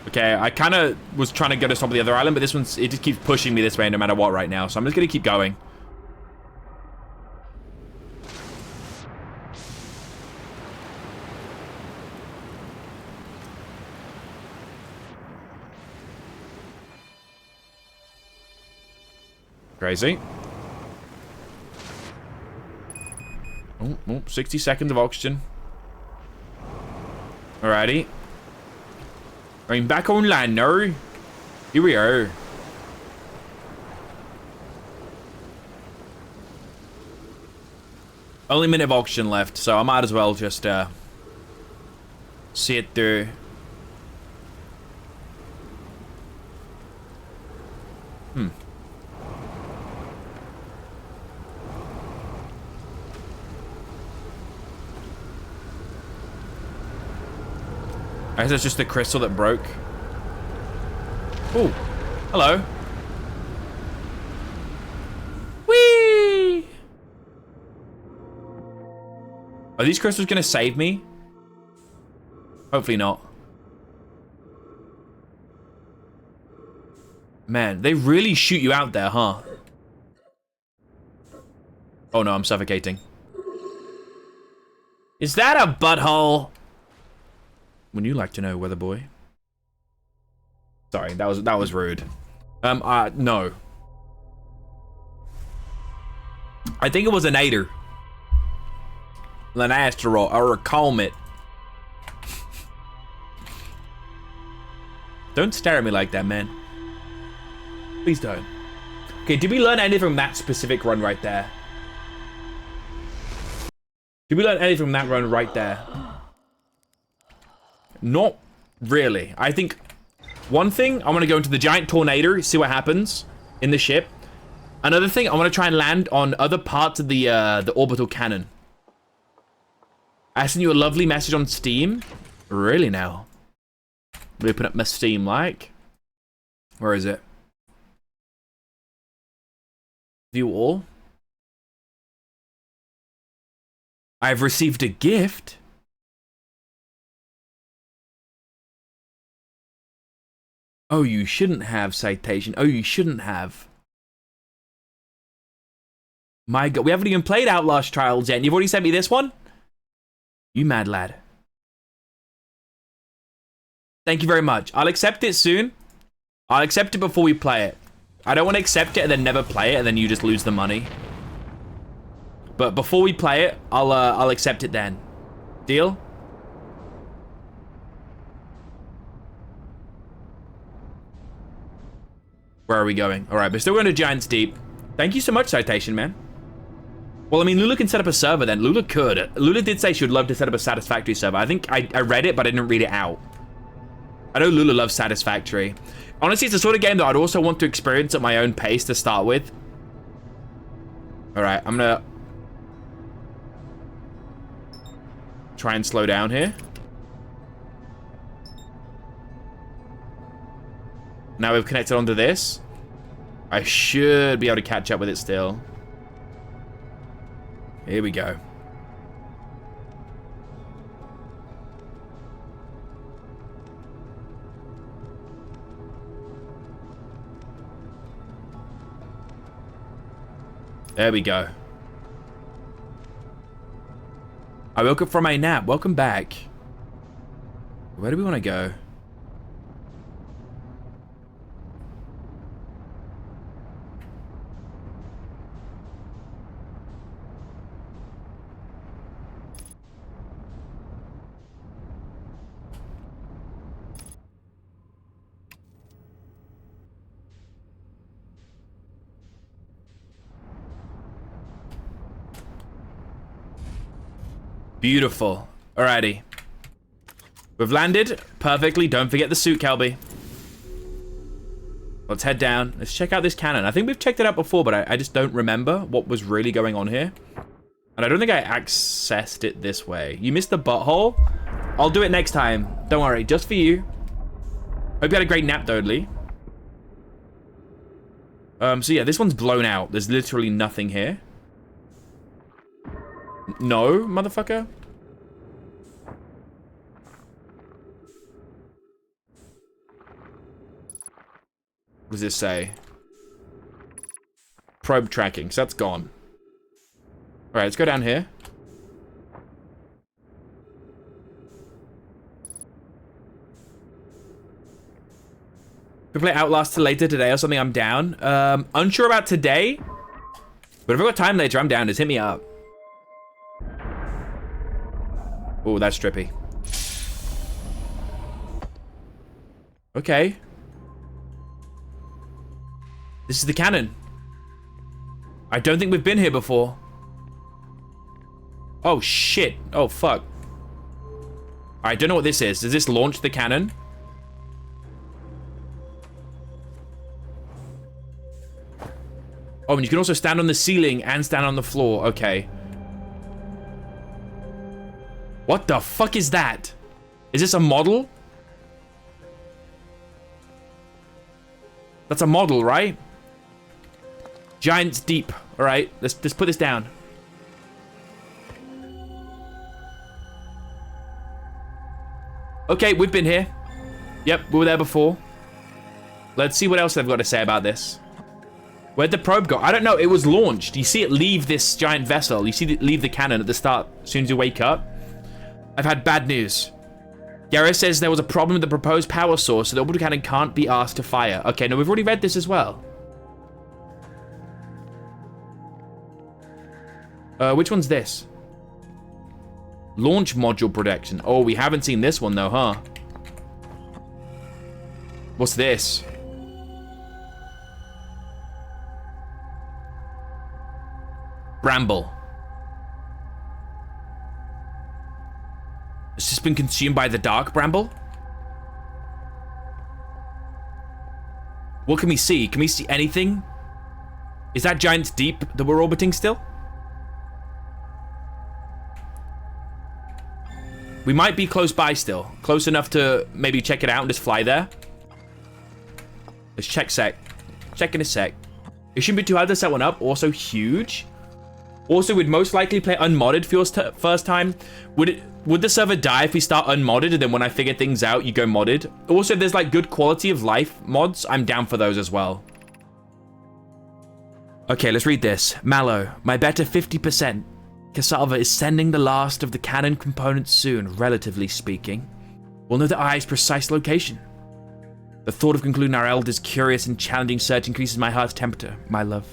Okay, I kind of was trying to go to the top of the other island, but this one's, it just keeps pushing me this way no matter what right now, so I'm just going to keep going. Crazy. Oh, 60 seconds of oxygen. Alrighty. I'm back online now. Here we are. Only minute of oxygen left, so I might as well just see it through. I guess it's just the crystal that broke. Ooh, hello. Whee! Are these crystals gonna save me? Hopefully not. Man, they really shoot you out there, huh? Oh no, I'm suffocating. Is that a butthole? Would you like to know, weather boy? Sorry, that was rude. No. I think it was an Ader. An asteroid or a comet. Don't stare at me like that, man. Please don't. Okay, did we learn anything from that specific run right there? Did we learn anything from that run right there? Not really. I think one thing, I want to go into the giant tornado, see what happens in the ship. Another thing, I want to try and land on other parts of the orbital cannon. I sent you a lovely message on Steam. Really now? Let me open up my Steam like. Where is it? View all. I've received a gift. Oh, you shouldn't have, Citation. Oh, you shouldn't have. My God, we haven't even played Outlast Trials yet, and you've already sent me this one? You mad lad. Thank you very much. I'll accept it soon. I'll accept it before we play it. I don't want to accept it and then never play it, and then you just lose the money. But before we play it, I'll accept it then. Deal? Where are we going? All right, we're still going to Giants Deep. Thank you so much, Citation, man. Well, I mean, Lula can set up a server then. Lula could. Lula did say she would love to set up a Satisfactory server. I think I read it, but I didn't read it out. I know Lula loves Satisfactory. Honestly, it's the sort of game that I'd also want to experience at my own pace to start with. All right, I'm gonna try and slow down here. Now we've connected onto this. I should be able to catch up with it still. Here we go. There we go. I woke up from a nap. Welcome back. Where do we want to go? Beautiful. Alrighty. We've landed perfectly. Don't forget the suit, Kelby. Let's head down. Let's check out this cannon. I think we've checked it out before, but I just don't remember what was really going on here. And I don't think I accessed it this way. You missed the butthole? I'll do it next time. Don't worry. Just for you. Hope you had a great nap, Dodley. So yeah, this one's blown out. There's literally nothing here. No, motherfucker. What does this say? Probe tracking, so that's gone. Alright, let's go down here. We play Outlast later today or something, I'm down. Unsure about today. But if I've got time later, I'm down. Just hit me up. Oh, that's trippy. Okay. This is the cannon. I don't think we've been here before. Oh, shit. Oh, fuck. Alright, don't know what this is. Does this launch the cannon? Oh, and you can also stand on the ceiling and stand on the floor. Okay. What the fuck is that? Is this a model? That's a model, right? Giants deep. Alright, let's put this down. Okay, we've been here. Yep, we were there before. Let's see what else they've got to say about this. Where'd the probe go? I don't know. It was launched. You see it leave this giant vessel. You see it leave the cannon at the start as soon as you wake up. I've had bad news. Gareth says there was a problem with the proposed power source, so the orbital cannon can't be asked to fire. Okay, now we've already read this as well. Which one's this? Launch module protection. Oh, we haven't seen this one though, huh? What's this? Bramble. Has this been consumed by the dark bramble? What can we see? Can we see anything? Is that giant deep that we're orbiting still? We might be close by still. Close enough to maybe check it out and just fly there. Let's check sec. Check in a sec. It shouldn't be too hard to set one up. Also huge. Also, we'd most likely play unmodded for your first time. Would the server die if we start unmodded and then when I figure things out, you go modded? Also, if there's like good quality of life mods, I'm down for those as well. Okay, let's read this. Mallow, my better 50%. Cassava is sending the last of the cannon components soon, relatively speaking. We'll know the eye's precise location. The thought of concluding our elder's curious and challenging search increases my heart's temperature, my love.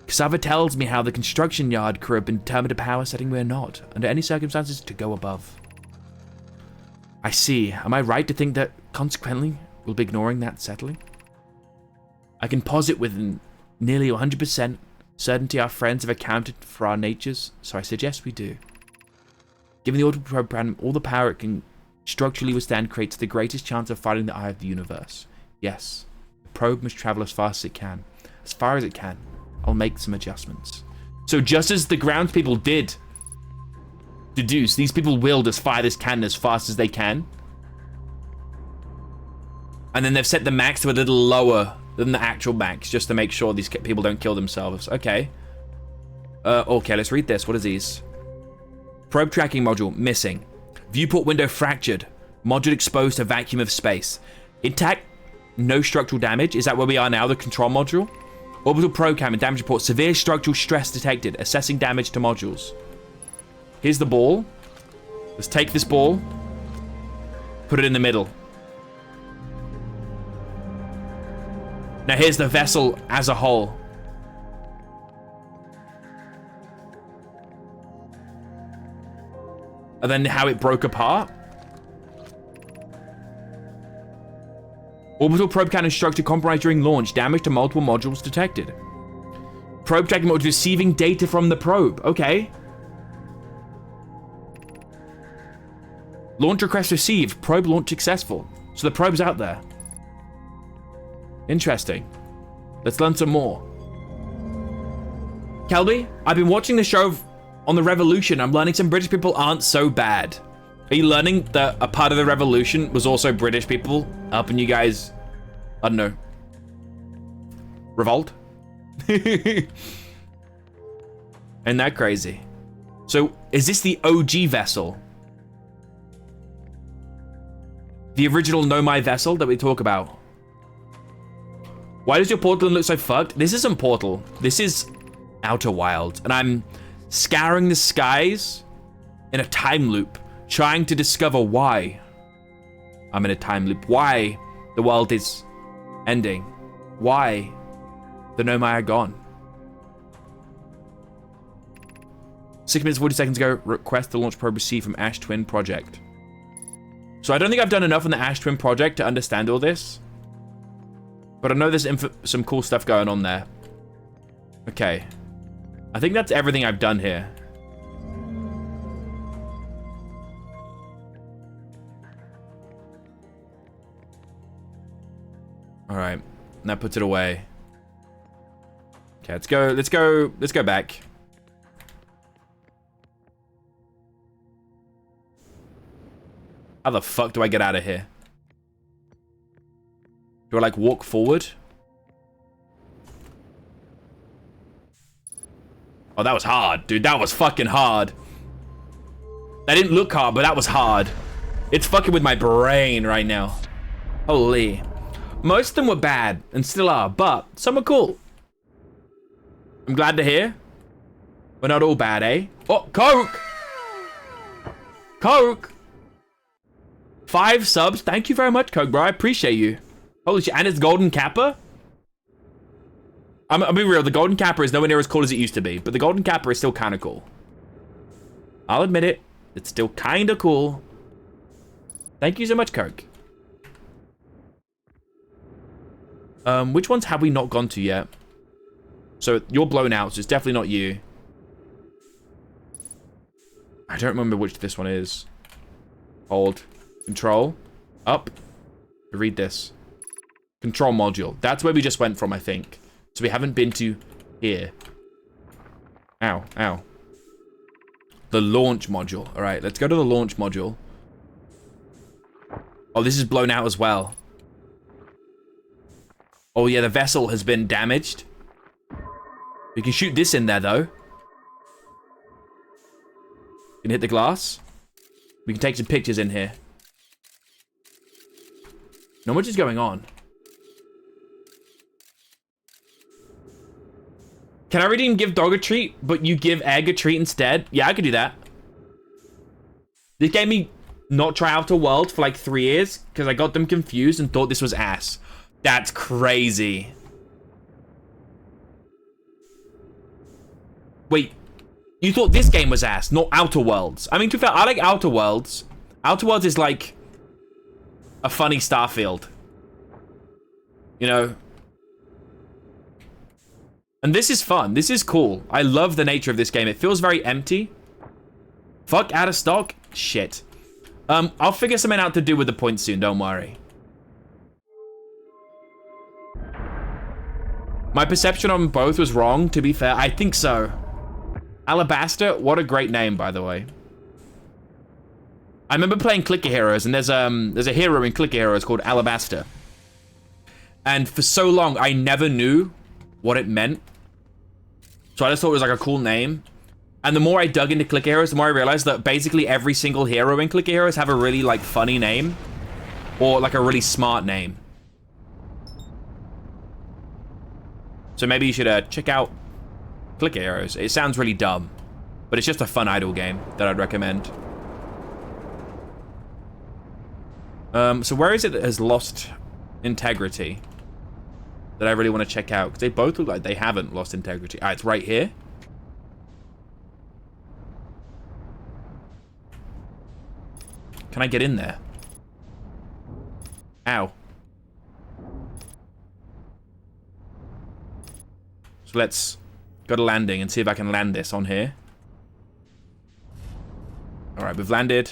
Cassava tells me how the construction yard crew have been determined to power setting we're not, under any circumstances, to go above. I see. Am I right to think that, consequently, we'll be ignoring that settling? I can posit with nearly 100% certainty our friends have accounted for our natures, so I suggest we do. Given the orbital program, all the power it can structurally withstand creates the greatest chance of finding the eye of the universe. Yes, the probe must travel as fast as it can. As far as it can. I'll make some adjustments. So just as the ground people did deduce, these people will just fire this cannon as fast as they can. And then they've set the max to a little lower than the actual max, just to make sure these people don't kill themselves. Okay. Okay, let's read this. What is these? Probe tracking module, missing. Viewport window fractured. Module exposed to vacuum of space. Intact, no structural damage. Is that where we are now, the control module? Orbital probe cam and damage report. Severe structural stress detected. Assessing damage to modules. Here's the ball. Let's take this ball. Put it in the middle. Now here's the vessel as a whole. And then how it broke apart. Orbital probe cannon structure compromised during launch. Damage to multiple modules detected. Probe tracking module receiving data from the probe. Okay. Launch request received. Probe launch successful. So the probe's out there. Interesting. Let's learn some more. Kelby, I've been watching the show on the revolution. I'm learning some British people aren't so bad. Are you learning that a part of the revolution was also British people helping you guys, I don't know, revolt? Isn't that crazy? So, is this the OG vessel? The original Nomai vessel that we talk about? Why does your portal look so fucked? This isn't Portal. This is Outer Wilds. And I'm scouring the skies in a time loop, trying to discover why I'm in a time loop. Why the world is ending. Why the Nomai are gone. 6 minutes 40 seconds ago, request the launch probe received from Ash Twin Project. So I don't think I've done enough on the Ash Twin Project to understand all this. But I know there's some cool stuff going on there. Okay. I think that's everything I've done here. All right, and that puts it away. Okay, let's go back. How the fuck do I get out of here? Do I like walk forward? Oh, that was hard, dude. That was fucking hard. That didn't look hard, but that was hard. It's fucking with my brain right now. Holy. Most of them were bad and still are, but some are cool. I'm glad to hear. We're not all bad, eh? Oh, Coke! Coke! 5 subs. Thank you very much, Coke, bro. I appreciate you. Holy shit. And it's Golden Kappa? I'll be real. The Golden Kappa is nowhere near as cool as it used to be, but the Golden Kappa is still kind of cool. I'll admit it. It's still kind of cool. Thank you so much, Coke. Which ones have we not gone to yet? So you're blown out, so it's definitely not you. I don't remember which this one is. Hold. Control. Up. Read this. Control module. That's where we just went from, I think. So we haven't been to here. Ow, ow. The launch module. All right, let's go to the launch module. Oh, this is blown out as well. Oh yeah, the vessel has been damaged. We can shoot this in there though. We can hit the glass. We can take some pictures in here. Not much is going on. Can I redeem give dog a treat, but you give egg a treat instead? Yeah, I could do that. This gave me not try Outer World for like 3 years because I got them confused and thought this was ass. That's crazy. Wait, you thought this game was ass, not Outer Worlds. I mean, to be fair, I like Outer Worlds. Outer Worlds is like a funny Starfield. You know? And this is fun. This is cool. I love the nature of this game. It feels very empty. Fuck, out of stock? Shit. I'll figure something out to do with the points soon, don't worry. My perception on both was wrong, to be fair. I think so. Alabaster, what a great name, by the way. I remember playing Clicker Heroes, and there's a hero in Clicker Heroes called Alabaster. And for so long, I never knew what it meant. So I just thought it was like a cool name. And the more I dug into Clicker Heroes, the more I realized that basically every single hero in Clicker Heroes have a really like funny name. Or like a really smart name. So maybe you should check out Clicker Heroes. It sounds really dumb, but it's just a fun idle game that I'd recommend. So where is it that has lost integrity that I really want to check out? Because they both look like they haven't lost integrity. Ah, it's right here. Can I get in there? Ow. So let's go to landing and see if I can land this on here. All right, we've landed.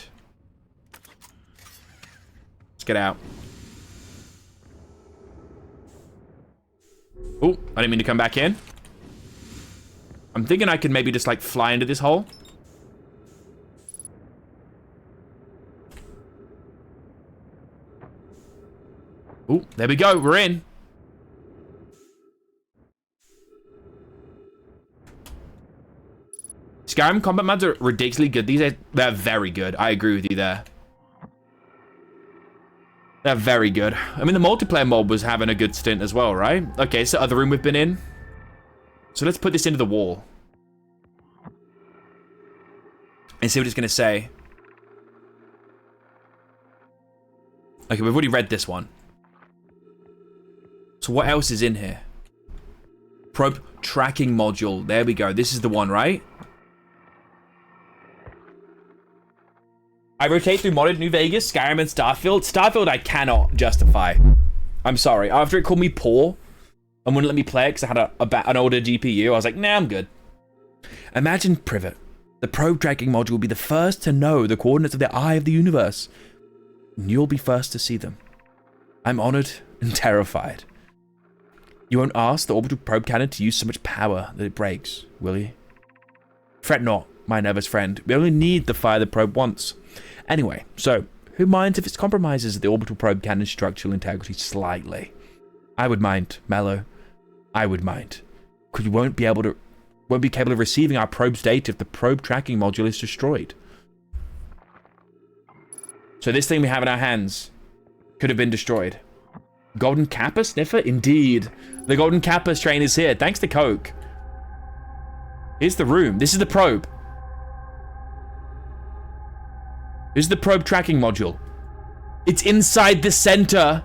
Let's get out. Oh, I didn't mean to come back in. I'm thinking I could maybe just like fly into this hole. Oh, there we go. We're in. Skyrim combat mods are ridiculously good. They're very good. I agree with you there. They're very good. I mean, the multiplayer mod was having a good stint as well, right? Okay, so other room we've been in. So let's put this into the wall. And see what it's going to say. Okay, we've already read this one. So what else is in here? Probe tracking module. There we go. This is the one, right? I rotate through modded New Vegas, Skyrim, and Starfield. Starfield I cannot justify. I'm sorry. After it called me poor and wouldn't let me play it because I had an older GPU, I was like, nah, I'm good. Imagine Privet. The probe tracking module will be the first to know the coordinates of the eye of the universe. And you'll be first to see them. I'm honored and terrified. You won't ask the orbital probe cannon to use so much power that it breaks, will you? Fret not, my nervous friend. We only need to fire the probe once. Anyway, so, who minds if it compromises the orbital probe cannon's structural integrity slightly? I would mind, Mallow. I would mind. Because we won't be capable of receiving our probe's data if the probe tracking module is destroyed. So this thing we have in our hands could have been destroyed. Golden Kappa sniffer? Indeed. The Golden Kappa strain is here, thanks to Coke. Here's the room. This is the probe. This is the probe tracking module. It's inside the center.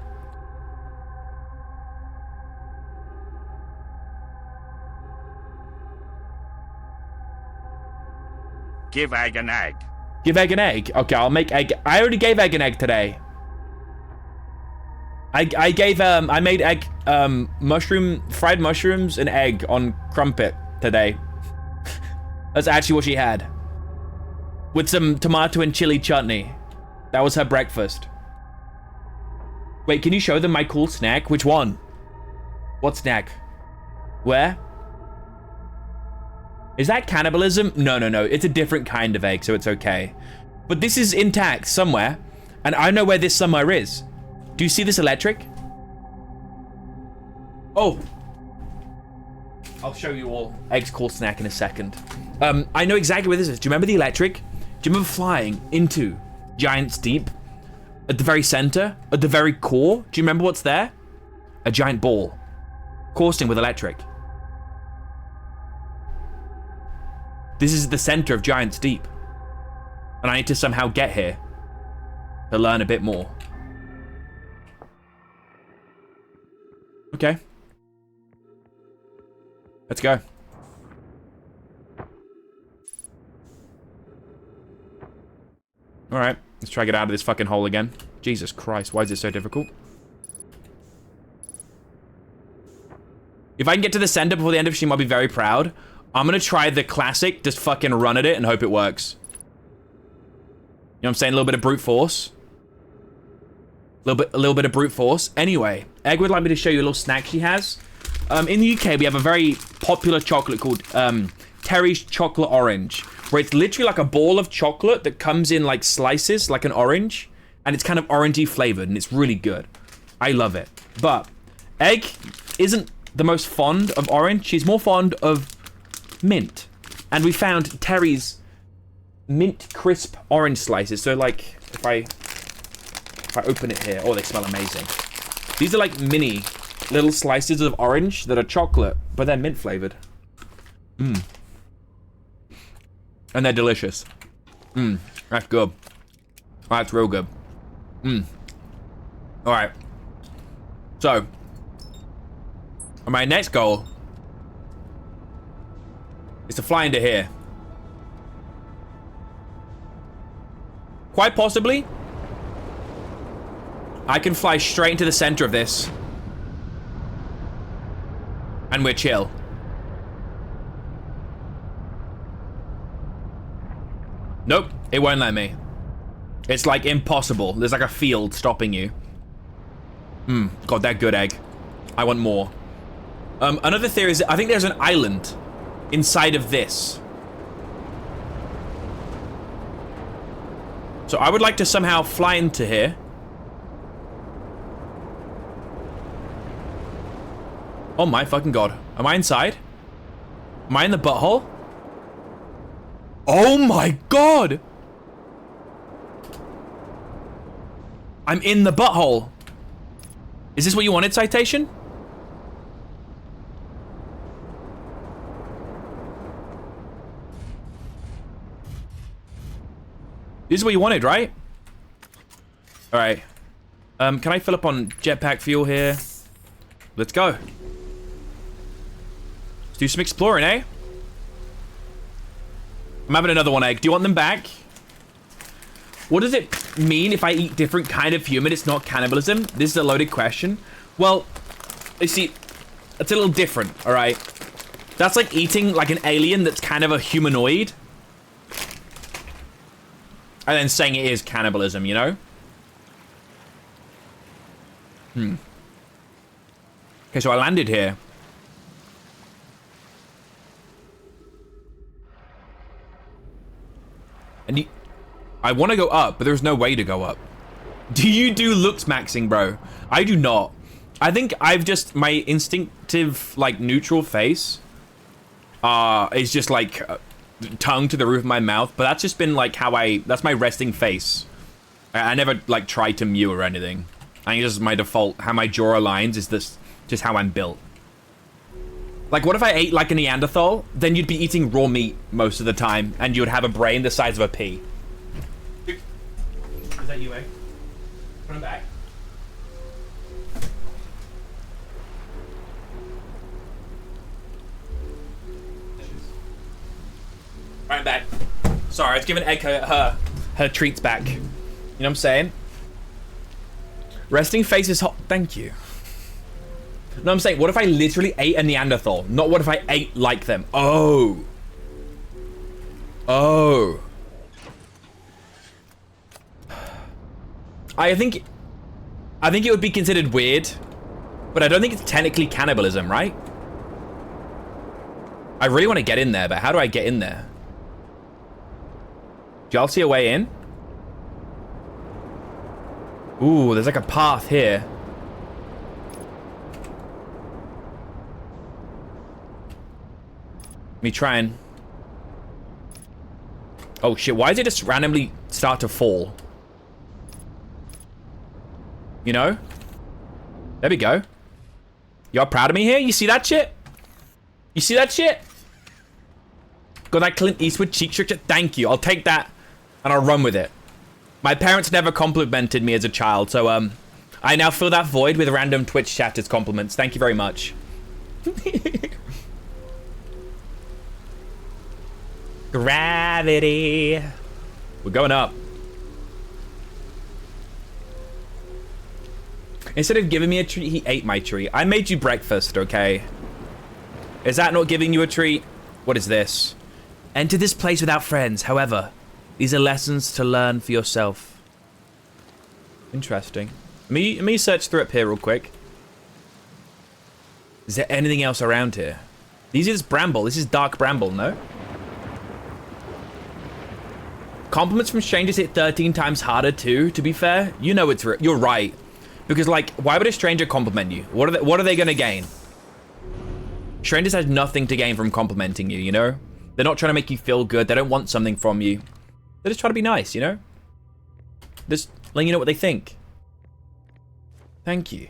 Give Egg an egg. Give Egg an egg? Okay, I'll make egg. I already gave Egg an egg today. I made egg, fried mushrooms and egg on crumpet today. That's actually what she had. With some tomato and chili chutney. That was her breakfast. Wait, can you show them my cool snack? Which one? What snack? Where? Is that cannibalism? No. It's a different kind of egg, so it's okay. But this is intact somewhere. And I know where this somewhere is. Do you see this electric? Oh. I'll show you all Egg's cool snack in a second. I know exactly where this is. Do you remember the electric? Do you remember flying into Giant's Deep? At the very center? At the very core? Do you remember what's there? A giant ball. Coursing with electric. This is the center of Giant's Deep. And I need to somehow get here to learn a bit more. Okay. Let's go. Alright, let's try to get out of this fucking hole again. Jesus Christ, why is it so difficult? If I can get to the center before the end of stream, I'll be very proud. I'm gonna try the classic, just fucking run at it and hope it works. You know what I'm saying? A little bit of brute force. A little bit of brute force. Anyway, Egg would like me to show you a little snack she has. In the UK, we have a very popular chocolate called Terry's Chocolate Orange, where it's literally like a ball of chocolate that comes in like slices, like an orange, and it's kind of orangey flavored, and it's really good. I love it. But Egg isn't the most fond of orange. She's more fond of mint. And we found Terry's mint crisp orange slices. So like, if I open it here, oh, they smell amazing. These are like mini little slices of orange that are chocolate, but they're mint flavored. Mmm. And they're delicious. Mmm, that's good. That's real good. Mmm. Alright. So, my next goal is to fly into here. Quite possibly, I can fly straight into the center of this. And we're chill. Nope, it won't let me. It's like impossible. There's like a field stopping you. God, that good Egg. I want more. Another theory is, I think there's an island inside of this. So I would like to somehow fly into here. Oh my fucking god. Am I inside? Am I in the butthole? Oh my god! I'm in the butthole. Is this what you wanted, Citation? This is what you wanted, right? Alright. Can I fill up on jetpack fuel here? Let's go. Let's do some exploring, eh? I'm having another one, Egg. Do you want them back? What does it mean if I eat different kind of human? It's not cannibalism. This is a loaded question. Well, you see, it's a little different, all right? That's like eating like an alien that's kind of a humanoid. And then saying it is cannibalism, you know? Okay, so I landed here. And I want to go up, but there's no way to go up. Do you do looks maxing, bro? I do not. I think I've just, my instinctive, like, neutral face is just, like, tongue to the roof of my mouth. But that's just been, like, that's my resting face. I never, like, try to mew or anything. I think this is my default, how my jaw aligns is this, just how I'm built. Like, what if I ate like a Neanderthal? Then you'd be eating raw meat most of the time, and you would have a brain the size of a pea. Is that you, eh? Put him back. Right, I'm back. Sorry, it's giving Egg her treats back. You know what I'm saying? Resting face is hot. Thank you. No, I'm saying, what if I literally ate a Neanderthal? Not what if I ate like them. Oh. Oh. I think it would be considered weird, but I don't think it's technically cannibalism, right? I really want to get in there, but how do I get in there? Do y'all see a way in? Ooh, there's like a path here. Me trying. Oh shit, why does it just randomly start to fall? You know? There we go. Y'all proud of me here? You see that shit? You see that shit? Got that Clint Eastwood cheek structure? Thank you. I'll take that and I'll run with it. My parents never complimented me as a child, so I now fill that void with random Twitch chat as compliments. Thank you very much. Gravity. We're going up. Instead of giving me a treat, he ate my treat. I made you breakfast, okay? Is that not giving you a treat? What is this? Enter this place without friends. However, these are lessons to learn for yourself. Interesting. Let me search through up here real quick. Is there anything else around here? These is bramble. This is dark bramble, no? Compliments from strangers hit 13 times harder too, to be fair. You know it's you're right. Because, like, why would a stranger compliment you? What are they gonna gain? Strangers have nothing to gain from complimenting you, you know? They're not trying to make you feel good. They don't want something from you. They're just trying to be nice, you know? Just letting you know what they think. Thank you.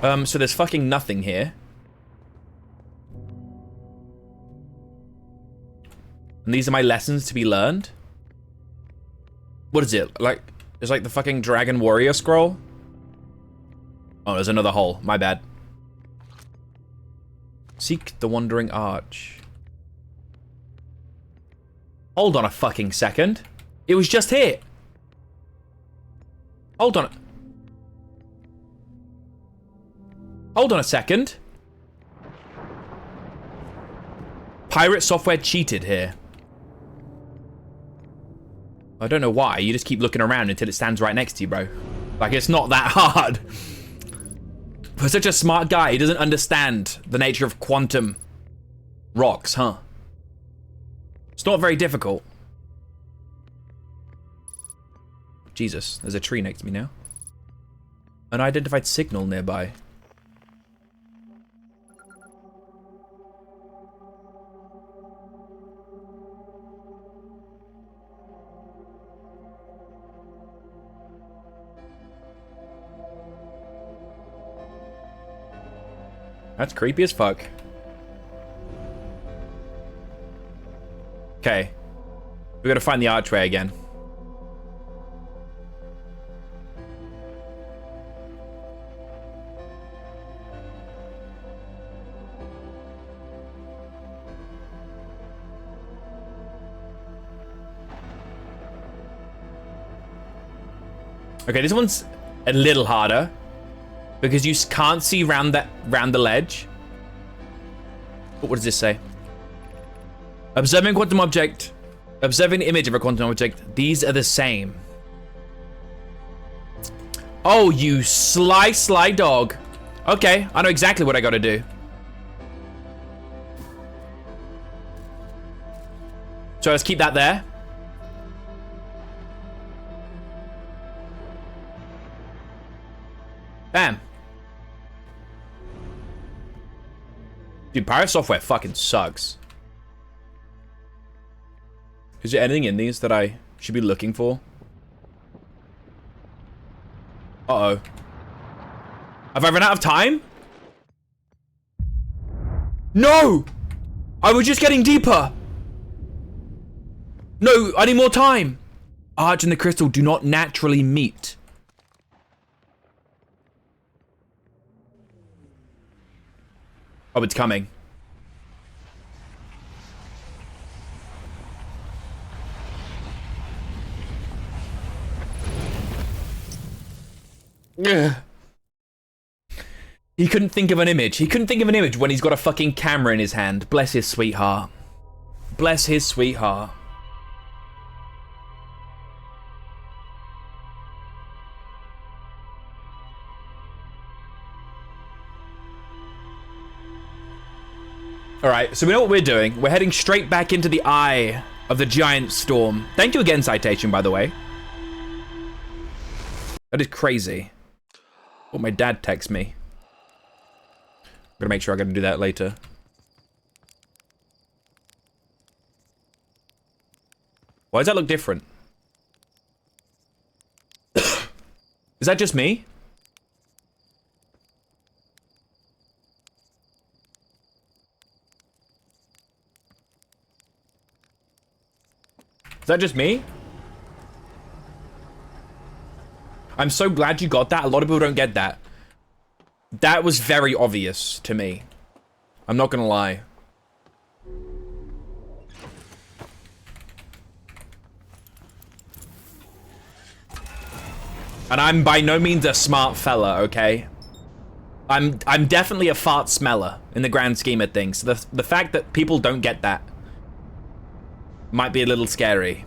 So there's fucking nothing here. And these are my lessons to be learned? What is it? Like, it's like the fucking Dragon Warrior scroll? Oh, there's another hole. My bad. Seek the Wandering Arch. Hold on a fucking second. It was just here. Hold on. Hold on a second. Pirate software cheated here. I don't know why. You just keep looking around until it stands right next to you, bro. Like, it's not that hard. For such a smart guy, he doesn't understand the nature of quantum rocks, huh? It's not very difficult. Jesus, there's a tree next to me now. Unidentified signal nearby. That's creepy as fuck. Okay. We gotta find the archway again. Okay, this one's a little harder. Because you can't see round the ledge. But what does this say? Observing quantum object. Observing the image of a quantum object. These are the same. Oh, you sly dog. Okay, I know exactly what I gotta do. So let's keep that there. Bam. Dude, Pirate software fucking sucks. Is there anything in these that I should be looking for? Uh-oh. Have I run out of time? No! I was just getting deeper. No, I need more time. Arch and the crystal do not naturally meet. Oh, it's coming. Ugh. He couldn't think of an image. He couldn't think of an image when he's got a fucking camera in his hand. Bless his sweetheart. Bless his sweetheart. Alright, so we know what we're doing. We're heading straight back into the eye of the giant storm. Thank you again, Citation, by the way. That is crazy. What my dad texts me. I'm gonna make sure I gotta do that later. Why does that look different? Is that just me? Is that just me? I'm so glad you got that. A lot of people don't get that. That was very obvious to me. I'm not gonna lie. And I'm by no means a smart fella, okay? I'm definitely a fart smeller in the grand scheme of things. The fact that people don't get that might be a little scary.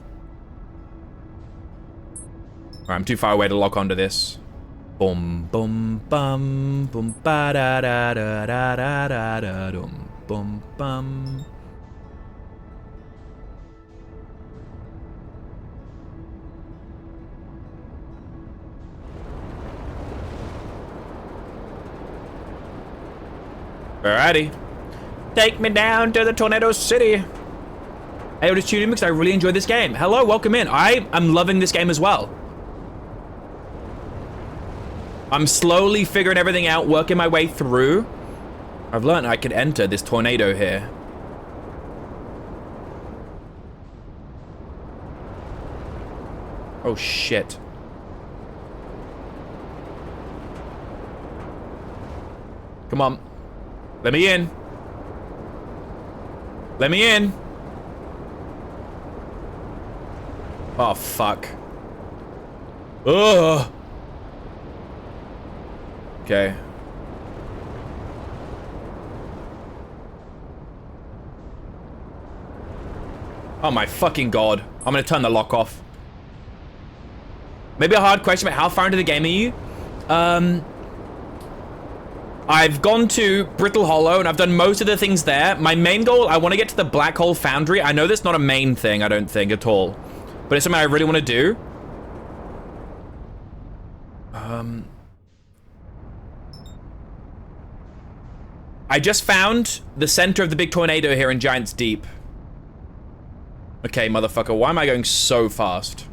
Alright, I'm too far away to lock onto this. Boom, boom, bum, boom, ba da da da da da da da dum, boom, bum. Alrighty. Take me down to the Tornado City. Hey, I just tuned in because I really enjoyed this game. Hello, welcome in. I am loving this game as well. I'm slowly figuring everything out, working my way through. I've learned I can enter this tornado here. Oh, shit. Come on. Let me in. Let me in. Oh, fuck. Ugh. Okay. Oh my fucking god. I'm gonna turn the lock off. Maybe a hard question, but how far into the game are you? I've gone to Brittle Hollow and I've done most of the things there. My main goal, I want to get to the Black Hole Foundry. I know that's not a main thing, I don't think, at all. But it's something I really want to do. I just found the center of the big tornado here in Giant's Deep. Okay, motherfucker, why am I going so fast?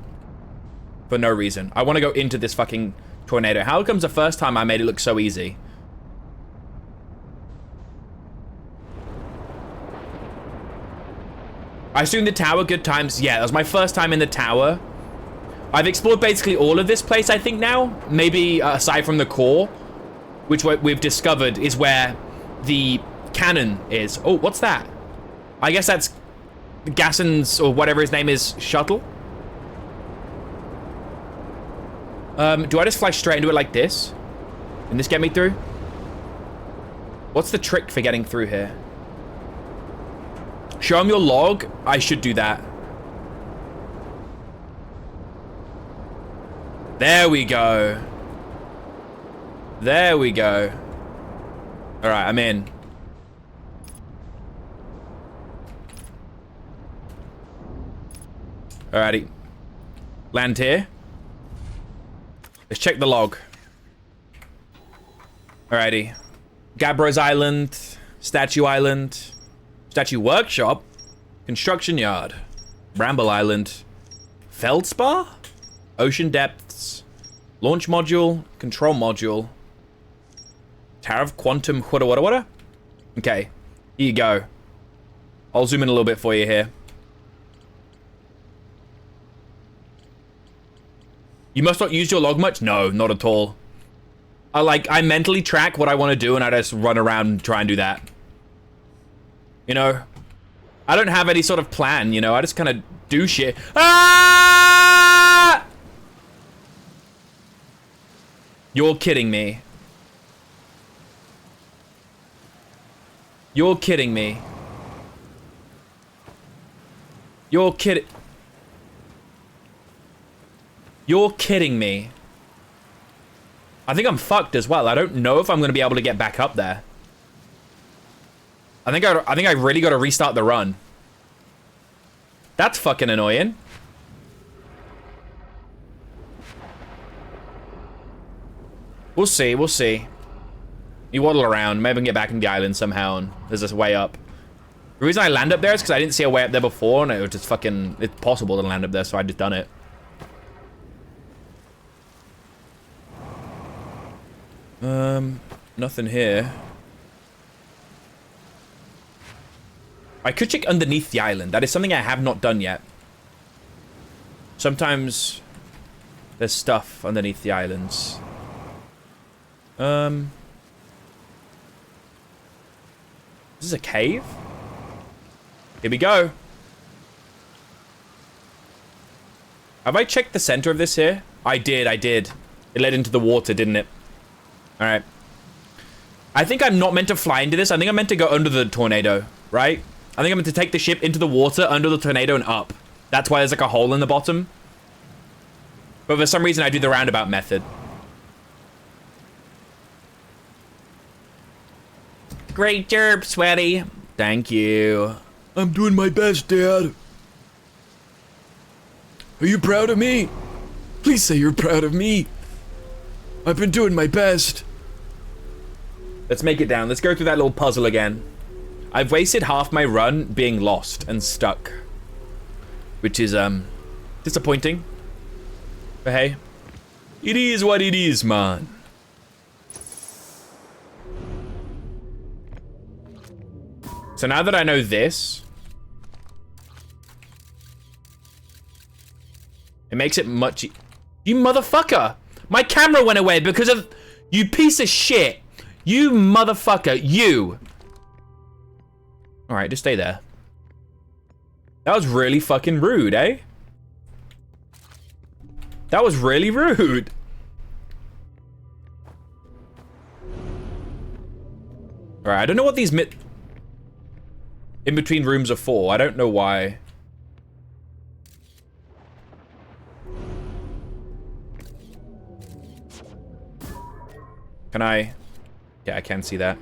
For no reason. I want to go into this fucking tornado. How comes the first time I made it look so easy? I assume the tower, good times. Yeah, that was my first time in the tower. I've explored basically all of this place, I think, now. Maybe aside from the core, which we've discovered is where the cannon is. Oh, what's that? I guess that's Gassen's, or whatever his name is, shuttle. Do I just fly straight into it like this? Can this get me through? What's the trick for getting through here? Show him your log. I should do that. There we go. There we go. All right, I'm in. Alrighty. Land here. Let's check the log. Alrighty. Gabbros Island. Statue Island. Statue Workshop. Construction Yard. Bramble Island. Feldspar? Ocean Depths. Launch Module. Control Module. Tower of Quantum Wada. Okay. Here you go. I'll zoom in a little bit for you here. You must not use your log much? No, not at all. I mentally track what I want to do and I just run around and try and do that. You know? I don't have any sort of plan, you know? I just kind of do shit. Ah! You're kidding me. You're kidding me. You're kidding. You're kidding me. I think I'm fucked as well. I don't know if I'm going to be able to get back up there. I think I really got to restart the run. That's fucking annoying. We'll see, we'll see. You waddle around. Maybe I can get back in the island somehow and there's this way up. The reason I land up there is because I didn't see a way up there before and it was just fucking... It's possible to land up there, so I just done it. Nothing here. I could check underneath the island. That is something I have not done yet. Sometimes there's stuff underneath the islands. This is a cave? Here we go. Have I checked the center of this here? I did. It led into the water, didn't it? All right. I think I'm not meant to fly into this. I think I'm meant to go under the tornado, right? I think I'm meant to take the ship into the water, under the tornado, and up. That's why there's like a hole in the bottom. But for some reason, I do the roundabout method. Great job, Sweaty. Thank you. I'm doing my best, Dad. Are you proud of me? Please say you're proud of me. I've been doing my best. Let's make it down. Let's go through that little puzzle again. I've wasted half my run being lost and stuck. Which is, disappointing. But hey, it is what it is, man. So now that I know this, it makes it much You motherfucker! My camera went away because of... You piece of shit! You motherfucker, you! Alright, just stay there. That was really fucking rude, eh? That was really rude. Alright, I don't know what these in-between rooms are for. I don't know why. Can I? Yeah, I can see that.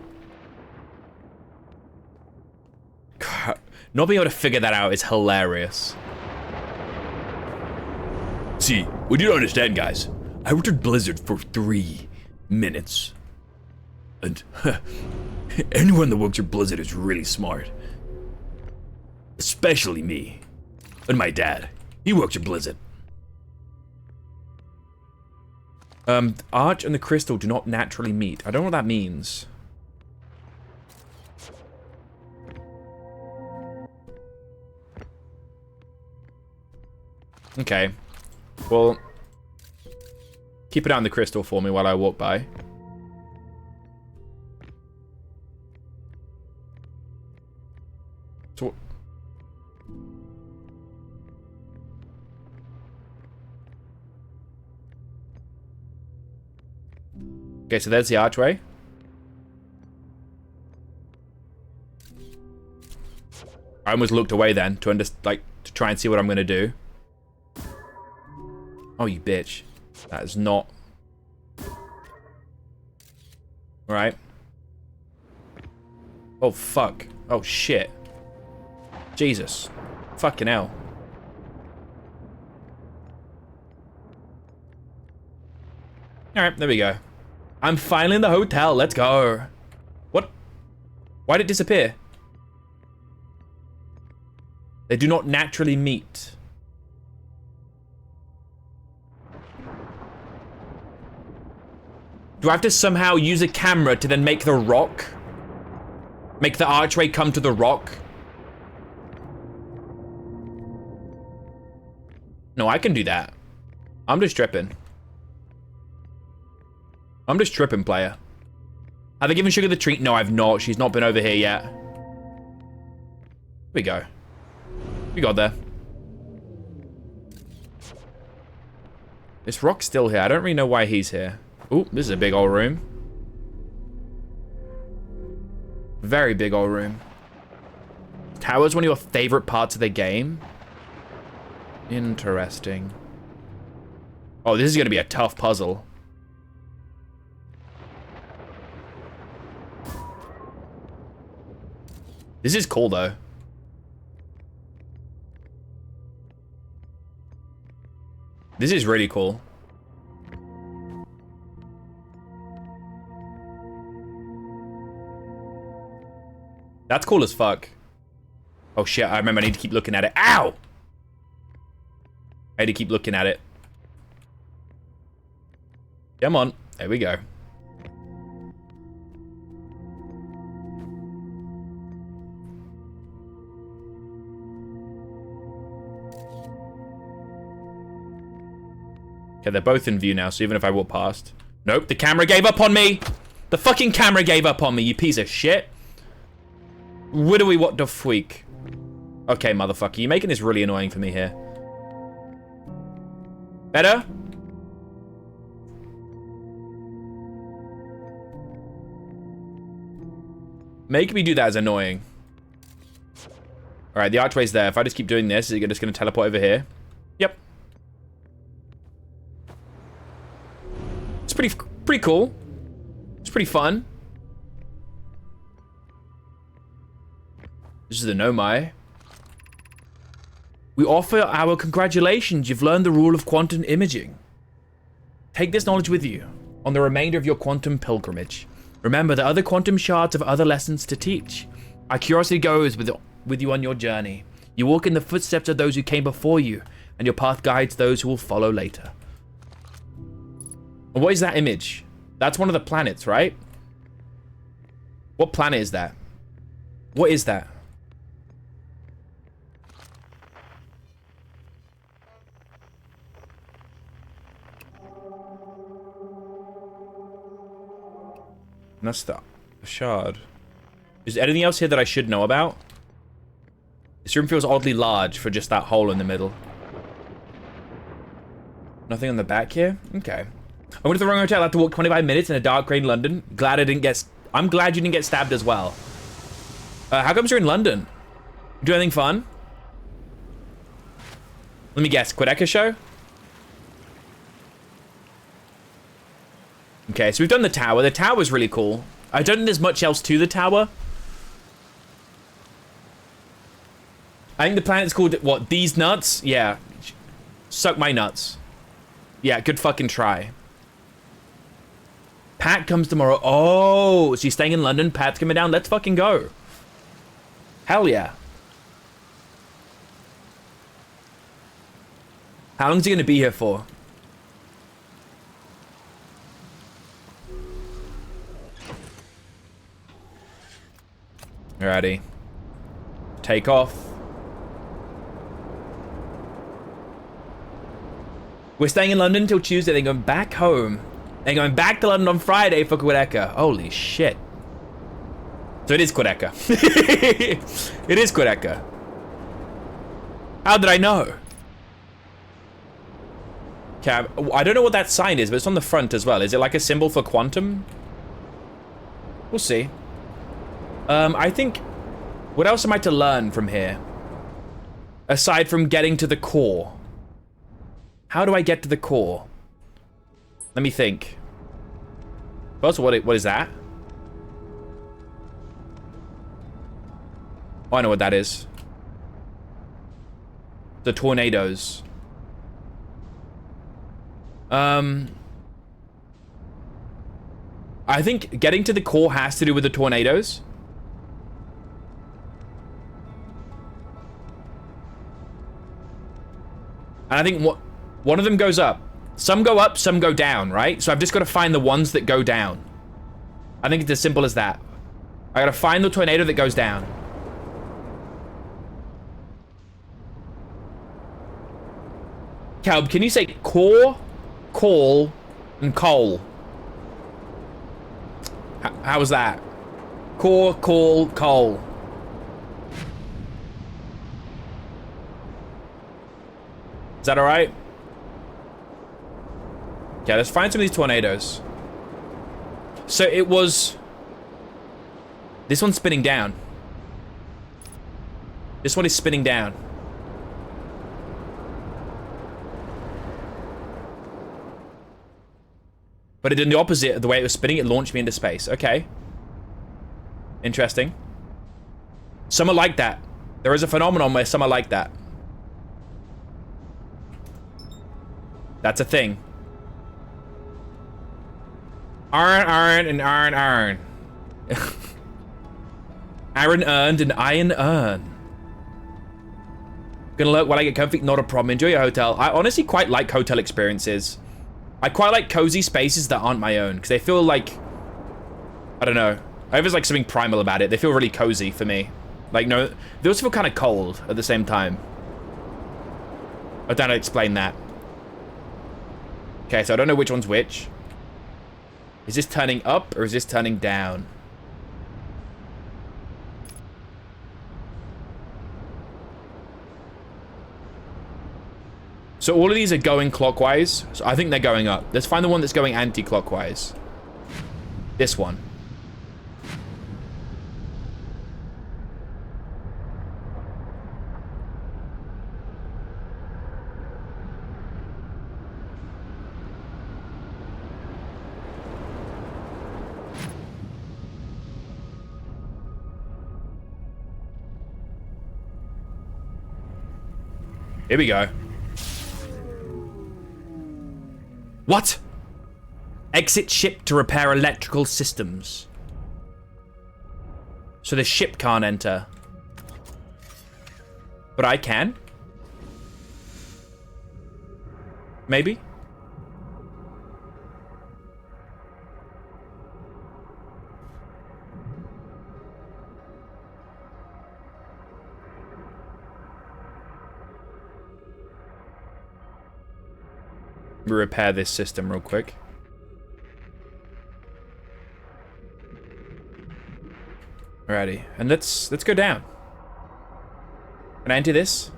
God, not being able to figure that out is hilarious. See, what you don't understand, guys, I worked at Blizzard for 3 minutes. And anyone that works at Blizzard is really smart. Especially me. And my dad. He works at Blizzard. Arch and the crystal do not naturally meet. I don't know what that means. Okay. Well, keep it out in the crystal for me while I walk by. So... Okay, so there's the archway. I almost looked away then to to try and see what I'm gonna do. Oh, you bitch. That is not... All right. Oh, fuck. Oh, shit. Jesus. Fucking hell. Alright, there we go. I'm finally in the hotel. Let's go. What? Why did it disappear? They do not naturally meet. Do I have to somehow use a camera to then make the rock? Make the archway come to the rock? No, I can do that. I'm just tripping. I'm just tripping, player. Have I given Sugar the treat? No, I've not. She's not been over here yet. Here we go. We got there. This rock's still here. I don't really know why he's here. Ooh, this is a big old room. Very big old room. Tower's one of your favorite parts of the game? Interesting. Oh, this is going to be a tough puzzle. This is cool, though. This is really cool. That's cool as fuck. Oh shit, I remember I need to keep looking at it. Ow! I had to keep looking at it. Come on. There we go. Okay, they're both in view now, so even if I walk past... Nope, the camera gave up on me! The fucking camera gave up on me, you piece of shit! Widowy what the freak? Okay, motherfucker, you're making this really annoying for me here. Better? Making me do that is annoying. Alright, the archway's there. If I just keep doing this, is it just going to teleport over here? Yep. It's pretty cool. It's pretty fun. This is the Nomai. We offer our congratulations. You've learned the rule of quantum imaging. Take this knowledge with you on the remainder of your quantum pilgrimage. Remember, the other quantum shards have other lessons to teach. Our curiosity goes with you on your journey. You walk in the footsteps of those who came before you, and your path guides those who will follow later. And what is that image? That's one of the planets, right? What planet is that? What is that? And that's the shard. Is there anything else here that I should know about? This room feels oddly large for just that hole in the middle. Nothing on the back here? Okay. I went to the wrong hotel. I had to walk 25 minutes in a dark grey London. I'm glad you didn't get stabbed as well. How comes you're in London? Do anything fun? Let me guess. Quedeca show? Okay, so we've done the tower. The tower's really cool. I don't think there's much else to the tower. I think the planet's called, what, These Nuts? Yeah. Suck my nuts. Yeah, good fucking try. Pat comes tomorrow. Oh, she's staying in London. Pat's coming down. Let's fucking go. Hell yeah. How long is he going to be here for? Alrighty. Take off. We're staying in London until Tuesday, then going back home. Then going back to London on Friday for Quedeca. Holy shit. So it is Quedeca. It is Quedeca. How did I know? Okay, I don't know what that sign is, but it's on the front as well. Is it like a symbol for quantum? We'll see. I think... What else am I to learn from here? Aside from getting to the core. How do I get to the core? Let me think. First, what is that? Oh, I know what that is. The tornadoes. I think getting to the core has to do with the tornadoes. And I think one of them goes up. Some go up, some go down, right? So I've just got to find the ones that go down. I think it's as simple as that. I gotta find the tornado that goes down. Calb, can you say core, call, and coal? How was that? Core, call, coal. Is that alright? Okay, let's find some of these tornadoes. So it was... This one's spinning down. This one is spinning down. But it did the opposite of the way it was spinning. It launched me into space. Okay. Interesting. Some are like that. There is a phenomenon where some are like that. That's a thing. Iron, and iron. Aaron earned and iron earn. Gonna lurk while I get comfy, not a problem. Enjoy your hotel. I honestly quite like hotel experiences. I quite like cozy spaces that aren't my own, because they feel like, I don't know. I have like something primal about it. They feel really cozy for me. Like, no, they also feel kind of cold at the same time. I don't know how to explain that. Okay, so I don't know which one's which. Is this turning up or is this turning down? So all of these are going clockwise. So I think they're going up. Let's find the one that's going anti-clockwise. This one. Here we go. What? Exit ship to repair electrical systems. So the ship can't enter. But I can? Maybe? Repair this system real quick. Alrighty, and let's go down. Can I enter this?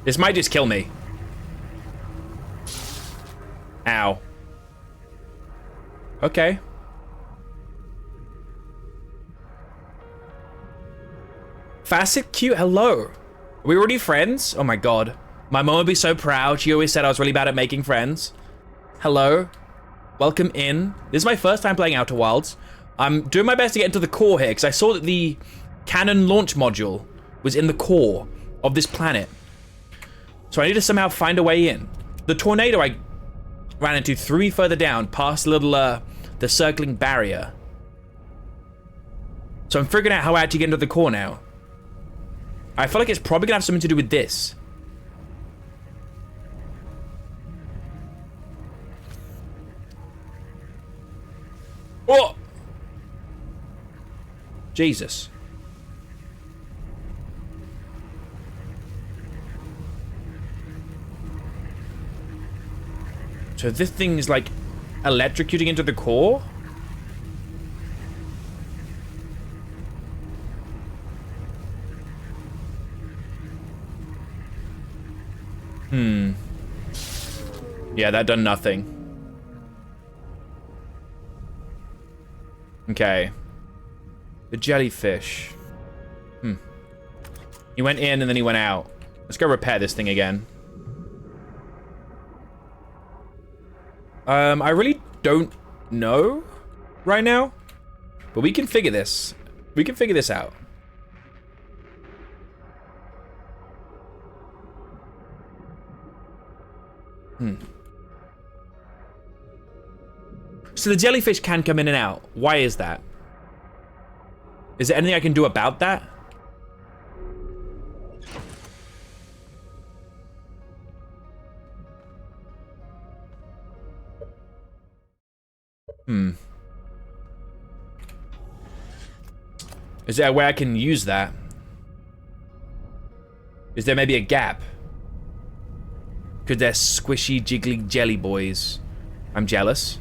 This might just kill me. Ow. Okay. Facet Q, hello. Are we already friends? Oh my god. My mom would be so proud. She always said I was really bad at making friends. Hello. Welcome in. This is my first time playing Outer Wilds. I'm doing my best to get into the core here, because I saw that the cannon launch module was in the core of this planet. So I need to somehow find a way in. The tornado I ran into 3 further down, past the little, the circling barrier. So I'm figuring out how I actually get into the core now. I feel like it's probably gonna have something to do with this. Oh! Jesus. So this thing is like electrocuting into the core? Yeah, that done nothing. Okay. The jellyfish. He went in and then he went out. Let's go repair this thing again. I really don't know right now, but we can figure this. We can figure this out. So the jellyfish can come in and out. Why is that? Is there anything I can do about that? Is there a way I can use that? Is there maybe a gap? Could they're squishy, jiggly jelly boys? I'm jealous.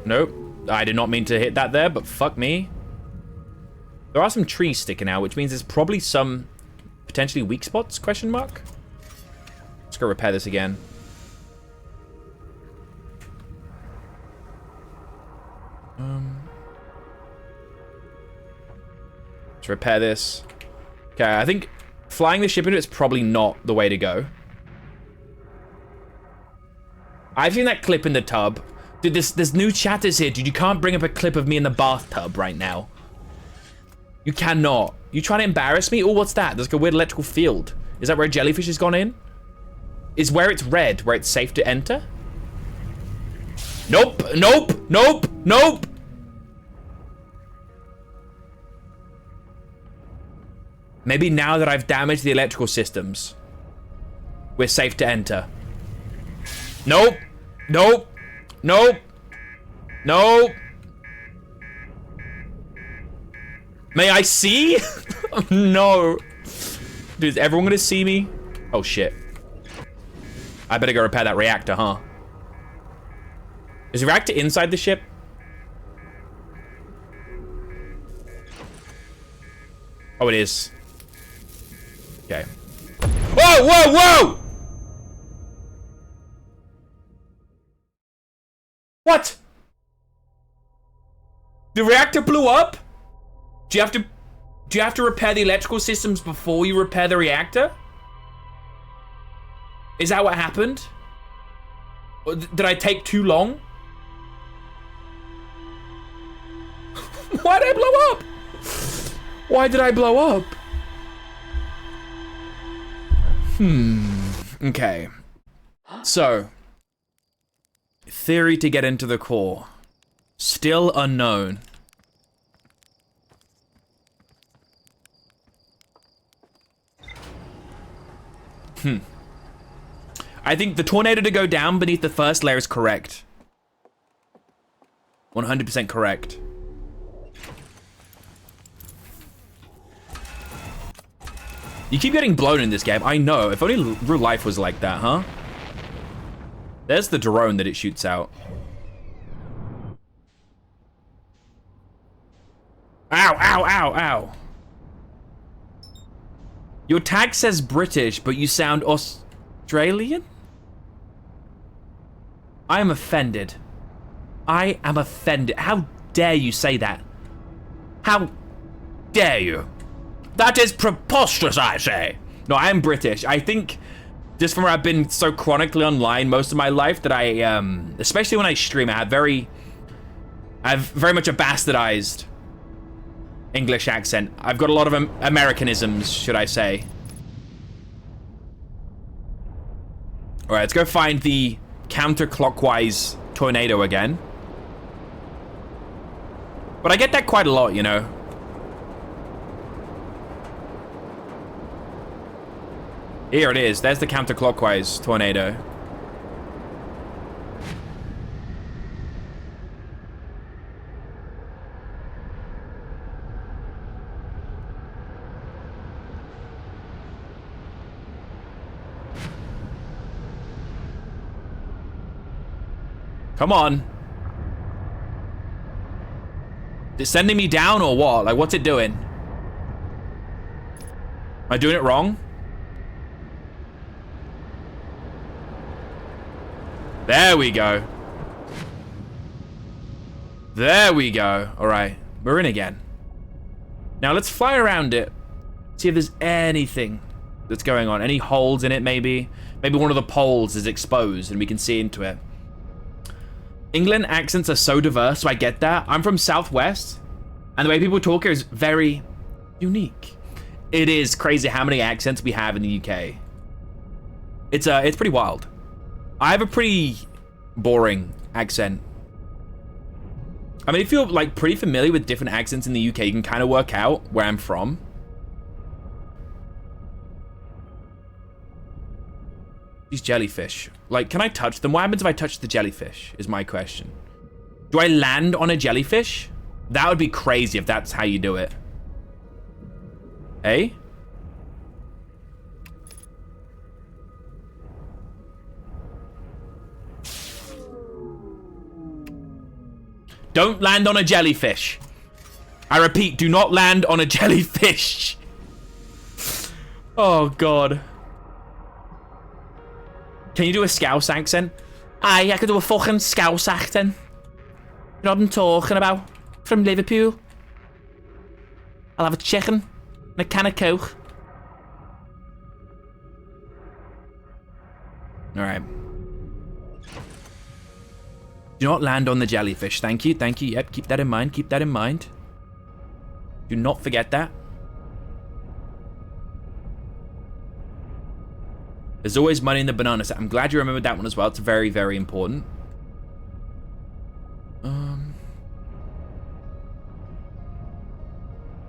Nope. I did not mean to hit that there, but fuck me. There are some trees sticking out, which means there's probably some potentially weak spots, question mark? Let's go repair this again. Let's repair this. Okay, I think flying the ship into it's probably not the way to go. I've seen that clip in the tub. Dude, there's new chatters here, dude. You can't bring up a clip of me in the bathtub right now. You cannot. You trying to embarrass me? Oh, what's that? There's like a weird electrical field. Is that where a jellyfish has gone in? Is where it's red, where it's safe to enter? Nope, nope, nope, nope. Maybe now that I've damaged the electrical systems, we're safe to enter. Nope, nope, nope, nope. May I see? No. Dude, is everyone gonna see me? Oh shit. I better go repair that reactor, huh? Is the reactor inside the ship? Oh, it is. Okay. Whoa, whoa, whoa! What? The reactor blew up? Do you have to repair the electrical systems before you repair the reactor? Is that what happened? Or did I take too long? Why did I blow up? Why did I blow up? Okay. So, theory to get into the core. Still unknown. I think the tornado to go down beneath the first layer is correct. 100% correct. You keep getting blown in this game. I know. If only real life was like that, huh? There's the drone that it shoots out. Ow, ow, ow, ow. Your tag says British, but you sound Australian? I am offended. I am offended. How dare you say that? How dare you? That is preposterous, I say. No, I am British. I think just from where I've been so chronically online most of my life that I, especially when I stream, I have very much a bastardized English accent. I've got a lot of Americanisms, should I say. All right, let's go find the counterclockwise tornado again. But I get that quite a lot, you know. Here it is. There's the counterclockwise tornado. Come on. Is it sending me down or what? Like, what's it doing? Am I doing it wrong? There we go. There we go. All right, we're in again. Now let's fly around it. See if there's anything that's going on? Any holes in it, maybe? Maybe one of the poles is exposed and we can see into it. England accents are so diverse, so I get that. I'm from Southwest, and the way people talk here is very unique. It is crazy how many accents we have in the UK. It's pretty wild. I have a pretty boring accent. I mean, if you're like pretty familiar with different accents in the UK, you can kind of work out where I'm from. These jellyfish. Like, can I touch them? What happens if I touch the jellyfish, is my question. Do I land on a jellyfish? That would be crazy if that's how you do it. Hey? Don't land on a jellyfish. I repeat, do not land on a jellyfish. Oh, God. Can you do a Scouse accent? Aye, I could do a fucking Scouse accent. You know what I'm talking about? From Liverpool. I'll have a chicken and a can of Coke. Alright. Do not land on the jellyfish. Thank you, thank you. Yep, keep that in mind, keep that in mind. Do not forget that. There's always money in the banana set. I'm glad you remembered that one as well. It's very, very important.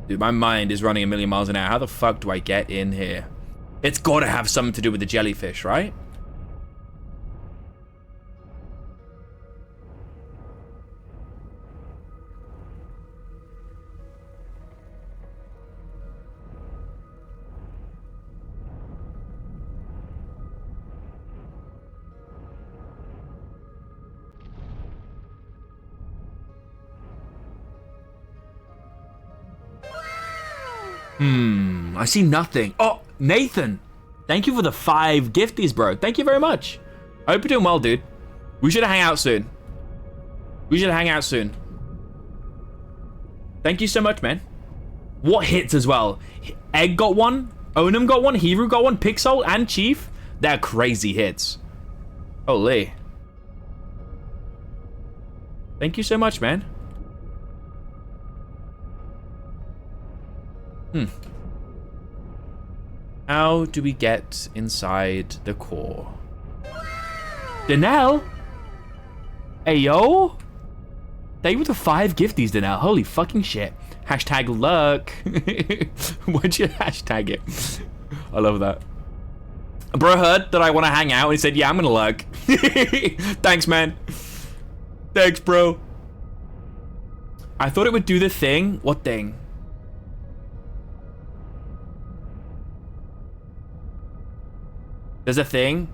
Dude, my mind is running a million miles an hour. How the fuck do I get in here? It's got to have something to do with the jellyfish, right? I see nothing. Oh, Nathan. Thank you for the 5 gifties, bro. Thank you very much. I hope you're doing well, dude. We should hang out soon. We should hang out soon. Thank you so much, man. What hits as well? Egg got one. Onum got one. Hiru got one. Pixel and Chief. They're crazy hits. Holy. Thank you so much, man. How do we get inside the core? Danelle? Hey, yo? Thank you for the 5 gifties, Danelle. Holy fucking shit. Hashtag luck. Why'd you hashtag it? I love that. Bro heard that I want to hang out and he said, yeah, I'm gonna luck. Thanks, man. Thanks, bro. I thought it would do the thing. What thing? There's a thing.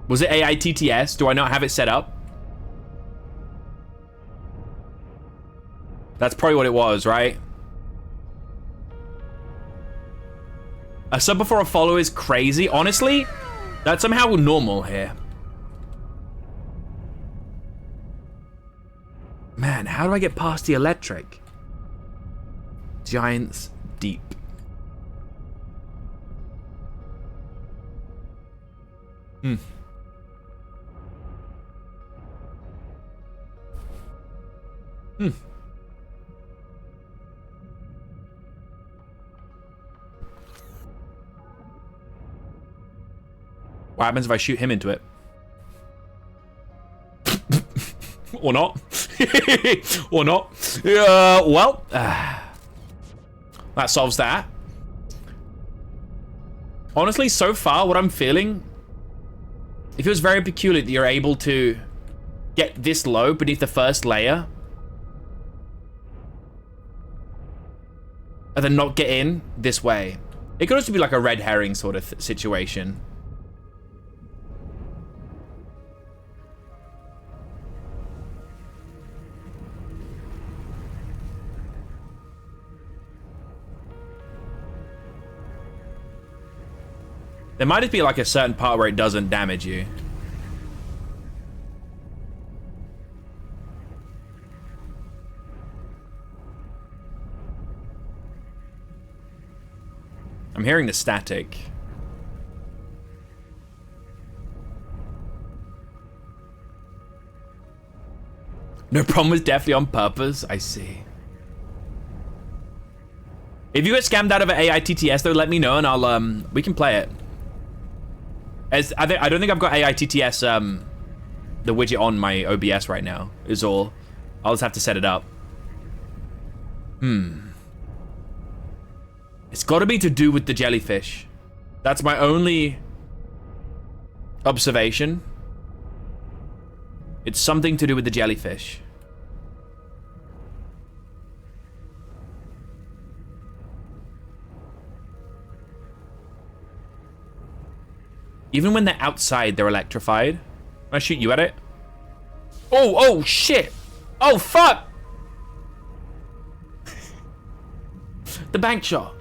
Was it AITTS? Do I not have it set up? That's probably what it was, right? A sub before a follow is crazy. Honestly, that's somehow normal here. Man, how do I get past the electric? Giants deep. What happens if I shoot him into it? Or not? Or not? Well, that solves that. Honestly, so far, what I'm feeling, it feels very peculiar that you're able to get this low beneath the first layer and then not get in this way. It could also be like a red herring sort of situation. There might just be like a certain part where it doesn't damage you. I'm hearing the static. No problem was definitely on purpose. I see. If you get scammed out of an AITTS though, let me know and I'll we can play it. As I don't think I've got AITTS the widget on my OBS right now is all. I'll just have to set it up. It's got to be to do with the jellyfish. That's my only observation. It's something to do with the jellyfish. Even when they're outside, they're electrified. Can I shoot you at it? Oh shit! Oh fuck! The bank shot.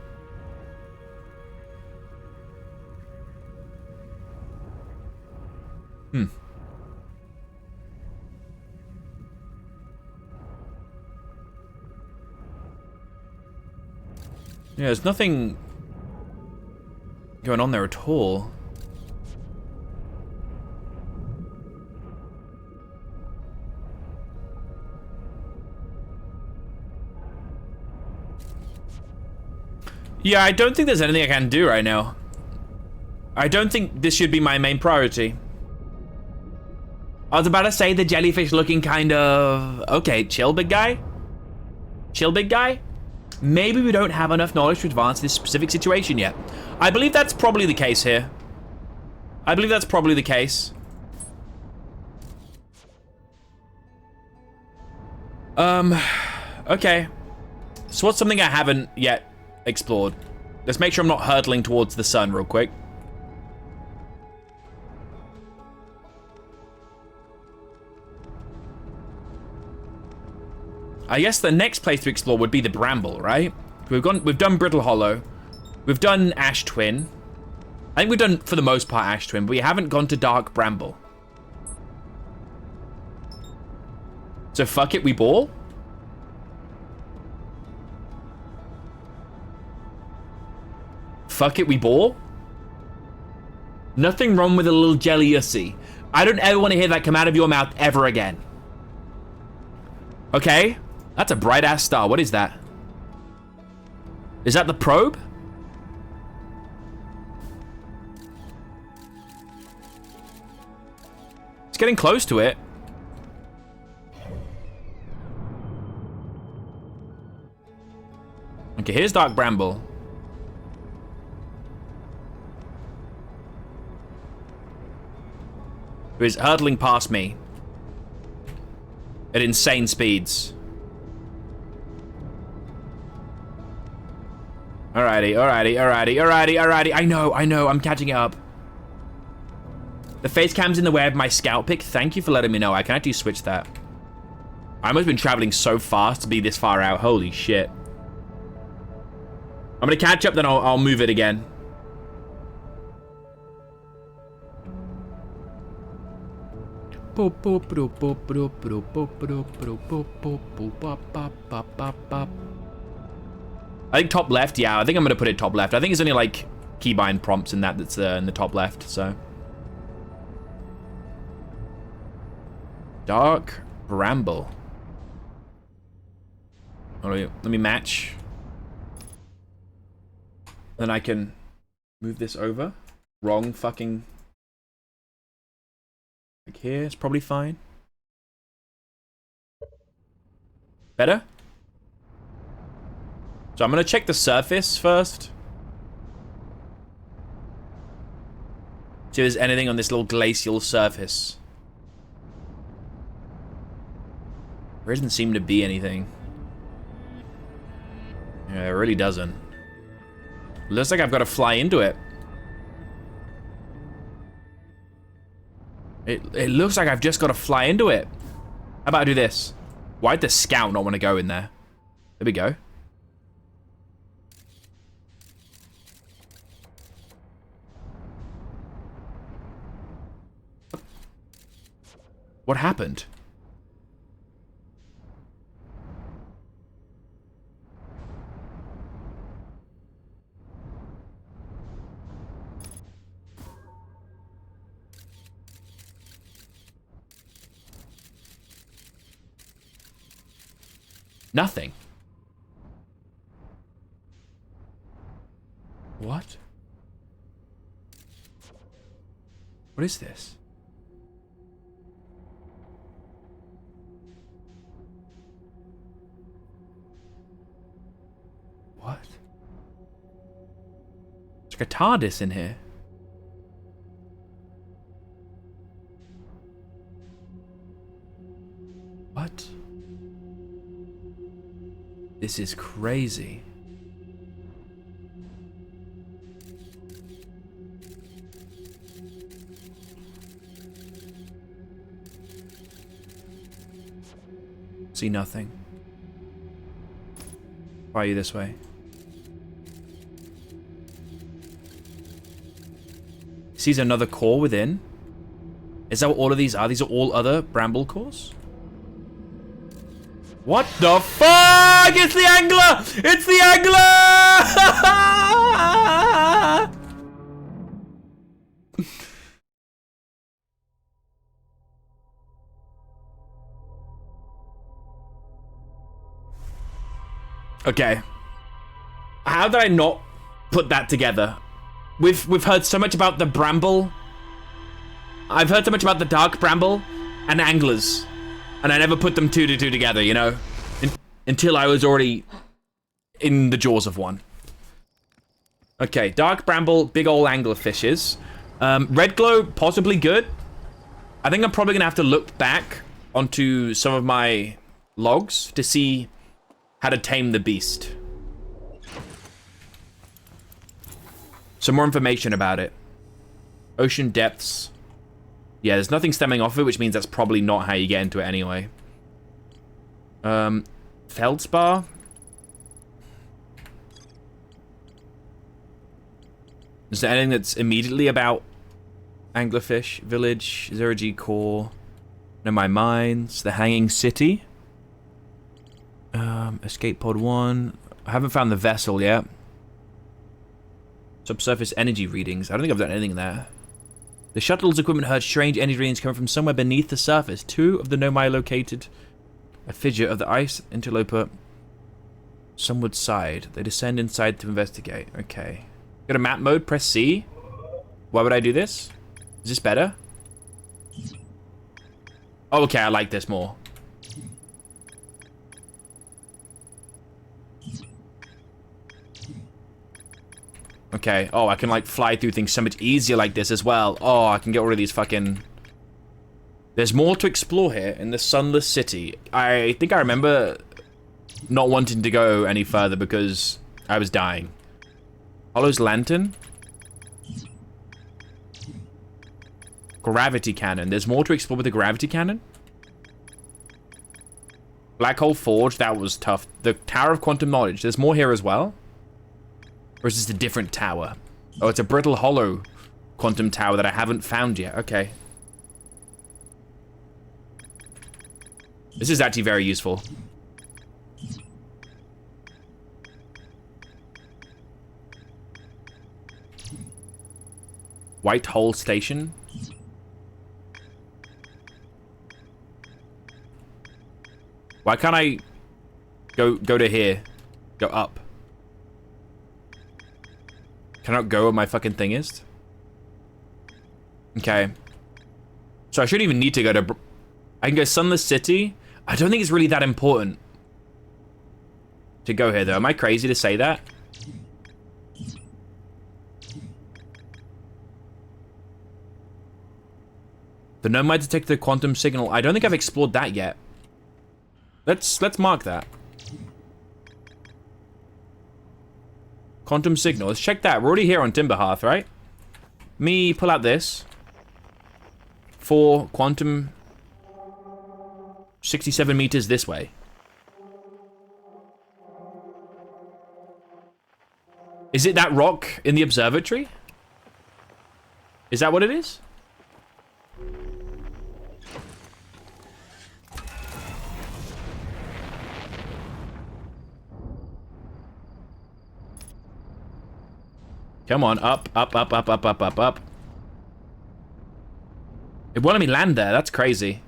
Yeah, there's nothing going on there at all. Yeah, I don't think there's anything I can do right now. I don't think this should be my main priority. I was about to say the jellyfish looking kind of... Okay, chill, big guy? Chill, big guy? Maybe we don't have enough knowledge to advance this specific situation yet. I believe that's probably the case here. I believe that's probably the case. Okay. So what's something I haven't yet explored? Let's make sure I'm not hurtling towards the sun real quick. I guess the next place to explore would be the Bramble, right? We've done Brittle Hollow. We've done Ash Twin. I think we've done, for the most part, Ash Twin, but we haven't gone to Dark Bramble. So fuck it, we ball? Fuck it, we ball? Nothing wrong with a little jelly-ussy. I don't ever want to hear that come out of your mouth ever again. Okay? That's a bright-ass star. What is that? Is that the probe? It's getting close to it. Okay, here's Dark Bramble. Who is hurtling past me at insane speeds. Alrighty. I know, I'm catching it up. The face cam's in the way of my scout pick. Thank you for letting me know. I can actually switch that. I must have been traveling so fast to be this far out. Holy shit. I'm gonna catch up, then I'll move it again. I think top left, yeah, I think I'm gonna put it top left. I think it's only like keybind prompts in that's in the top left, so. Dark Bramble. Oh, let me match. Then I can move this over. Wrong fucking... Like here, it's probably fine. Better? So I'm gonna check the surface first. See if there's anything on this little glacial surface. There doesn't seem to be anything. Yeah, it really doesn't. Looks like I've got to fly into it. It looks like I've just got to fly into it. How about I do this? Why'd the scout not want to go in there? There we go. What happened? Nothing. What? What is this? What? There's like a TARDIS in here. What? This is crazy. See nothing. Why are you this way? Sees another core within. Is that what all of these are? These are all other bramble cores? What the fuck? It's the angler! It's the angler! Okay. How did I not put that together? We've heard so much about the bramble. I've heard so much about the dark bramble and anglers. And I never put them two to two together, you know? Until I was already in the jaws of one. Okay, dark bramble, big ol' angler fishes. Red glow, possibly good. I think I'm probably gonna have to look back onto some of my logs to see how to tame the beast. Some more information about it. Ocean depths. Yeah, there's nothing stemming off it, which means that's probably not how you get into it anyway. Feldspar. Is there anything that's immediately about anglerfish? Village, Zero-G core. Know my mines. The Hanging City. Escape pod 1. I haven't found the vessel yet. Subsurface energy readings. I don't think I've done anything there. The shuttle's equipment heard strange energy readings coming from somewhere beneath the surface. 2 of the Nomai located a figure of the ice interloper sunward side. They descend inside to investigate. Okay. Go to map mode, press C. Why would I do this? Is this better? Oh, okay, I like this more. Okay, oh, I can like fly through things so much easier like this as well. Oh, I can get rid of these fucking... There's more to explore here in the Sunless City. I think I remember not wanting to go any further because I was dying. Hollow's Lantern. Gravity Cannon. There's more to explore with the Gravity Cannon. Black Hole Forge, that was tough. The Tower of Quantum Knowledge. There's more here as well. Or is this a different tower? Oh, it's a Brittle Hollow quantum tower that I haven't found yet. Okay. This is actually very useful. White Hole Station. Why can't I go to here? Go up. Cannot go where my fucking thing is? Okay. So I shouldn't even need to go to... I can go Sunless City. I don't think it's really that important to go here, though. Am I crazy to say that? The Nomai detect the quantum signal. I don't think I've explored that yet. Let's mark that. Quantum signal. Let's check that. We're already here on Timberhearth, right? Me pull out this. For quantum 67 meters this way. Is it that rock in the observatory? Is that what it is? Come on, up, up, up, up, up, up, up, up. It won't let me land there. That's crazy.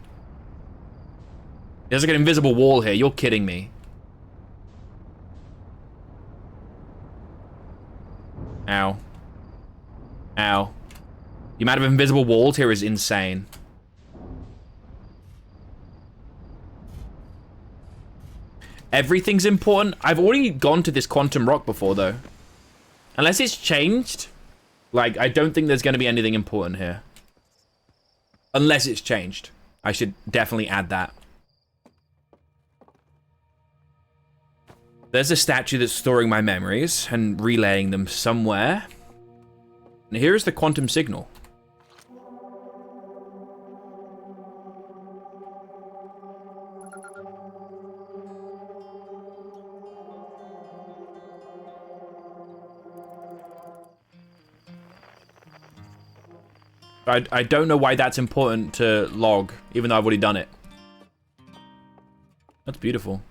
There's like an invisible wall here. You're kidding me. Ow. Ow. The amount of invisible walls here is insane. Everything's important. I've already gone to this quantum rock before, though. Unless it's changed. Like, I don't think there's going to be anything important here. Unless it's changed. I should definitely add that. There's a statue that's storing my memories and relaying them somewhere. And here's the quantum signal. I don't know why that's important to log, even though I've already done it. That's beautiful.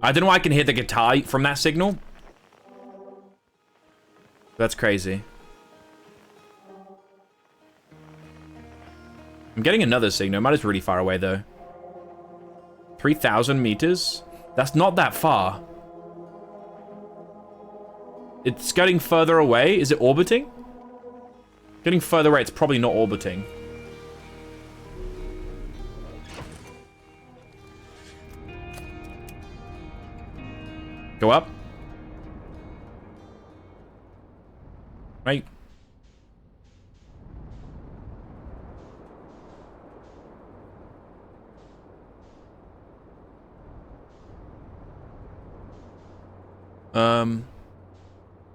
I don't know why I can hear the guitar from that signal. That's crazy. I'm getting another signal. Mine is really far away, though. 3,000 meters? That's not that far. It's getting further away. Is it orbiting? Getting further away, it's probably not orbiting. Go up. Right.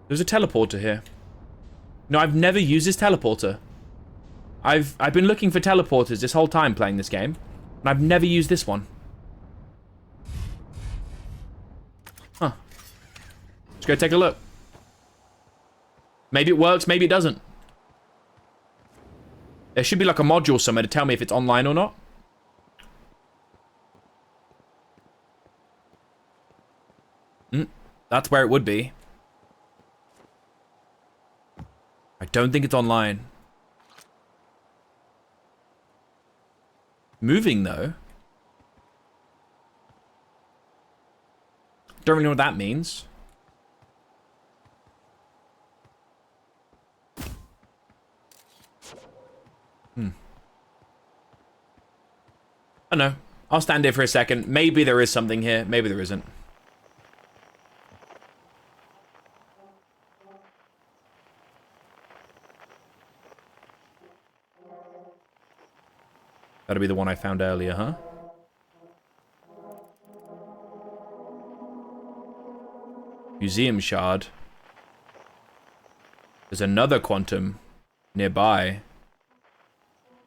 There's a teleporter here. No, I've never used this teleporter. I've been looking for teleporters this whole time playing this game, and I've never used this one. Huh. Let's go take a look. Maybe it works, maybe it doesn't. There should be like a module somewhere to tell me if it's online or not. That's where it would be. I don't think it's online. Moving, though. Don't really know what that means. I don't know. I'll stand here for a second. Maybe there is something here. Maybe there isn't. That'll be the one I found earlier, huh? Museum shard. There's another quantum nearby.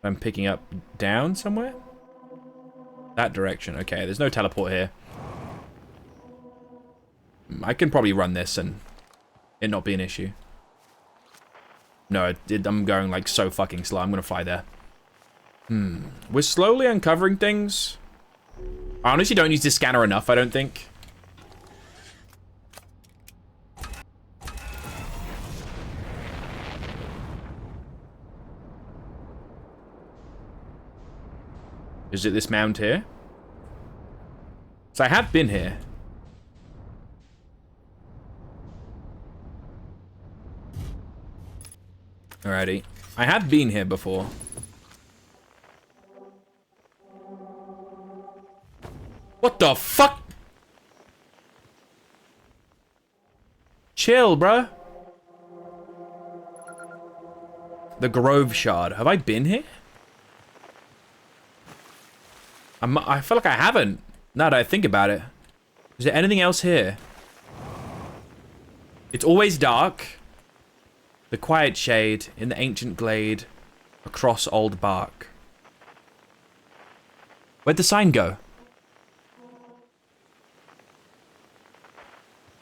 I'm picking up down somewhere? That direction. Okay, there's no teleport here. I can probably run this and it not be an issue. No, I'm going like so fucking slow. I'm gonna fly there. We're slowly uncovering things. I honestly don't use this scanner enough, I don't think. Is it this mound here? So I have been here. Alrighty. I have been here before. What the fuck? Chill, bruh. The Grove Shard. Have I been here? I feel like I haven't. Now that I think about it. Is there anything else here? It's always dark. The quiet shade in the ancient glade across old bark. Where'd the sign go?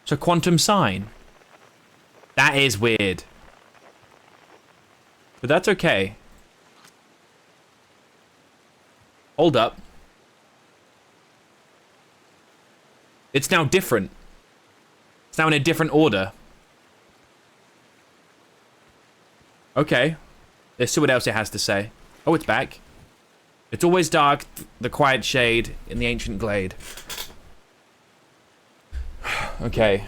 So quantum sign. That is weird. But that's okay. Hold up. It's now different. It's now in a different order. Okay. Let's see what else it has to say. Oh, it's back. It's always dark, the quiet shade in the ancient glade. Okay.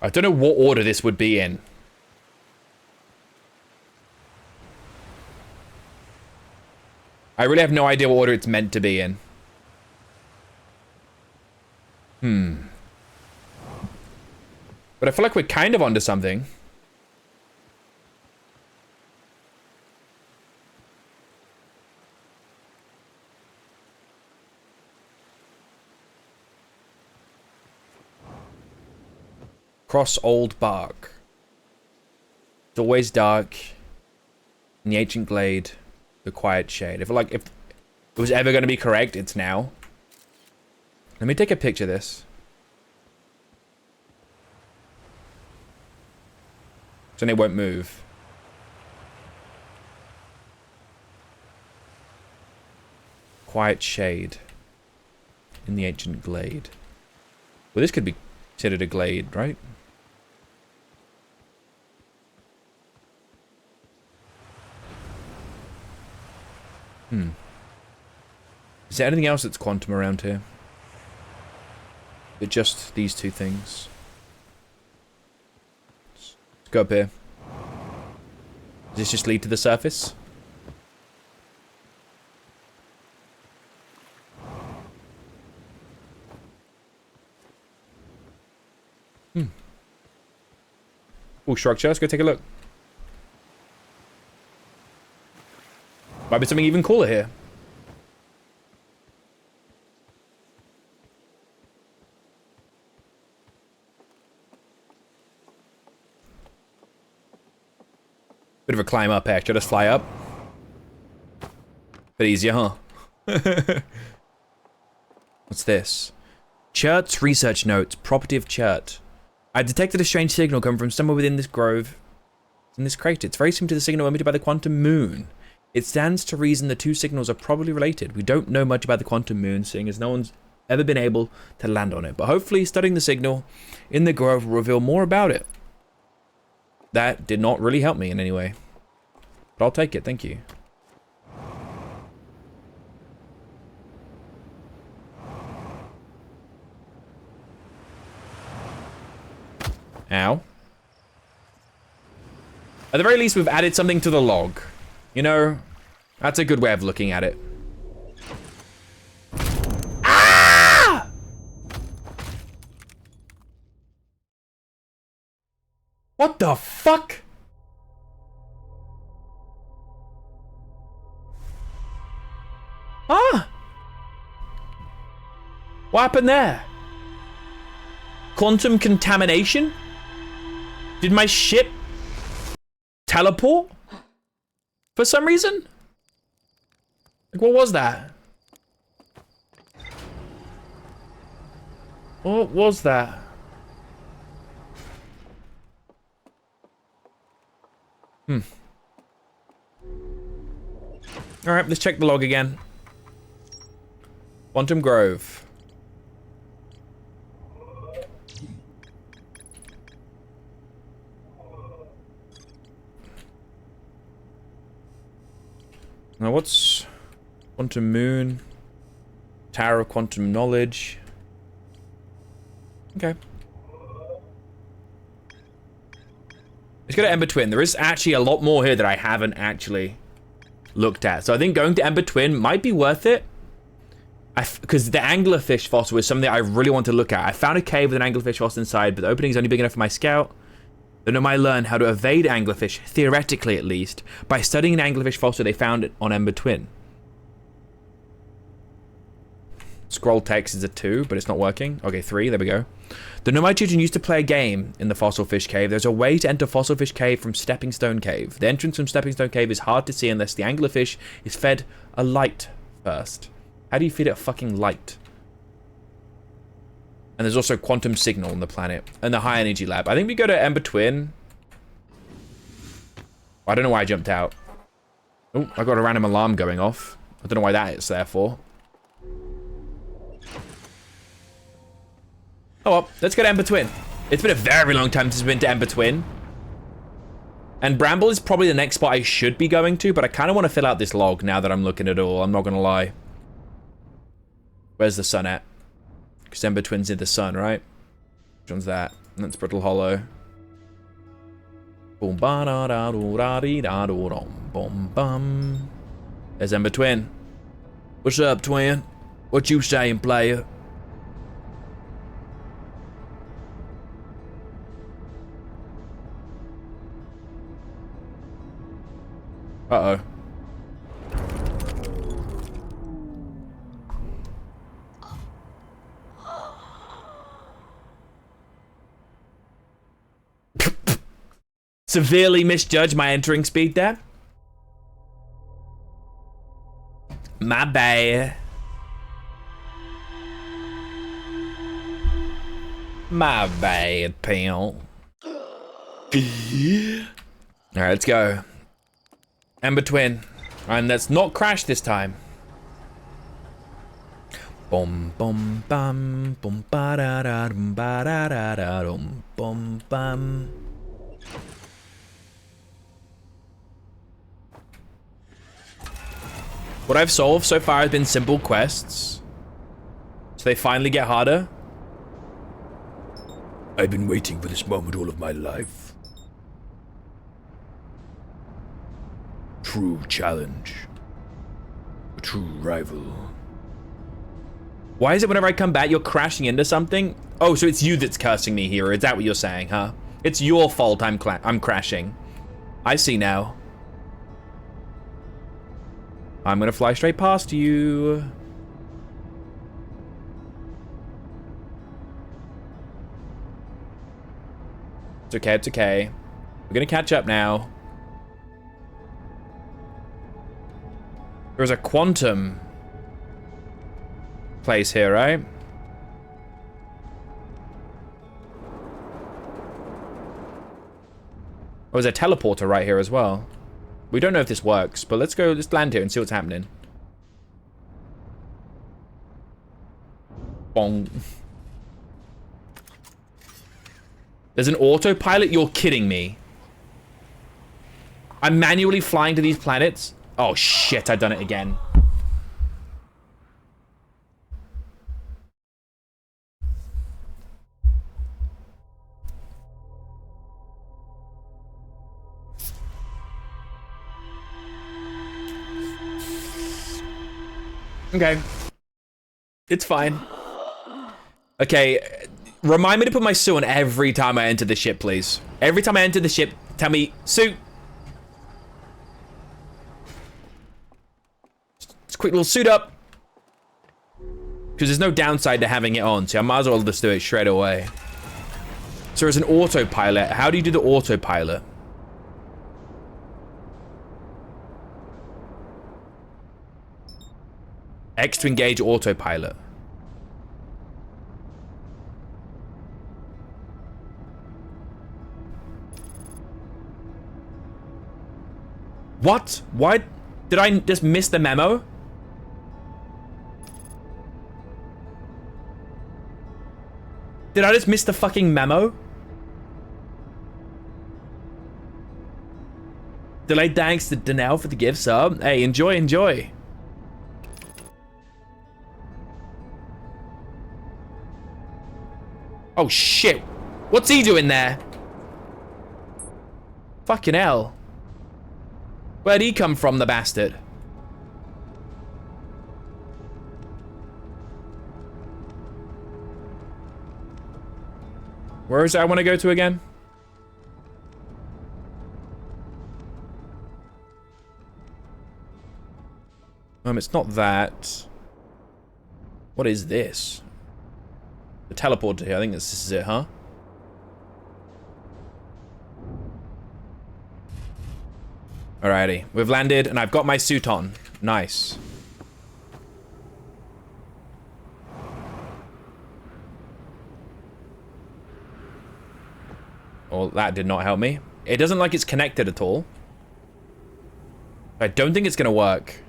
I don't know what order this would be in. I really have no idea what order it's meant to be in. But I feel like we're kind of onto something. Cross Old Bark. It's always dark. In the ancient glade, the quiet shade. If it was ever going to be correct, it's now. Let me take a picture of this. So it won't move. Quiet shade. In the ancient glade. Well, this could be considered a glade, right? Is there anything else that's quantum around here? But just these two things. Let's go up here. Does this just lead to the surface? Cool structure. Let's go take a look. Might be something even cooler here. Bit of a climb up, actually. Just fly up. Bit easier, huh? What's this? Chert's research notes. Property of Chert. I detected a strange signal coming from somewhere within this grove. In this crater. It's very similar to the signal emitted by the quantum moon. It stands to reason the two signals are probably related. We don't know much about the quantum moon, seeing as no one's ever been able to land on it. But hopefully studying the signal in the grove will reveal more about it. That did not really help me in any way. But I'll take it, thank you. Ow. At the very least, we've added something to the log. You know, that's a good way of looking at it. Ah! What the fuck? Ah! What happened there? Quantum contamination? Did my ship teleport? For some reason? Like, what was that? What was that? Alright, let's check the log again. Quantum Grove. Now what's Quantum Moon? Tower of Quantum Knowledge. Okay. Let's go to Ember Twin. There is actually a lot more here that I haven't actually looked at. So I think going to Ember Twin might be worth it. Because the anglerfish fossil is something I really want to look at. I found a cave with an anglerfish fossil inside, but the opening is only big enough for my scout. Then I might learn how to evade anglerfish, theoretically at least, by studying an anglerfish fossil they found on Ember Twin. Scroll text is a 2, but it's not working. Okay, 3, there we go. The Nomai children used to play a game in the Fossil Fish Cave. There's a way to enter Fossil Fish Cave from Stepping Stone Cave. The entrance from Stepping Stone Cave is hard to see unless the anglerfish is fed a light first. How do you feed it a fucking light? And there's also quantum signal on the planet. And the high energy lab. I think we go to Ember Twin. I don't know why I jumped out. Oh, I got a random alarm going off. I don't know why that is there for. Oh well, let's go to Ember Twin. It's been a very long time since we've been to Ember Twin. And Bramble is probably the next spot I should be going to, but I kind of want to fill out this log now that I'm looking at it all. I'm not going to lie. Where's the sun at? Because Ember Twin's in the sun, right? Which one's that? That's Brittle Hollow. Boom ba da da do da dee da do dum boom bum. There's Ember Twin. What's up, Twin? What you saying, player? Uh-oh. Severely misjudged my entering speed there. My bad. My bad, pal. Alright, let's go. Ember Twin. And let's not crash this time. Boom, boom, bum, boom, ba da da dum, ba da da da dum, boom, bum. What I've solved so far has been simple quests. So they finally get harder. I've been waiting for this moment all of my life. True challenge. A true rival. Why is it whenever I come back, you're crashing into something? Oh, so it's you that's cursing me here. Is that what you're saying, huh? It's your fault I'm crashing. I see now. I'm gonna fly straight past you. It's okay, it's okay. We're gonna catch up now. There's a quantum place here, right? Oh, there's a teleporter right here as well. We don't know if this works, but let's land here and see what's happening. Bong. There's an autopilot? You're kidding me. I'm manually flying to these planets? Oh shit, I've done it again. Okay. It's fine. Okay, remind me to put my suit on every time I enter the ship, please. Every time I enter the ship, tell me, suit. Just a quick little suit up. Because there's no downside to having it on, so I might as well just do it straight away. So there's an autopilot. How do you do the autopilot? X to engage autopilot. What? Why did I just miss the memo? Did I just miss the fucking memo? Delayed thanks to Danelle for the gift sub. Hey, enjoy, enjoy. Oh shit. What's he doing there? Fucking hell. Where'd he come from, the bastard? Where is it I want to go to again? It's not that. What is this? The teleporter here. I think this is it, huh? Alrighty. We've landed and I've got my suit on. Nice. Well, that did not help me. It doesn't like it's connected at all. I don't think it's gonna work.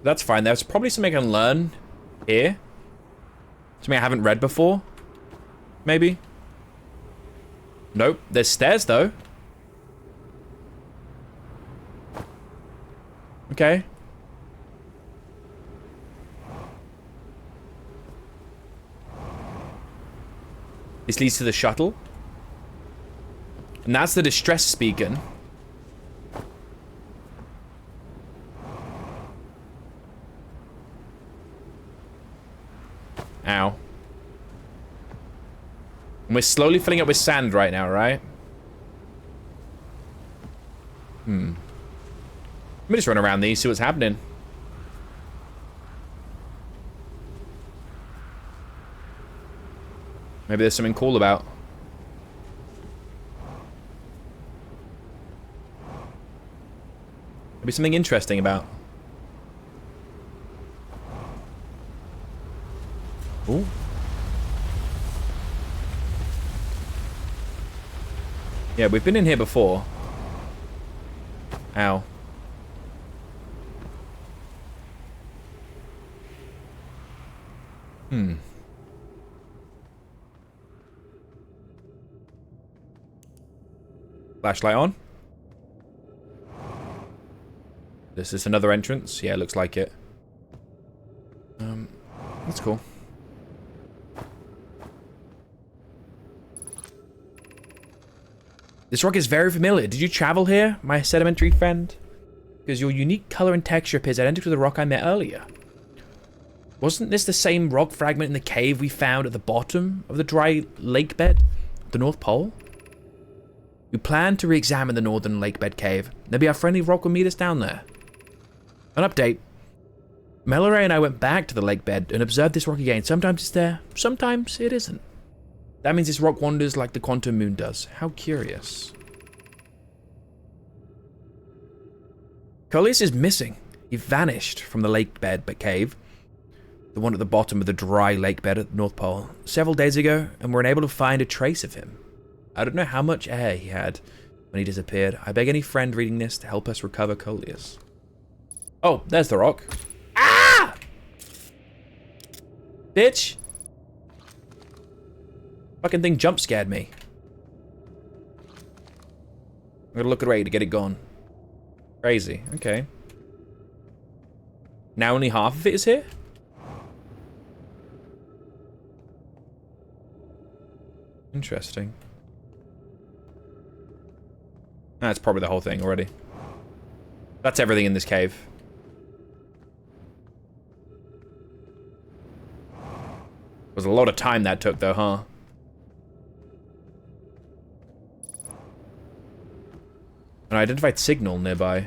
That's fine. There's probably something I can learn here. Something I haven't read before. Maybe. Nope. There's stairs though. Okay. This leads to the shuttle. And that's the distress beacon. Ow. And we're slowly filling up with sand right now, right? Let me just run around these, see what's happening. Maybe there's something cool about. Maybe something interesting about. Ooh. Yeah, we've been in here before. Ow. Flashlight on. This is another entrance. Yeah, it looks like it. That's cool. This rock is very familiar. Did you travel here, my sedimentary friend? Because your unique color and texture appears identical to the rock I met earlier. Wasn't this the same rock fragment in the cave we found at the bottom of the dry lake bed at the North Pole? We plan to re-examine the northern lake bed cave. Maybe our friendly rock will meet us down there. An update. Mallory and I went back to the lake bed and observed this rock again. Sometimes it's there, sometimes it isn't. That means this rock wanders like the quantum moon does. How curious. Coleus is missing. He vanished from the lake bed but cave. The one at the bottom of the dry lake bed at the North Pole. Several days ago, and we're unable to find a trace of him. I don't know how much air he had when he disappeared. I beg any friend reading this to help us recover Coleus. Oh, there's the rock. Ah! Bitch! Fucking thing jump scared me. I'm gonna look away to get it gone. Crazy. Okay. Now only half of it is here? Interesting. That's probably the whole thing already. That's everything in this cave. Was a lot of time that took though, huh? An identified signal nearby.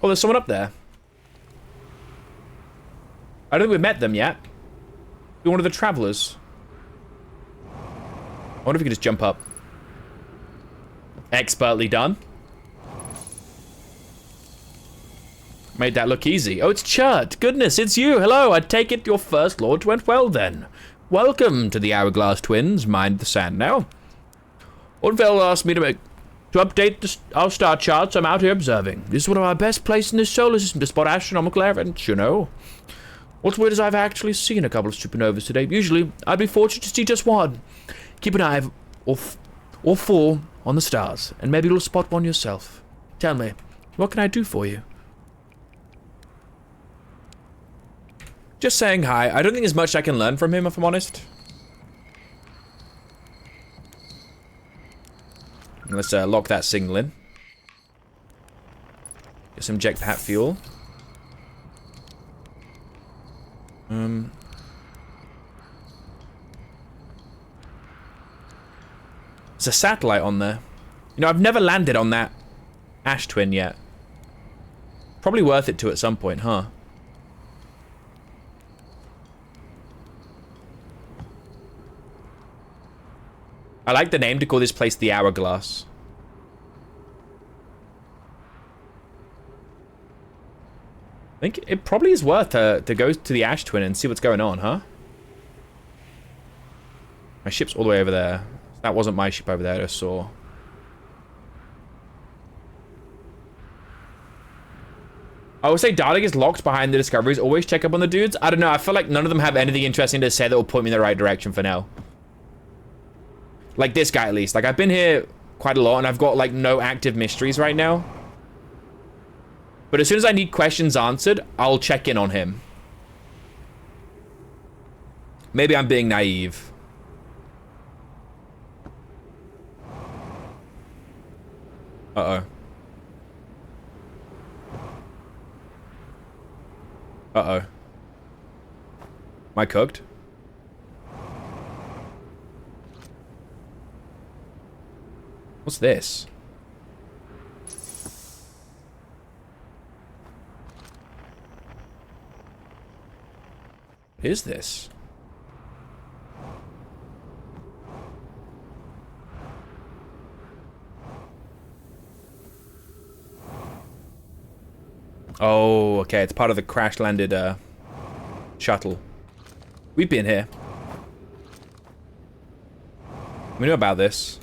Oh, there's someone up there. I don't think we've met them yet. You're one of the travelers. I wonder if we could just jump up. Expertly done. Made that look easy. Oh, it's Chert. Goodness, it's you. Hello, I take it your first launch went well then. Welcome to the Hourglass Twins. Mind the sand now. Orville asked me to update our star charts. I'm out here observing. This is one of our best places in the solar system to spot astronomical events, you know. What's weird is I've actually seen a couple of supernovas today. Usually, I'd be fortunate to see just one. Keep an eye or four on the stars, and maybe you'll spot one yourself. Tell me, what can I do for you? Just saying hi. I don't think there's much I can learn from him, if I'm honest. Let's lock that signal in. Just inject that fuel. There's a satellite on there. You know, I've never landed on that Ash Twin yet. Probably worth it to at some point, huh? I like the name to call this place the Hourglass. I think it probably is worth to go to the Ash Twin and see what's going on, huh? My ship's all the way over there. That wasn't my ship over there, I just saw. I would say Dalek is locked behind the discoveries. Always check up on the dudes. I don't know, I feel like none of them have anything interesting to say that will point me in the right direction for now. Like this guy, at least. Like, I've been here quite a lot, and I've got, like, no active mysteries right now. But as soon as I need questions answered, I'll check in on him. Maybe I'm being naive. Uh-oh. Uh-oh. Am I cooked? What's this? What is this? Oh, okay. It's part of the crash-landed shuttle. We've been here. We know about this.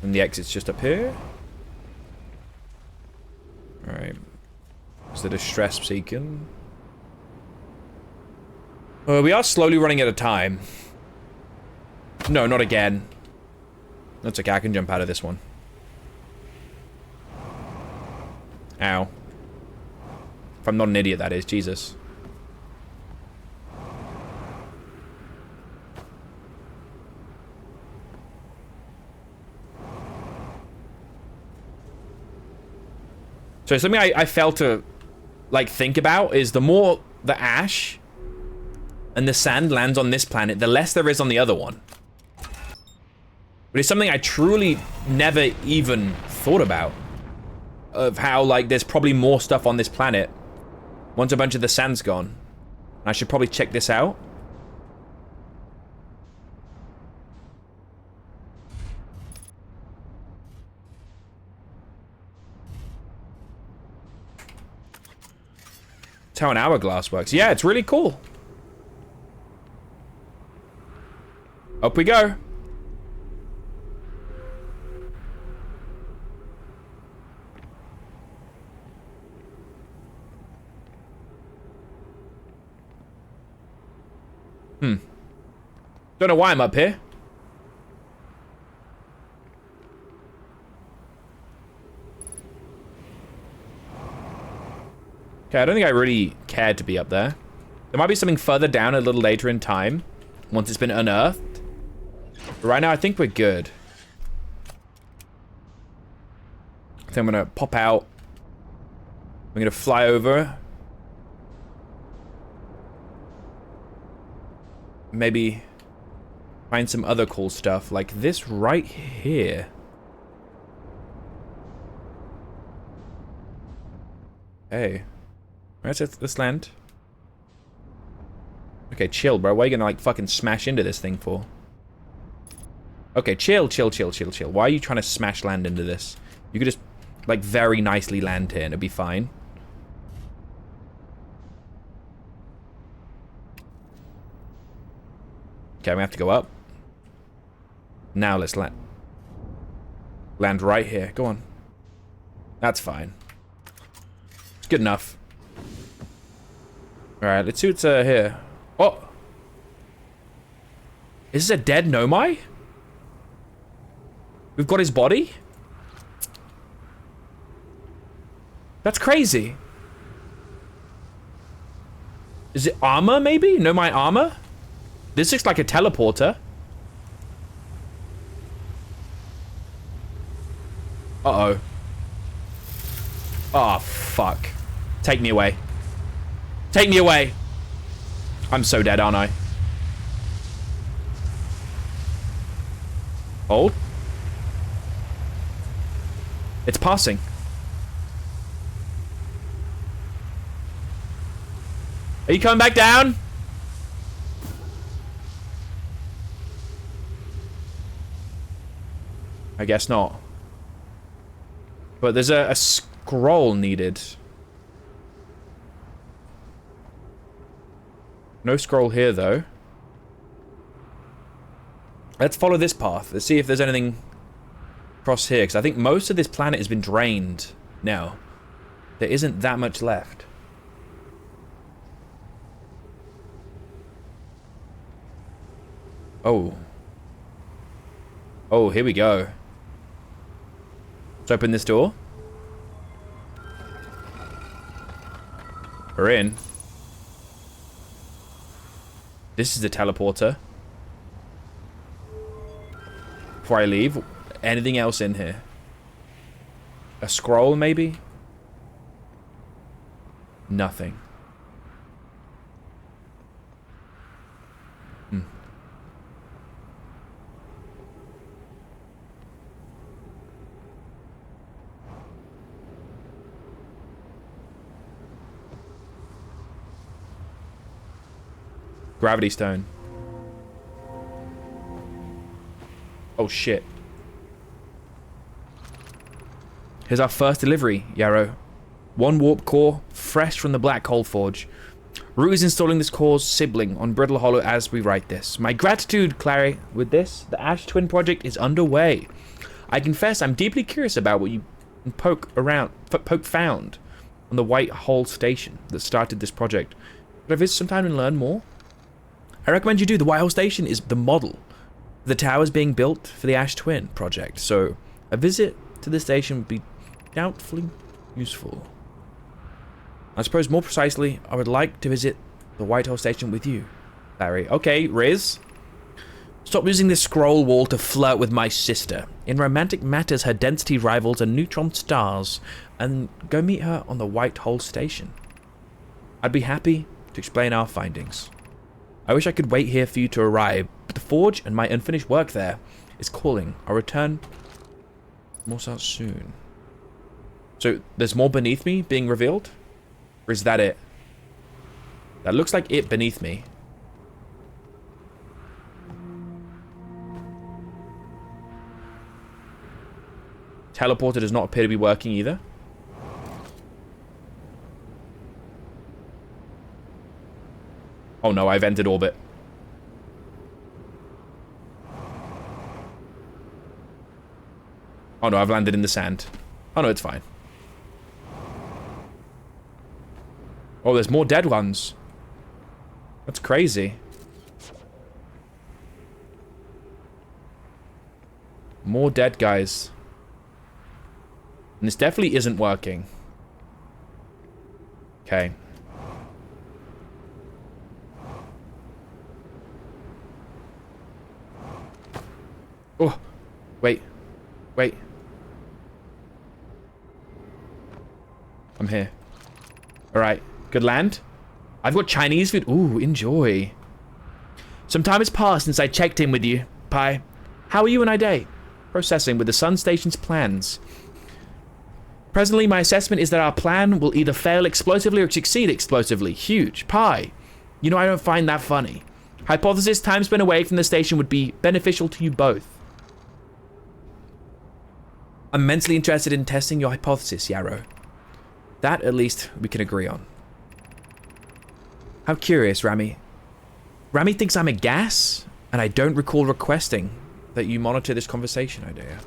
And the exit's just up here. Alright. Is the distress beacon? We are slowly running out of time. No, not again. That's okay, I can jump out of this one. Ow. If I'm not an idiot, that is. Jesus. So something I failed to, like, think about is the more the ash and the sand lands on this planet, the less there is on the other one. But it's something I truly never even thought about. Of how, like, there's probably more stuff on this planet once a bunch of the sand's gone. I should probably check this out. That's how an hourglass works. Yeah, it's really cool. Up we go. Don't know why I'm up here. Okay, I don't think I really cared to be up there. There might be something further down a little later in time, once it's been unearthed. But right now, I think we're good. I think I'm gonna pop out. I'm gonna fly over. Maybe find some other cool stuff, like this right here. Hey. Let's land. Okay, chill, bro. Why are you gonna, like, fucking smash into this thing for? Okay, chill. Why are you trying to smash land into this? You could just, like, very nicely land here and it'd be fine. Okay, we have to go up. Now let's land. Land right here. Go on. That's fine. It's good enough. Alright, let's see what's here. Oh! Is this a dead Nomai? We've got his body? That's crazy. Is it armor, maybe? Nomai armor? This looks like a teleporter. Uh-oh. Oh, fuck. Take me away. Take me away. I'm so dead, aren't I? Hold. It's passing. Are you coming back down? I guess not. But there's a scroll needed. No scroll here, though. Let's follow this path. Let's see if there's anything across here, because I think most of this planet has been drained now. There isn't that much left. Oh. Oh, here we go. Let's open this door. We're in. This is the teleporter. Before I leave, anything else in here? A scroll, maybe? Nothing. Gravity stone. Oh shit. Here's our first delivery, Yarrow. 1 warp core, fresh from the Black Hole Forge. Root is installing this core's sibling on Brittle Hollow as we write this. My gratitude, Clary. With this, the Ash Twin project is underway. I confess I'm deeply curious about what you poke found on the White Hole Station that started this project. Could I visit sometime and learn more? I recommend you do. The White Hole Station is the model. The tower's being built for the Ash Twin project, so a visit to the station would be doubtfully useful. I suppose more precisely, I would like to visit the White Hole Station with you, Larry. Okay, Riz. Stop using this scroll wall to flirt with my sister. In romantic matters, her density rivals are neutron stars, and go meet her on the White Hole Station. I'd be happy to explain our findings. I wish I could wait here for you to arrive, but the forge and my unfinished work there is calling. I'll return more soon. So, there's more beneath me being revealed? Or is that it? That looks like it beneath me. Teleporter does not appear to be working either. Oh no, I've entered orbit. Oh no, I've landed in the sand. Oh no, it's fine. Oh, there's more dead ones. That's crazy. More dead guys. And this definitely isn't working. Okay. Oh, wait. Wait. I'm here. Alright. Good land. I've got Chinese food. Ooh, enjoy. Some time has passed since I checked in with you, Pi. How are you and Ide? Processing with the Sun Station's plans. Presently, my assessment is that our plan will either fail explosively or succeed explosively. Huge. Pi. You know I don't find that funny. Hypothesis, time spent away from the station would be beneficial to you both. I'm immensely interested in testing your hypothesis, Yarrow. That, at least, we can agree on. How curious, Rami. Rami thinks I'm a gas, and I don't recall requesting that you monitor this conversation, Idea.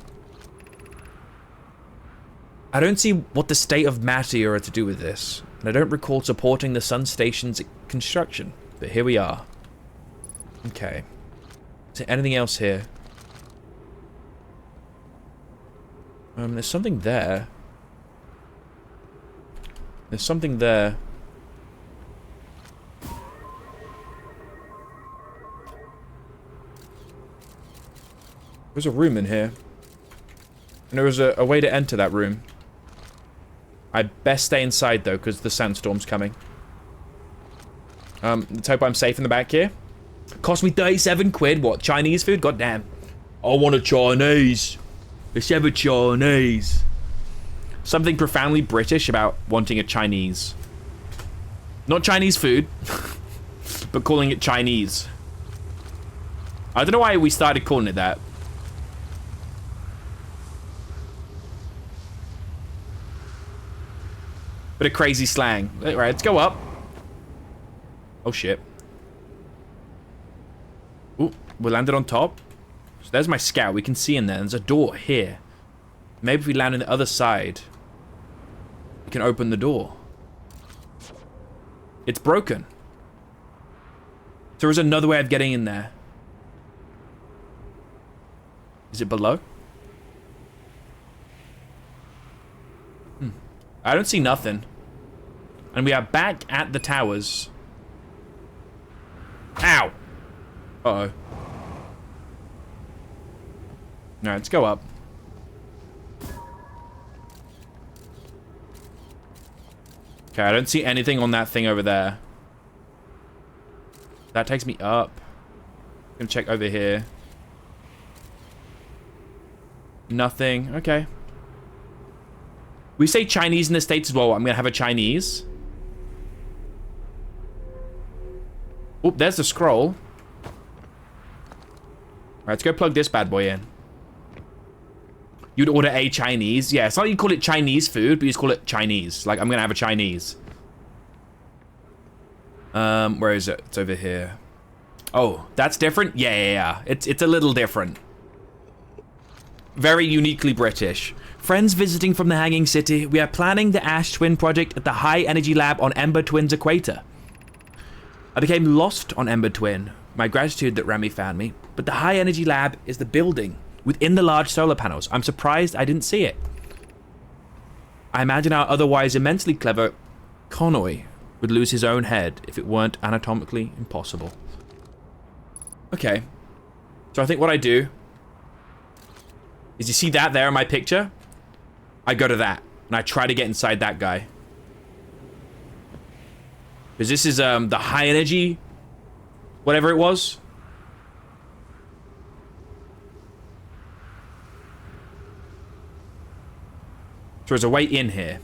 I don't see what the state of matter are to do with this, and I don't recall supporting the Sun Station's construction, but here we are. Okay. Is there anything else here? There's something there. There's something there. There's a room in here. And there was a way to enter that room. I best stay inside though, because the sandstorm's coming. Let's hope I'm safe in the back here. Cost me 37 quid. What, Chinese food? God damn. I want a Chinese. Let's have a Chinese. Something profoundly British about wanting a Chinese. Not Chinese food, but calling it Chinese. I don't know why we started calling it that. Bit of crazy slang. All right, let's go up. Oh shit. Ooh, we landed on top. So there's my scout. We can see in there. There's a door here. Maybe if we land on the other side, we can open the door. It's broken. There is another way of getting in there. Is it below? I don't see nothing. And we are back at the towers. Ow! Uh-oh. Alright, let's go up. Okay, I don't see anything on that thing over there. That takes me up. I'm gonna check over here. Nothing. Okay. We say Chinese in the States as well. I'm gonna have a Chinese. Oh, there's the scroll. Alright, let's go plug this bad boy in. You'd order a Chinese. Yeah, it's not like you call it Chinese food, but you just call it Chinese. Like, I'm gonna have a Chinese. Where is it? It's over here. Oh, that's different? Yeah. It's a little different. Very uniquely British. Friends visiting from the Hanging City. We are planning the Ash Twin project at the High Energy Lab on Ember Twin's equator. I became lost on Ember Twin. My gratitude that Remy found me. But the High Energy Lab is the building within the large solar panels. I'm surprised I didn't see it. I imagine our otherwise immensely clever Connoy would lose his own head if it weren't anatomically impossible. Okay. So I think what I do is, you see that there in my picture? I go to that and I try to get inside that guy. Because this is the high energy, whatever it was. So there's a way in here.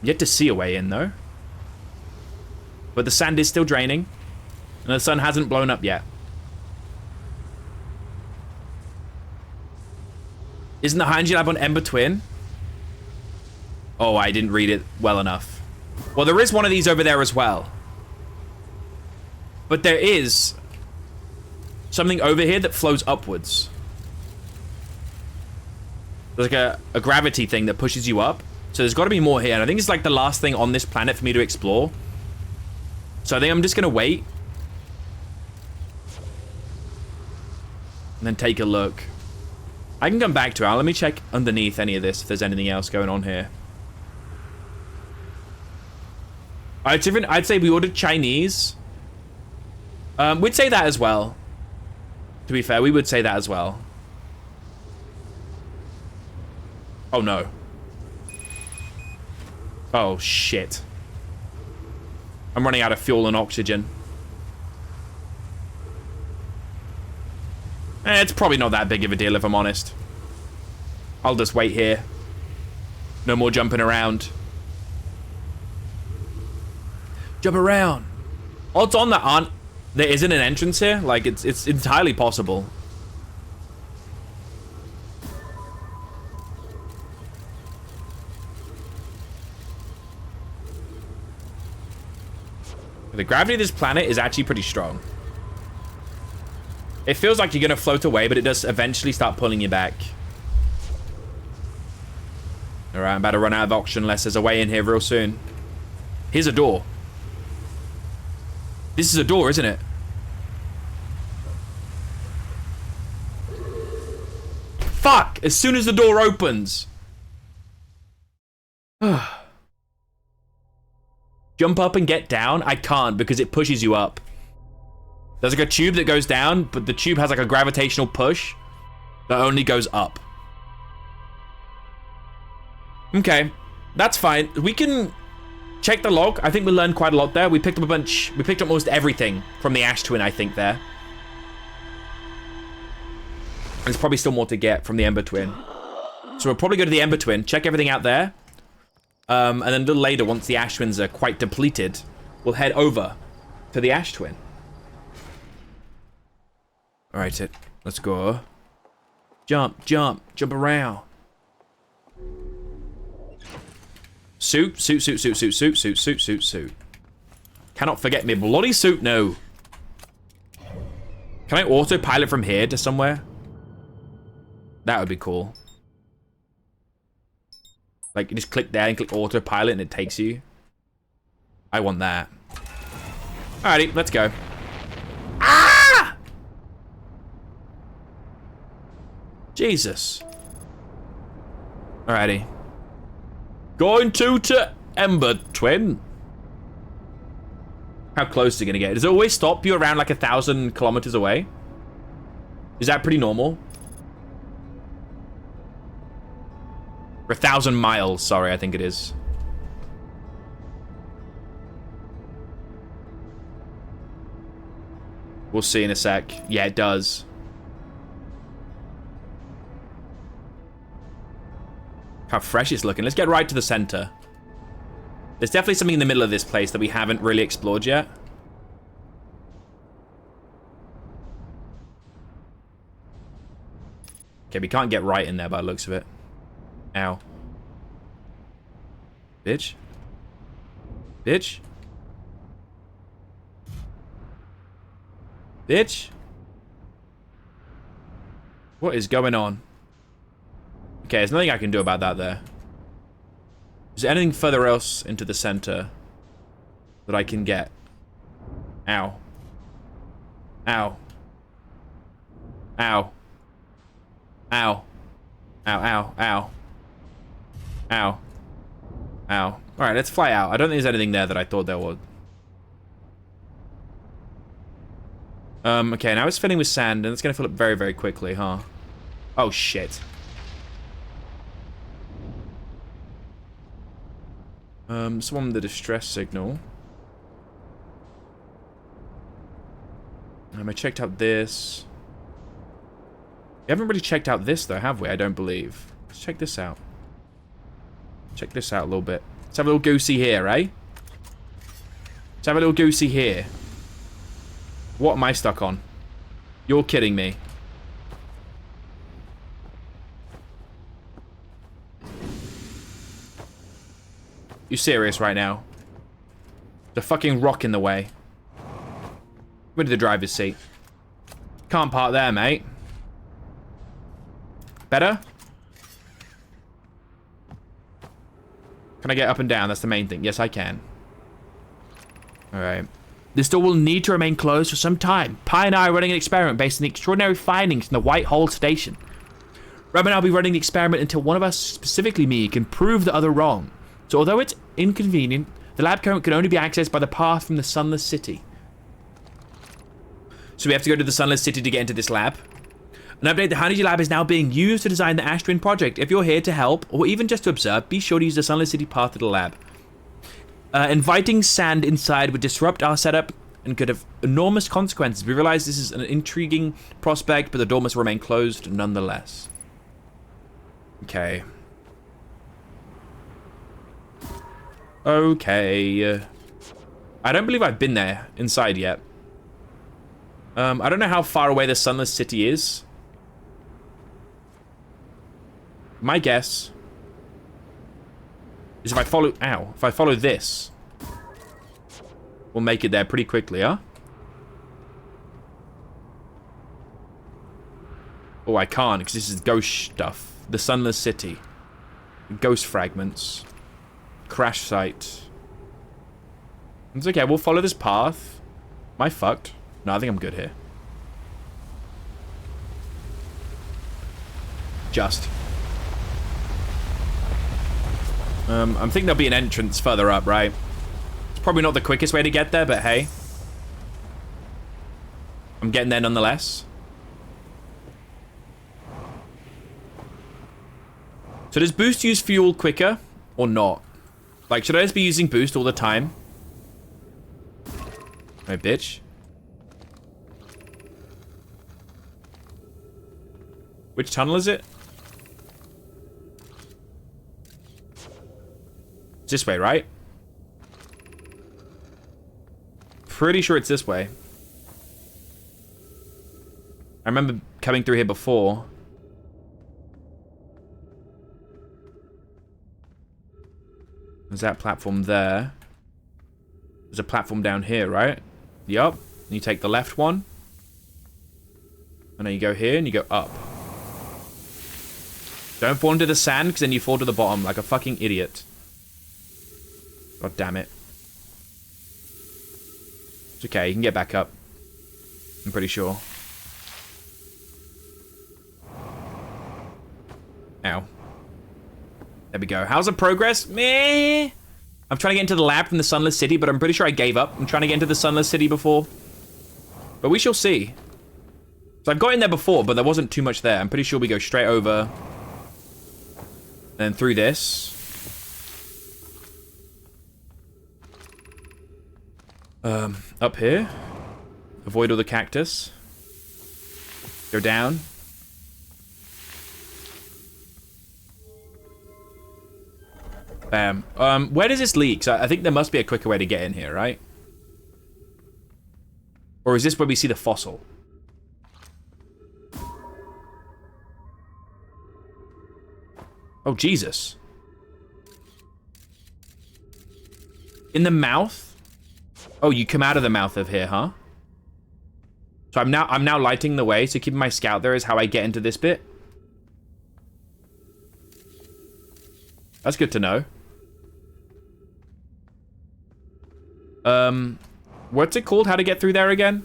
Yet to see a way in, though. But the sand is still draining. And the sun hasn't blown up yet. Isn't the High Energy Lab on Ember Twin? Oh, I didn't read it well enough. Well, there is one of these over there as well. But there is something over here that flows upwards. There's like a gravity thing that pushes you up. So there's got to be more here. And I think it's like the last thing on this planet for me to explore. So I think I'm just going to wait. And then take a look. I can come back to it. Let me check underneath any of this if there's anything else going on here. I'd say we ordered Chinese. We'd say that as well. To be fair, we would say that as well. Oh, no. Oh, shit. I'm running out of fuel and oxygen. It's probably not that big of a deal, if I'm honest. I'll just wait here. No more jumping around. Jump around. Odds on that there isn't an entrance here. Like, it's entirely possible. The gravity of this planet is actually pretty strong. It feels like you're gonna float away, but it does eventually start pulling you back. Alright, I'm about to run out of oxygen unless there's a way in here real soon. Here's a door. This is a door, isn't it? Fuck! As soon as the door opens. Jump up and get down? I can't because it pushes you up. There's like a tube that goes down, but the tube has like a gravitational push that only goes up. Okay, that's fine. We can check the log. I think we learned quite a lot there. We picked up a bunch. We picked up most everything from the Ash Twin, I think, there. There's probably still more to get from the Ember Twin. So we'll probably go to the Ember Twin, check everything out there. And then a little later, once the Ash Twins are quite depleted, we'll head over to the Ash Twin. Alright, let's go. Jump, jump, jump around. Suit. Cannot forget me bloody suit, no. Can I autopilot from here to somewhere? That would be cool. Like, you just click there and click autopilot and it takes you. I want that. Alrighty, let's go. Ah! Jesus. Alrighty. Going to Ember Twin. How close is it gonna get? Does it always stop you around like 1,000 kilometers away? Is that pretty normal? Or 1,000 miles, sorry, I think it is. We'll see in a sec. Yeah, it does. How fresh it's looking. Let's get right to the center. There's definitely something in the middle of this place that we haven't really explored yet. Okay, we can't get right in there by the looks of it. Ow. Bitch. Bitch. Bitch. What is going on? Okay, there's nothing I can do about that there. Is there anything further else into the center that I can get? Ow. Ow. Ow. Ow. Ow, ow, ow. Ow. Ow. Alright, let's fly out. I don't think there's anything there that I thought there would. Okay, now it's filling with sand, and it's gonna fill up very, very quickly, huh? Oh, shit. Someone with a distress signal. I checked out this. We haven't really checked out this, though, have we? I don't believe. Let's check this out. Check this out a little bit. Let's have a little goosey here, eh? Let's have a little goosey here. What am I stuck on? You're kidding me. You serious right now? The fucking rock in the way. Go to the driver's seat. Can't park there, mate. Better? Can I get up and down? That's the main thing. Yes, I can. Alright. This door will need to remain closed for some time. Pi and I are running an experiment based on the extraordinary findings in the White Hole Station. Rob and I will be running the experiment until one of us, specifically me, can prove the other wrong. So although it's inconvenient, the lab current can only be accessed by the path from the Sunless City. So we have to go to the Sunless City to get into this lab. An update, the Hydrogen Lab is now being used to design the Ash Twin project. If you're here to help, or even just to observe, be sure to use the Sunless City path to the lab. Inviting sand inside would disrupt our setup and could have enormous consequences. We realize this is an intriguing prospect, but the door must remain closed nonetheless. Okay. Okay. I don't believe I've been there inside yet. I don't know how far away the Sunless City is. My guess is if I follow... Ow. If I follow this, we'll make it there pretty quickly, huh? Oh, I can't, because this is ghost stuff. The Sunless City. Ghost fragments. Crash site. It's okay, we'll follow this path. Am I fucked? No, I think I'm good here. Just. I'm thinking there'll be an entrance further up, right? It's probably not the quickest way to get there, but hey. I'm getting there nonetheless. So does boost use fuel quicker or not? Like, should I just be using boost all the time? Hey, bitch. Which tunnel is it? It's this way, right? Pretty sure it's this way. I remember coming through here before. There's that platform there. There's a platform down here, right? Yup. And you take the left one. And then you go here and you go up. Don't fall into the sand, because then you fall to the bottom like a fucking idiot. God damn it. It's okay, you can get back up. I'm pretty sure. Ow. There we go. How's the progress? Meh. I'm trying to get into the lab from the Sunless City, but I'm pretty sure I gave up. I'm trying to get into the Sunless City before. But we shall see. So I've got in there before, but there wasn't too much there. I'm pretty sure we go straight over. And then through this. Up here. Avoid all the cactus. Go down. Bam. Where does this lead? So I think there must be a quicker way to get in here, right? Or is this where we see the fossil? Oh, Jesus. In the mouth? Oh, you come out of the mouth of here, huh? So I'm now lighting the way, so keeping my scout there is how I get into this bit. That's good to know. What's it called? How to get through there again?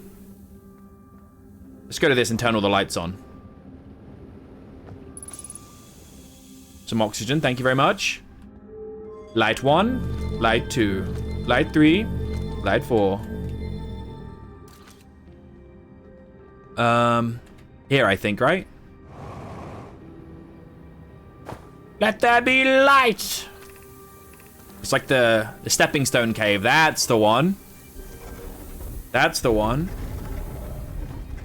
Let's go to this and turn all the lights on. Some oxygen, thank you very much. Light 1, light 2, light 3, light 4. Here I think, right? Let there be light! It's like the stepping stone cave. That's the one. That's the one.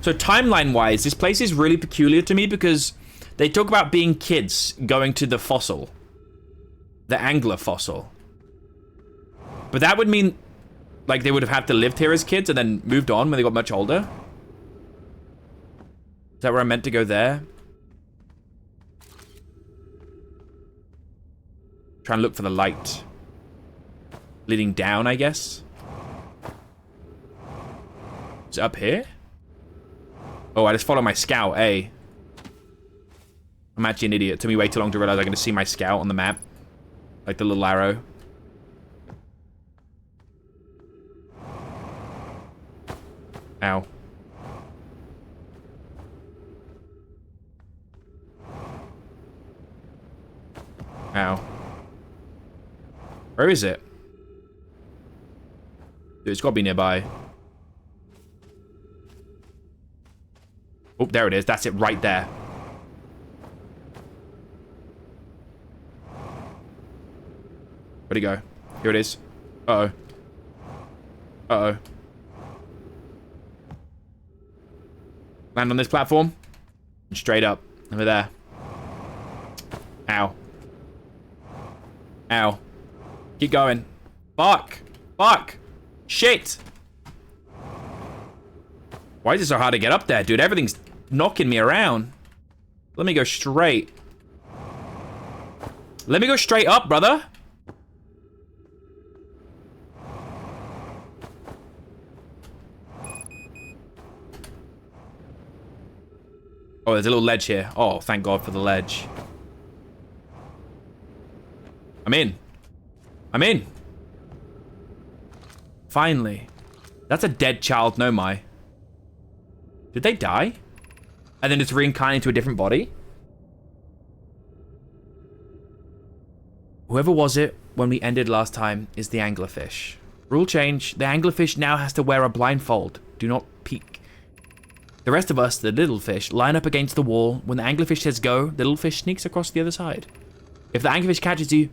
So timeline-wise, this place is really peculiar to me because they talk about being kids going to the fossil. The angler fossil. But that would mean, like, they would have had to lived here as kids and then moved on when they got much older. Is that where I'm meant to go there? Try and look for the light. Leading down, I guess. Is it up here? Oh, I just follow my scout, eh? I'm actually an idiot. It took me way too long to realize I'm going to see my scout on the map. Like the little arrow. Ow. Ow. Where is it? Dude, it's got to be nearby. Oh, there it is. That's it right there. Where'd he go? Here it is. Uh-oh. Uh-oh. Land on this platform. And straight up. Over there. Ow. Ow. Keep going. Fuck. Fuck. Shit. Why is it so hard to get up there, dude? Everything's knocking me around. Let me go straight. Let me go straight up, brother. Oh, there's a little ledge here. Oh, thank God for the ledge. I'm in. I'm in. Finally. That's a dead child, no my. Did they die? And then it's reincarnated into a different body? Whoever was it when we ended last time is the anglerfish. Rule change. The anglerfish now has to wear a blindfold. Do not peek. The rest of us, the little fish, line up against the wall. When the anglerfish says go, the little fish sneaks across the other side. If the anglerfish catches you,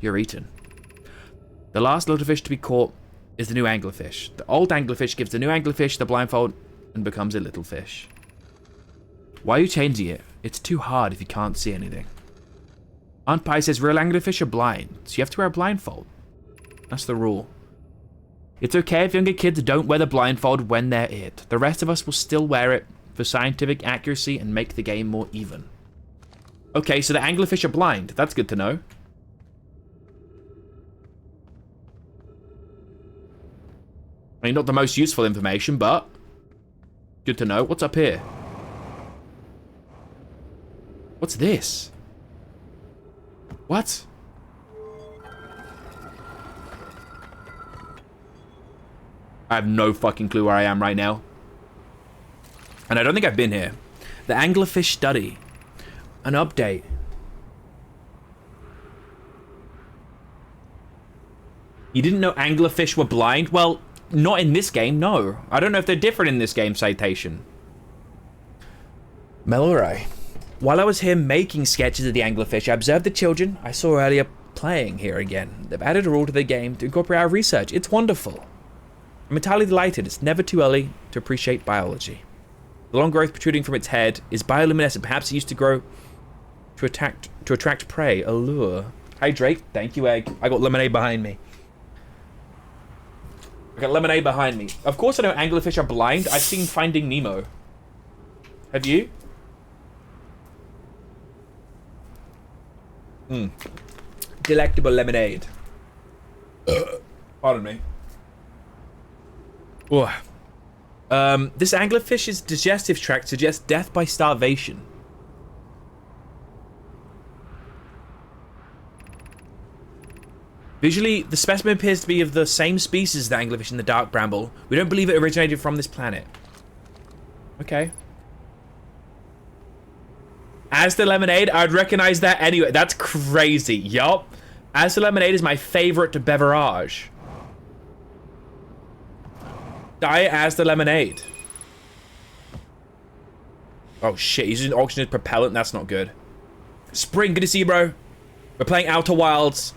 you're eaten. The last little fish to be caught is the new anglerfish. The old anglerfish gives the new anglerfish the blindfold and becomes a little fish. Why are you changing it? It's too hard if you can't see anything. Aunt Pie says real anglerfish are blind, so you have to wear a blindfold. That's the rule. It's okay if younger kids don't wear the blindfold when they're it. The rest of us will still wear it for scientific accuracy and make the game more even. Okay, so the anglerfish are blind. That's good to know. I mean, not the most useful information, but good to know. What's up here? What's this? What? I have no fucking clue where I am right now. And I don't think I've been here. The anglerfish study. An update. You didn't know anglerfish were blind? Well, not in this game, no. I don't know if they're different in this game, Citation. Meloray. While I was here making sketches of the anglerfish, I observed the children I saw earlier playing here again. They've added a rule to the game to incorporate our research. It's wonderful. I'm entirely delighted. It's never too early to appreciate biology. The long growth protruding from its head is bioluminescent. Perhaps it used to grow to attract prey. A lure. Hi, Drake. Thank you, Egg. I got lemonade behind me. I got lemonade behind me. Of course I know anglerfish are blind. I've seen Finding Nemo. Have you? Delectable lemonade. Pardon me. This anglerfish's digestive tract suggests death by starvation. Visually, the specimen appears to be of the same species as the anglerfish in the dark bramble. We don't believe it originated from this planet. Okay. As the lemonade, I'd recognize that anyway. That's crazy. Yup. As the lemonade is my favorite beverage. Diet as the lemonade. Oh shit, he's using oxygen as propellant. That's not good. Spring, good to see you, bro. We're playing Outer Wilds.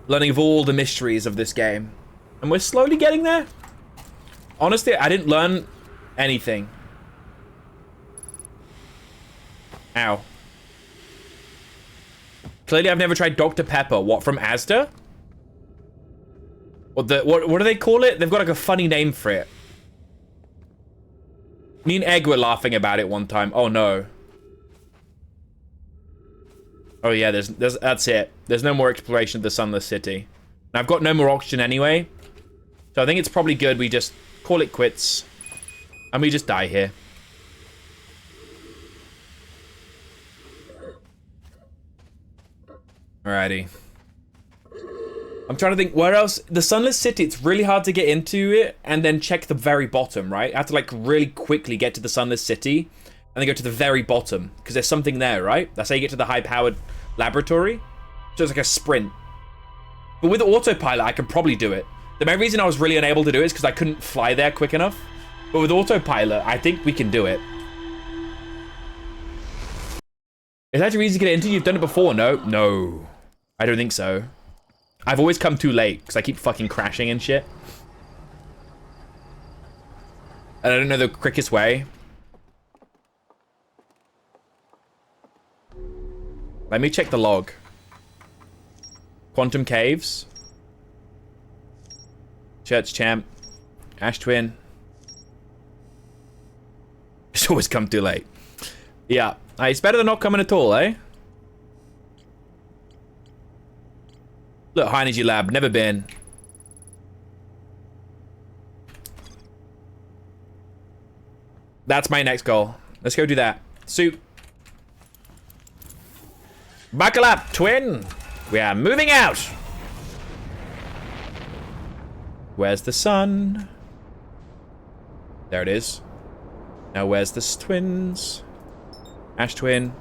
Learning of all the mysteries of this game. And we're slowly getting there. Honestly, I didn't learn anything. Ow. Clearly, I've never tried Dr. Pepper. What, from Asda? What do they call it? They've got like a funny name for it. Me and Egg were laughing about it one time. Oh no. Oh yeah, that's it. There's no more exploration of the Sunless City. And I've got no more oxygen anyway. So I think it's probably good we just call it quits. And we just die here. Alrighty. I'm trying to think, where else? The Sunless City, it's really hard to get into it and then check the very bottom, right? I have to like really quickly get to the Sunless City and then go to the very bottom because there's something there, right? That's how you get to the high-powered laboratory. So it's like a sprint. But with autopilot, I could probably do it. The main reason I was really unable to do it is because I couldn't fly there quick enough. But with autopilot, I think we can do it. Is that too easy to get into? You've done it before? No. No. I don't think so. I've always come too late because I keep fucking crashing and shit. And I don't know the quickest way. Let me check the log. Quantum Caves. Church Champ. Ash Twin. It's always come too late. Yeah. It's better than not coming at all, eh? Look, High Energy Lab. Never been. That's my next goal. Let's go do that. Soup. Buckle up, twin. We are moving out. Where's the sun? There it is. Now where's the twins? Ash Twin.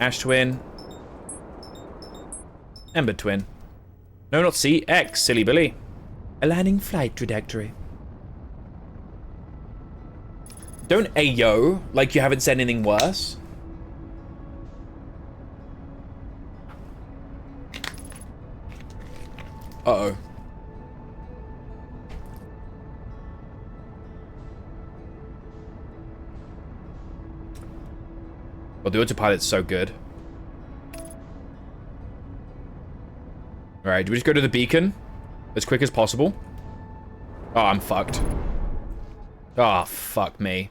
Ash Twin. Ember Twin. No, not C. X, silly Billy. Aligning flight trajectory. Don't ayo like you haven't said anything worse. Uh-oh. Well, the autopilot's so good. Alright, do we just go to the beacon as quick as possible? Oh, I'm fucked. Oh, fuck me.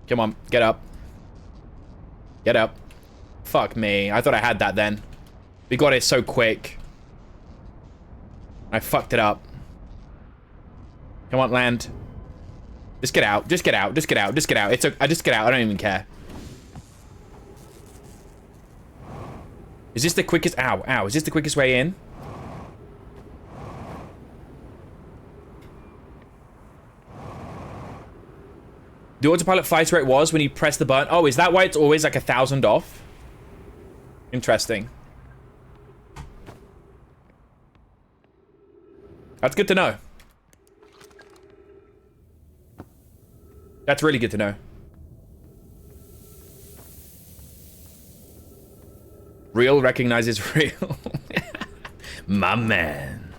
Come on, get up. Get up. Fuck me. I thought I had that then. We got it so quick. I fucked it up. Come on, land. Just get out. Just get out. Just get out. Just get out. I just get out. I don't even care. Is this the quickest? Ow, ow. Is this the quickest way in? The autopilot flies where it was when you press the button. Oh, is that why it's always like 1,000 off? Interesting. That's good to know. That's really good to know. Real recognizes real. My man.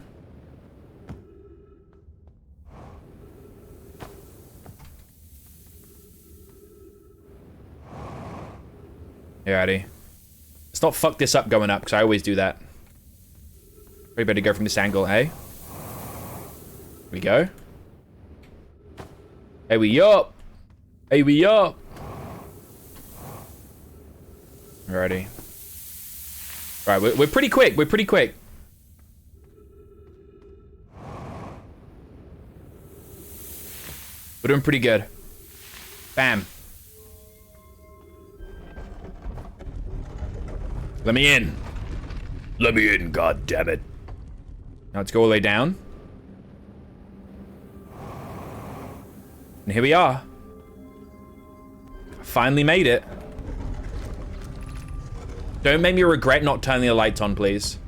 Alrighty. Let's not fuck this up going up, because I always do that. Probably better go from this angle, eh? Here we go. Hey, we up. Hey, we up. Alrighty. Alright, we're pretty quick. We're pretty quick. We're doing pretty good. Bam. Let me in. Let me in, god damn it. Now let's go all the way down. And here we are. Finally made it. Don't make me regret not turning the lights on, please.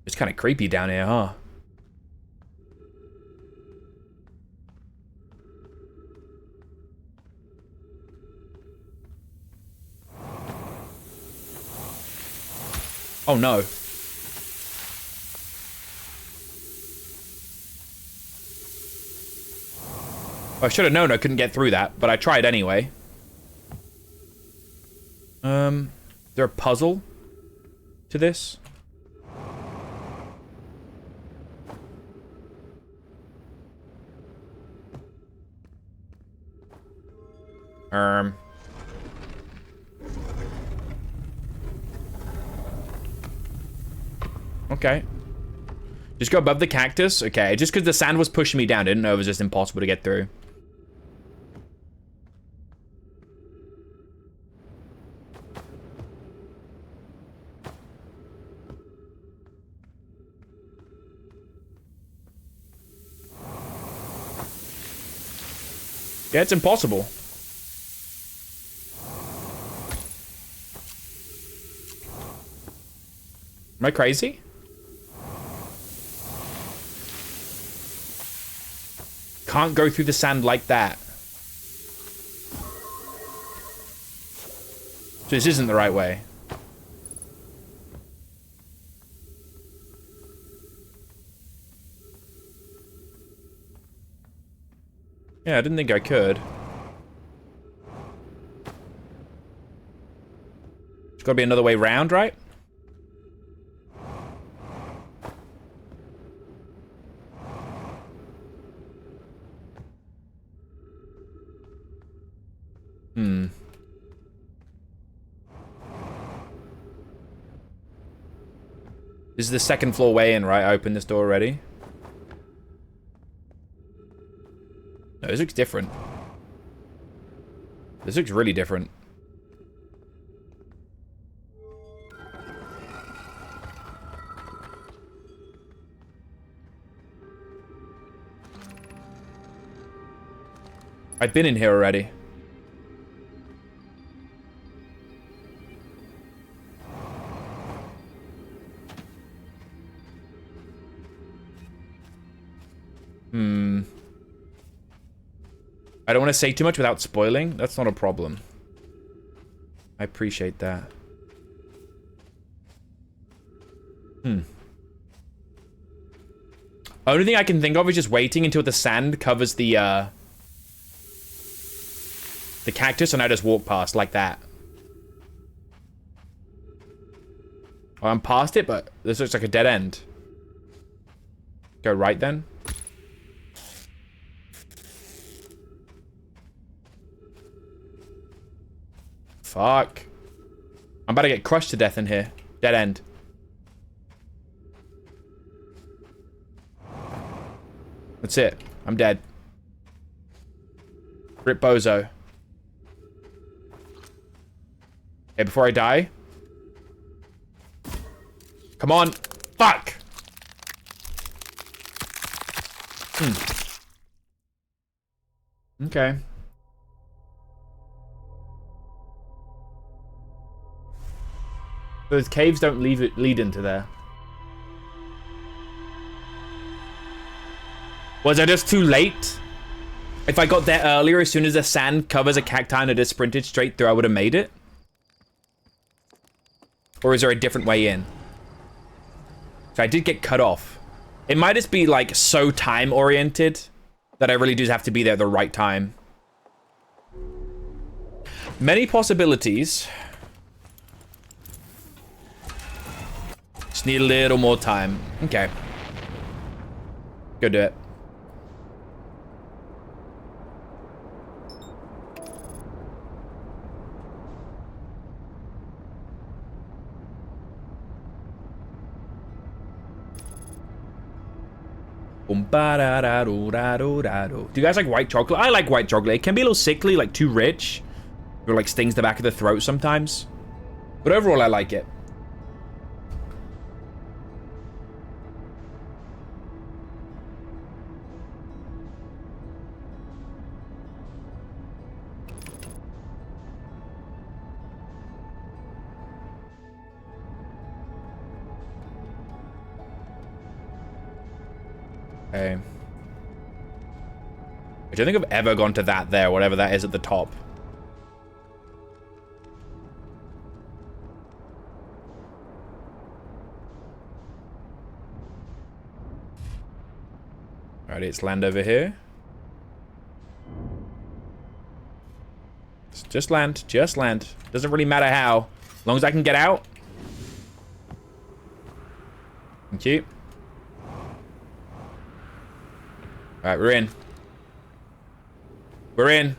It's kind of creepy down here, huh? Oh no. I should have known I couldn't get through that, but I tried anyway. Is there a puzzle to this? Okay. Just go above the cactus? Okay, just because the sand was pushing me down. I didn't know it was just impossible to get through. Yeah, it's impossible. Am I crazy? Can't go through the sand like that. So this isn't the right way. Yeah, I didn't think I could. There's gotta be another way round, right? This is the second floor way in, right? I opened this door already. No, this looks different. This looks really different. I've been in here already. I don't want to say too much without spoiling. That's not a problem. I appreciate that. Only thing I can think of is just waiting until the sand covers the cactus and I just walk past like that. Oh, I'm past it, but this looks like a dead end. Go right then. Fuck. I'm about to get crushed to death in here. Dead end. That's it. I'm dead. Rip Bozo. Okay, before I die. Come on. Fuck. Okay. Those caves don't lead into there. Was I just too late? If I got there earlier, as soon as the sand covers a cacti and I just sprinted straight through, I would have made it? Or is there a different way in? So I did get cut off. It might just be like so time oriented that I really do have to be there at the right time. Many possibilities. Just need a little more time. Okay. Go do it. Do you guys like white chocolate? I like white chocolate. It can be a little sickly, like too rich. Or like stings the back of the throat sometimes. But overall, I like it. Okay. I don't think I've ever gone to that there, whatever that is at the top. Alright, let's land over here. Just land, just land. Doesn't really matter how. As long as I can get out. Thank you. Alright, we're in. We're in.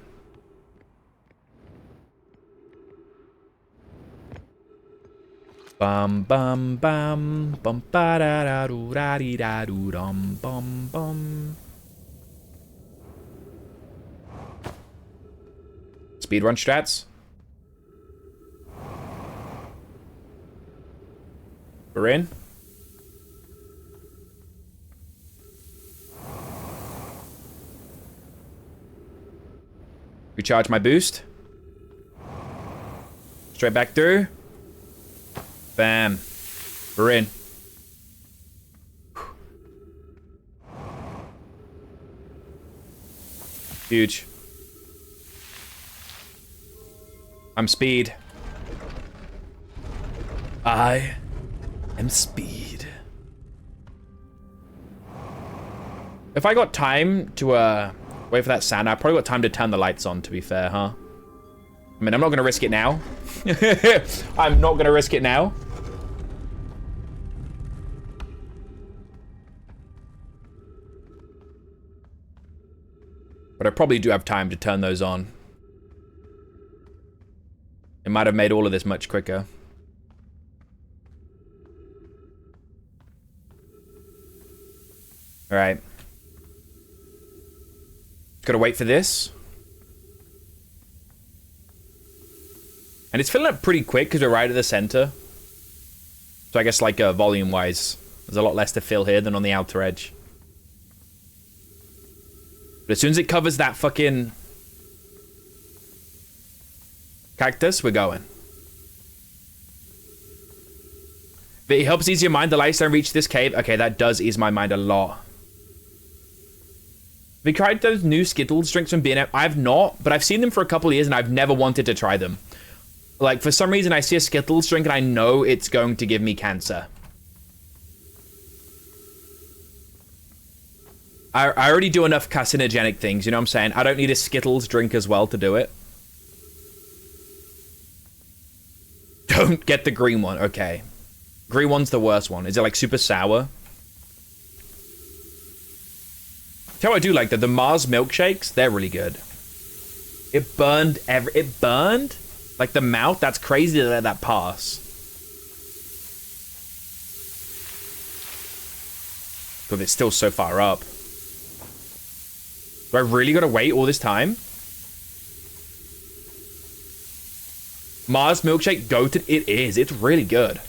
Bum bum bum bum ba da da do da dee da do dum bum bum. Speedrun strats. We're in. Recharge my boost. Straight back through. Bam. We're in. Huge. I'm speed. I am speed. If I got time to wait for that sand, I probably got time to turn the lights on, to be fair, huh? I mean, I'm not gonna risk it now. I'm not gonna risk it now. But I probably do have time to turn those on. It might have made all of this much quicker. All right. Gotta wait for this. And it's filling up pretty quick because we're right at the center. So I guess like volume-wise, there's a lot less to fill here than on the outer edge. But as soon as it covers that fucking cactus, we're going. But it helps ease your mind. The lights don't reach this cave. Okay, that does ease my mind a lot. Have you tried those new Skittles drinks from B&M? I've not, but I've seen them for a couple of years and I've never wanted to try them. Like, for some reason, I see a Skittles drink and I know it's going to give me cancer. I already do enough carcinogenic things, you know what I'm saying? I don't need a Skittles drink as well to do it. Don't get the green one. Okay. Green one's the worst one. Is it like super sour? Tell you what I do like, the Mars milkshakes, they're really good. It burned it burned? Like the mouth? That's crazy to let that pass. But it's still so far up. Do I really gotta wait all this time? Mars milkshake goated? It is. It's really good.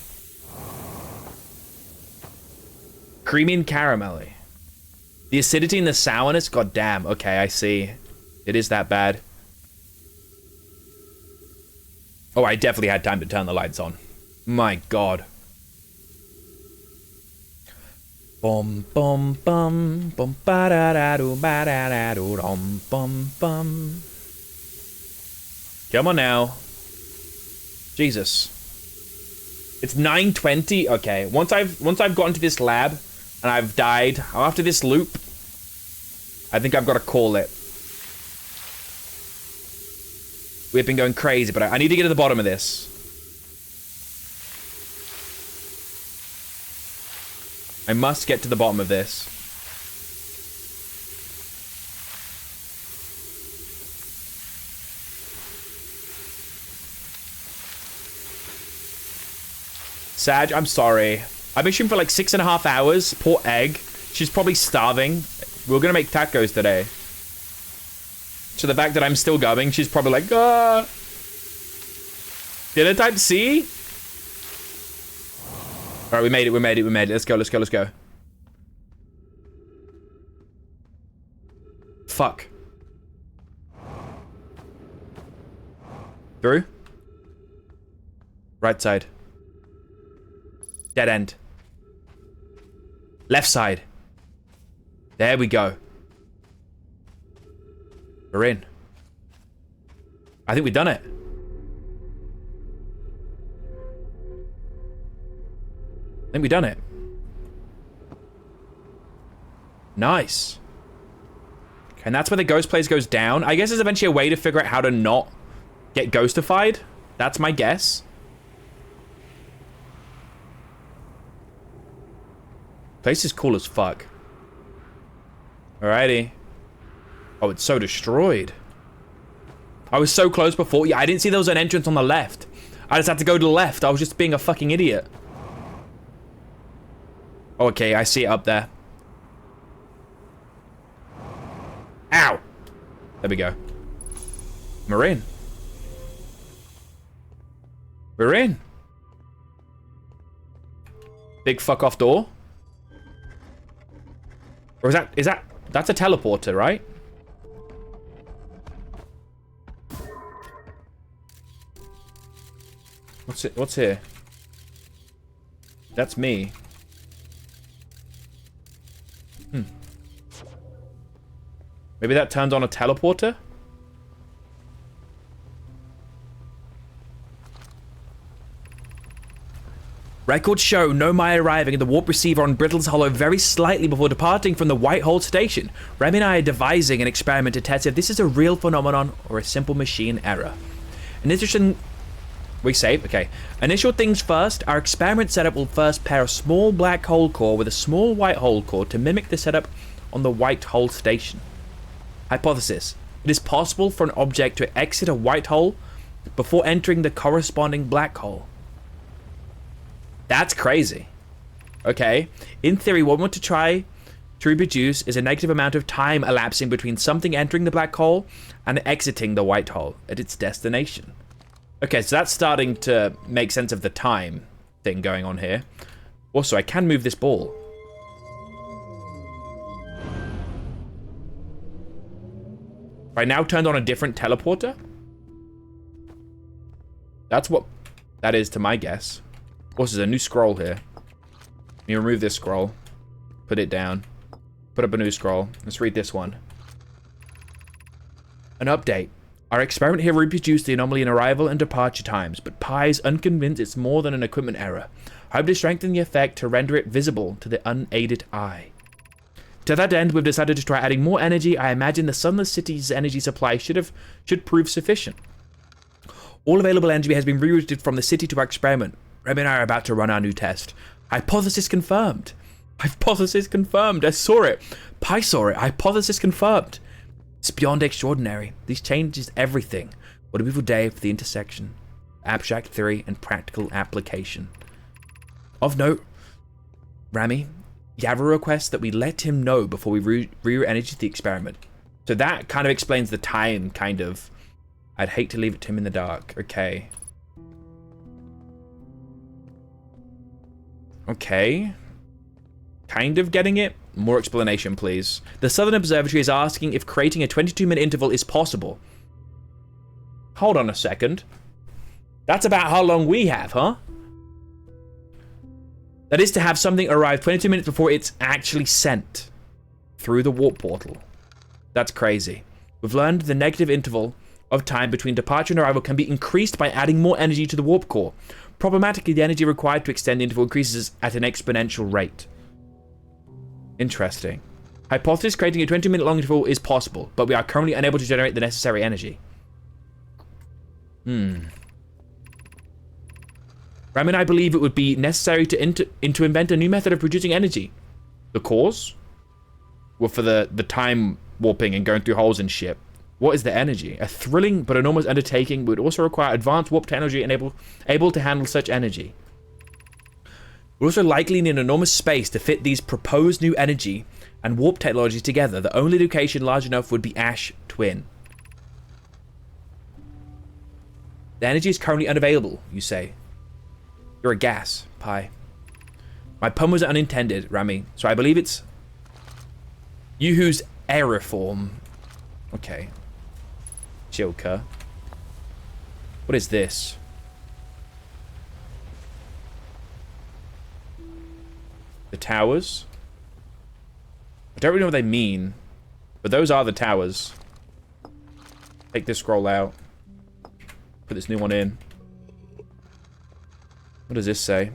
Creamy and caramelly. The acidity and the sourness? God damn. Okay, I see. It is that bad. Oh, I definitely had time to turn the lights on. My God. Bum bum bum bum ba da da do ba da da do dum bum bum. Come on now. Jesus. It's 9:20. Okay. Once I've gotten to this lab and I've died after this loop, I think I've got to call it. We've been going crazy, but I need to get to the bottom of this. I must get to the bottom of this. Sag, I'm sorry. I've been shooting for like 6.5 hours. Poor Egg. She's probably starving. We're gonna make tacos today. So the fact that I'm still going, she's probably like, ah. Dinner type C? Alright, we made it. Let's go. Fuck. Through? Right side. Dead end. Left side. There we go. We're in. I think we've done it. Nice. Okay, and that's where the ghost place goes down. I guess there's eventually a way to figure out how to not get ghostified. That's my guess. Place is cool as fuck. Alrighty. Oh, it's so destroyed. I was so close before. Yeah, I didn't see there was an entrance on the left. I just had to go to the left. I was just being a fucking idiot. Oh, okay, I see it up there. Ow! There we go. We're in. We're in. Big fuck off door. Or that's a teleporter, right? What's here? That's me. Maybe that turned on a teleporter? Records show Nomai arriving at the warp receiver on Brittle's Hollow very slightly before departing from the Whitehall station. Remy and I are devising an experiment to test if this is a real phenomenon or a simple machine error. We save? Okay. Initial things first, our experiment setup will first pair a small black hole core with a small white hole core to mimic the setup on the Whitehall station. Hypothesis. It is possible for an object to exit a white hole before entering the corresponding black hole. That's crazy. Okay. In theory, what we want to try to reproduce is a negative amount of time elapsing between something entering the black hole and exiting the white hole at its destination. Okay, so that's starting to make sense of the time thing going on here. Also, I can move this ball. I now turned on a different teleporter? That's what that is to my guess. Also, there's a new scroll here. Let me remove this scroll. Put it down. Put up a new scroll. Let's read this one. An update. Our experiment here reproduced the anomaly in arrival and departure times, but Pi is unconvinced it's more than an equipment error. I hope to strengthen the effect to render it visible to the unaided eye. To that end, we've decided to try adding more energy. I imagine the Sunless City's energy supply should prove sufficient. All available energy has been rerouted from the city to our experiment. Remy and I are about to run our new test. Hypothesis confirmed. Hypothesis confirmed. I saw it. Pi saw it. Hypothesis confirmed. It's beyond extraordinary. This changes everything. What a beautiful day for the intersection. Abstract theory and practical application. Of note, Ramy, Yavra requests that we let him know before we reroute energy to the experiment. So that kind of explains the time, kind of. I'd hate to leave it to him in the dark. Okay. Okay. Kind of getting it. More explanation, please. The Southern Observatory is asking if creating a 22-minute interval is possible. Hold on a second. That's about how long we have, huh? That is to have something arrive 22 minutes before it's actually sent through the warp portal. That's crazy. We've learned the negative interval of time between departure and arrival can be increased by adding more energy to the warp core. Problematically, the energy required to extend the interval increases at an exponential rate. Interesting. Hypothesis creating a 20-minute long interval is possible, but we are currently unable to generate the necessary energy. Rami and I believe it would be necessary to invent a new method of producing energy. The cause? Well, for the time warping and going through holes and shit. What is the energy? A thrilling but enormous undertaking would also require advanced warp technology and able to handle such energy. We'd also likely need an enormous space to fit these proposed new energy and warp technology together. The only location large enough would be Ash Twin. The energy is currently unavailable, you say. You're a gas, Pi. My pun was unintended, Rami, so I believe it's you whose aeriform. Okay. Chilka. What is this? The towers? I don't really know what they mean, but those are the towers. Take this scroll out. Put this new one in. What does this say?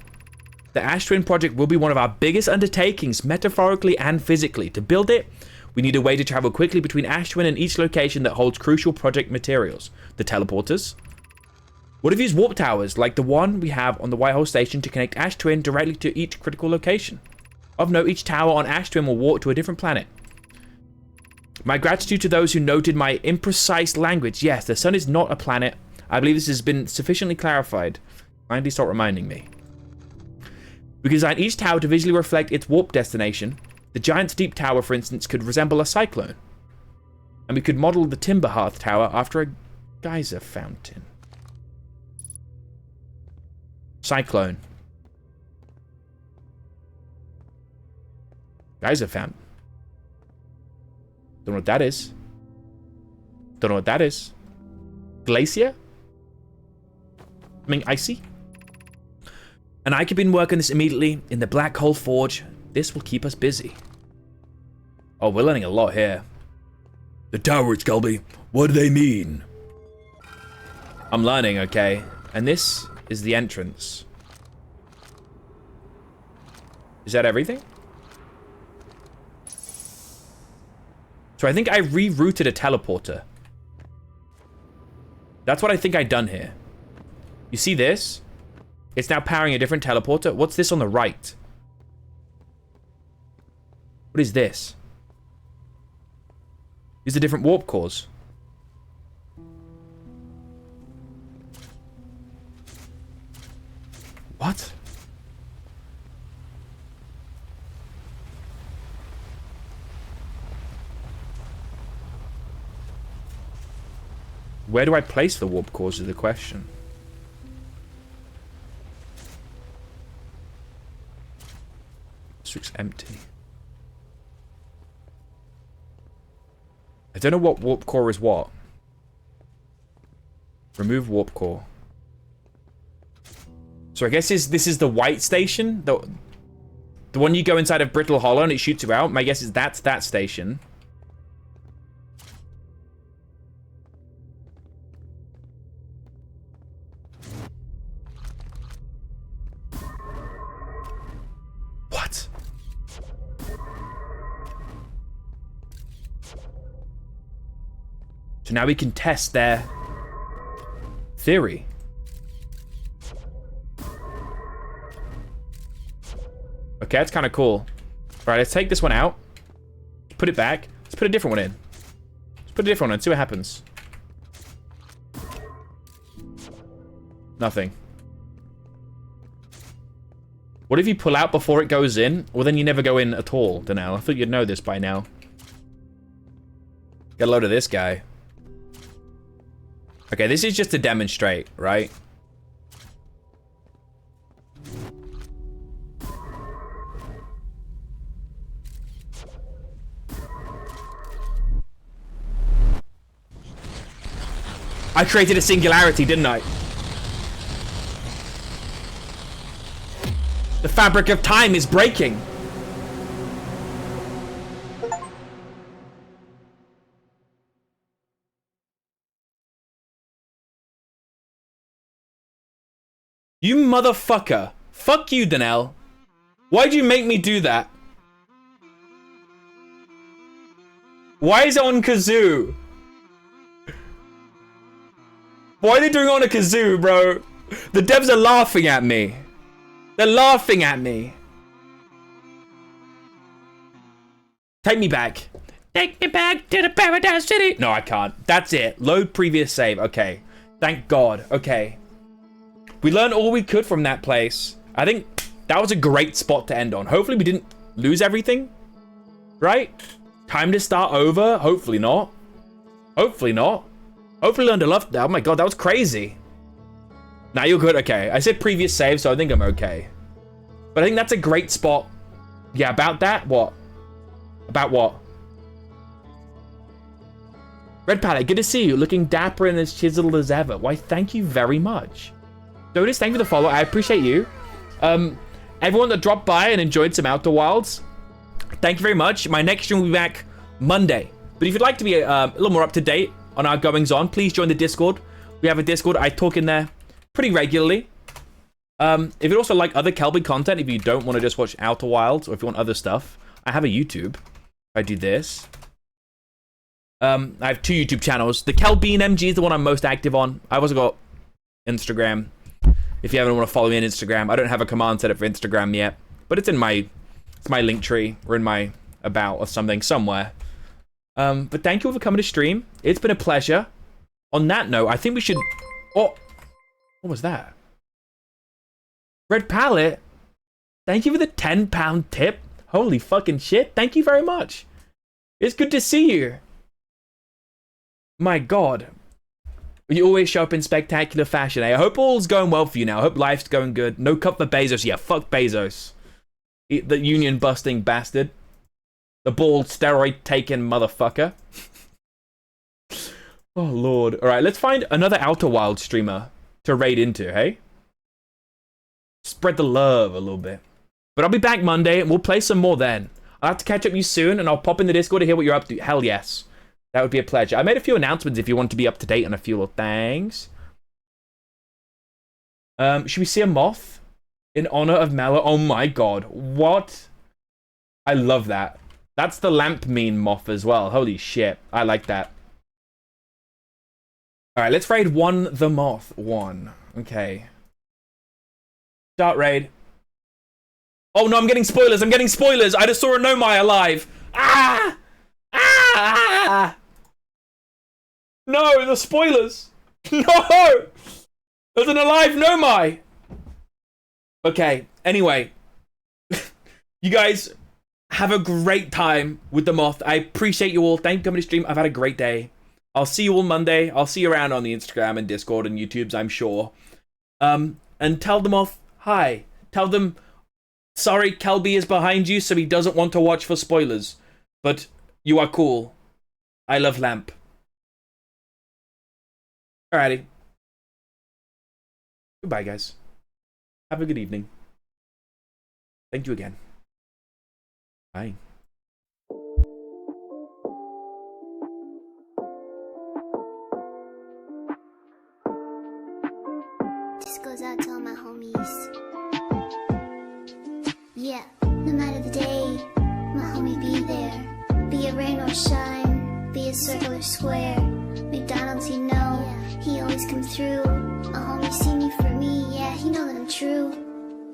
The Ash Twin project will be one of our biggest undertakings, metaphorically and physically. To build it, we need a way to travel quickly between Ash Twin and each location that holds crucial project materials. The teleporters. What if we use warp towers, like the one we have on the Whitehole Station, to connect Ash Twin directly to each critical location? Of note, each tower on Ash Twin will warp to a different planet. My gratitude to those who noted my imprecise language. Yes, the sun is not a planet. I believe this has been sufficiently clarified. Kindly stop reminding me. We can design each tower to visually reflect its warp destination. The Giant's Deep Tower, for instance, could resemble a cyclone. And we could model the Timber Hearth Tower after a geyser fountain. Cyclone. Geyser fountain. Don't know what that is. Don't know what that is. Glacier? Something icy? And I could begin working this immediately in the Black Hole Forge. This will keep us busy. Oh, we're learning a lot here. The towers, Kelby. What do they mean? I'm learning, okay. And this is the entrance. Is that everything? So I think I rerouted a teleporter. That's what I think I'd done here. You see this? It's now powering a different teleporter. What's this on the right? What is this? These are different warp cores. What? Where do I place the warp cores is the question. This looks empty. I don't know what warp core is what. Remove warp core. So I guess this is the white station? The one you go inside of Brittle Hollow and it shoots you out? My guess is that's that station. What? So now we can test their theory. Okay, that's kind of cool. Alright, let's take this one out. Put it back. Let's put a different one in. Let's put a different one in, see what happens. Nothing. What if you pull out before it goes in? Well, then you never go in at all, Danelle. I thought you'd know this by now. Get a load of this guy. Okay, this is just to demonstrate, right? I created a singularity, didn't I? The fabric of time is breaking. You motherfucker. Fuck you, Danelle. Why'd you make me do that? Why is it on kazoo? Why are they doing it on a kazoo, bro? The devs are laughing at me. They're laughing at me. Take me back. Take me back to the Paradise City. No, I can't. That's it. Load previous save. Okay. Thank God. Okay. We learned all we could from that place. I think that was a great spot to end on. Hopefully we didn't lose everything. Right? Time to start over? Hopefully not. Hopefully not. Hopefully learned a lot. Oh my God, that was crazy. Now you're good. Okay. I said previous save, so I think I'm okay. But I think that's a great spot. Yeah, about that? What? About what? Red Palette, good to see you. Looking dapper and as chiseled as ever. Why, thank you very much. Dotus, thank you for the follow. I appreciate you. Everyone that dropped by and enjoyed some Outer Wilds, thank you very much. My next stream will be back Monday. But if you'd like to be a little more up to date on our goings on, please join the Discord. We have a Discord. I talk in there pretty regularly. If you'd also like other Kelby content, if you don't want to just watch Outer Wilds, or if you want other stuff, I have a YouTube. I do this. I have 2 YouTube channels. The Kelbean MG is the one I'm most active on. I've also got Instagram. If you ever want to follow me on Instagram, I don't have a command set up for Instagram yet, but it's in my link tree or in my about or something somewhere. But thank you all for coming to stream. It's been a pleasure. On that note, I think we should. Oh, what was that? Red Palette, thank you for the £10 tip. Holy fucking shit! Thank you very much. It's good to see you. My God. You always show up in spectacular fashion, eh? I hope all's going well for you now. I hope life's going good. No cut for Bezos. Yeah, fuck Bezos. The union-busting bastard. The bald steroid-taking motherfucker. Oh, Lord. Alright, let's find another Outer Wild streamer to raid into, hey? Spread the love a little bit. But I'll be back Monday, and we'll play some more then. I'll have to catch up with you soon, and I'll pop in the Discord to hear what you're up to. Hell yes. That would be a pleasure. I made a few announcements if you want to be up to date on a few little things. Should we see a moth? In honor of Mallow? Oh my God. What? I love that. That's the lamp meme moth as well. Holy shit. I like that. Alright, let's raid one the moth. 1. Okay. Start raid. Oh no, I'm getting spoilers. I'm getting spoilers. I just saw a Nomai alive. Ah! Ah! No, the spoilers. No! There's an alive Nomai. Okay, anyway. You guys have a great time with the moth. I appreciate you all. Thank you for coming to stream. I've had a great day. I'll see you all Monday. I'll see you around on the Instagram and Discord and YouTubes, I'm sure. And tell the moth hi. Tell them, sorry, Kelby is behind you, so he doesn't want to watch for spoilers. But you are cool. I love Lamp. Alrighty. Goodbye, guys. Have a good evening. Thank you again. Bye. This goes out to all my homies. Yeah, no matter the day, my homie be there. Be it rain or shine, be it circle or square. McDonald's, he know, he always come through. A homie see me for me, yeah, he know that I'm true.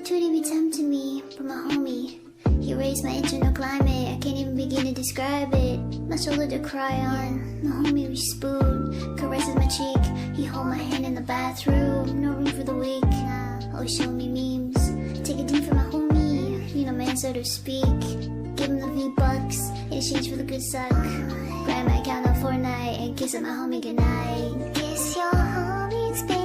Tootie be tempting me, but my homie, he raised my internal climate, I can't even begin to describe it. My shoulder to cry on, my homie we spoon, caresses my cheek, he hold my hand in the bathroom, no room for the weak, always show me memes, take a D for my homie, you know man so to speak, give him the V-Bucks, in exchange for the good suck, grind my account on Fortnite, and kiss my homie goodnight. Kiss your homies, baby.